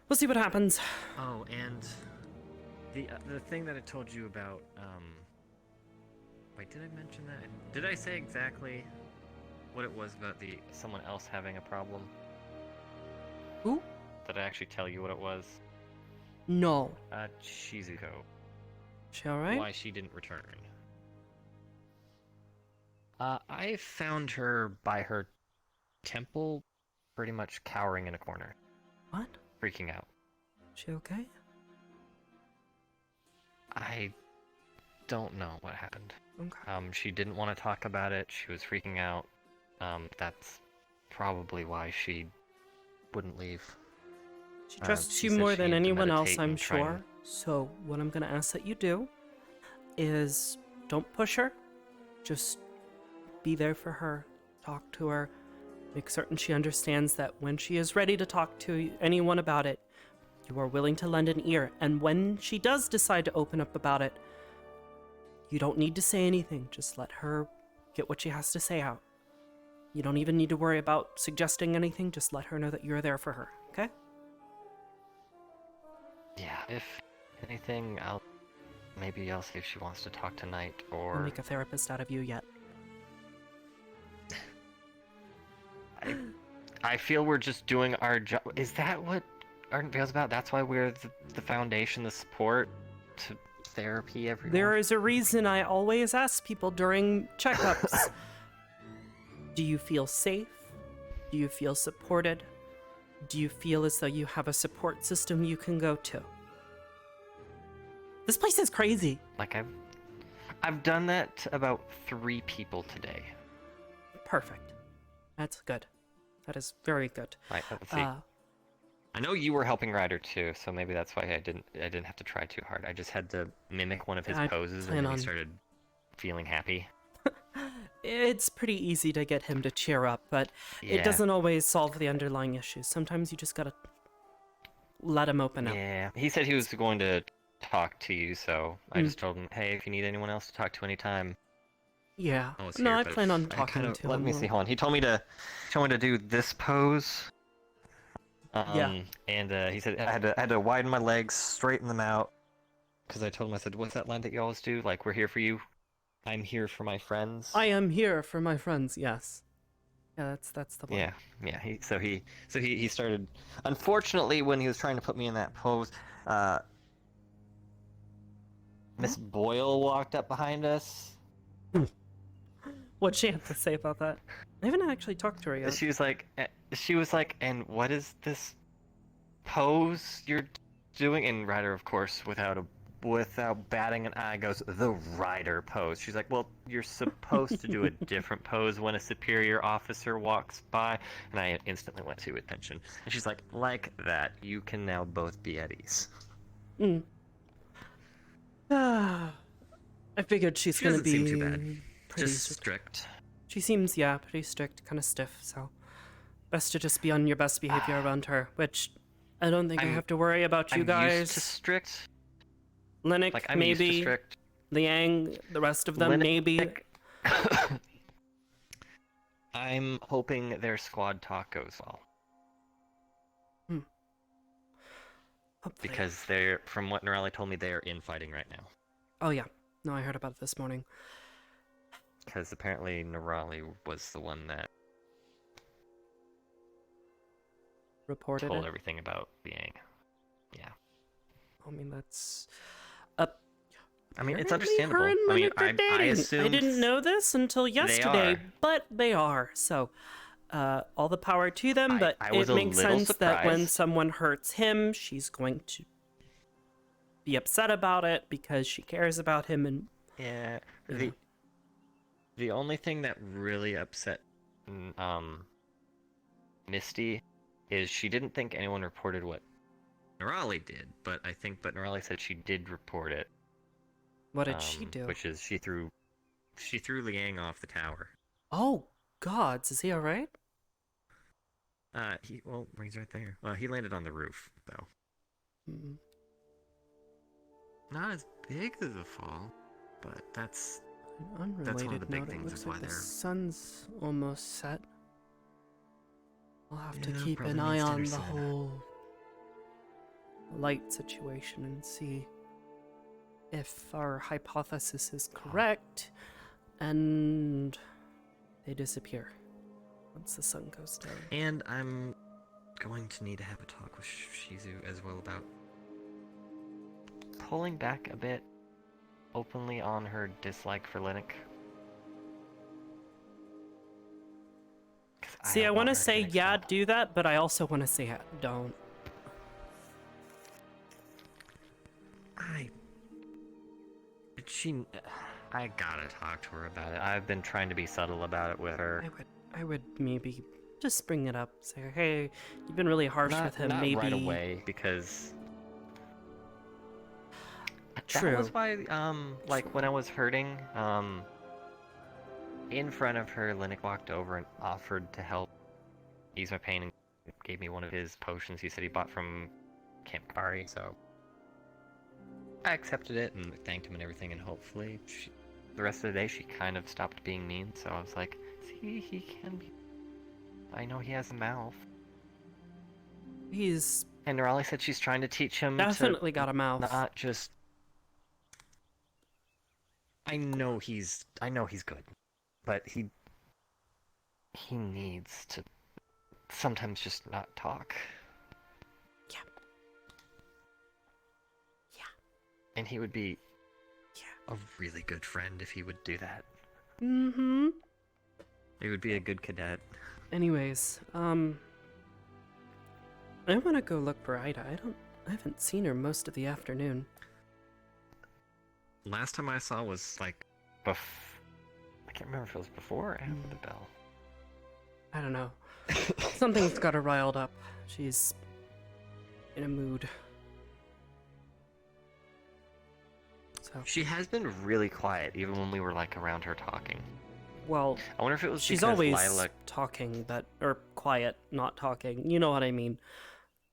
We'll see what happens. Oh, and the thing that I told you about, wait, did I mention that? Did I say exactly what it was about someone else having a problem? Who? Did I actually tell you what it was? No. Shizuko. She alright? Why she didn't return. I found her by her temple, pretty much cowering in a corner. What? Freaking out. She okay? I don't know what happened. Okay. She didn't want to talk about it. She was freaking out. That's probably why she wouldn't leave. She trusts She you said more she than needed to anyone else, meditate I'm and try sure. and- So what I'm gonna ask that you do is don't push her. Just be there for her. Talk to her. Make certain she understands that when she is ready to talk to anyone about it, you are willing to lend an ear. And when she does decide to open up about it, you don't need to say anything. Just let her get what she has to say out. You don't even need to worry about suggesting anything. Just let her know that you're there for her, okay? Yeah, if anything, maybe I'll see if she wants to talk tonight, I'll or... make a therapist out of you yet. I feel we're just doing our job. Is that what Art Veil's about? That's why we're the foundation, the support to therapy everyone? There is a reason I always ask people during checkups. Do you feel safe? Do you feel supported? Do you feel as though you have a support system you can go to? This place is crazy. Like, I've done that to about 3 people today. Perfect. That's good. That is very good. Right, let's see. I know you were helping Ryder too, so maybe that's why I didn't have to try too hard. I just had to mimic one of his I poses, plan and then on- he started feeling happy. It's pretty easy to get him to cheer up, but Yeah. it doesn't always solve the underlying issues. Sometimes you just gotta let him open up. Yeah, he said he was going to talk to you, so I just told him, hey, if you need anyone else to talk to anytime. Yeah. I was No, here, I but plan on I talking kinda- to Let him. me see, hold on. He told me to do this pose. Yeah. And he said I had to widen my legs, straighten them out, because I told him, I said, what's that line that you always do? Like, we're here for you. I'm here for my friends. I am here for my friends, yes. Yeah, that's the one. Yeah. He started. Unfortunately, when he was trying to put me in that pose, Miss Boyle walked up behind us. What'd she have to say about that? I haven't actually talked to her yet. She was like, and what is this pose you're doing? And Ryder, of course, without batting an eye, goes, the Ryder pose. She's like, well, you're supposed to do a different pose when a superior officer walks by. And I instantly went to attention. And she's like that, you can now both be at ease. I figured she's She gonna doesn't be seem too bad. pretty Just strict. She seems, pretty strict, kind of stiff, so best to just be on your best behavior around her, which I don't think I have to worry about you I'm guys. used to strict. Linux, Like, I'm used to maybe. strict. Liang, the rest of them, maybe. I'm hoping their squad talk goes well. Hopefully. Because they're, from what Norelli told me, they are infighting right now. Oh yeah, no, I heard about it this morning. Because apparently Norelli was the one that Reported told it. everything about Liang. Yeah. I mean, that's... I mean, it's apparently understandable. her and I mean, Leonard are I dating. assumed I didn't know this until yesterday, are. but they are. So, all the power to them. But I was it a makes little sense that when surprised. someone hurts him, she's going to be upset about it because she cares about him and Yeah. you know. The only thing that really upset Misty is she didn't think anyone reported what Nerali did, but Nerali said she did report it. What did she do? Which is she threw Liang off the tower. Oh gods, is he alright? He's right there. Well, he landed on the roof though. Mm. Not as big as a fall, but that's An one of the unrelated big note, it things looks of why like the they're sun's almost set. I'll have to Yeah, keep probably an eye means on dinner the soon. whole light situation and see if our hypothesis is correct and they disappear once the sun goes down. And I'm going to need to have a talk with Shizu as well about pulling back a bit openly on her dislike for Linux. See, I want to say, yeah, do that, but I also want to say, don't. I gotta talk to her about it. I've been trying to be subtle about it with her. I would maybe just bring it up. Say, hey, you've been really harsh with him. Not maybe right away, because True. that was why, like when I was hurting, in front of her, Linux walked over and offered to help ease my pain and gave me one of his potions he said he bought from Camp Kari, so I accepted it and thanked him and everything, and hopefully the rest of the day she kind of stopped being mean, so I was like, see, he can be... I know he has a mouth. And Nerali said she's trying to teach him definitely got a mouth. Not just... I know he's good, but he needs to sometimes just not talk. Yeah. And he would be a really good friend if he would do that. Mm-hmm. He would be a good cadet. Anyways, I want to go look for Ida. I haven't seen her most of the afternoon. Last time I saw was like I can't remember if it was before or after the bell. I don't know. Something's got her riled up. She's in a mood. So She has been really quiet, even when we were like around her talking. Well, I wonder if it was she's because always Lila... talking, or quiet, not talking. You know what I mean?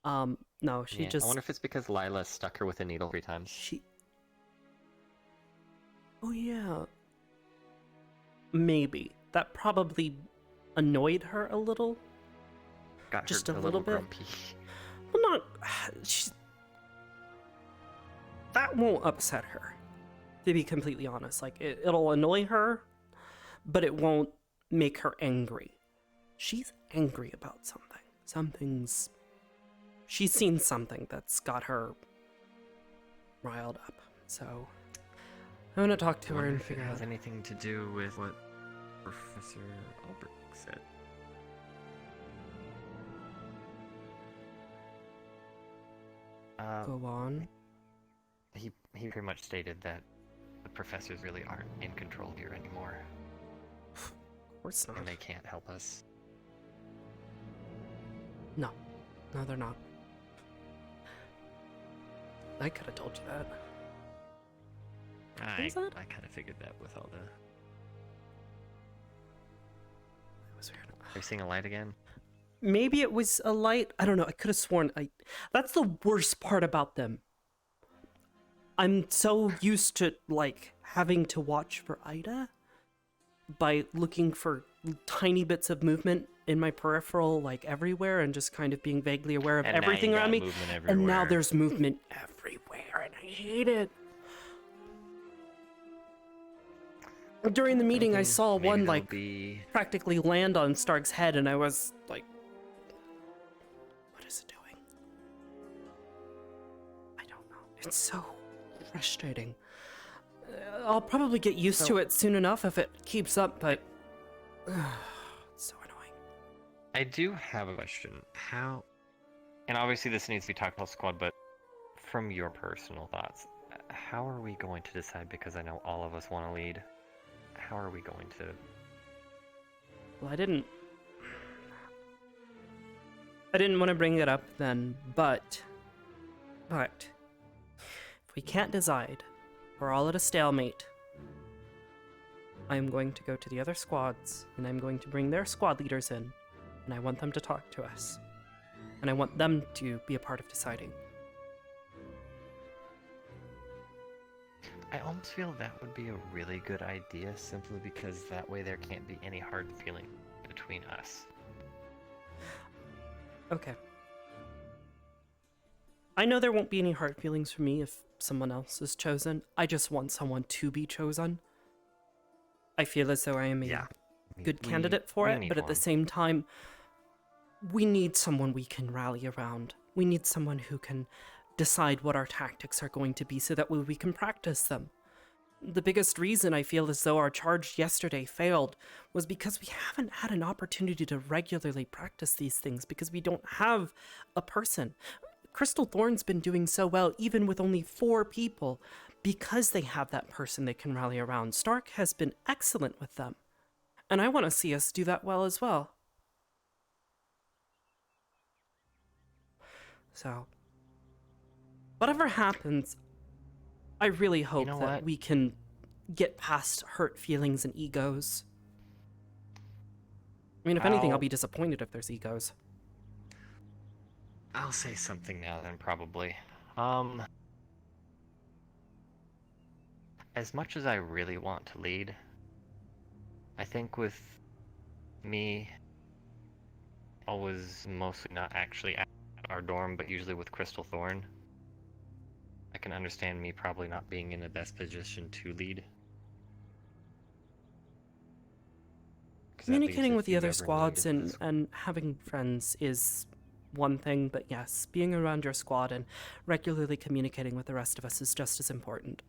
No, she just. I wonder if it's because Lila stuck her with a needle 3 times. Oh yeah. Maybe that probably annoyed her a little. Got just her a little bit. Grumpy. Well, not. That won't upset her. To be completely honest, like it'll annoy her, but it won't make her angry. She's angry about something. She's seen something that's got her riled up. So I want to talk to her and If it figure has out. anything to do with what Professor Albert said. Go on. He pretty much stated that the professors really aren't in control here anymore. Of course not. And they can't help us. No, they're not. I could have told you that. I Was that? kind of figured that with all the... That was weird. Are you seeing a light again? Maybe it was a light. I don't know. I could have sworn. That's the worst part about them. I'm so used to like having to watch for Ida by looking for tiny bits of movement in my peripheral, like everywhere, and just kind of being vaguely aware of And now everything you around got me. movement And now everywhere. there's movement everywhere, and I hate it. During the meeting, I saw Maybe one there'll like be... practically land on Stark's head, and I was like, "What is it doing?" I don't know. It's so frustrating. I'll probably get used to it soon enough if it keeps up, but it's so annoying. I do have a question. How... And obviously this needs to be talked about squad, but from your personal thoughts, how are we going to decide? Because I know all of us want to lead. How are we going to? Well, I didn't want to bring it up then, but if we can't decide, we're all at a stalemate. I'm going to go to the other squads, and I'm going to bring their squad leaders in, and I want them to talk to us. And I want them to be a part of deciding. I almost feel that would be a really good idea, simply because that way there can't be any hard feeling between us. Okay. I know there won't be any hard feelings for me if someone else is chosen. I just want someone to be chosen. I feel as though I am a good candidate for it, but at the same time, we need someone we can rally around. We need someone who can decide what our tactics are going to be so that we can practice them. The biggest reason I feel as though our charge yesterday failed was because we haven't had an opportunity to regularly practice these things because we don't have a person. Crystal Thorn's been doing so well even with only 4 people because they have that person they can rally around. Stark has been excellent with them. And I want to see us do that well as well. So, whatever happens, I really hope that we can get past hurt feelings and egos. I mean, if anything, I'll be disappointed if there's egos. I'll say something now then, probably. As much as I really want to lead, I think with me always mostly not actually at our dorm, but usually with Crystal Thorn, I can understand me probably not being in the best position to lead. Communicating with the other squads and having friends is one thing, but yes, being around your squad and regularly communicating with the rest of us is just as important.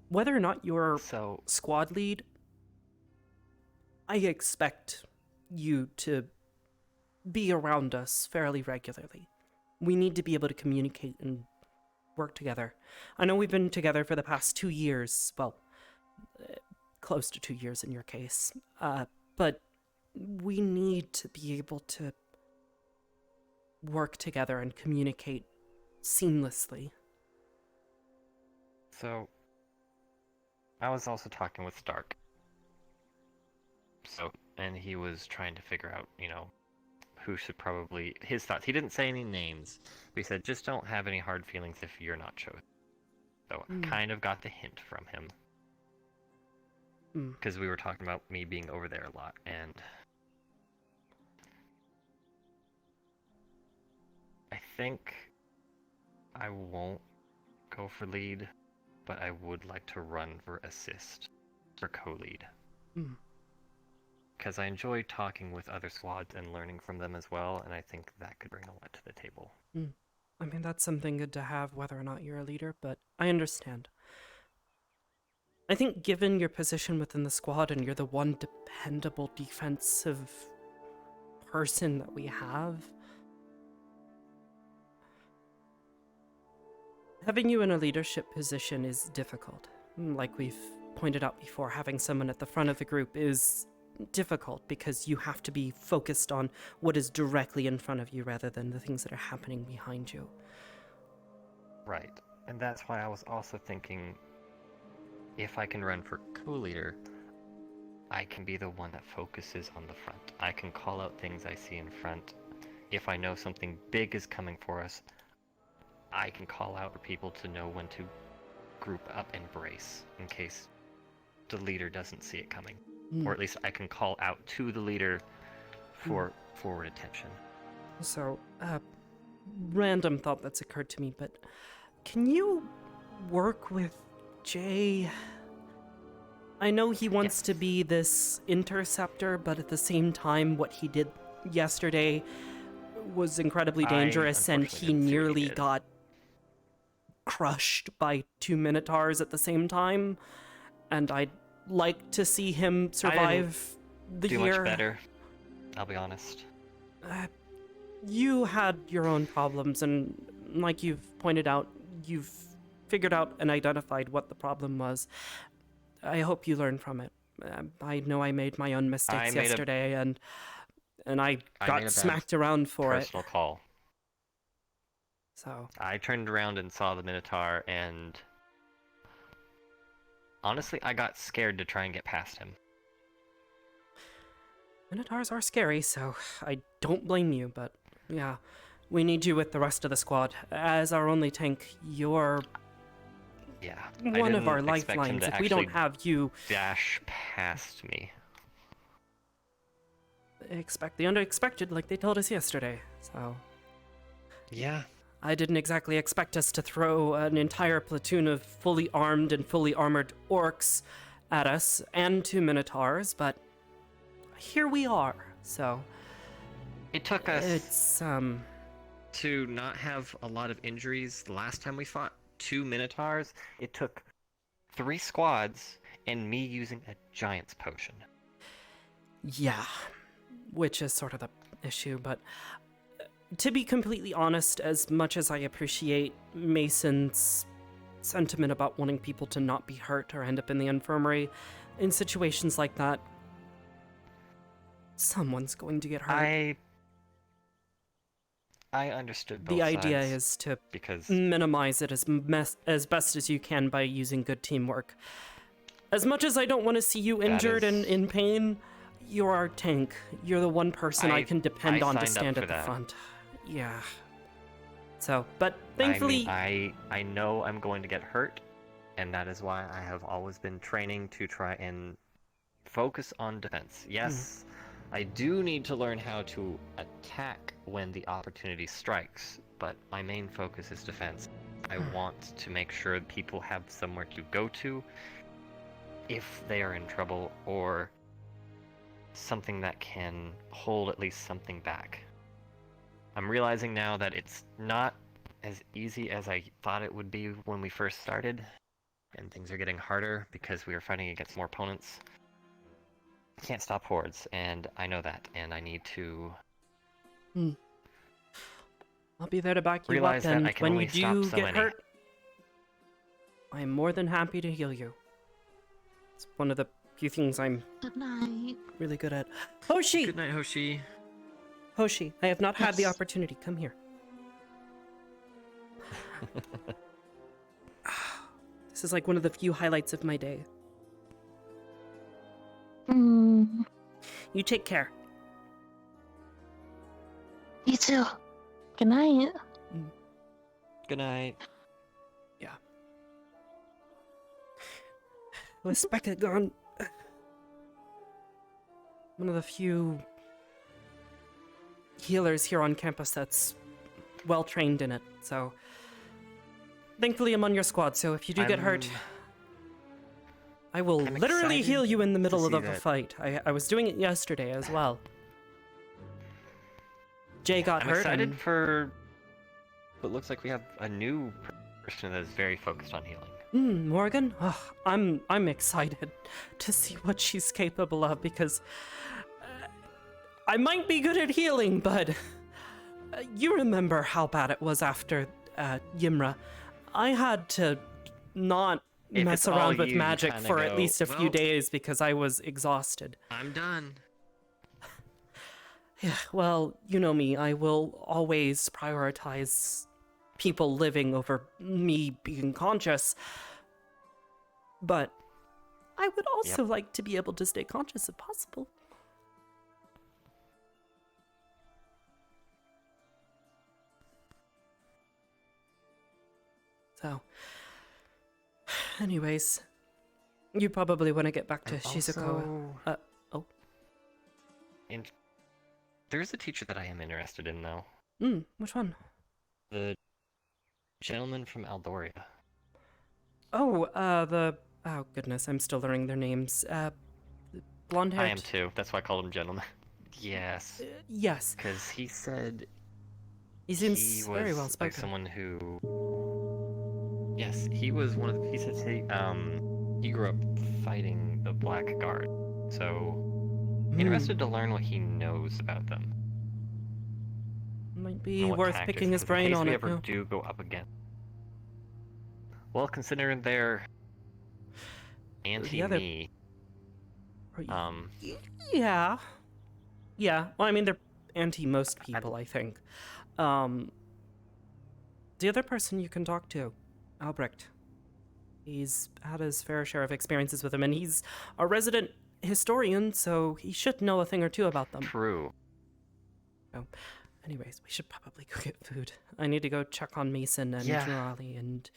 Whether or not you're squad lead, I expect you to be around us fairly regularly. We need to be able to communicate and work together. I know we've been together for the past 2 years, well, close to 2 years in your case, but we need to be able to work together and communicate seamlessly. So, I was also talking with Stark. And he was trying to figure out, who should probably, his thoughts. He didn't say any names, but he said, just don't have any hard feelings if you're not chosen. So I kind of got the hint from him. Because we were talking about me being over there a lot, and I think I won't go for lead, but I would like to run for assist, for co-lead. Because I enjoy talking with other squads and learning from them as well, and I think that could bring a lot to the table. I mean, that's something good to have, whether or not you're a leader, but I understand. I think given your position within the squad and you're the one dependable defensive person that we have, having you in a leadership position is difficult. Like we've pointed out before, having someone at the front of the group is difficult because you have to be focused on what is directly in front of you rather than the things that are happening behind you. Right, and that's why I was also thinking, if I can run for co-leader, I can be the one that focuses on the front. I can call out things I see in front. If I know something big is coming for us, I can call out for people to know when to group up and brace in case the leader doesn't see it coming. Or at least I can call out to the leader for forward attention. So, random thought that's occurred to me, but can you work with Jay? I know he wants to be this interceptor, but at the same time, what he did yesterday was incredibly dangerous, and he nearly got crushed by 2 Minotaurs at the same time, and I'd like to see him survive the year. Do much better, I'll be honest. You had your own problems, and like you've pointed out, you've figured out and identified what the problem was. I hope you learn from it. I know I made my own mistakes yesterday, and I made got a bad smacked around for it. personal call. So I turned around and saw the Minotaur, and honestly, I got scared to try and get past him. Minotaurs are scary, so I don't blame you, but yeah, we need you with the rest of the squad. As our only tank, you're one of our lifelines. If we don't have you, dash past me. Expect the unexpected, like they told us yesterday. So yeah, I didn't exactly expect us to throw an entire platoon of fully armed and fully armored orcs at us and 2 minotaurs, but here we are. So it took us to not have a lot of injuries. The last time we fought 2 minotaurs, it took 3 squads and me using a giant's potion. Yeah, which is sort of the issue, but to be completely honest, as much as I appreciate Mason's sentiment about wanting people to not be hurt or end up in the infirmary, in situations like that, someone's going to get hurt. I understood both The idea sides is to because minimize it as best as you can by using good teamwork. As much as I don't want to see you injured and in pain, you're our tank. You're the one person I can depend on to stand at the front. Yeah. So, but thankfully... I know I'm going to get hurt, and that is why I have always been training to try and focus on defense. Yes, I do need to learn how to attack when the opportunity strikes, but my main focus is defense. I want to make sure people have somewhere to go to if they are in trouble, or something that can hold at least something back. I'm realizing now that it's not as easy as I thought it would be when we first started, and things are getting harder because we are fighting against more opponents. Can't stop hordes, and I know that, and I need to I'll be there to back you realize up, that and I can when only you stop do so get many. hurt, I'm more than happy to heal you. It's one of the few things I'm Good night. really good at. Hoshi! Good night, Hoshi. Hoshi, I have not had the opportunity. Come here. This is like one of the few highlights of my day. You take care. You too. Good night. Good night. Yeah. With Specca gone, one of the few healers here on campus that's well trained in it, so thankfully I'm on your squad, so if you do get hurt, I will literally heal you in the middle of a fight. I was doing it yesterday as well. Jay got I'm hurt. excited for what looks like we have a new person that is very focused on healing. Morgan? Oh, I'm excited to see what she's capable of, because I might be good at healing, but you remember how bad it was after Yimra. I had to not mess around with magic for at least a few days because I was exhausted. I'm done. Yeah, well, you know me, I will always prioritize people living over me being conscious. But I would also like to be able to stay conscious if possible. So, anyways, you probably want to get back to Shizuko. And there's a teacher that I am interested in, though. Which one? The gentleman from Aldoria. Oh, oh goodness, I'm still learning their names. Blonde hair. I am too. That's why I called him gentleman. Yes. Yes. Because he said he seems very well spoken. Like someone who. Yes, he was one of the. He said he grew up fighting the Black Guard, so interested to learn what he knows about them. Might be worth picking his brain on it. it. In case we ever do go up again. Well, considering they're other- anti-me, Yeah. Yeah. Well, I mean, they're anti most people, I think. The other person you can talk to, Albrecht. He's had his fair share of experiences with them, and he's a resident historian, so he should know a thing or two about them. True. Oh, anyways, we should probably go get food. I need to go check on Mason and Nurali, and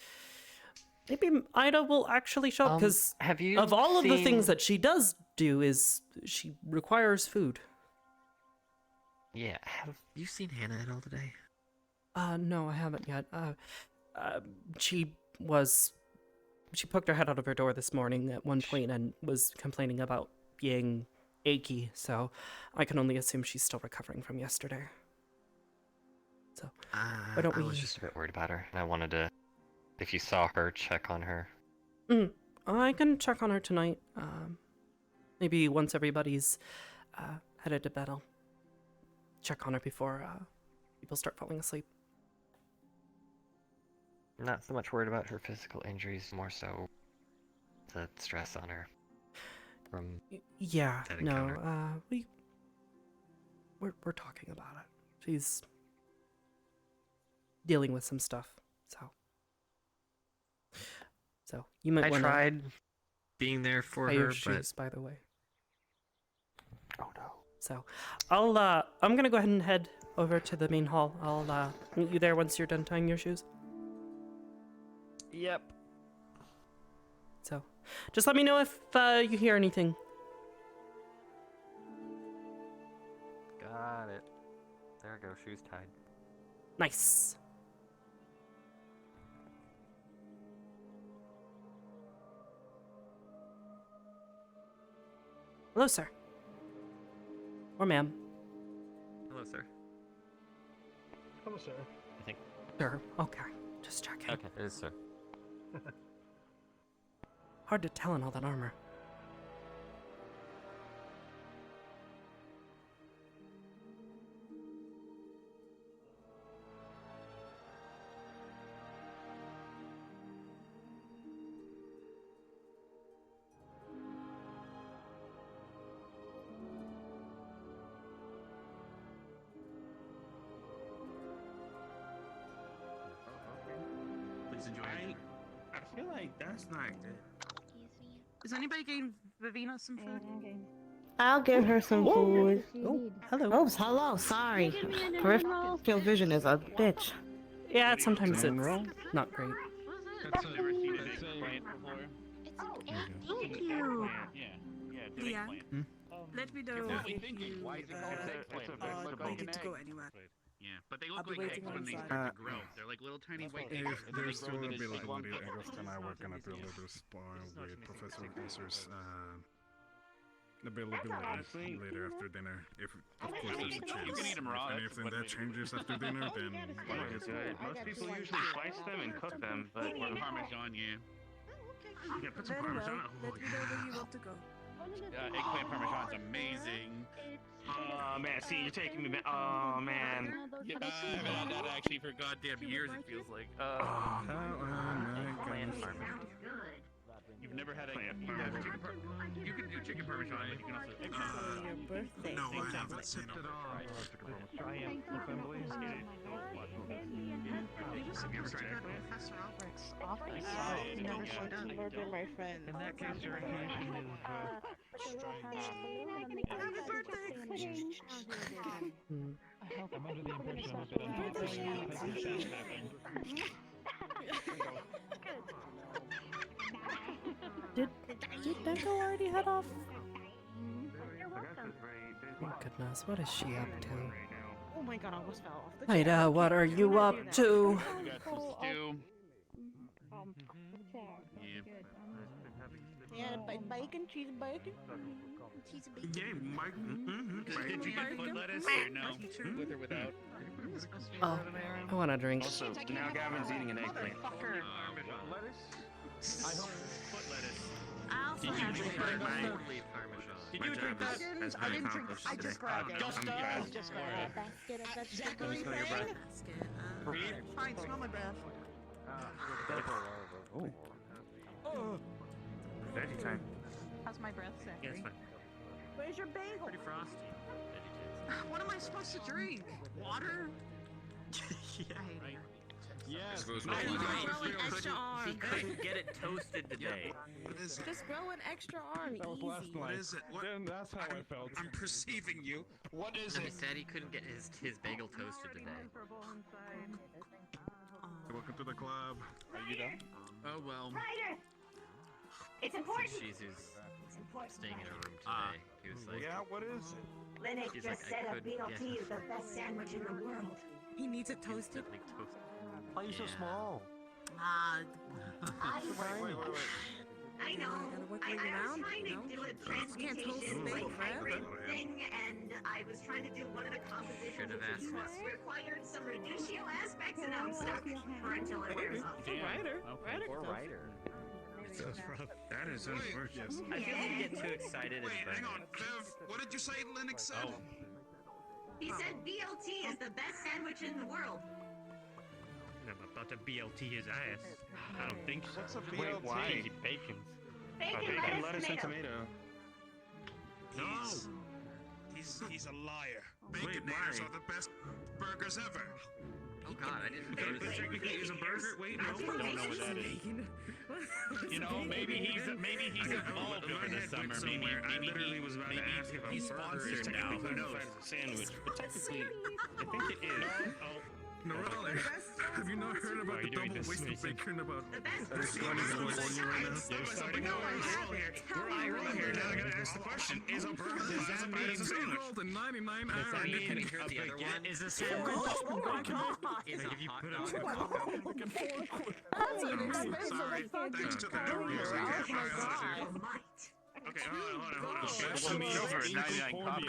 maybe Ida will actually show up, because of all of the things that she does do is she requires food. Yeah, have you seen Hannah at all today? No, I haven't yet. She poked her head out of her door this morning at one point and was complaining about being achy, so I can only assume she's still recovering from yesterday. So, why don't we... I was just a bit worried about her, and I wanted to, if you saw her, check on her. I can check on her tonight. Maybe once everybody's headed to bed, I'll check on her before people start falling asleep. Not so much worried about her physical injuries, more so the stress on her from Yeah, that no, encounter. we're talking about it. She's dealing with some stuff, so you might I want to... tried being there for tie her, your but shoes, by the way. Oh no. So, I'm gonna go ahead and head over to the main hall. I'll meet you there once you're done tying your shoes. Yep. So, just let me know if you hear anything. Got it. There we go, shoes tied. Nice. Hello, sir. Or ma'am. Hello, sir. Hello, sir. I think. Sir. Okay. Just checking. Okay, it is sir. Hard to tell in all that armor. Please enjoy it. I feel like that's not good. Is anybody getting Vivina some food? I'll give her some food. Oh, hello. Oh, hello. Sorry. Peripheral vision is a bitch. Yeah, sometimes it's not great. I've never seen an eggplant before. Thank you. Yeah, it's an Leah, eggplant. let me know You're if definitely you thinking, why is it called eggplant? are needing to go anywhere. Yeah, but they look I'll be like waiting eggs when they outside. start to grow. They're like little tiny white eggs. If and then they there's grow still into this big lump. availability, Agustin and I were gonna do a little spar with Professor Answers availability later after dinner. If of course there's a chance. You can eat them raw. And if that changes after dinner, then They're good. Most people usually slice them and cook them, but or Parmesan, yeah. Yeah, put some Very well. Parmesan. Let me know where you want to go. Eggplant Parmesan's amazing. Oh man, see, you're taking me back. Oh man. Yeah, I haven't had that actually for goddamn years. It feels like. Eggplant Parmesan. You've never had eggplant Parmesan? You can do chicken Parmesan, but you can also. Your birthday. No, I haven't seen it all. Giant assembly. Have you ever tried eggplant? Professor Albrecht's office. He never showed up. Murder my friend. In that case, your reaction is I'm under the impression that Did Deco already head off? Oh goodness, what is she up to? Oh my god, I almost fell off the Ida, what are you up to? We got some stew. Yeah, bacon, cheese bacon. Cheese bacon. Yeah, Mike. Did you get foot lettuce or no? With or without? Oh, I want a drink. Also, now Gavin's eating an eggplant. Lettuce? I hope foot lettuce. I also Did you have drink some that, Mike? Parmesan. Did you drink that? I didn't drink. I just grabbed it. Just I just grabbed a basket of vegetables. Smell your breath. Fine, smell my breath. Oh. Veggie time. How's my breath, Zachary? Yeah, it's fine. Where's your bagel? Pretty frosty. What am I supposed to drink? Water? Yeah. I hate her. Yes. I need to grow an extra arm. He couldn't get it toasted today. What is it? Just grow an extra arm. Easy. What is it? What? Then that's how I felt. I'm perceiving you. What is He it? said he couldn't get his bagel toasted today. Welcome to the club. Are you done? Oh well. Ryder! It's important! She's staying in her room today. He was like, Yeah, what is it? Linux He's just like, said I a couldn't BLT get is the best sandwich in the world. He needs it toasted. instantly toasted. Why are you so small? I Wait. I know. work I your way was around, trying you know? to do a Can't toast transmutation the bagel like forever. hybrid thing, and I was trying to do one of the compositions Should've which asked me. required some reducio aspects, and I'm stuck for until it wears off. Ryder. Poor writer. That is unfortunate. I feel like you get too excited Wait, and hang on, Bev. What did you say Linux said? Oh. He said BLT is the best sandwich in the world. I'm about to BLT his ass. I don't think so. What's a Wait, BLT? why? Bacon. Bacon, lettuce, and tomato. No. He's a liar. Wait, Baconators why? are the best burgers ever. Oh God, I didn't notice. But technically, is a burger? Wait, no. Don't know what that is. You know, maybe he's involved over the summer. Maybe I literally was about to ask if he's a burger is sponsored now. technically Who knows? classified as a sandwich, but technically, I think it is. Norale, have you not heard about the double waste of bacon about... That's funny going on right now. You're starting to We're here. Now I gotta ask the question: is a burger classified as a sandwich? In 99 hours. I mean, the other one is a sandwich. Is if you put it Sorry, thanks to the new rules, I can't buy a Okay, hold on. Silver, 99 copper.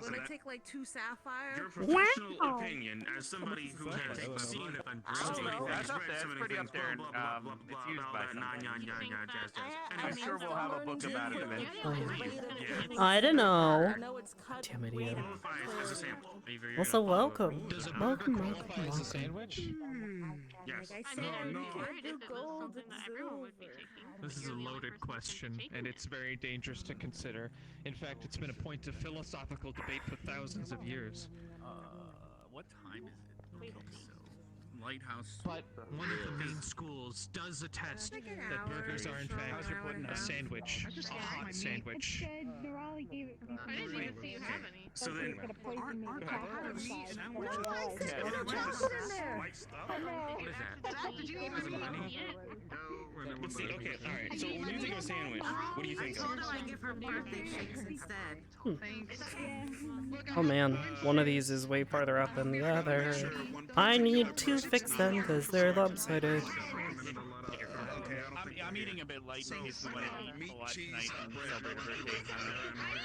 Will it take like 2 sapphires? Your professional opinion, as somebody who has seen it on That's up there. It's pretty up there. It's used by somebody. I'm sure we'll have a book about it eventually. I don't know. I know it's cut. Damn idiot. as a sample. Also, welcome. Does a burger Welcome, qualify as a welcome. sandwich? Yes. Like I I said, mean, I'd you be can't worried do if it was gold something and that everyone would be silver. taking. This is a loaded question, and it's very dangerous to consider. In fact, it's been a point of philosophical debate for thousands of years. What time is it? Okay, so Lighthouse. But one of the main schools does attest that burgers are in fact a sandwich, a hot sandwich. Norali gave it I didn't even see you have any. So then, Did you even let's see. Okay, all right. So when you think of a sandwich, what do you I think told of? her I give her birthday shakes instead. Thanks. Oh man, one of these is way farther out than the other. I need to fix them because they're lopsided. I'm eating a bit light in case we want to eat a lot tonight and celebrate a birthday.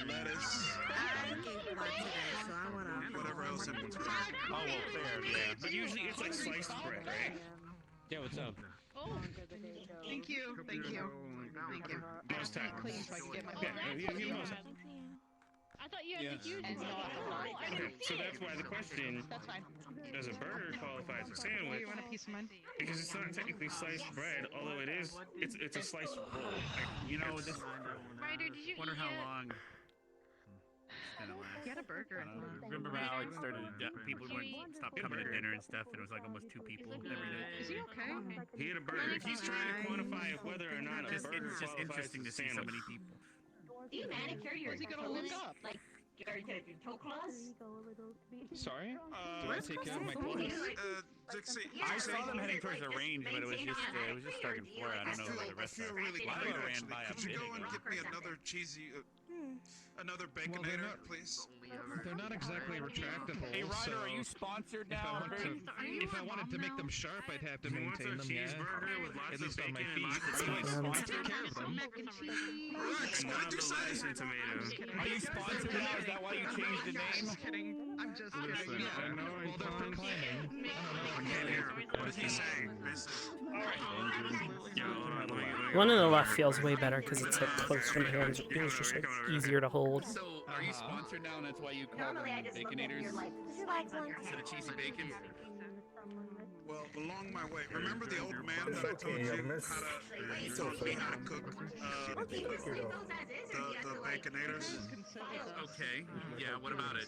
lettuce, I gave blood today, so I wanna. whatever else it was. Oh, well, fair, yeah. But usually it's like sliced bread, right? Yeah, what's up? Oh. Thank you. Thank you. Thank you. Most times. Clean so I can get my Yeah, most times. I thought you had the huge one. Okay, so that's why the question, That's fine. does a burger qualify as a Oh, sandwich? you want a piece of mine? Because it's not technically sliced bread, although it is, it's a sliced roll. You know, this. Ryder, did you Wonder eat how yet? long. It's gonna last. Get a burger. Remember when Alex started? People wouldn't stop coming to dinner and stuff, and it was like almost 2 people every day. Is he okay? He had a burger. If he's trying to quantify whether or not a It's burger just qualifies interesting to as a see so sandwich. many people. Do you manicure your Where's he gonna look toes? up? Like your toe claws? Sorry? Do I take care of my clothes? Dixie, I saw them heading towards the range, but it was just starting floor. I don't know where the rest I are. feel really Lila great, ran actually. by a Could you minute go and ago. get me another cheesy, another Well, they're baconator, not- please? They're not exactly retractable. Hey, Ryder, so are you sponsored if I now? want to, if I wanted to make them sharp, I'd have to He wants a maintain them. Yeah, cheeseburger with lots at of least on my bacon and feet. lots of So I cheese. want to take care of them. Mac and cheese. Rex, None what of did you the lettuce say? and tomato. Are you sponsored now? Is that why you changed the name? Just kidding. I'm just kidding. I know Well, they're proclaiming. I can't hear him. What is he saying? One in the left feels way better because it's like close to my hands. It feels just like easier to hold. So, are you sponsored now, and that's why you call them Baconators? Would you like one? Instead of cheesy bacon? Well, along my way, remember the old man that I told you taught me how to cook the baconators? Okay, yeah, what about it?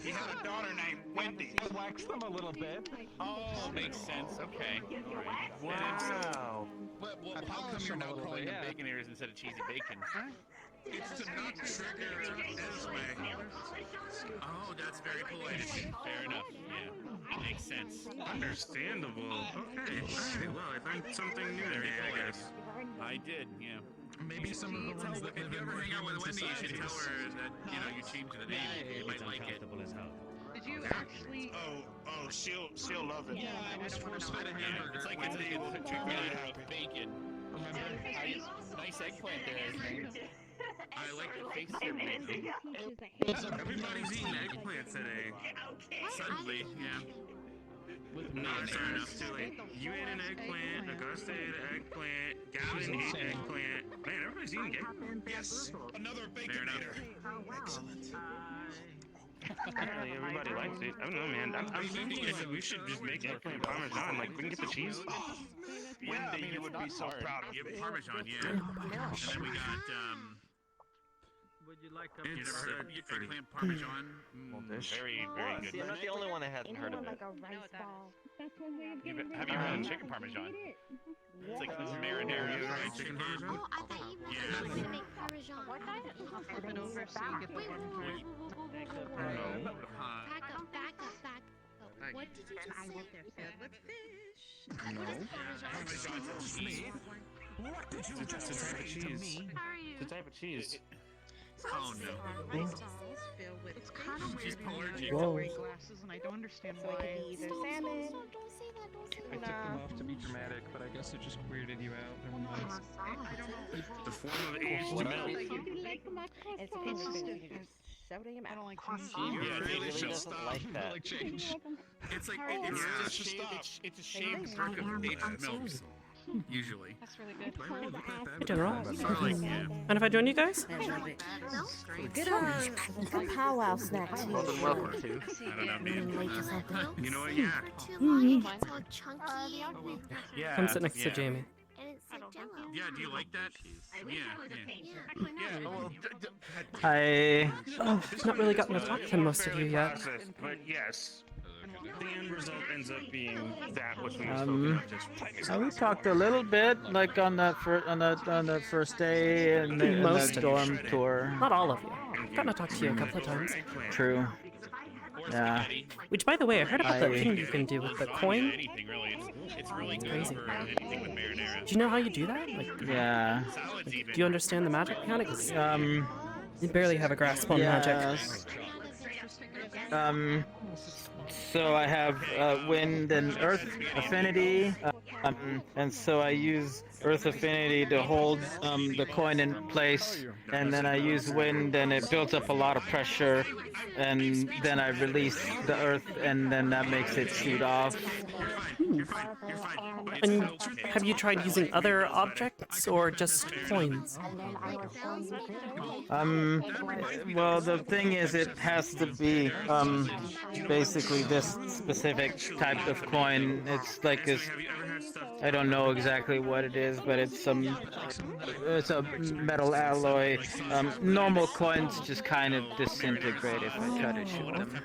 He had a daughter named Wendy. I waxed them a little bit. Oh, makes sense. Okay. All right. Wow. Well, how come you're now calling them baconators instead of cheesy bacon? It's to not trigger Esme. Oh, that's very polite. Fair enough. Yeah, makes sense. Understandable. Okay. Alright, well, I learned something new today, I guess. I did, yeah. Maybe some of the ones that If you ever hang out with Wendy, you should tell her that, you changed the name. You might like it. Did you actually? Oh, she'll love it. Yeah, I was force fed a hamburger. It's like it's bacon. Nice eggplant there. I like the face here. Everybody's eating eggplant today. Suddenly, yeah. No, sorry, enough too late. You ate an eggplant, Augusta ate an eggplant, Gavin ate eggplant. Man, everybody's eating eggplant. Yes, another baconator. Excellent. Apparently everybody likes it. I don't know, man. I'm thinking that we should just make eggplant parmesan. Like, we can get the cheese. Wendy, you would be so proud of You me. have Parmesan, yeah. And then we got, Would you like you It's never heard of pretty. eggplant Parmesan? Very, very good. See, I'm not the only one that hasn't heard of it. That's one way of Have getting you heard of chicken Parmesan? It's like this marinara. Chicken parmesan? Oh, I thought you were going to make Parmesan. Flip it over so you get the Back up. What did you just say? filled with fish. What is Parmesan? What did you It's a type of cheese. How are you? It's a type of cheese. Oh no. Filled with It's kind of She's weird. allergic. I'm wearing glasses and I don't understand So it why. could be either Stop, salmon. don't say that, don't say I that. took them off to be dramatic, but I guess it just weirded you out. Never mind. I don't know. The form of aged What milk. You like my It's croissant? just You're so damn I don't like Yeah, He they really should doesn't stop. like that. Like change. It's like Yeah, it's a shaved perk of aged milk. Usually. That's really good. Hey, General. Or like, yeah. And if I join you guys? Good powwow snack too. Welcome to. I don't know, man. Wait just something. You know what? Yeah. Too long, it's all chunky. Yeah. Come sit next to yeah. Jamie. And it's like Jello. Yeah, do you like that? Yeah. Well, Hi. Oh, not really gotten to talk to most of you yet. Processed, but yes. The end result ends up being that which we spoken of just We talked a little bit, like on that on the first day and the Most of you. dorm tour. Not all of you. I've gotten to talk to you a couple of times. True. Yeah. Which, by the way, I heard about that I- thing you can do with the coin. anything really. It's really good Crazy. for anything with marinara. Do you know how you do that? Like, Yeah. Salads do even. you understand the magic mechanics? You barely have a grasp on magic. Yes. So I have wind and earth affinity, and so I use earth affinity to hold the coin in place, and then I use wind and it builds up a lot of pressure, and then I release the earth, and then that makes it shoot off. And have you tried using other objects or just coins? Well, the thing is, it has to be basically this specific type of coin. It's like this. I don't know exactly what it is, but it's a metal alloy. Normal coins just kind of disintegrate if I try to shoot them.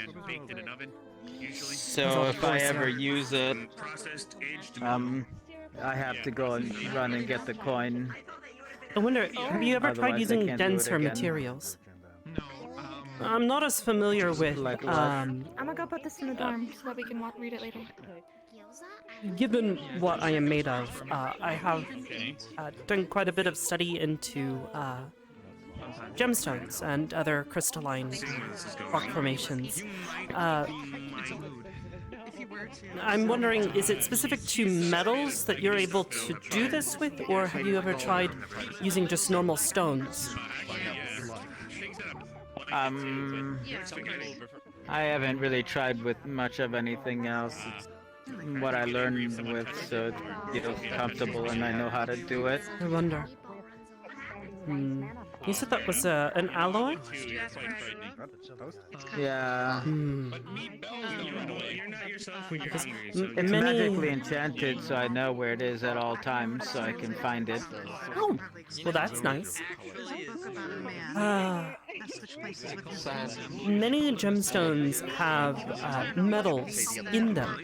And baked in an oven, usually. So if I ever use it, processed aged I have to go and run and get the coin. I wonder, have you ever tried Otherwise, I using can't do it denser again. materials? I'm not as familiar with, I'm gonna go put this in the dorm so that we can read it later. given what I am made of, I have done quite a bit of study into gemstones and other crystalline rock formations. I'm wondering, is it specific to metals that you're able to do this with, or have you ever tried using just normal stones? I haven't really tried with much of anything else. It's what I learned with, so it feels comfortable and I know how to do it. I wonder. You said that was an alloy? Yeah. You're not yourself when you're hungry. So It's magically enchanted, so I know where it is at all times, so I can find it. Oh, well that's nice. Many gemstones have metals in them,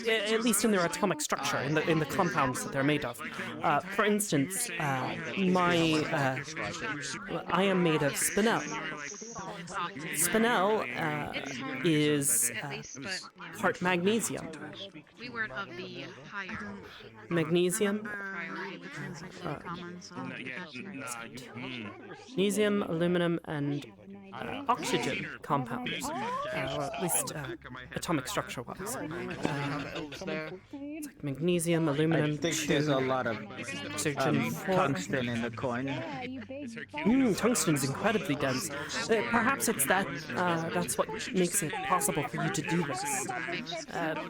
at least in their atomic structure, in the compounds that they're made of. For instance, I am made of spinel. Spinel is part magnesium. We weren't of the higher Magnesium. Magnesium, aluminum, and oxygen compounds, or at least atomic structure-wise. It's like magnesium, aluminum. I think there's a lot of oxygen, tungsten in the coin. Tungsten is incredibly dense. Perhaps it's that's what makes it possible for you to do this.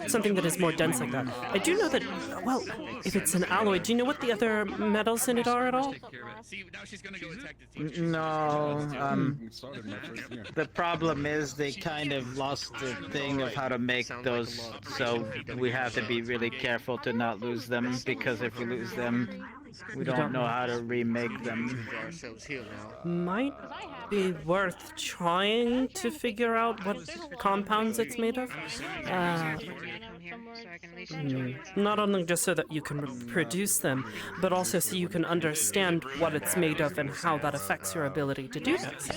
Something that is more dense like that. I do know that, well, if it's an alloy, do you know what the other metals in it are at all? No, the problem is they kind of lost the thing of how to make those, so we have to be really careful to not lose them, because if we lose them, we don't know how to remake them. Might be worth trying to figure out what compounds it's made of. Not only just so that you can produce them, but also so you can understand what it's made of and how that affects your ability to do this.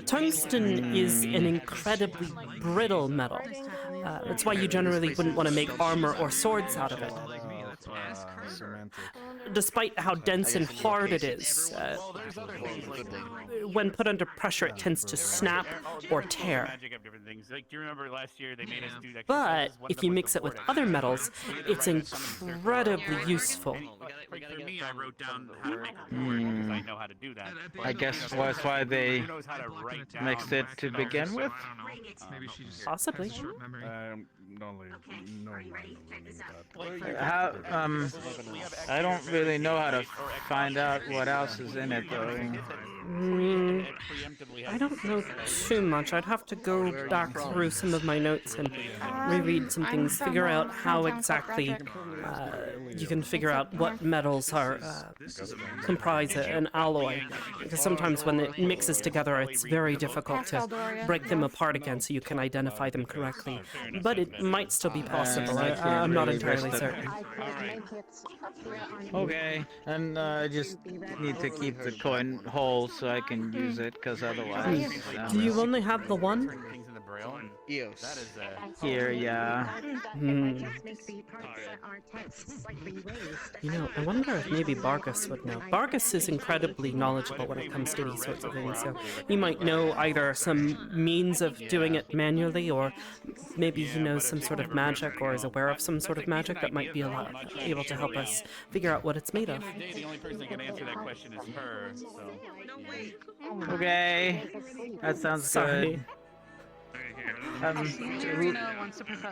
Tungsten is an incredibly brittle metal. That's why you generally wouldn't want to make armor or swords out of it. Despite how dense and hard it is, when put under pressure it tends to snap or tear. But if you mix it with other metals, it's incredibly useful. I guess that's why they mixed it to begin with? Possibly. How, I don't really know how to find out what else is in it, though. I don't know too much. I'd have to go back through some of my notes and reread some things, figure out how exactly you can figure out what metals are comprise an alloy. Because sometimes when it mixes together, it's very difficult to break them apart again so you can identify them correctly. But it might still be possible. I'm not entirely certain. Okay, and I just need to keep the coin whole so I can use it, because otherwise... Do you only have the one? Here, yeah. You know, I wonder if maybe Bargus would know. Bargus is incredibly knowledgeable when it comes to these sorts of things, so he might know either some means of doing it manually, or maybe he knows some sort of magic, or is aware of some sort of magic that might be able to help us figure out what it's made of. The only person that can answer that question is her, so... Okay, that sounds good.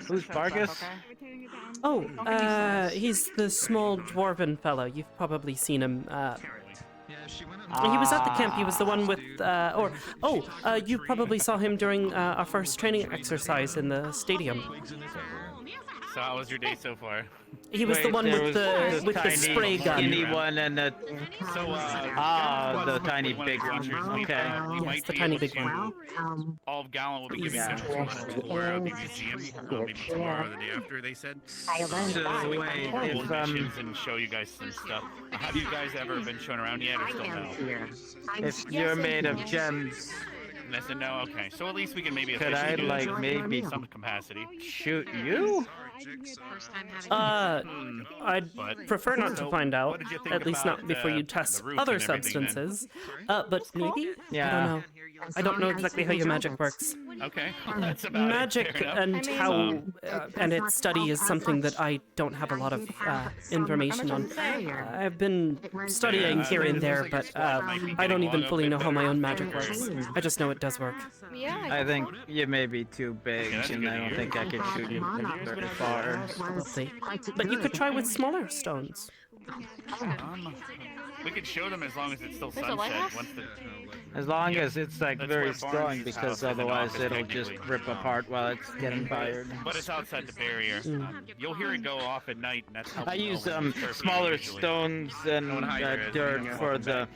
Who's Bargus? Oh, he's the small dwarven fellow. You've probably seen him. He was at the camp. He was the one with, you probably saw him during our first training exercise in the stadium. So how was your day so far? He was the one with the spray gun. Skinny one and the the tiny big one. Okay. Yes, the tiny big one. All of Gallant will be giving some tour of the museum maybe tomorrow or the day after, they said. So wait, if and show you guys some stuff. Have you guys ever been shown around yet, or still no? if you're made of gems, Yes and no. Okay, so at least we can maybe. Could I, do like, maybe some capacity shoot you? I'd prefer not to find out, at least not before you test other substances. But maybe? Yeah. I don't know. I don't know exactly how your magic works. Okay, that's about Magic it. and how and its study is something that I don't have a lot of information on. I've been studying here and there, but I don't even fully know how my own magic works. I just know it does work. I think you may be too big, and I don't think I can shoot you very far. We'll see. But you could try with smaller stones. We could show them as long as it's still There's a sunset. lighthouse? Once the As long as it's like That's very where strong, Barnes' because house is an otherwise office, it'll just technically. rip apart while it's getting fired. But it's outside the barrier. You'll hear it go off at night, and that's how I we know use when it's perfect smaller usually. stones and Don't hide your head. dirt Yeah. for the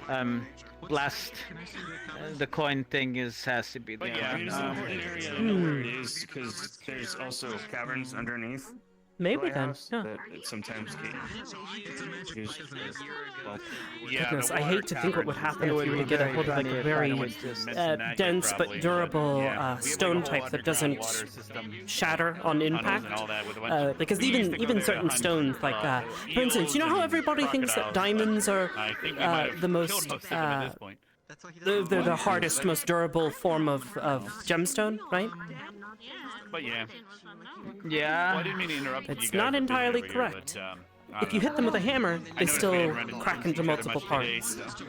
blast. The coin thing has to be But there. yeah, It is an important area to know where it is because there's also caverns underneath. Maybe the then, lighthouse yeah. That it sometimes get used. Well, Goodness, the I water hate to think what would caverns happen if you were to get a hold of like a very dense but durable stone type that doesn't shatter on impact. Because even certain stones, like for instance, you know how everybody thinks that diamonds are the most they're the hardest, most durable form of gemstone, right? But yeah. Yeah. Well, I didn't mean to interrupt you It's guys not with being entirely over here, correct. but, I If you don't hit them with a hammer, I they noticed we still didn't run crack into into each other multiple much today, parts.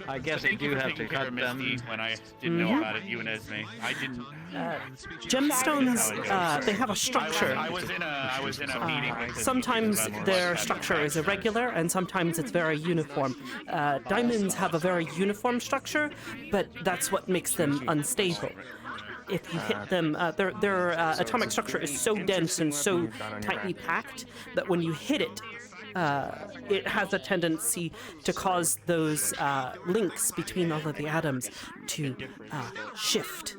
I guess I Thank you do for have to taking care cut of them. Misty when I didn't know about it, you and Esme. I didn't. Gemstones, they have a structure. I was in a meeting with the Sometimes people their about structure is irregular, and sometimes it's very uniform. Diamonds have a very uniform structure, but that's what makes them unstable. If you hit them, their atomic structure is so dense and so tightly packed that when you hit it, it has a tendency to cause those links between all of the atoms to shift.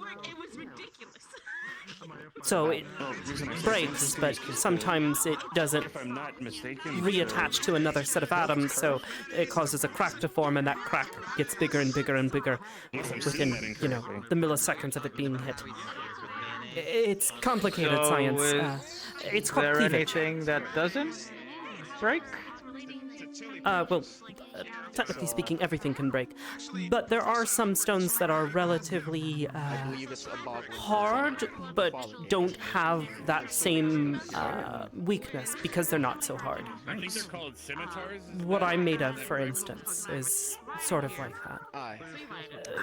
So it breaks, but sometimes it doesn't reattach to another set of atoms, so it causes a crack to form, and that crack gets bigger and bigger and bigger within, the milliseconds of it being hit. It's complicated science. It's called there cleavage. anything that doesn't break? Technically speaking, everything can break. But there are some stones that are relatively hard, but don't have that same weakness because they're not so hard. I think they're called scimitars. What I'm made of, for instance, is sort of like that.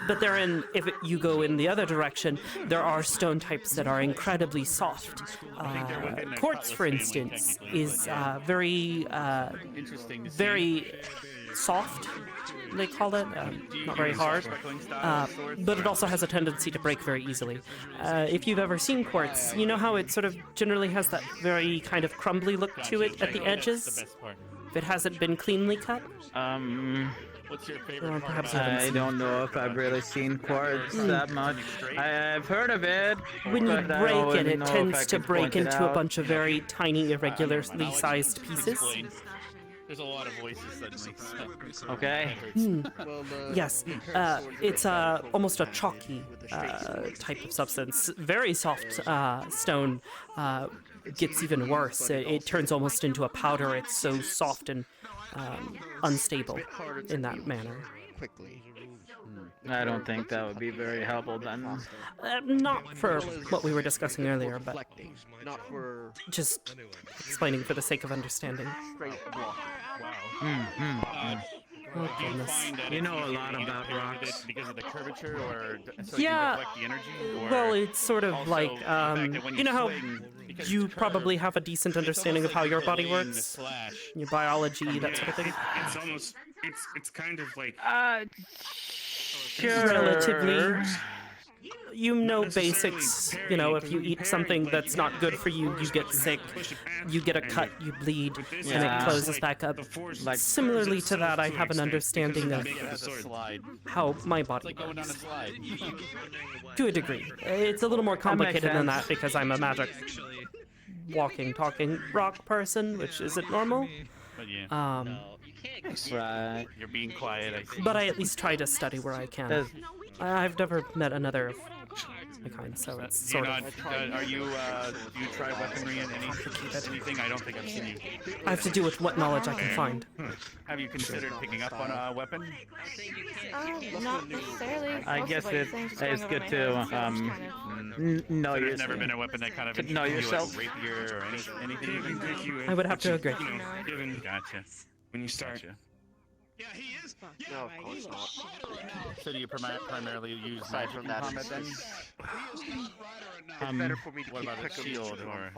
But if you go in the other direction, there are stone types that are incredibly soft. Quartz, for instance, is very soft, they call it, not very hard, but it also has a tendency to break very easily. If you've ever seen quartz, you know how it sort of generally has that very kind of crumbly look to it at the edges? If it hasn't been cleanly cut? What's your favorite part about I don't know if I've really seen quartz that much. I've heard of it. When you but I break always it, it know if tends I to could break point it into a out. bunch of very tiny, irregularly sized pieces. There's a lot of voices suddenly. So. Okay. Yes, it's almost a chalky type of substance. Very soft stone gets even worse. It turns almost into a powder. It's so soft and unstable in that manner. I don't think that would be very helpful then. Not for what we were discussing earlier, but just explaining for the sake of understanding. Oh, goodness. You know a lot about rocks. Because of the curvature, or so Yeah, you deflect the energy? Or well, it's sort of also like, the fact that when you know how swing, because you it's probably have a decent understanding of how your body works? Your biology, that sort of thing? It's almost, it's kind of like... Sure. Relatively. You know basics, if you eat something that's not good for you, you get sick, you get a cut, you bleed, and it closes back up. Like, similarly to that, I have an understanding of how my body works. To a degree. It's a little more complicated than that because I'm a magic walking, talking rock person, which isn't normal. But yeah. Right. You're being quiet, I see. But I at least try to study where I can. I've never met another of my kind, so it's sort of... do you try weaponry in anything? I don't think I've seen you. I have to do with what knowledge I can find. Have you considered picking up on a weapon? Not necessarily. I guess it's good to know So there's yourself. never been a weapon that kind of To know interested you, yourself. like a rapier or anything? I would have to agree. Gotcha. When you start Yeah, he is. Yeah, No, of course not. So do you primarily use Aside magic from in that, combat then? It's better for me to What keep about a pick 'em shield strong. or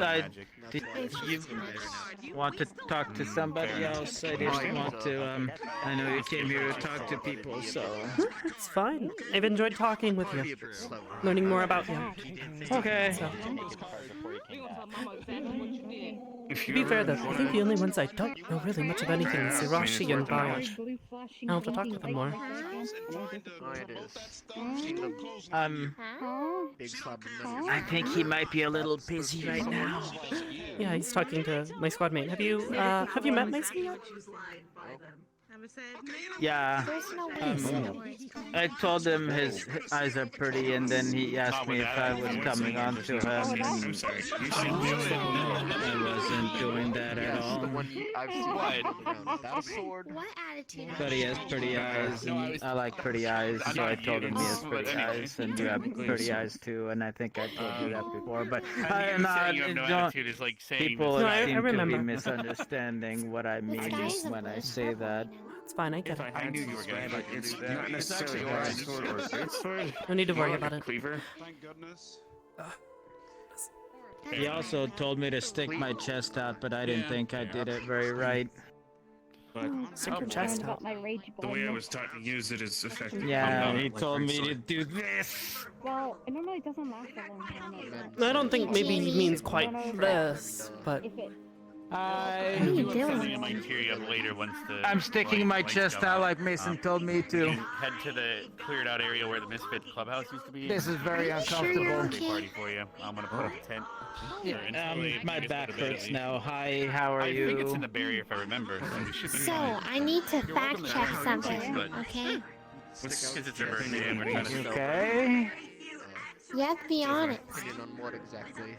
I, you want to talk to Mm, somebody fair enough. else? I didn't want to. I know you came here to talk to people, so. It's fine. I've enjoyed talking with you, learning more about you. Okay. So, If to you be ever fair, though, I wanna- think the only ones I don't know really much of anything is Yeah, I mean, it's Irashi and worth a Bayash. Blue flashing I'll have to talk to them more. Oh, it is. Big slab of numbers. I think he might be a little busy right now. Yeah, he's talking to my squad mate. Have you met Mason yet? Yeah. I told him his eyes are pretty, and then he asked me if I was coming on to him. I'm sorry. You should I wasn't doing that at all. I've seen battle sword. What attitude? But he has pretty eyes, and I like pretty eyes, so I told him he has pretty eyes, and you have pretty eyes too, and I think I told you that before. But saying you have no attitude is like saying people No, I seem to be remember. misunderstanding what I mean when I say that. It's fine, I get it. I knew you were gonna like it's not necessarily a bad sword or a great sword. No need to worry More about like it. a cleaver. Thank goodness. He also told me to stick my chest out, but I didn't think I did it very right. But Stick your chest out. the way I was taught to use it is effective. Yeah, I'm not he like told great me to sword. do this. Well, it normally doesn't last a long time. I don't think maybe he means quite this, but I. What are you doing? Something that might tear you up later once the. I'm sticking my chest out like Mason told me to. Head to the cleared out area where the Misfit clubhouse used to be. This is very Are you sure uncomfortable. you're okay? Party for you. I'm gonna put up a tent. My back hurts now. Hi, how are I you? think it's in the barrier if I remember. So, we should be So, fine. I need to You're welcome fact to check have something, but- okay? Because it's her birthday and we're trying to Okay. You have to be honest. Opinion on what exactly?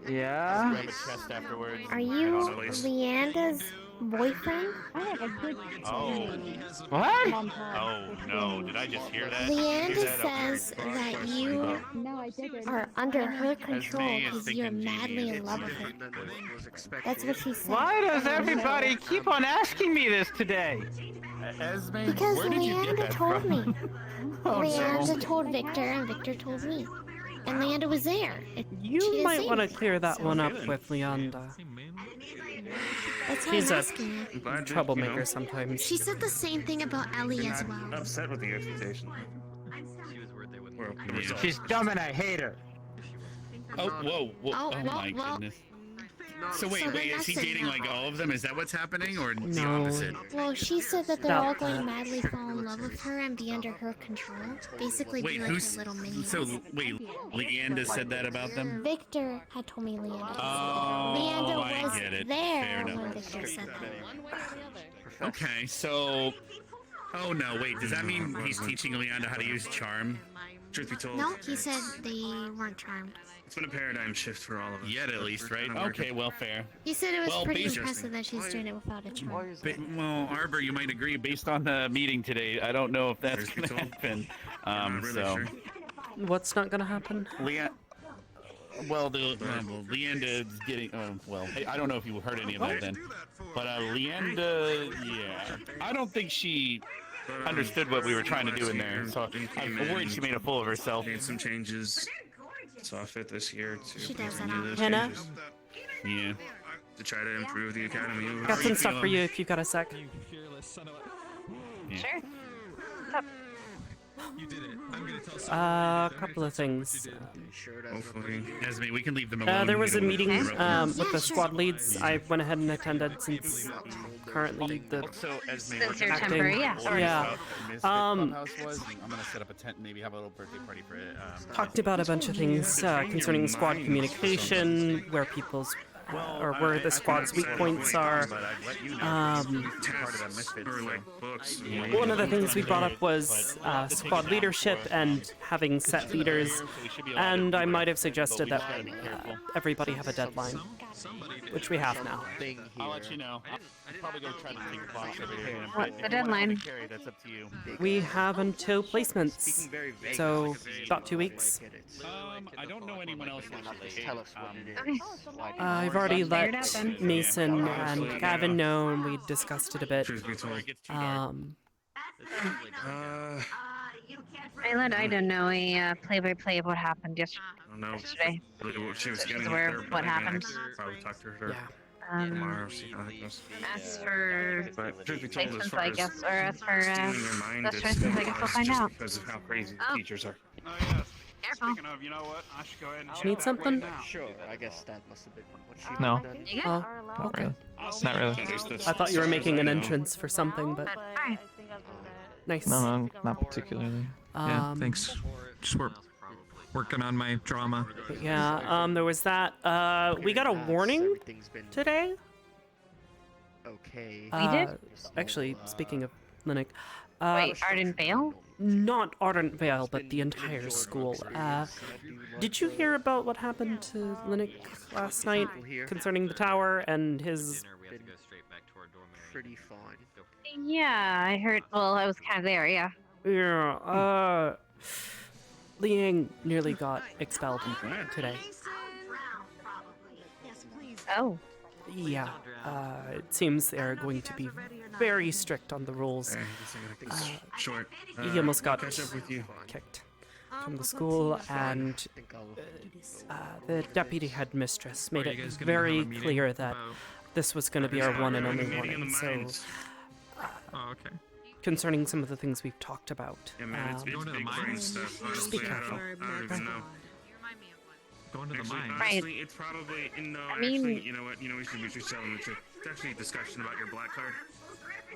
Yeah. Right chest afterwards. Are you Leanda's boyfriend? I have a good. Oh. What? Oh no! Did I just hear that? Leanda says that you No, I didn't. are under her control Esme is because you're thinking madly genius. in love with her. Was expected. That's what she said. Why does everybody keep on asking me this today? Esme, Because where did you get Leanda that told from? me. Oh, Leanda no. told Victor, and Victor told me. And Leanda was there. She you didn't might say want to anything. clear that one up with Leanda. That's why She's I'm a asking you. I'm glad that, troublemaker sometimes. She said the same thing about Ellie you're as not well. upset with the expectation. Well, She's dumb and I hate her. Oh, whoa, whoa. Oh, Oh, well, my well. goodness. So wait, So then wait, is that's he a dating no. like all of them? Is that what's happening, or the No. opposite? Well, she said that they're Stop all going to that. madly fall in love with her and be under her control. Basically, Wait, be like who's her little minions. so? Wait, Leanda said that about them? Victor had told me Leanda. Oh, Leanda I was get it. there Fair when enough. Victor said that. Okay, so. Oh no, wait. Does that mean he's teaching Leanda how to use charm? Truth be told, No, he said they weren't charmed. it's been a paradigm shift for all of us. Yet, at least, right? Okay, well, fair. He said it was Well, pretty based- impressive that she's doing it without a charm. Well, Arbor, you might agree. Based on the meeting today, I don't know if that's Truth be gonna told, happen. I'm not really so. sure. What's not gonna happen? Well, Leanda's getting. Well, I don't know if you heard any of that then, but Leanda, yeah, I don't think she understood what we were trying to do in there. So I'm worried she made a fool of herself. Made some changes. Saw fit this year to She does continue that those Hannah? changes Yeah. to try to improve the academy. Got How are some you stuff for feeling? you if you got a sec. Yeah. Sure. You did it. I'm gonna tell A couple of things. Hopefully. Esme, we can leave them alone. There was a meeting with Yeah, the sure. squad leads. I went ahead and attended since currently the So, Esme, Since we're you're acting. temporary, yeah. Yeah. Clubhouse was. and I'm gonna set up a tent, and maybe have a little birthday party for it. Talked about a bunch of things concerning squad communication, where people's or where the squad's weak points are. One of the things we brought up was squad leadership and having set leaders, and I might have suggested that everybody have a deadline, which we have now. I'll let you know. I'll probably go try to take a box over here. What's the deadline? That's up to you. We have until placements, so about 2 weeks. I don't know anyone else. Tell us what it is. Okay. Why do you I've want already Figured let out then. Mason Yeah, and honestly, Gavin yeah. know, and we discussed it a bit. Truth be told. I let Ida know a play-by-play of what happened I don't know. yesterday. Really what she was So she's getting aware there, of but what I mean, happened. probably talk to her Yeah. tomorrow, see how that goes. As for But truth be told, as placements, far I as guess, or as for stealing your mind, best it's choices, I guess we'll just find out. because of how crazy the Oh. teachers are. Oh yes. Careful. Speaking of, you know what? I should go ahead and Do check you need that something? way now. Sure, I guess that must have been what she No. had done. You good? Oh, Not okay. really. I'll see Not you really. guys. I thought you were making an No. entrance for something, but Alright. nice. No, not particularly. Yeah, thanks. Just working on my drama. But yeah, there was that. We got a warning Everything's been today. okay. We did? Actually, speaking of Linux, Wait, Arden Vale? not Ardent Vale, but the entire school. Did you hear about what happened to Linux last night concerning the tower and his? Pretty fine. Yeah, I heard. Well, I was kind of there, yeah. Yeah, Liang nearly got expelled today. Oh. Yeah, it seems they're going to be very strict on the rules. Short. He almost got catch up with you. kicked from the school, and the deputy headmistress made it very clear that this was going to be our one and only warning. So, Oh, okay. concerning some of the things we've talked about, Yeah, man, it's Going to the big brain mines? stuff. just be Honestly, careful. I don't even know. Going to the Actually, mine. honestly, it's probably no. I mean- actually, you know what? You know, we should tell them the truth. It's actually a discussion about your black card.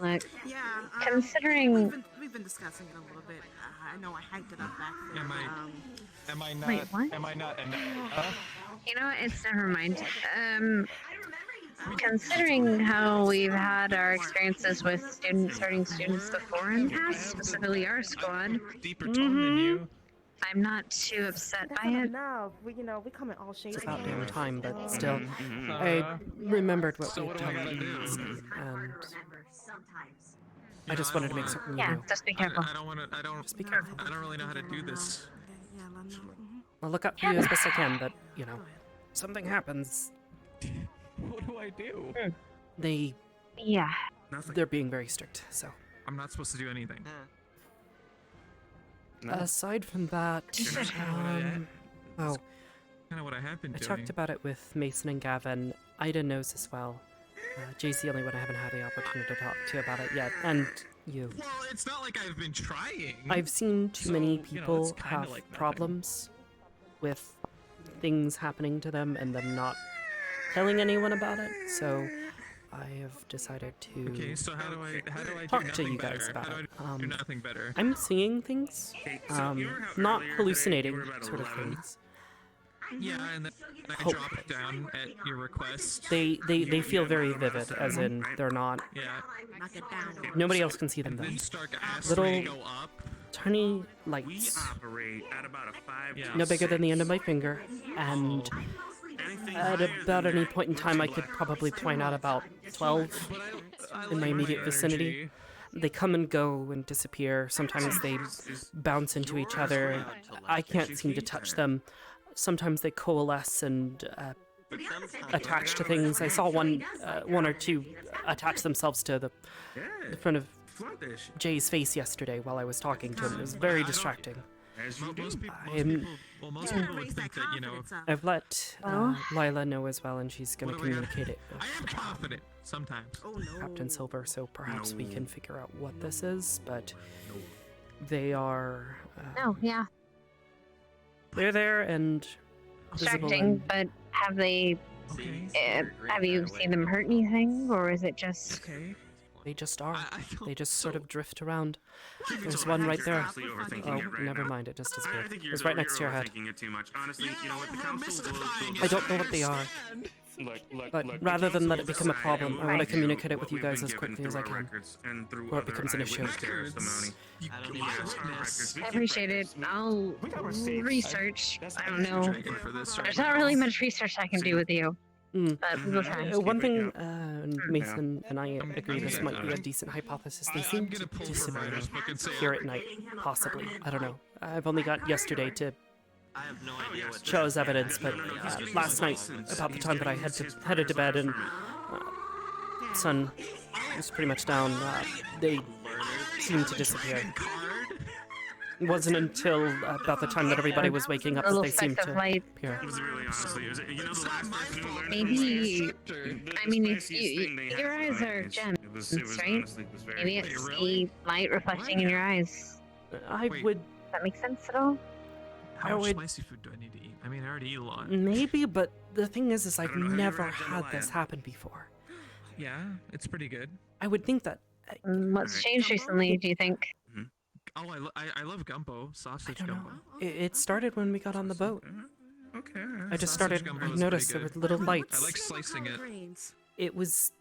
Look, Yeah. considering. We've been discussing it a little bit. I know I hyped it up back there. Am I not? Wait, what? Am I not? You know what? It's never mind. Considering how we've had our experiences with starting students before in the past, specifically our squad, Deeper tone than you. I'm not too upset by it. enough. We come in all shades. It's about damn time, but still, Mm-hmm. I remembered what So we what had do I done, gotta do? and I just wanted to make certain you Yeah, knew. just be careful. I don't want to. I don't. Just be careful. I don't really know how to do this. I'll look out for you as best I can, but you know, something happens. What do I do? Yeah. They're being very strict. So I'm not supposed to do anything. aside from that, well, Kind of what I have been I doing. talked about it with Mason and Gavin. Ida knows as well. Jay's the only one I haven't had the opportunity to talk to about it yet, and you. Well, it's not like I've been trying. I've seen too many So, you know, people it's kinda have like nothing. problems with things happening to them and them not telling anyone about it, so I have decided to Okay, so how do I talk do to nothing you guys better? about How do it. I do nothing better? I'm seeing things, not hallucinating sort of things. Yeah, and then I Hope. drop down at your request. They feel very vivid, as in they're not. Yeah. Nobody else can see them And though. then Stark asked Little me to go up. tiny lights, Operate at about a 5 Yeah. no bigger than the end of my finger, and at about any point in time, I could probably point out about 12 in my immediate vicinity. They come and go and disappear. Sometimes they bounce into each other. I can't seem to touch them. Sometimes they coalesce and attach to things. I saw one or two attach themselves to the front of Jay's face yesterday while I was talking to him. It was very distracting. Most people would think that, you know, I've let Lila know as well, and she's going to communicate it I am confident sometimes. with Captain Silver, so perhaps we can figure out what this is, but they are... Oh, yeah. They're there and visible. Distracting, And but have they. Have you seen them hurt anything, or is it just. they just are. They just sort of drift around. There's one right there. Oh, never mind, it just disappeared. It was right next to your head. It too much. Honestly, you know what? The council will I don't know what they are. But rather than let it become a problem, I want to communicate it with you guys as quickly as I can, before it becomes an issue. I appreciate it. I'll research. I don't know. There's not really much research I can do with you. But we'll try. One thing Mason and I agree this might be a decent hypothesis. They seem to disappear here at night, possibly. I don't know. I've only got yesterday to I have no idea what shows evidence, but last night, about the time that I headed to bed and sun was pretty much down, they seemed to disappear. It wasn't until about the time that everybody was waking up that they seemed to appear. Maybe, I mean, it's your eyes are gems, right? Maybe it's the light reflecting in your eyes. Would... Does that make sense at all? How much spicy food do I need to eat? I mean, I already eat a lot. Maybe, but the thing is I've never had this happen before. Yeah, it's pretty good. I would think that... What's changed recently, do you think? Oh, I love gumbo, sausage gumbo. It started when we got on the boat. Okay. I just started, I noticed there were little lights. I like slicing it. It was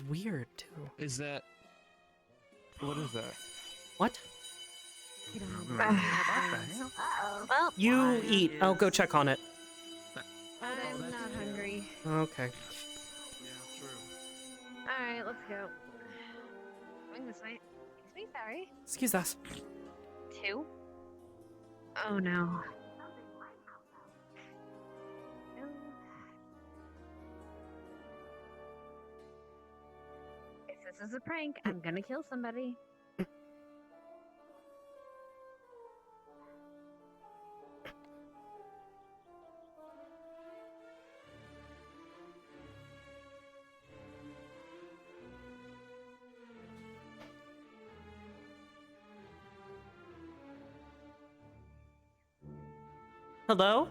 weird, too. Is that... What is that? What? Well, you eat. I'll go check on it. I'm not hungry. Okay. Alright, let's go. Going this way. Excuse me, sorry. Excuse us. 2? Oh no. If this is a prank, I'm gonna kill somebody. Hello?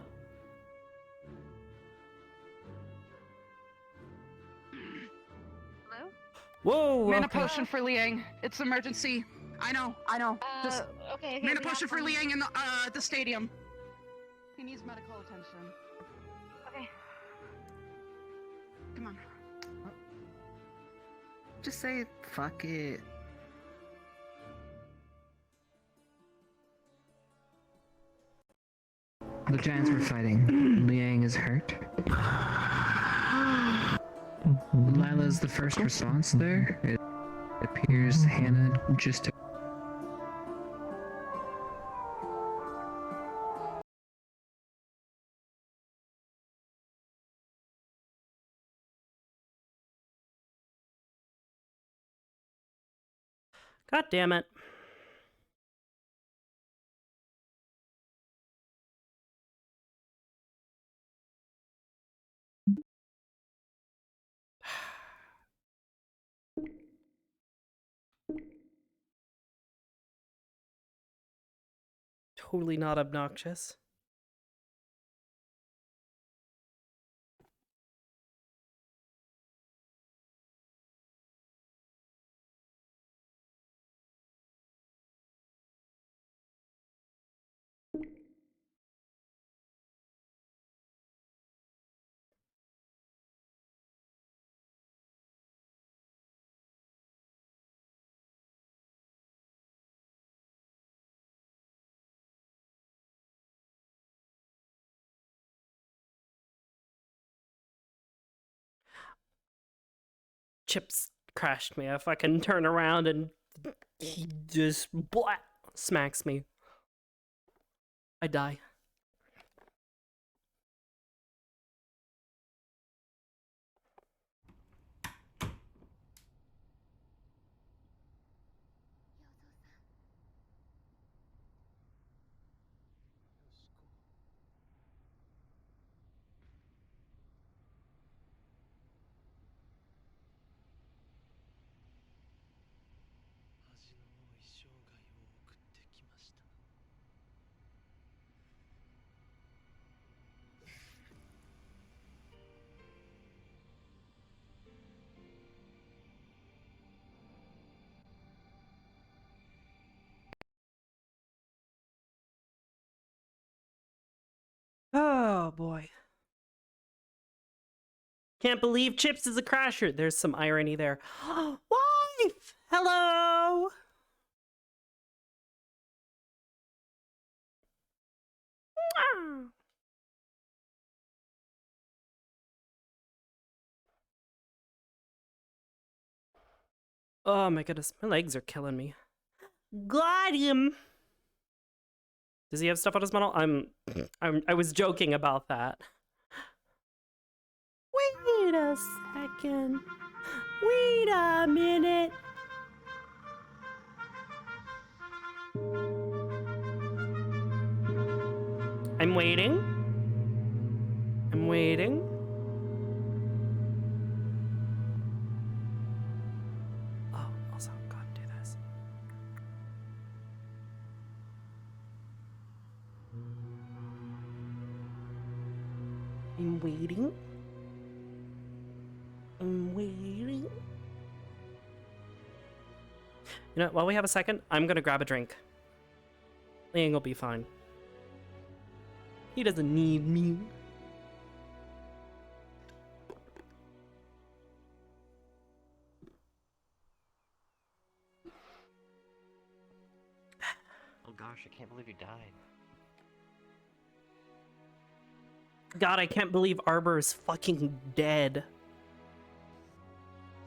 Hello? Whoa! Mana Okay. potion for Liang. It's emergency. I know. Just okay. mana potion for Liang in the stadium. He needs medical attention. Okay. Come on. Just say fuck it. The giants were fighting. Liang is hurt. Lila's the first response there. It appears Hannah just took. God damn it. Totally not obnoxious. Chips crashed me. I fucking turn around and he just smacks me. I die. Oh boy. Can't believe Chips is a crasher. There's some irony there. Wife! Hello! Oh my goodness, my legs are killing me. Got him! Does he have stuff on his model? I was joking about that. Wait a second. Wait a minute. I'm waiting. I'm waiting. Oh, also, God, do this. I'm waiting. I'm waiting. You know, while we have a second, I'm gonna grab a drink. Liang will be fine. He doesn't need me. Oh gosh, I can't believe you died. God, I can't believe Arbor is fucking dead.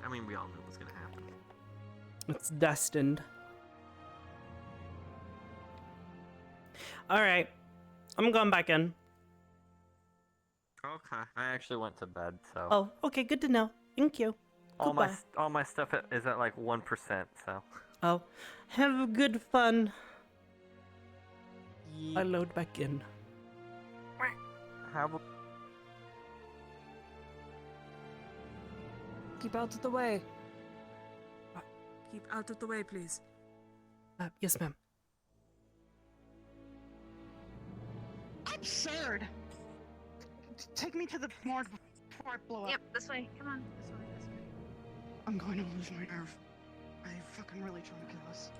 I mean, we all knew it was gonna happen. It's destined. Alright. I'm going back in. Okay. I actually went to bed, so. Oh, okay, good to know. Thank you. All Goodbye. my stuff is at like 1%, so. Oh, have good fun. I load back in. Have a Keep out of the way. Keep out of the way, please. Yes, ma'am. Absurd! Take me to the morgue before I blow up. Yep, this way. Come on. This way, this way. I'm going to lose my nerve. I fucking really trying to kill us.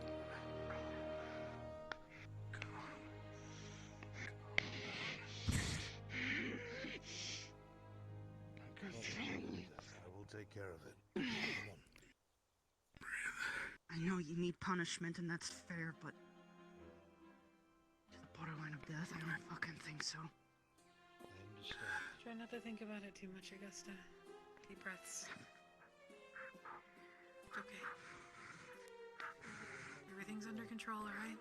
I will take care of it. Come on. I know you need punishment, and that's fair, but to the borderline of death, I don't fucking think so. I understand. Try not to think about it too much, Augusta. Deep breaths. Okay. Everything's under control, alright?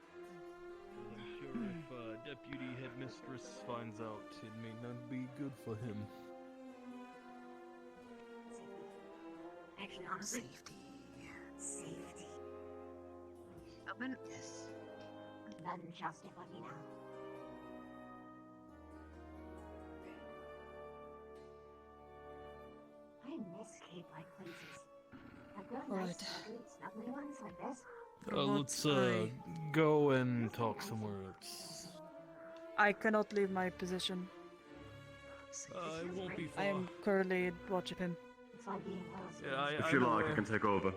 I'm sure if Deputy Headmistress finds out, it may not be good for him. Actually, honestly, safety. Open. Yes. None shall step on me now. I miss Cape-like places. I've got nice, snuggly ones like this. Let's go and talk somewhere else. I cannot leave my position. It won't be far. I am currently watching him. It's like being Yeah, if you like, I can take over.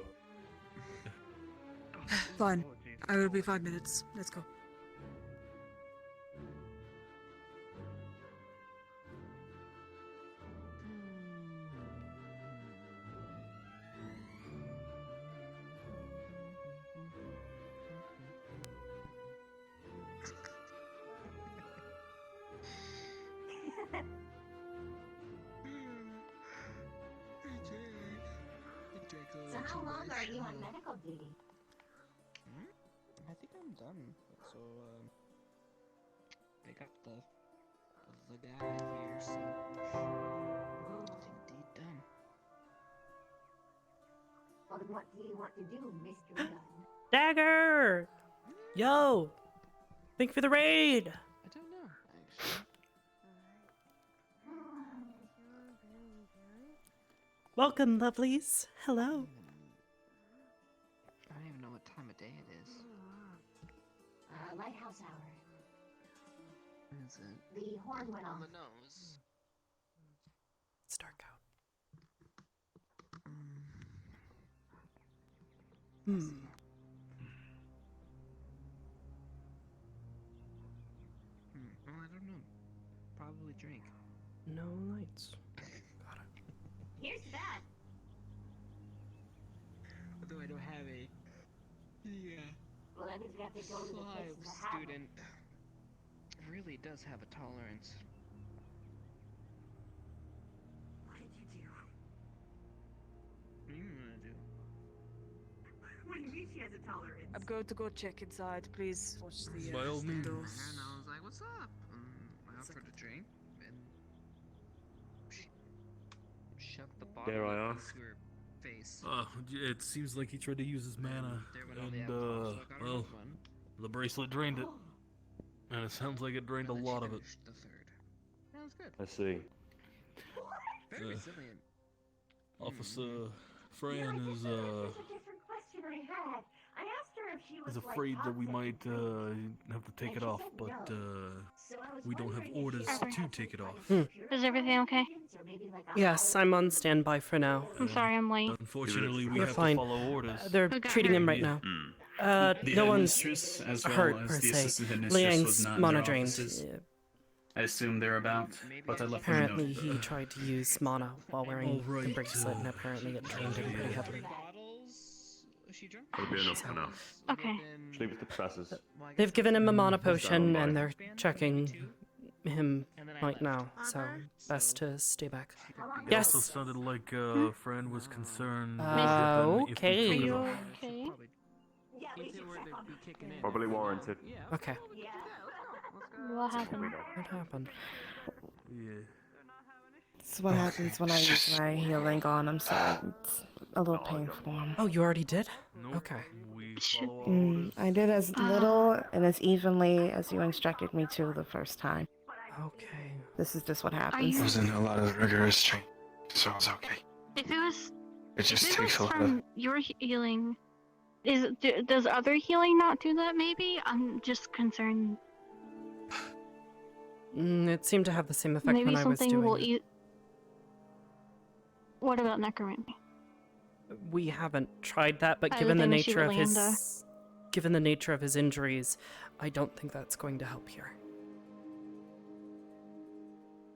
Fine. I will be 5 minutes. Let's go. So how long are you on medical duty? I think I'm done. So, they got the guy here, so indeed done. Well, what do you want to do, Mr. Gunn? Dagger! Yo! Thank you for the raid! I don't know, actually. Welcome, lovelies. Hello. I don't even know what time of day it is. Lighthouse hour. Is it? The horn went off. On the nose. It's dark out. Well, I don't know. Probably drink. No lights. Got it. Here's that. Although I don't have a Well, that means we have to go to the place live to have it. student really does have a tolerance. What did you do? What do you want to do? What do you mean she has a tolerance? I'm going to go check inside. Please watch the By all means. doors. And I was like, "What's up?" I offered a drink, and she shoved the bottle Dare I into ask? her face. It seems like he tried to use his mana, There went all the and alcohol, so I got her well, another one. the bracelet drained it, and it sounds like it drained a And then she lot of it. finished the third. That was good. I see. Very resilient. Officer Fran is That's a different question I had. I asked her if she was is like, afraid that we toxic. might have to take And it she off, said but no. So I was we don't have wondering if orders she Okay. had to some take it kind off. of Is everything okay? purifications or maybe like a Yes, I'm on standby for now. I'm sorry I'm late. Unfortunately, we We're have fine. to follow orders. They're Who got treating him hurt? right now. The No one's headmistress, as well hurt as per the se. assistant headmistress, Liang's was not in mana their drained. offices. I assume they're about, but I left them a Apparently, note. he tried to use mana while wearing the Alright, bracelet, and apparently it drained him pretty heavily. That'll be enough for now. Okay. Just leave it to the professors. They've given him a mana Stand potion, by. and they're checking him right now, so best to stay back. It also Yes. sounded like Fran was concerned. Okay. if we took it You off. okay? Yeah, we should check on it. Probably warranted. Okay. What happened? What happened? Yeah. This is what happens when I use my healing on him, so it's a little painful. Oh, you already did? Nope. Okay. We follow all orders. I did as little and as evenly as you instructed me to the first time. Okay. This is just what Are happens. you? Wasn't a lot of rigorous training, so it's okay. If it was, It just if it takes was a lot of. from your healing, does other healing not do that? Maybe I'm just concerned. It seemed to have the same effect Maybe when I was something will doing it. eat. What about necromancy? We haven't tried that, but I given the didn't issue nature of with Leander. given the nature of his injuries, I don't think that's going to help here.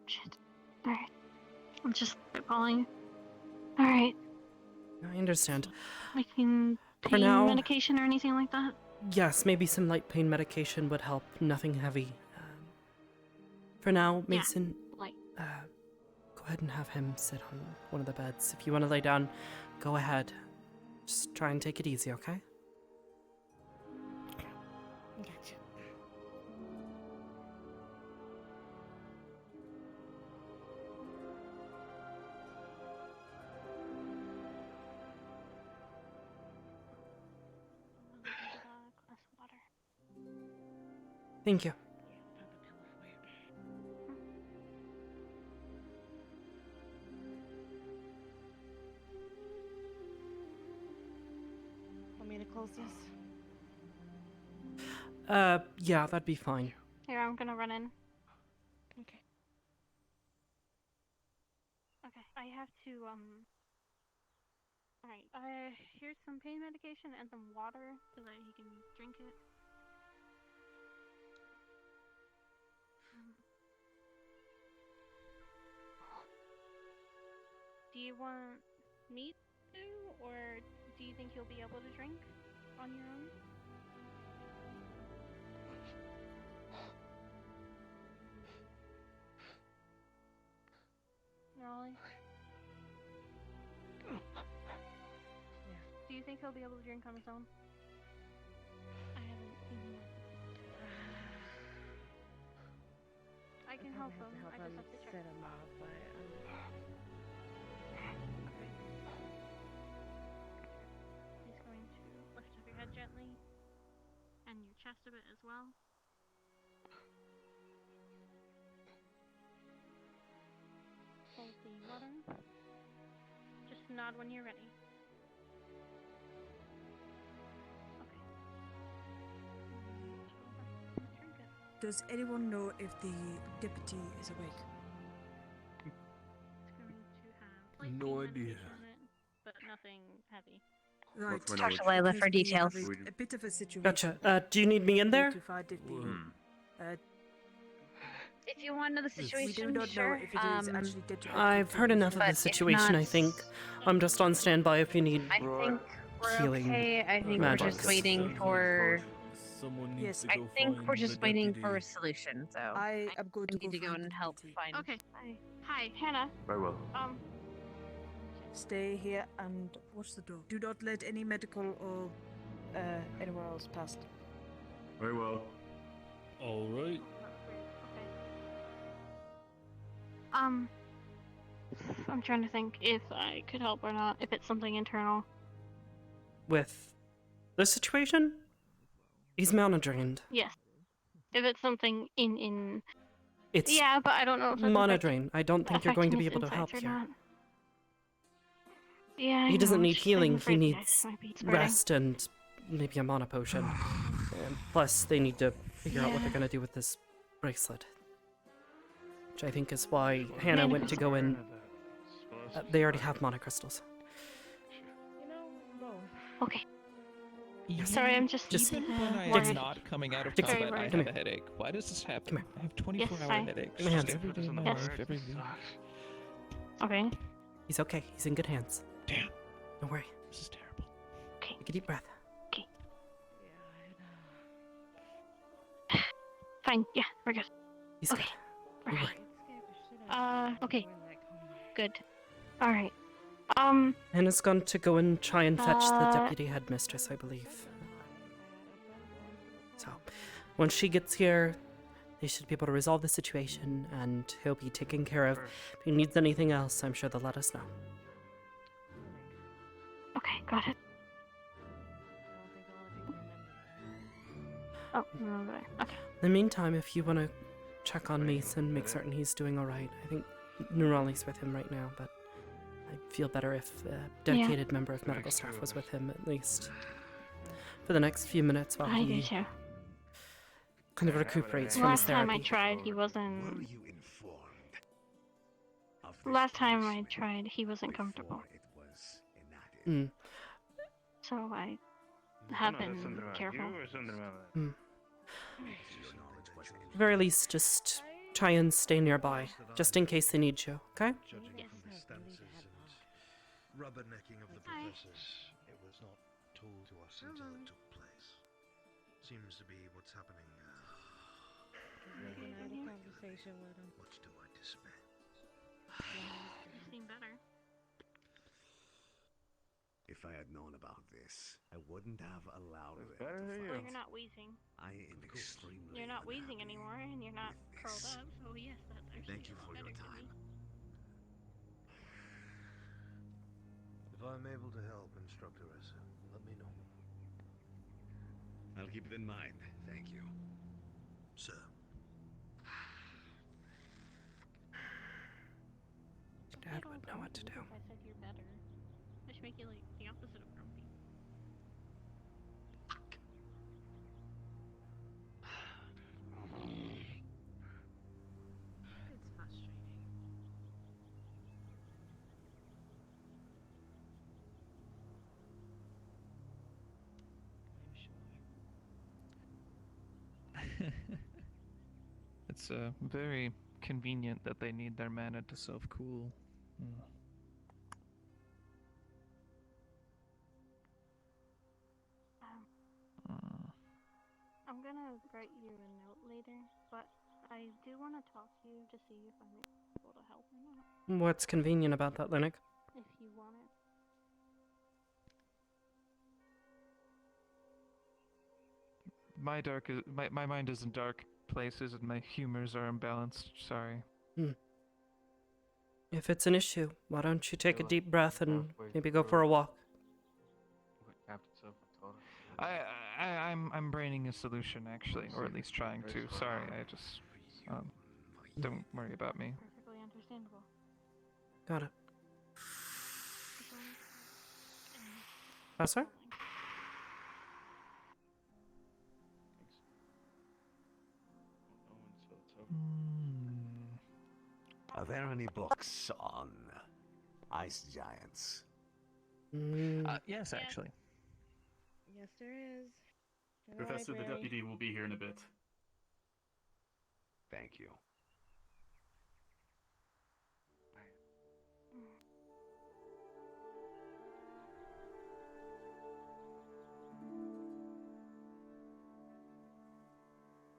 Shit. Alright. I'm just calling. Alright. I understand. Making For pain now- medication or anything like that? Yes, maybe some light pain medication would help. Nothing heavy. For now, Yeah, Mason, light. go ahead and have him sit on one of the beds. If you want to lay down, go ahead. Just try and take it easy, okay? Gotcha. Glass of water. Thank you. Want me to close this? Yeah, that'd be fine. Here, I'm gonna run in. Okay. Okay, I have to, Alright, here's some pain medication and some water so that he can drink it. Do you want me to, or do you think you'll be able to drink on your own? Raleigh? Do you think he'll be able to drink on his own? I haven't seen him. I can help him. I just have to check. Set him up, but He's going to lift up your head gently and your chest a bit as well. Hold the water. Just nod when you're ready. Okay. Drink it. does anyone know if the deputy is awake? It's going to have like No pain idea. medication in it, but nothing heavy. Right. Talk to Layla for because we details. have a bit of a situation. Gotcha. Do you need me in there? To find if the, If you want to know the we do situation, not sure. know if it is actually dead. I've heard enough of But the if situation, I not- think. I'm just on standby if you need I think we're healing okay. I think magics. we're just waiting for. Someone needs Yes, to I go think find we're just the waiting deputy. for a solution. So I am going to need to go find and help the- find. Okay. Hi, Hannah. Very well. stay here and watch the door. Do not let any medical or anyone else past. Very well. All right. I'm trying to think if I could help or not, if it's something internal. With this situation, he's mana-drained. Yes. If it's something in... It's yeah, but I don't know if it's mana-drain. I don't think you're going to be able to help here. Yeah, He doesn't I'm need just healing, he afraid you guys needs might be spreading. rest and maybe a mana potion. And plus, they need to figure out what they're gonna do with this bracelet. Which I think is why Hannah went to go in. They already have mana crystals. Okay. Sorry, I'm just Even when I'm worried. not coming out of Dixie, combat, I come have a here. headache. Why does this happen? Come here. I have 24-hour Yes, headaches. Give me hands. Just every day of my Yes. life, every week. Okay. He's okay. He's in good hands. Damn. Don't worry. This is terrible. Okay. Take a deep breath. Fine. Yeah, we're good. He's okay. good. Don't worry. Okay. Good. Alright. Hannah's gone to go and try and fetch the Uh, deputy headmistress, I believe. So, once she gets here, they should be able to resolve the situation, and he'll be taken care of. If he needs anything else, I'm sure they'll let us know. Okay, got it. Oh, no, no, okay. In the meantime, if you want to check on Mason, make certain he's doing alright. I think Nerali's with him right now, but I'd feel better if a dedicated member of medical staff was with him, at least for the next few minutes while I do he too. kind of recuperates from his Last time I therapy. tried, he wasn't... Last time I tried, he wasn't comfortable. Mm. So I have been careful. Mm. At the very least, just try and stay nearby, just in case they need you, okay? Rubbernecking of the professors. It was not told to us until it took place. Seems to be what's happening now. Much to our despair. You seem better. If I had known about this, I wouldn't have allowed it. Well, you're not wheezing. I am extremely. You're not wheezing anymore, and you're not curled up, so yes, that's actually Thank you for your better to time. me. If I'm able to help, Instructor Essa, let me know. I'll keep it in mind. Thank you. Sir. Dad would know what to do. If I said you're better, I should make you like the opposite of grumpy. It's frustrating. It's very convenient that they need their mana to self-cool. I'm gonna write you a note later, but I do want to talk to you to see if I'm able to help or not. What's convenient about that, Linux? If you want it. My mind is in dark places and my humors are imbalanced. Sorry. If it's an issue, why don't you take a deep breath and maybe go for a walk? I'm braining a solution actually, or at least trying to. Sorry, I just don't worry about me. Perfectly understandable. Got it. Sir? Are there any books on ice giants? Yes, actually. Yes, there is. In Professor, the library. deputy will be here in a bit. Thank you.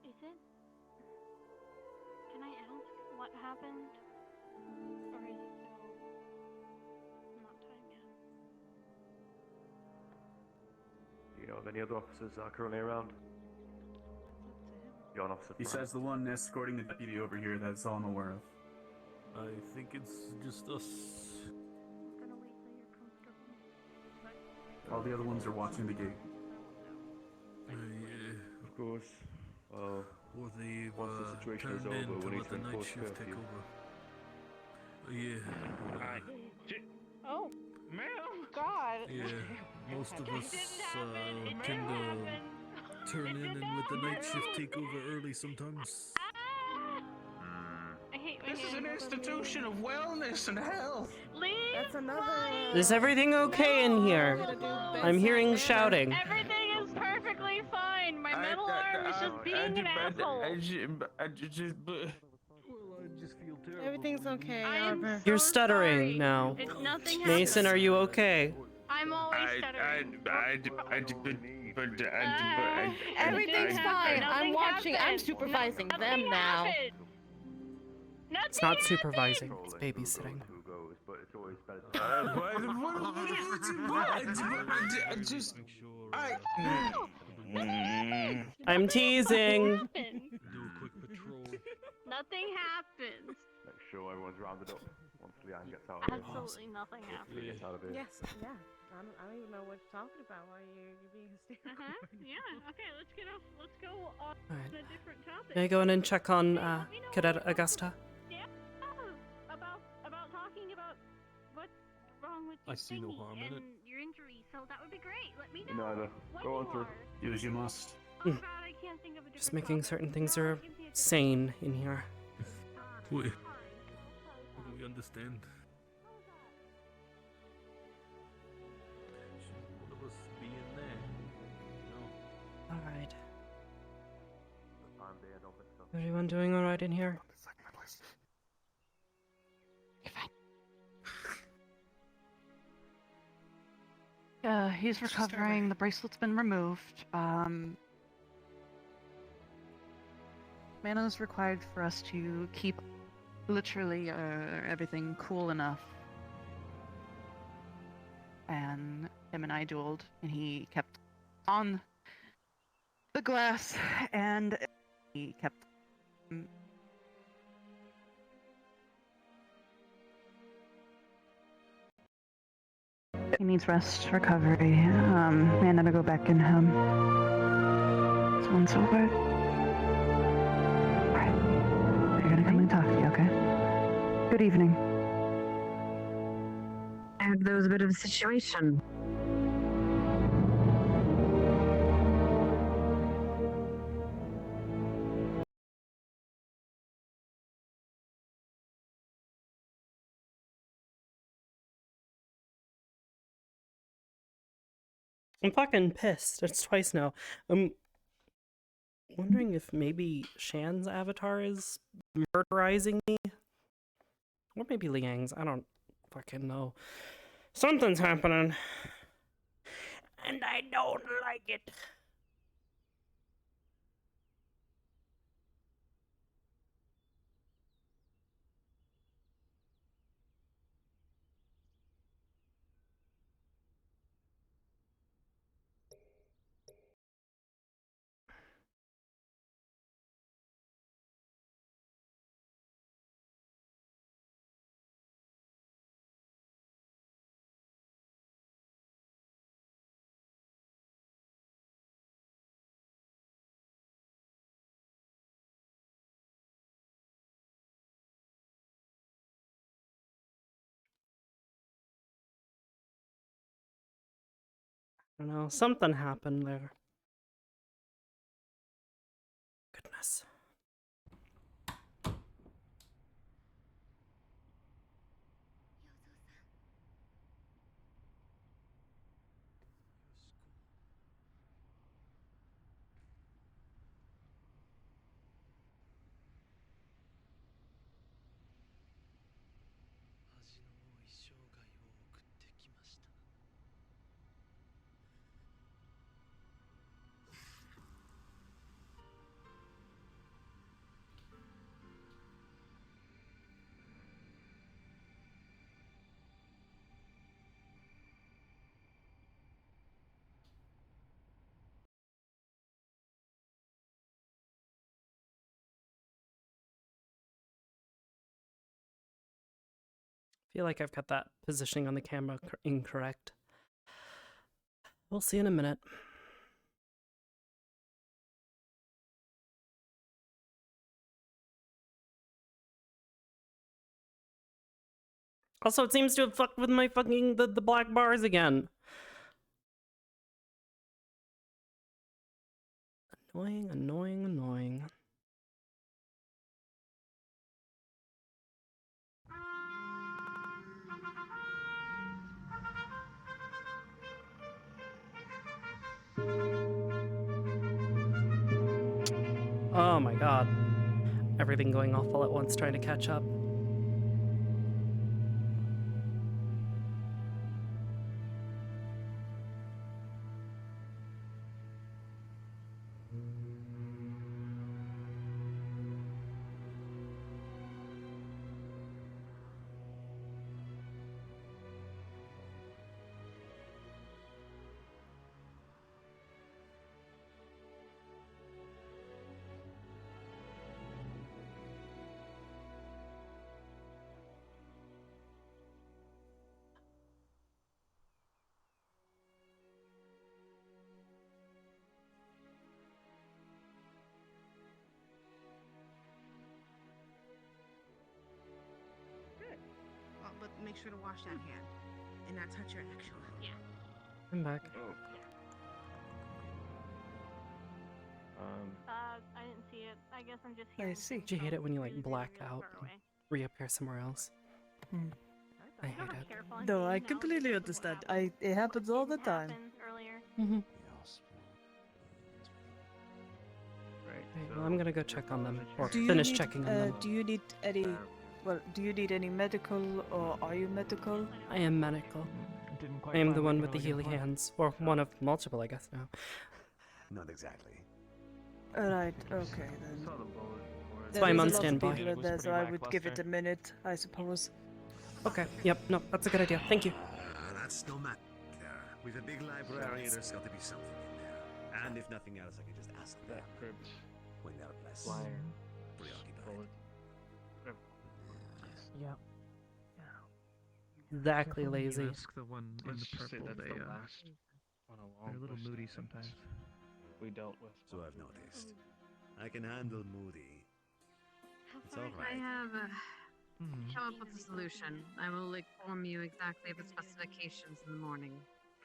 Ethan? Can I ask what happened? Or is it still not time? you know if any other officers are currently around? You're an officer. He says the one escorting the deputy over here, that's all I'm aware of. I think it's just us. All the other ones are watching the gate. Yeah. Of course. Well, Or they've once the situation is turned in over, to we'll need let to the night enforce shift take curfew. over. Yeah. Oh, ma'am. God. Yeah. Most of us tend to turn in and let the night shift take over early sometimes. I hate my This is hand. an institution of wellness and health. That's another. Is everything okay in here? I'm hearing shouting. Everything is perfectly fine. My metal arm is just being an asshole. I just feel terrible. Everything's okay, I am Arbor. You're stuttering now. Nothing Mason, happened. are you okay? I'm always stuttering. Everything's fine. I'm watching. I'm supervising them now. It's not supervising, it's babysitting. Who goes, but it's always better to I'm teasing. Nothing happens. Make sure everyone's rounded up once Leanne gets out of here. Absolutely nothing happens. Gets out of here. Yes, yeah. I don't even know what you're talking about. Why you're being hysterical. Yeah. Okay. Let's get off. Let's go on Alright. a different topic. May I go in and check on Cadet Augusta? Yeah. About talking about what's wrong with your I see no thingy harm in and it. your injury. So that would be great. Let me know. Neither. when Go on you through. are. Do as you must. Oh God, I can't think of a different Just making topic. certain things are sane in here. Wait. We understand. One of us being there. Alright. I'm there, I don't think so. Everyone doing alright in here? He's recovering. The bracelet's been removed. Mana is required for us to keep literally everything cool enough. And him and I dueled, and he kept on the glass, and he kept. He needs rest, recovery. Mana to go back in him. Someone's so good. Alright. They're gonna come and talk to you, okay? Good evening. There was a bit of a situation. I'm fucking pissed. It's twice now. I'm wondering if maybe Shan's avatar is murderizing me. Or maybe Liang's. I don't fucking know. Something's happening. And I don't like it. I don't know. Something happened there. Goodness. feel like I've got that positioning on the camera incorrect. We'll see in a minute. Also, it seems to have fucked with my fucking the black bars again. Annoying, annoying, annoying. Oh my god. Everything going off all at once, trying to catch up. Good. But make sure to wash that hand and not touch your actual hand. Yeah. I'm back. I didn't see it. I guess I'm just here. I see. Do you hate it when you like black out and reappear somewhere else? I hate it. No, I completely understand. It happens all the time. Mm-hmm. Right. Well, I'm gonna go check on them, or Do you finish need, checking on them. Do you need any? Well, do you need any medical, or are you medical? I am medical. I am the one with the healy hands, or one of multiple, I guess now. Not exactly. Alright, okay then. That's why I'm on There's a lot of standby. people in there, so I would give it a minute, I suppose. Okay. Yep. No, that's a good idea. Thank you. That's no matter. With a big library, there's got to be something in there. And if nothing else, I can just ask them. Crypt. When they're less Flyer. preoccupied. Yep. Exactly, lazy. Ask the one in Let's the just say purple. that's They, the last one along. they're a little with moody things sometimes. We dealt with. So I've noticed. I can handle moody. It's all I right. have come up with a solution. I will inform you exactly of the specifications in the morning.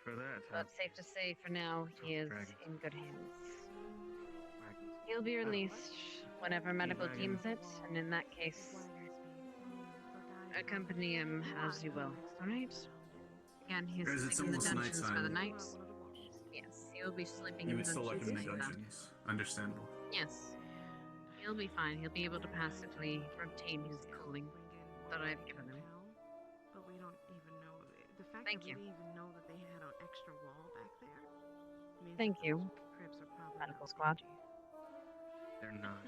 For that, But safe to say, for now, he is in good hands. He'll be released whenever medical deems it, and in that case, accompany him as you will. Alright? Again, he's As it's sleeping in the almost dungeons for the nighttime. night. Yes, he'll be sleeping You in would the still like him in the dungeons. dungeons. Understandable. Yes. He'll be fine. He'll be able to passively retain his cooling that I've given him. But we don't even know. The fact Thank that you. we didn't even know that they had an extra wall back there means Thank that you. those cribs are probably Medical squad. They're not.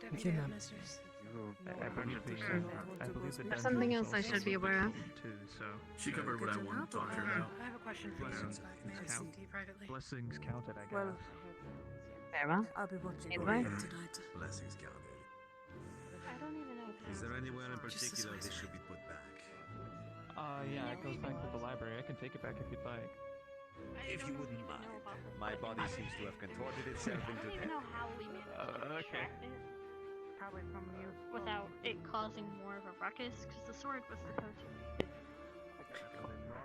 Thank you, ma'am. I believe the There's something else I should be aware of. Too, so She covered what I wanted to talk to her about. I have a question for you. May I count. see privately? blessings counted, I guess. Well, Very well. I'll be watching Either over way. him tonight. Blessings counted. I don't even know. Is there anywhere in Just this particular way, this sir. should be put back? Yeah, it goes back to the library. I can take it back if you'd like. If you wouldn't mind. My body seems to have contorted itself I into don't even know how we managed to okay. extract it Probably from you. without it causing more of a ruckus, because the sword was supposed to.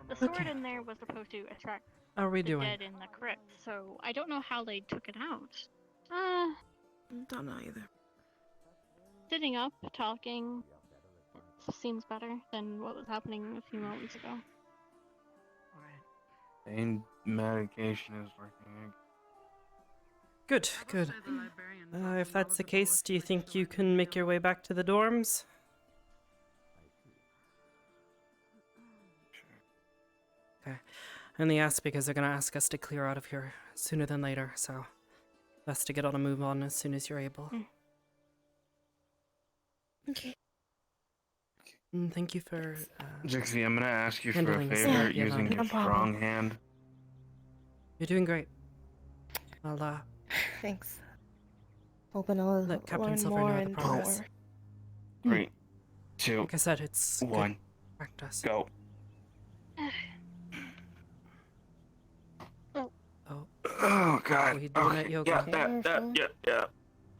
The sword Okay. in there was supposed to attract How are we the doing? dead in the crypt, so I don't know how they took it out. Don't know either. Sitting up, talking, seems better than what was happening a few moments ago. Pain medication is working. Good, good. If that's the case, do you think you can make your way back to the dorms? Okay. I only ask because they're gonna ask us to clear out of here sooner than later, so best to get on a move on as soon as you're able. Okay. Thank you for Jixie, I'm gonna ask you for a handling this. favor Yeah, using no your problem. strong hand. You're doing great. I'll Thanks. Hoping I'll let Captain learn Silver more know the and progress. more. 3, 2, Like I said, it's good. 1. Practice. Go. Oh. Oh God. We doing it, Yoga? Yeah.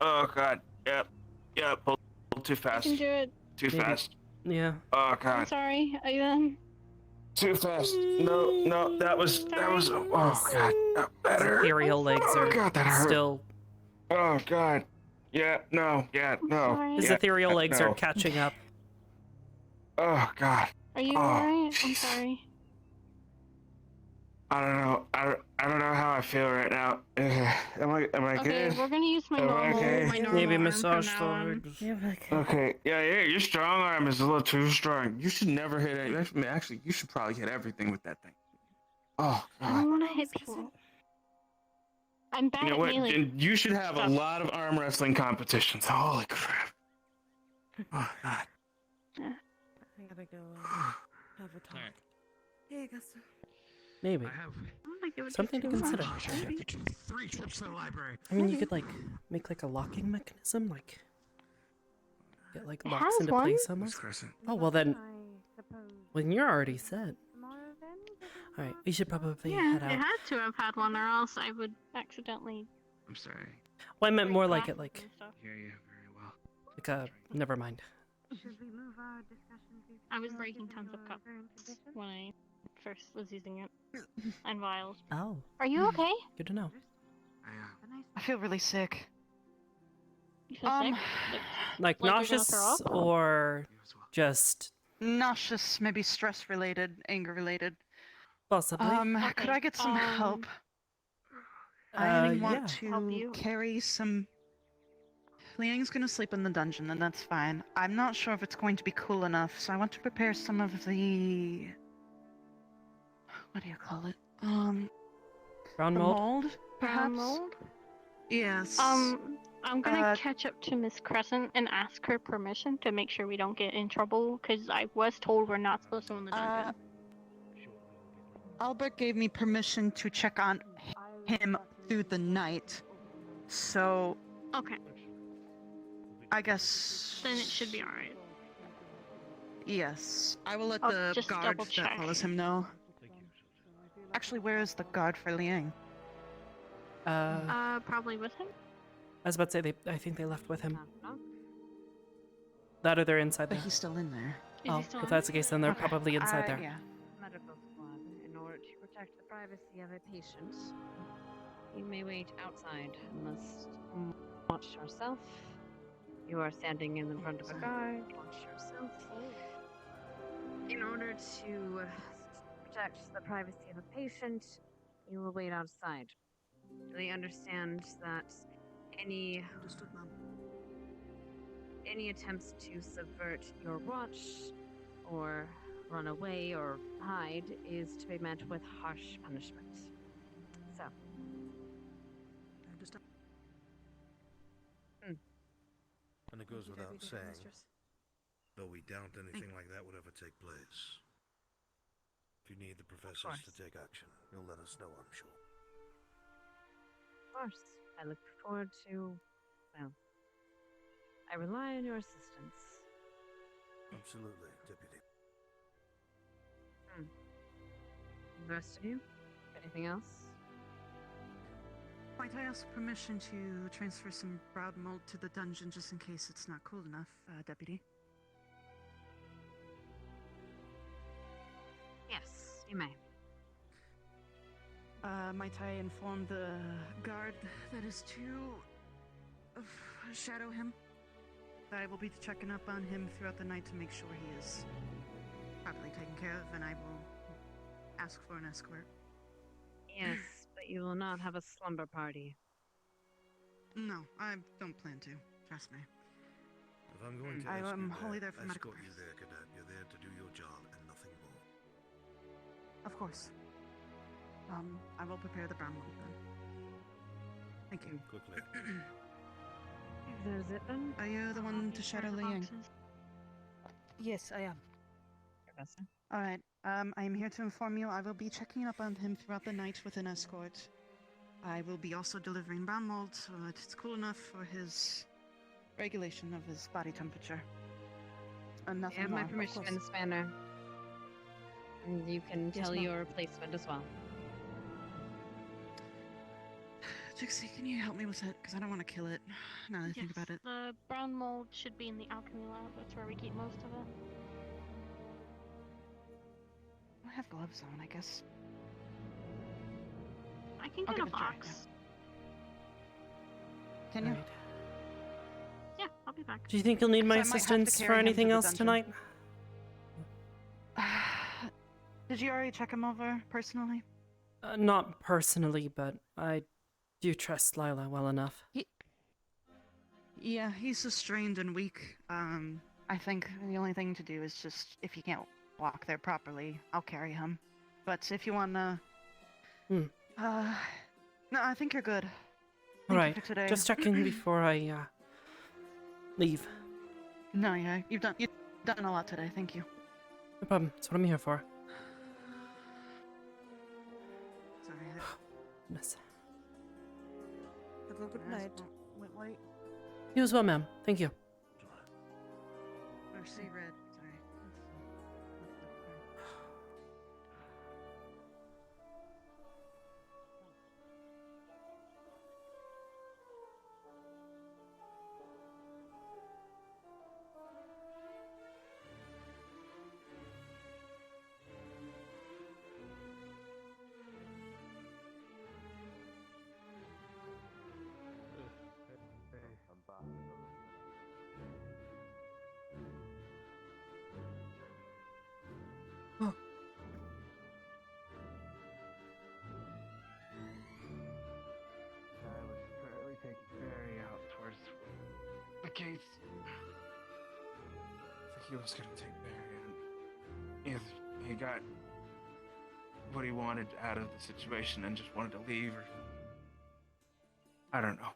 Oh God. Yep. Pull too You fast. can do it. Too fast. Yeah. Oh I'm God. sorry. Are you done? Too fast. No. That was. Oh God. Better. Ethereal legs Oh are God, that hurt. still. Oh God. Yeah. No. His Yeah, ethereal legs are no. catching up. Oh God. Are you Oh, alright? I'm jeez. sorry. I don't know. I don't know how I feel right now. Am I Okay, good? we're gonna use my Am I normal, okay? my normal Maybe arm massage from now on. Okay. Yeah. Your strong arm is a little too strong. You should never hit it. Actually, you should probably hit everything with that thing. Oh I God. don't want to hit people. I'm bad You know at what? melee. Then you should have stuff. a lot of arm wrestling competitions. Holy crap. Oh God. I gotta go have a talk. Hey, Augusta. Maybe. I don't think it would Something to be too consider. much. I have to do 3 trips to the library. I mean, you could like make like a locking mechanism, like get like It locks has into one. place almost. Oh well, then when you're already set. All right, we should probably Yeah, head it out. had to have had one, or else I would accidentally. I'm sorry. Well, I meant more like crack it, like and stuff. Hear you very well. like a. Never mind. Should we move our discussion to I was breaking tons of cups when I first was using it, and vials. Oh. Are you okay? Good to know. I feel really sick. You feel sick? Like you're gonna nauseous throw up? or just Nauseous, maybe stress related, anger related. possibly. Could I get some help? I yeah. want Help to you? carry some. Liang's gonna sleep in the dungeon, and that's fine. I'm not sure if it's going to be cool enough, so I want to prepare some of the. What do you call it? Brown the mold? perhaps? Brown mold? Yes. I'm gonna catch up to Miss Crescent and ask her permission to make sure we don't get in trouble, because I was told we're not supposed to go in the dungeon. Albert gave me permission to check on him through the night, so. Okay. I guess. Then it should be alright. Yes. I will let I'll the just guard double that check. follows him know. Actually, where is the guard for Liang? Probably with him. I was about to say I think they left with him. That or they're inside But there. he's still in there. Oh, if that's the case, then they're Okay. probably inside there. Yeah. Medical squad, in order to protect the privacy of a patient, you may wait outside and must watch yourself. You are standing in the front of a guard. Watch yourself. In order to protect the privacy of a patient, you will wait outside. They understand that any attempts to subvert your watch or run away or hide is to be met with harsh punishment. So. And it goes without saying, though we doubt anything like that would ever take place. If you need the professors to take action, you'll let us know, I'm sure. Of course. I look forward to, well, I rely on your assistance. Absolutely, Deputy. The rest of you? Anything else? Might I ask permission to transfer some brown mold to the dungeon just in case it's not cool enough, Deputy? Yes, you may. Might I inform the guard that is to shadow him? That I will be checking up on him throughout the night to make sure he is properly taken care of, and I will ask for an escort. Yes, but you will not have a slumber party. No, I don't plan to. Trust me. If I'm going to I ask am you wholly there, there for medical escort you there, Cadet. You're there to do your job and nothing more. Of course. I will prepare the brown mold then. Thank you. Quickly. That is it then? Are you the one to shadow Liang? Yes, I am. Professor? Alright, I am here to inform you I will be checking up on him throughout the night with an escort. I will be also delivering brown mold so that it's cool enough for his regulation of his body temperature. And You nothing have more, my of permission course. in this manner. And you can Yes, tell ma'am. your replacement as well. Trixie, can you help me with that? Because I don't want to kill it. Now that I think about it. The brown mold should be in the alchemy lab. That's where we keep most of it. I have gloves on, I guess. I can I'll get a give it a try, box. Can you? Right. Yeah, I'll be back. Do you think you'll need my So I might have to assistance carry for him to anything the else dungeon. tonight? Did you already check him over personally? Not personally, but I do trust Lila well enough. Yeah, he's just strained and weak. I think the only thing to do is just, if he can't walk there properly, I'll carry him. But if you wanna... no, I think you're good. Thank you Alright, for today. just checking before I, leave. No, yeah, you've done a lot today, thank you. No problem, that's what I'm here for. Sorry. Goodness. Have a good night. Went late. You as well, ma'am. Thank you. Or see red, sorry. Oh. I was currently taking Barry out towards the gates. I think he was gonna take Barry, and either he got what he wanted out of the situation and just wanted to leave, or I don't know.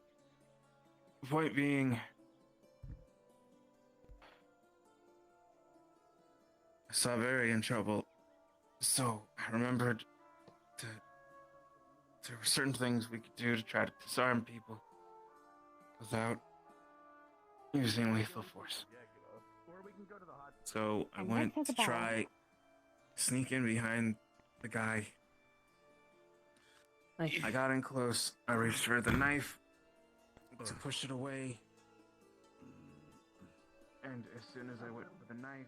The point being, I saw Barry in trouble, so I remembered that there were certain things we could do to try to disarm people without using lethal force. So I went to try sneak in behind the guy. I got in close. I reached for the knife to push it away. And as soon as I went for the knife,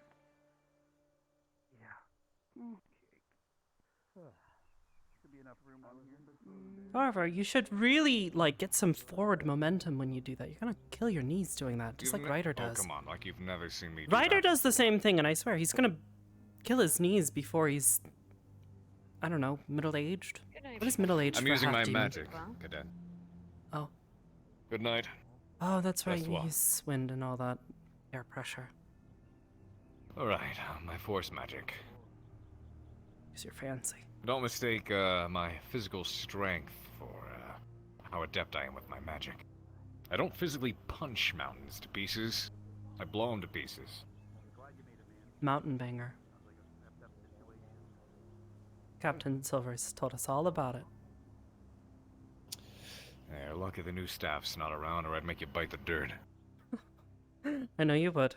Should be enough room on here. However, you should really, like, get some forward momentum when you do that. You're gonna kill your knees doing that, just like Ryder does. Oh, come on, like you've never seen me do Ryder that. does the same thing, and I swear, he's gonna kill his knees before he's, I don't know, middle-aged? What is middle-aged I'm for a using my half-demon? magic, Cadet. Oh. Good night. Oh, that's right, Best you luck. use wind and all that air pressure. Alright, my force magic. Because you're fancy. Don't mistake my physical strength for how adept I am with my magic. I don't physically punch mountains to pieces. I blow them to pieces. Mountain banger. Captain Silvers told us all about it. Yeah, lucky the new staff's not around, or I'd make you bite the dirt. I know you would.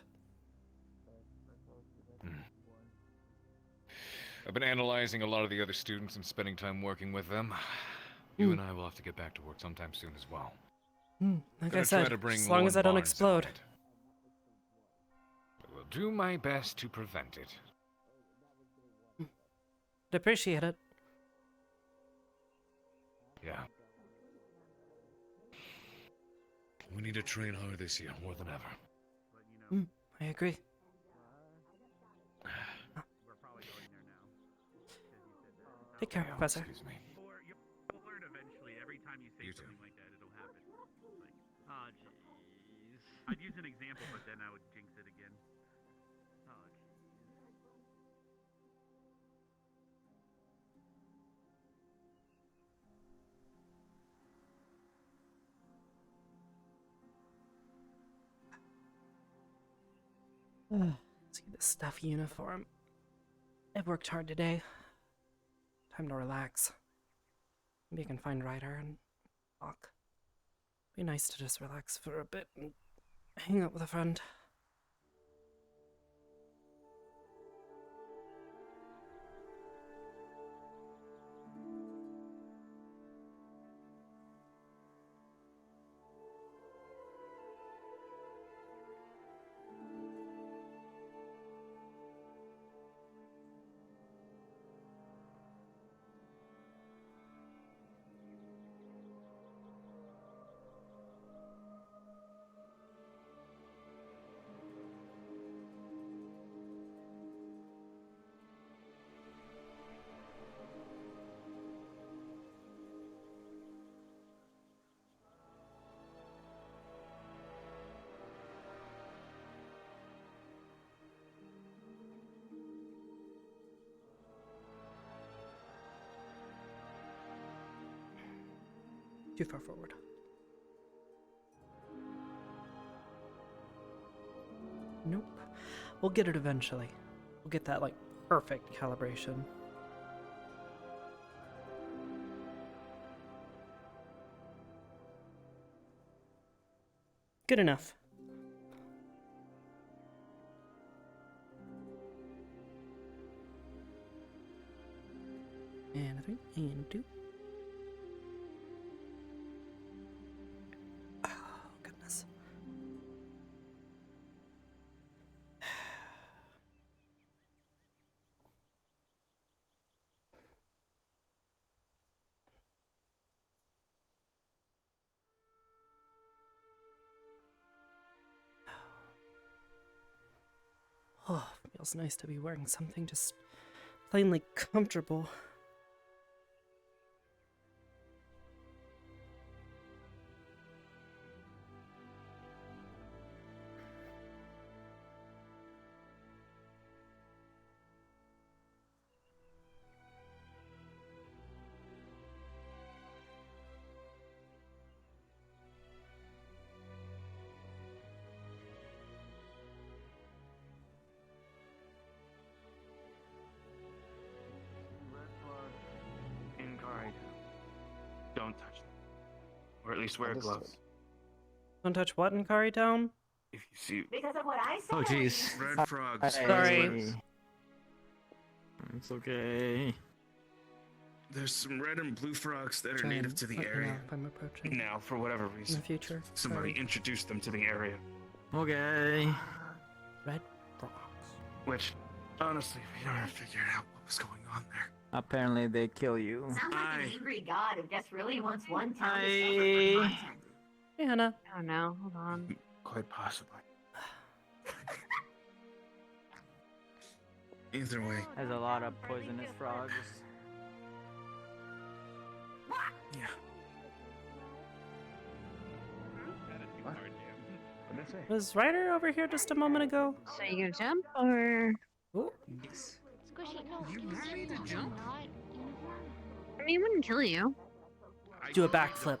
I've been analyzing a lot of the other students and spending time working with them. You and I will have to get back to work sometime soon as well. Like Gonna I try said, to bring as long as I Lord don't Barnes explode. out. I will do my best to prevent it. I'd appreciate it. Yeah. We need to train hard this year, more than ever. I agree. Take care, Professor. Excuse me. You'll learn eventually. Every time you say something like that, it'll happen. Like, oh, jeez. I'd use an example, but then I would jinx it again. Oh, jeez. See the stuffy uniform. I worked hard today. Time to relax. Maybe I can find Ryder and talk. Be nice to just relax for a bit and hang out with a friend. Too far forward. Nope. We'll get it eventually. We'll get that, like, perfect calibration. Good enough. And a 3, and 2. Oh, goodness. Oh, feels nice to be wearing something just plainly comfortable. In guard. Don't touch them. Or at least wear gloves. Don't touch what in Kari Town? If you see. Because of what I said. Oh jeez. Red frogs. Sorry. It's okay. There's some red and blue frogs that are Try native and to the let me know area. if I'm approaching. Now, for whatever In reason, the future. somebody Sorry. introduced them to the area. Okay. Red frogs. Which, honestly, we never figured out what was going on there. Apparently they kill you. Sounds like an angry god who just really wants one town to Hi. suffer for content. Hey, Hannah. Oh no, hold on. Quite possibly. Either way. There's a lot of poisonous frogs. Yeah. Was Ryder over here just a moment ago? So you gonna jump or? Ooh. Squishy, no. You ready to jump? I mean, it wouldn't kill you. Do a backflip.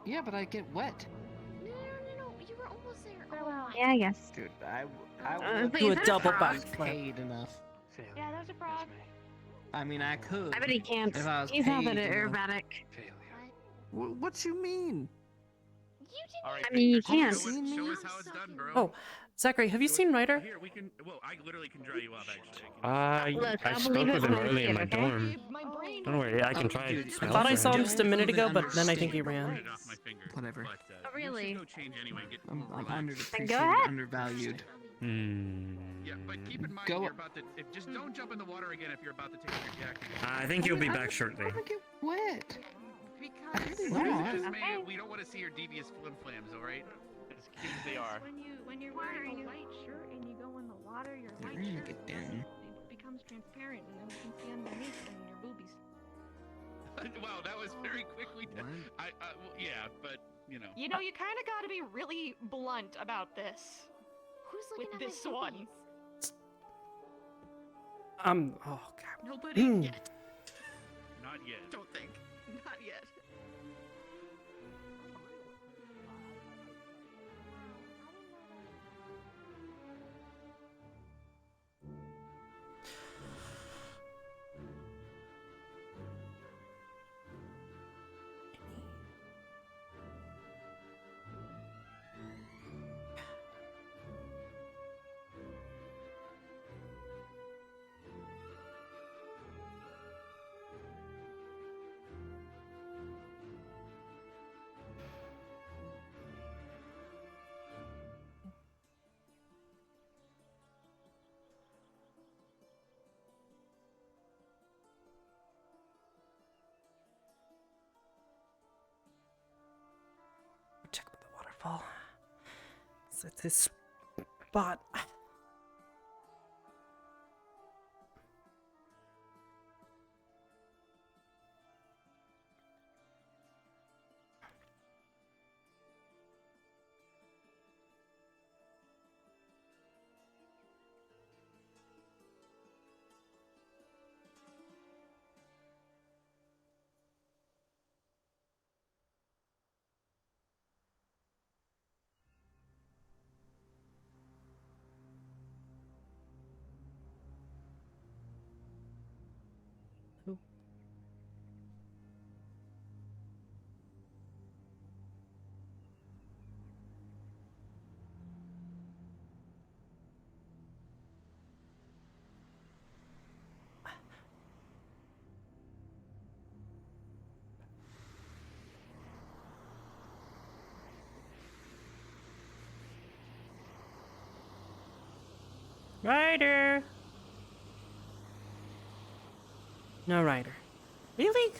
Yeah, but I get wet. No, you were almost there. Oh, Yeah, I guess. Dude, But Do you a said double frog. backflip. Paid enough. yeah, there's a frog. I mean, I could. I bet he can't. If I was He's not paid that enough. aerobatic. What you mean? I mean, you can't. Show us how it's done, bro. Oh, Zachary, have you seen Ryder? Here, we can. Well, I literally can draw you up, actually. Look, I I'll spoke believe it with him when I early see in it, my okay? dorm. Don't worry, I can try and I spell thought I for saw him him. just a minute ago, but then I think he ran. It off my finger. Whatever. But, Oh, really? Go change anyway. Get I'm Then underappreciated, go ahead. undervalued. Yeah, but keep in mind Go- you're about to. Just don't jump in the water again if you're about to take off your jacket. I think you'll be back shortly. I get wet. Because Wow. we don't want to see your devious flim flams, all right? As cute as they are. When you're wearing a white shirt and you go in the water, your They're white gonna shirt get down. it becomes transparent, and then you can see underneath and your boobies. Wow, that was very quickly done. Well, yeah, but you know. You know, you kind of got to be really blunt about this. Who's with looking at this my one? Oh, God. Nobody yet. Not yet. Don't think. Not yet. Check with the waterfall. It's at this spot. Ryder! No Ryder. Really?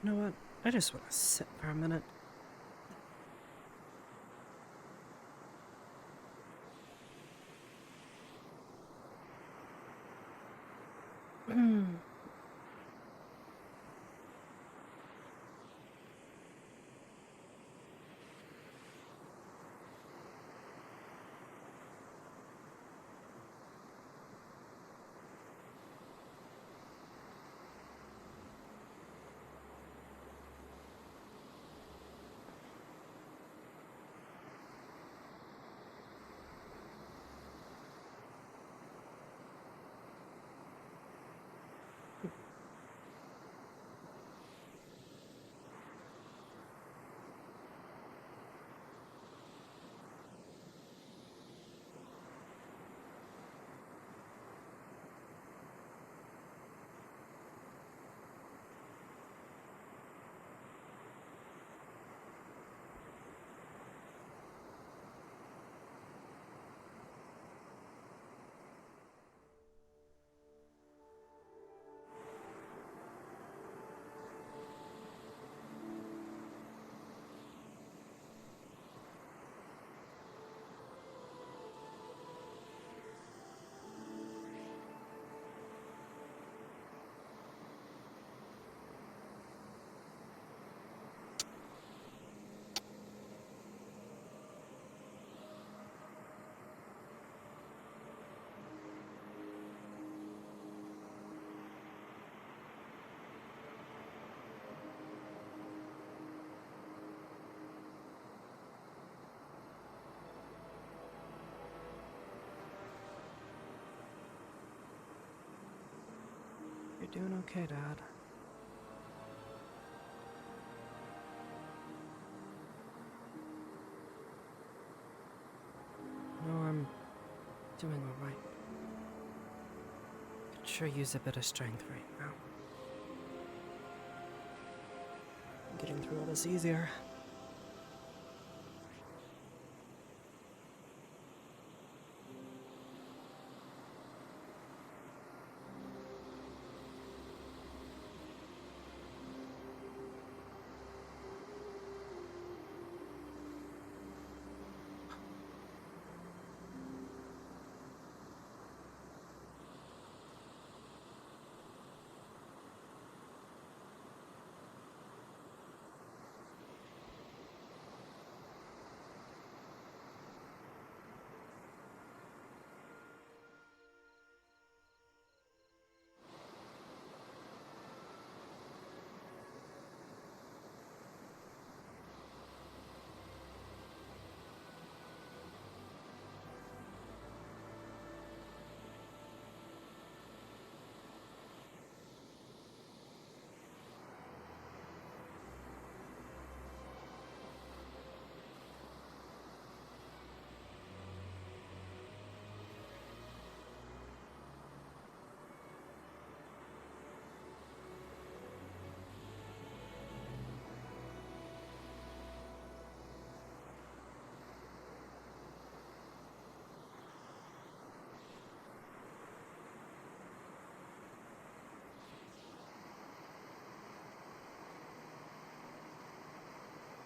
You know what? I just want to sit for a minute. You're doing okay, Dad. No, I'm doing alright. Could sure use a bit of strength right now. Getting through all this easier.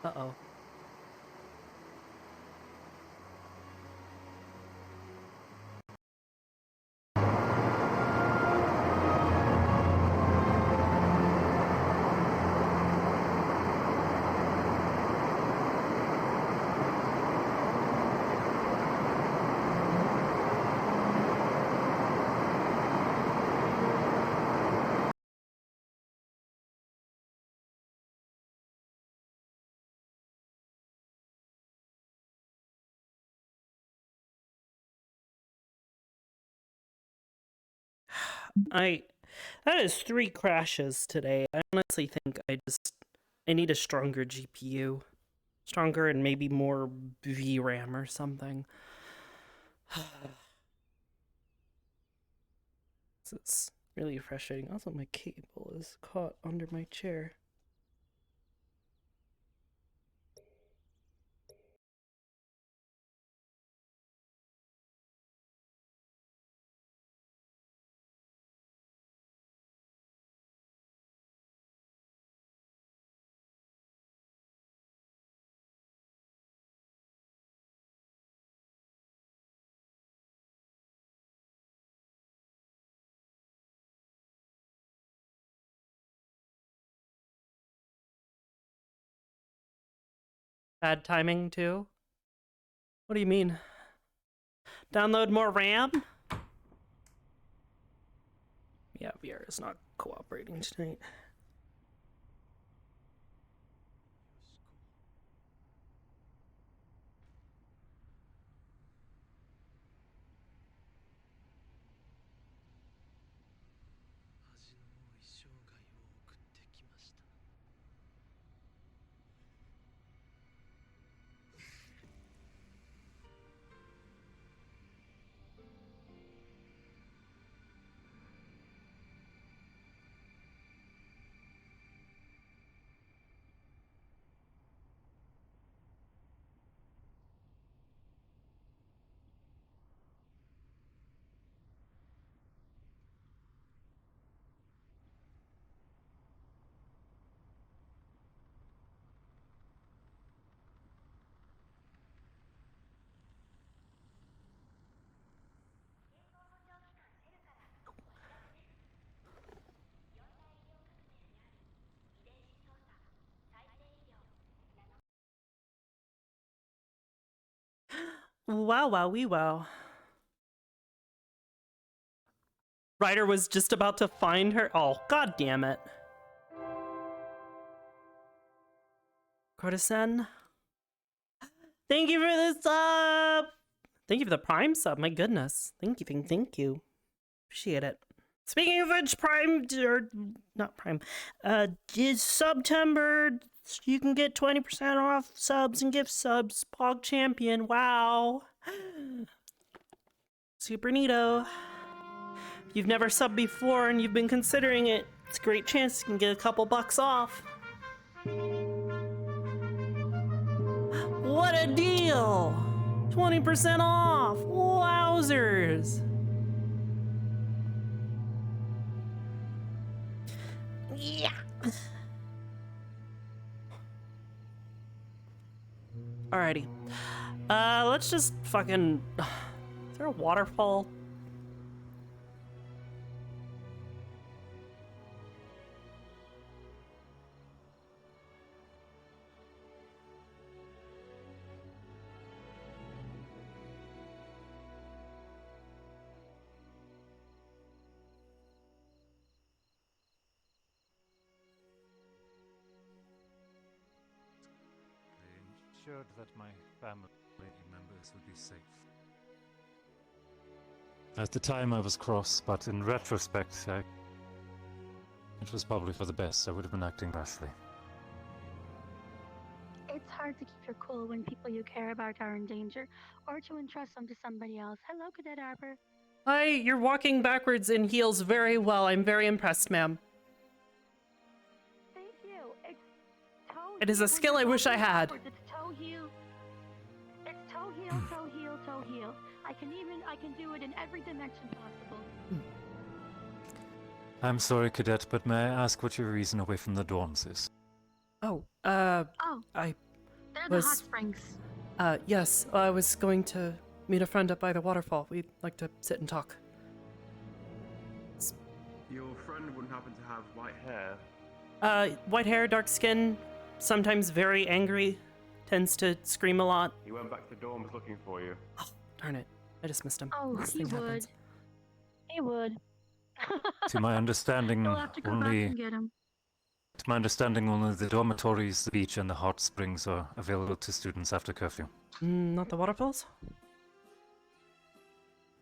Uh-oh. That is 3 crashes today. I honestly think I need a stronger GPU. Stronger and maybe more VRAM or something. This is really frustrating. Also, my cable is caught under my chair. Bad timing, too? What do you mean? Download more RAM? Yeah, VR is not cooperating tonight. Wow, wow, wee wow. Ryder was just about to find her. Oh, god damn it. Courtesan. Thank you for the sub! Thank you for the Prime sub, my goodness. Thank you, thank you. Appreciate it. Speaking of which, Prime, or not Prime, September, you can get 20% off subs and gift subs. Pog Champion, wow. Super neato. If you've never subbed before and you've been considering it, it's a great chance you can get a couple bucks off. What a deal! 20% off! Wowzers! Yeah! Alrighty. Let's just fucking... Is there a waterfall? I ensured that my family members would be safe. At the time I was cross, but in retrospect, it was probably for the best. I would have been acting rashly. It's hard to keep your cool when people you care about are in danger, or to entrust them to somebody else. Hello, Cadet Arbor. Hi, you're walking backwards in heels very well. I'm very impressed, ma'am. Thank you. It's toe. It is a skill I wish I had. It's toe heel. It's toe heel, toe heel, toe heel. I can do it in every dimension possible. I'm sorry, Cadet, but may I ask what your reason away from the dorms is? Oh, I they're was... the hot springs. Yes, I was going to meet a friend up by the waterfall. We'd like to sit and talk. Your friend wouldn't happen to have white hair? White hair, dark skin, sometimes very angry, tends to scream a lot. He went back to dorms looking for you. Oh, darn it. I just missed him. Oh, This he thing would. happens. He would. To my understanding, You'll have to go back and get him. To my understanding, only the dormitories, the beach, and the hot springs are available to students after curfew. Not the waterfalls?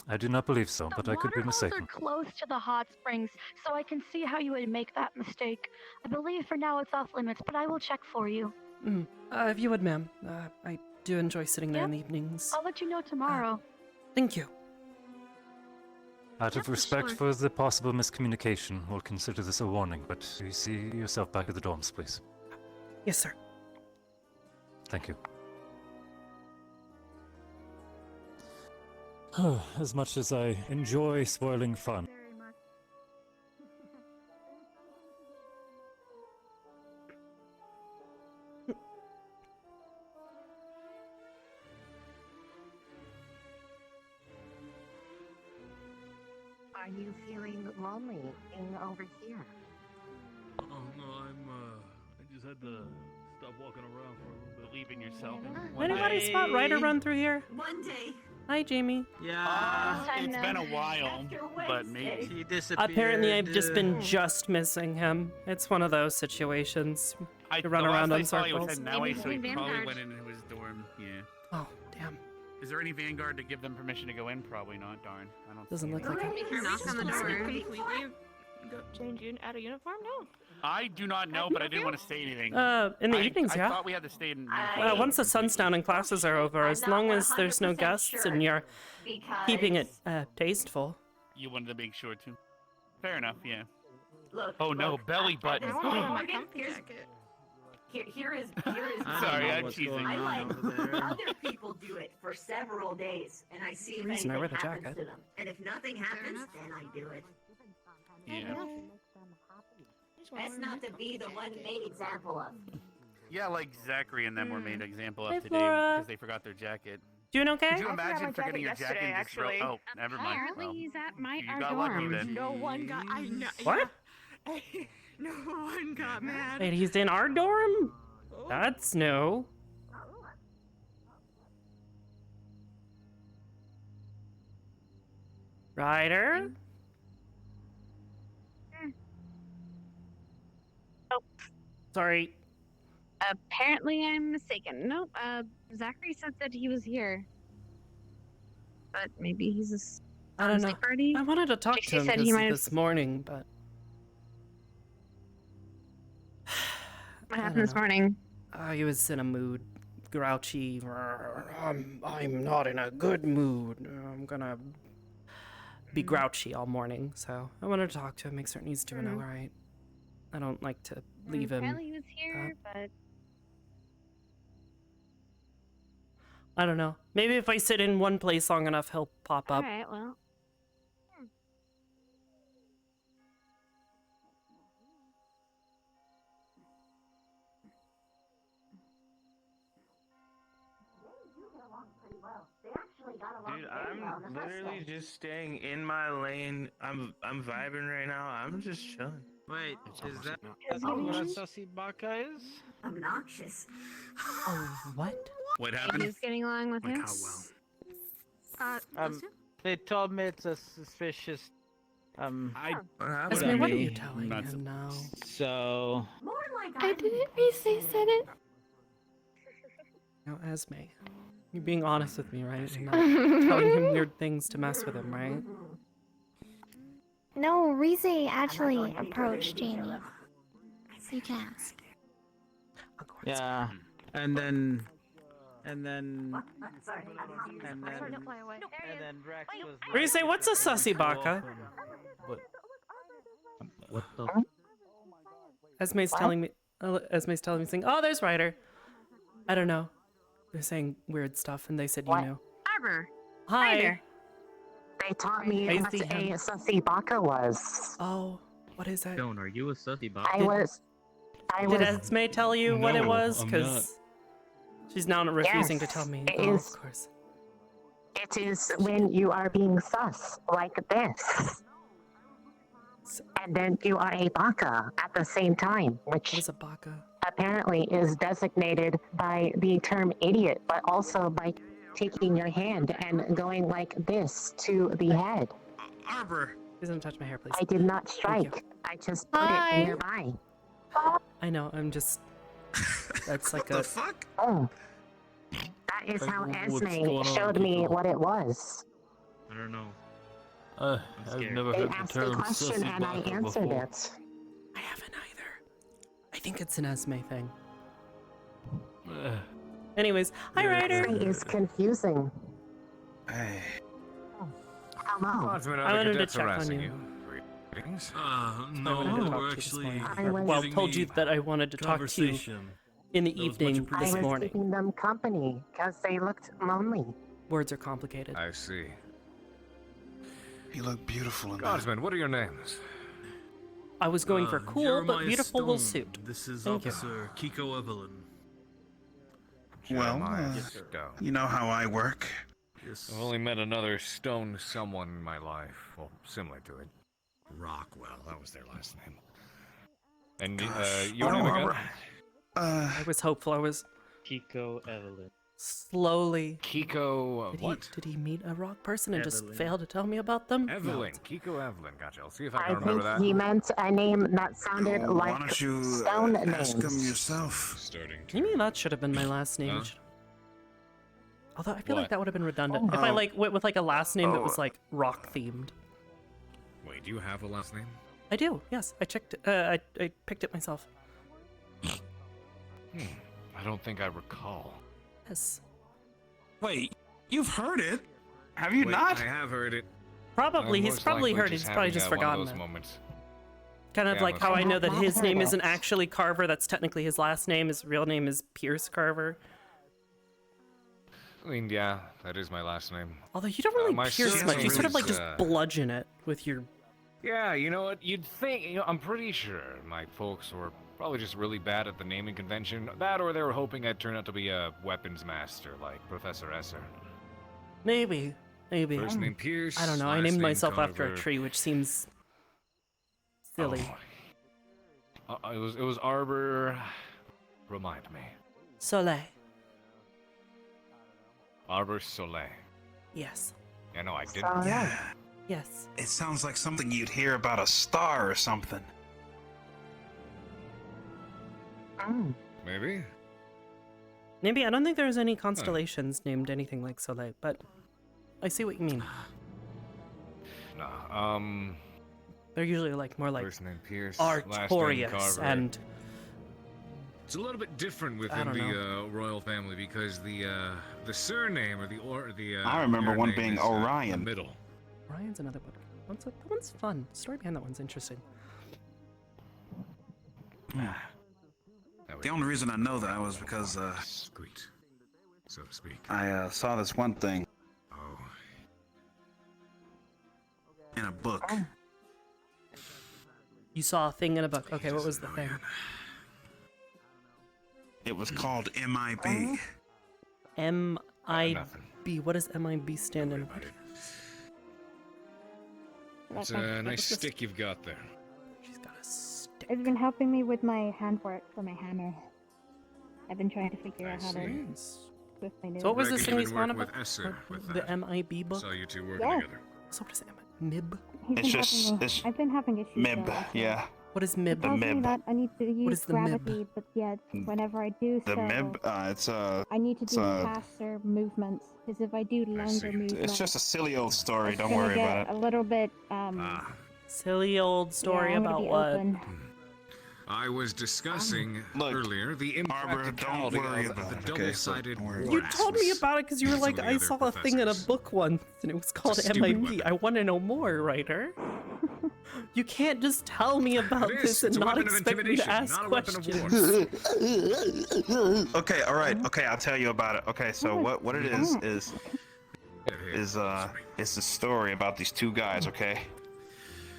I do not believe so, but I could be mistaken. They're close to the hot springs, so I can see how you would make that mistake. I believe for now it's off limits, but I will check for you. If you would, ma'am. I do enjoy sitting there in the evenings. I'll let you know tomorrow. Thank you. Out of respect for the possible miscommunication, we'll consider this a warning, but you see yourself back at the dorms, please. Yes, sir. Thank you. As much as I enjoy spoiling fun. Are you feeling lonely over here? Oh no, I just had to stop walking around for a little bit. Believe in yourself. Anybody spot Ryder run through here? One day. Hi, Jamie. It's been a while, but maybe. He disappeared. Apparently, I've just been missing him. It's one of those situations. You run around in circles. Was Maui, so he probably went into his dorm. Yeah. Oh, damn. Is there any Vanguard to give them permission to go in? Probably not. Darn. I don't. Doesn't look like We it. can knock on the door. Completely go change out of uniform? No. I do not know, but I didn't want to say anything. In the evenings, I yeah. thought we had to stay in. Once the sun's down and classes are over, as long as there's no guests and you're keeping it tasteful. You wanted to make sure too. Fair enough. Yeah. Look, Oh no, belly button. Here is Sorry, I'm cheesing. I let other people do it for several days, and I see if Reason I anything wear the happens jacket. to them. And if nothing happens, then I do it. Yeah. Best not to be the one made example of. Yeah, like Zachary and them were made example Hey, of today Flora. because they forgot their jacket. Doing okay? Could you imagine forgetting your jacket and just throw? Oh, never mind. Apparently Well, he's at my you got lucky then. No one got. I know. What? No one got mad. Wait, he's in our dorm? That's new. Ryder? Oh. Sorry. Apparently I'm mistaken. Nope, Zachary said that he was here. But maybe he's I don't know. Party? I wanted to talk Trixie to him said he might have- this morning, but What happened this morning? he was in a mood, grouchy. I'm not in a good mood. I'm gonna be grouchy all morning, so I wanted to talk to him, make certain he's doing all right. I don't like to leave him. Apparently he was here, but I don't know. Maybe if I sit in one place long enough, he'll pop up. alright, well. Dude, I'm literally just staying in my lane. I'm vibing right now. I'm just chilling. Wait, is that what a sussy baka is? Obnoxious. Oh, what? What He happened? was getting along with him. They told me it's a suspicious. Esme, what are you telling him now? So. I didn't say said it. Now, Esme, you're being honest with me, right? And not telling him weird things to mess with him, right? No, Rize actually approached Jamie. So you can ask. Yeah, and then Rex was. Rize, what's a sussy baka? What the? Esme's telling me saying, oh, there's Ryder. I don't know. They're saying weird stuff, and they said you knew. Arbor. Hi. Ryder. They taught me I what see a him. sussy baka was. Oh, what is that? Joan, are you a sussy baka? I was. Did Esme tell you what it No, was? I'm Because she's now refusing to Yes, tell me. it Oh, is. of course. It is when you are being sus, like this. And then you are a baka at the same time, which is a baka? Apparently is designated by the term idiot, but also by taking your hand and going like this to the head. Arbor. Please don't touch my hair, please. I did not strike. I just put Hi. it nearby. I know, I'm just... That's like the a... fuck? Oh. That is how What's Esme going on, showed me people? what it was. I don't know. I've never They heard the asked a term question sussy and I baka answered before. it. I haven't either. I think it's an Esme thing. Anyways, hi Ryder. Esme is confusing. Hello. Guardsman, I are the wanted to cadets check on harassing you. Greetings. I wanted to No, talk we're to you this actually morning. Well, giving told you the that I wanted to talk to you conversation. in the That was much evening I this was morning. keeping them company because they looked lonely. Words are complicated. I see. You look beautiful in that. Guardsman, what are your names? I was going for cool but Jeremiah beautiful little Stone. suit. This is Thank you. Officer Kiko Evelyn. Well, Jeremiah Stone. you know how I work. Yes. I've only met another stone someone in my life. Well, similar to it. Rockwell, that was their last name. And your name again? I was hopeful. I was Kiko Evelyn. slowly. Kiko, what? Did he meet a rock person and just Evelyn. fail to tell me about them? Evelyn. Kiko Evelyn. Gotcha. I'll see if I I can remember think that. he meant a name that sounded Why like don't you stone ask him names. yourself? Starting Maybe that should have been my last name. Huh? Although I feel What? like that would have been redundant if I Oh. like went with like a last name that Oh. was like rock themed. Wait, do you have a last name? I do. Yes, I checked. I picked it myself. I don't think I recall. Yes. Wait, you've heard it? Have you Wait, not? I have heard it. Probably. I'm He's most probably likely heard it. He's probably having, just one of forgotten those it. moments. Kind of Yeah, like how I know that I've his heard name it. isn't actually Carver. That's technically his last name. His real name is Pierce Carver. I mean, yeah, that is my last name. Although you don't really my pierce much. You surname sort of like is, just bludgeon it with your. Yeah, you know what? You'd think. You know, I'm pretty sure my folks were probably just really bad at the naming convention. That, or they were hoping I'd turn out to be a weapons master like Professor Esser. Maybe. First name Pierce. I don't know. I last named name myself after a Carver. tree, which seems silly. It was Arbor. Remind me. Soleil. Arbor Soleil. Yes. Yeah, no, I didn't. Yeah. Yes. It sounds like something you'd hear about a star or something. Maybe. Maybe. I don't think there's any constellations named anything like Soleil, but I see what you mean. Nah. They're usually like more like First name Pierce. last name Artorias Carver. and It's a little bit different I within don't the royal family because the surname or the I remember their one name being is, Orion. the middle. Orion's another one. That one's fun. The story behind that one's interesting. The only reason I know that was because Sweet, so to speak. I saw this one thing Oh, in a book. You saw a thing in a book. Okay, what was the thing? It was called MIB. MIB. What does MIB stand in? it's a nice stick you've got there. She's got a stick. It's been helping me with my handwork for my hammer. I've been trying to figure I out how to see. with my new. So what was this thing we Recommend spawned work about? with Esser with The that. MIB book? Saw you two working Yeah. together. So what is MIB? He's It's been just- having- it's I've been having issues. MIB, though. yeah. What is MIB? The Tells me MIB. that I need to use is the MIB? gravity, but yet whenever I do The so, MIB, it's I need to it's do a- faster movements. Because if I do longer see. movements, it's just a silly old story. it's Don't gonna worry get about a it. little bit Silly old story yeah, I'm gonna about be what? Open. I was discussing Look, earlier the Arbor, don't impracticality worry of about the it, okay? So double-sided don't worry You about it. told me about it because you were Some like, of the I other saw a thing in a professors. book once, and it was called stupid MIB. weapon. I want to know more, writer. You can't just tell me about It is. this and It's a not weapon of expect me to intimidation, ask not a weapon of war. questions. Okay, all right. Okay, I'll tell you about it. Okay, so what it is it's the story about these two guys. Okay,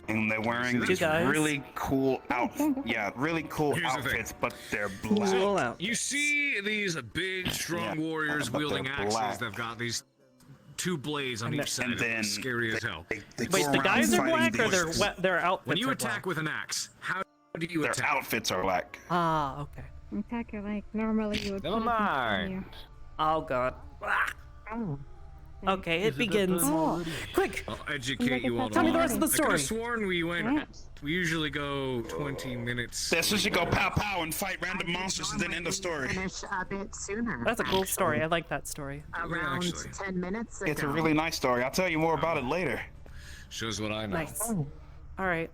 and they're wearing Two these guys? really cool really cool Here's the thing. outfits, but they're black. Cool out. You see these big, strong Yeah, warriors but wielding they're axes. black. They've got these two blades on And each side. and of them, then scary as hell. They Wait, go the around guys are fighting black or these- their outfits When you are attack black? with an axe, how do you their attack? outfits are black. Ah, okay. Attacker like normally you would. Never put it in mind. Oh god. Oh. Okay, it begins. Quick! I'll educate you all Tell me the rest of the I could have story. sworn we went. We usually go 20 minutes. That's when you go pow pow and fight random monsters and then end of story. Finish a bit sooner. That's a cool actually. story. I like that story. Around actually. 10 minutes ago. It's a really nice story. I'll tell you more about it later. Shows what I know. Nice. All right.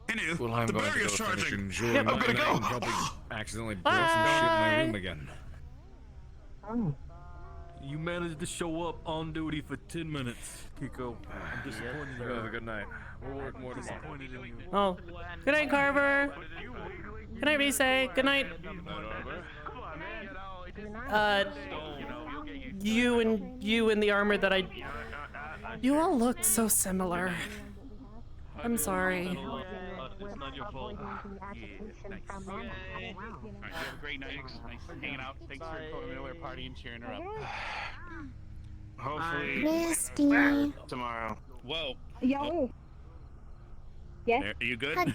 Anywho, Well, I'm the going to go barrier's finish charging. enjoying Yep, my I'm gonna night go. and probably accidentally blow some shit in my room again. You managed to show up on duty for 10 minutes, Kiko. I'm disappointed in you. Have a good night. We'll work more disappointed in you. Oh, good night, Carver. Good night, Rise. Good night. You in the armor that I. You all look so similar. I'm sorry. It's not your fault. Alright, you have a great night. Nice hanging out. Thanks for coming to our party and cheering her up. Hopefully Misty. tomorrow. Whoa. Yo. Yeah. Are you good?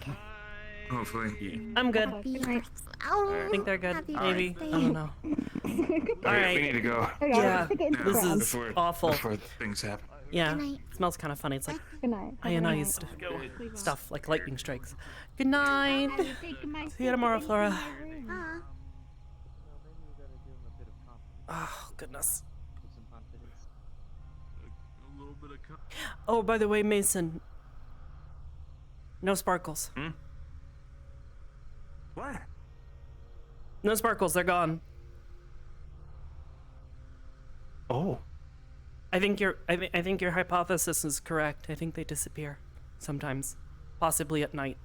Hopefully. I'm good. I think they're good. Maybe. I don't know. All right. we need to go. Yeah. This is before, awful. Before things happen. Yeah. It smells kind of funny. It's like ionized stuff, like lightning strikes. Good night. See you tomorrow, Flora. Oh, goodness. Oh, by the way, Mason. No sparkles. What? No sparkles. They're gone. Oh. I think your hypothesis is correct. I think they disappear sometimes, possibly at night,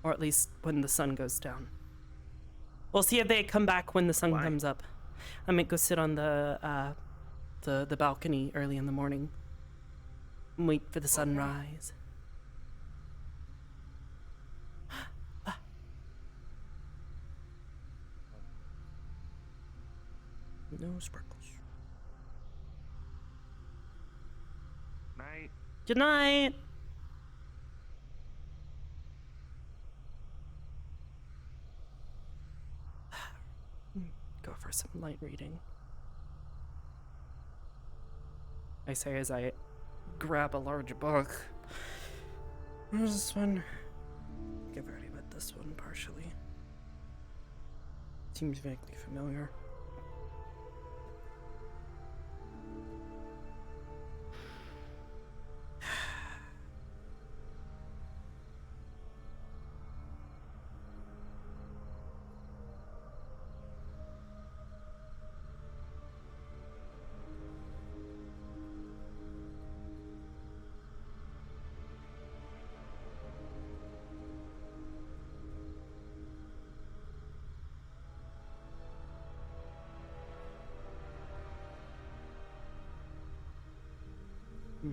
or at least when the sun goes down. We'll see if they come back when the sun comes up. I might go sit on the balcony early in the morning and wait for the sunrise. No sparkles. Night. Good night. Go for some light reading. I say as I grab a large book. Where's this one? I think I've already read this one partially. Seems vaguely familiar. Hmm.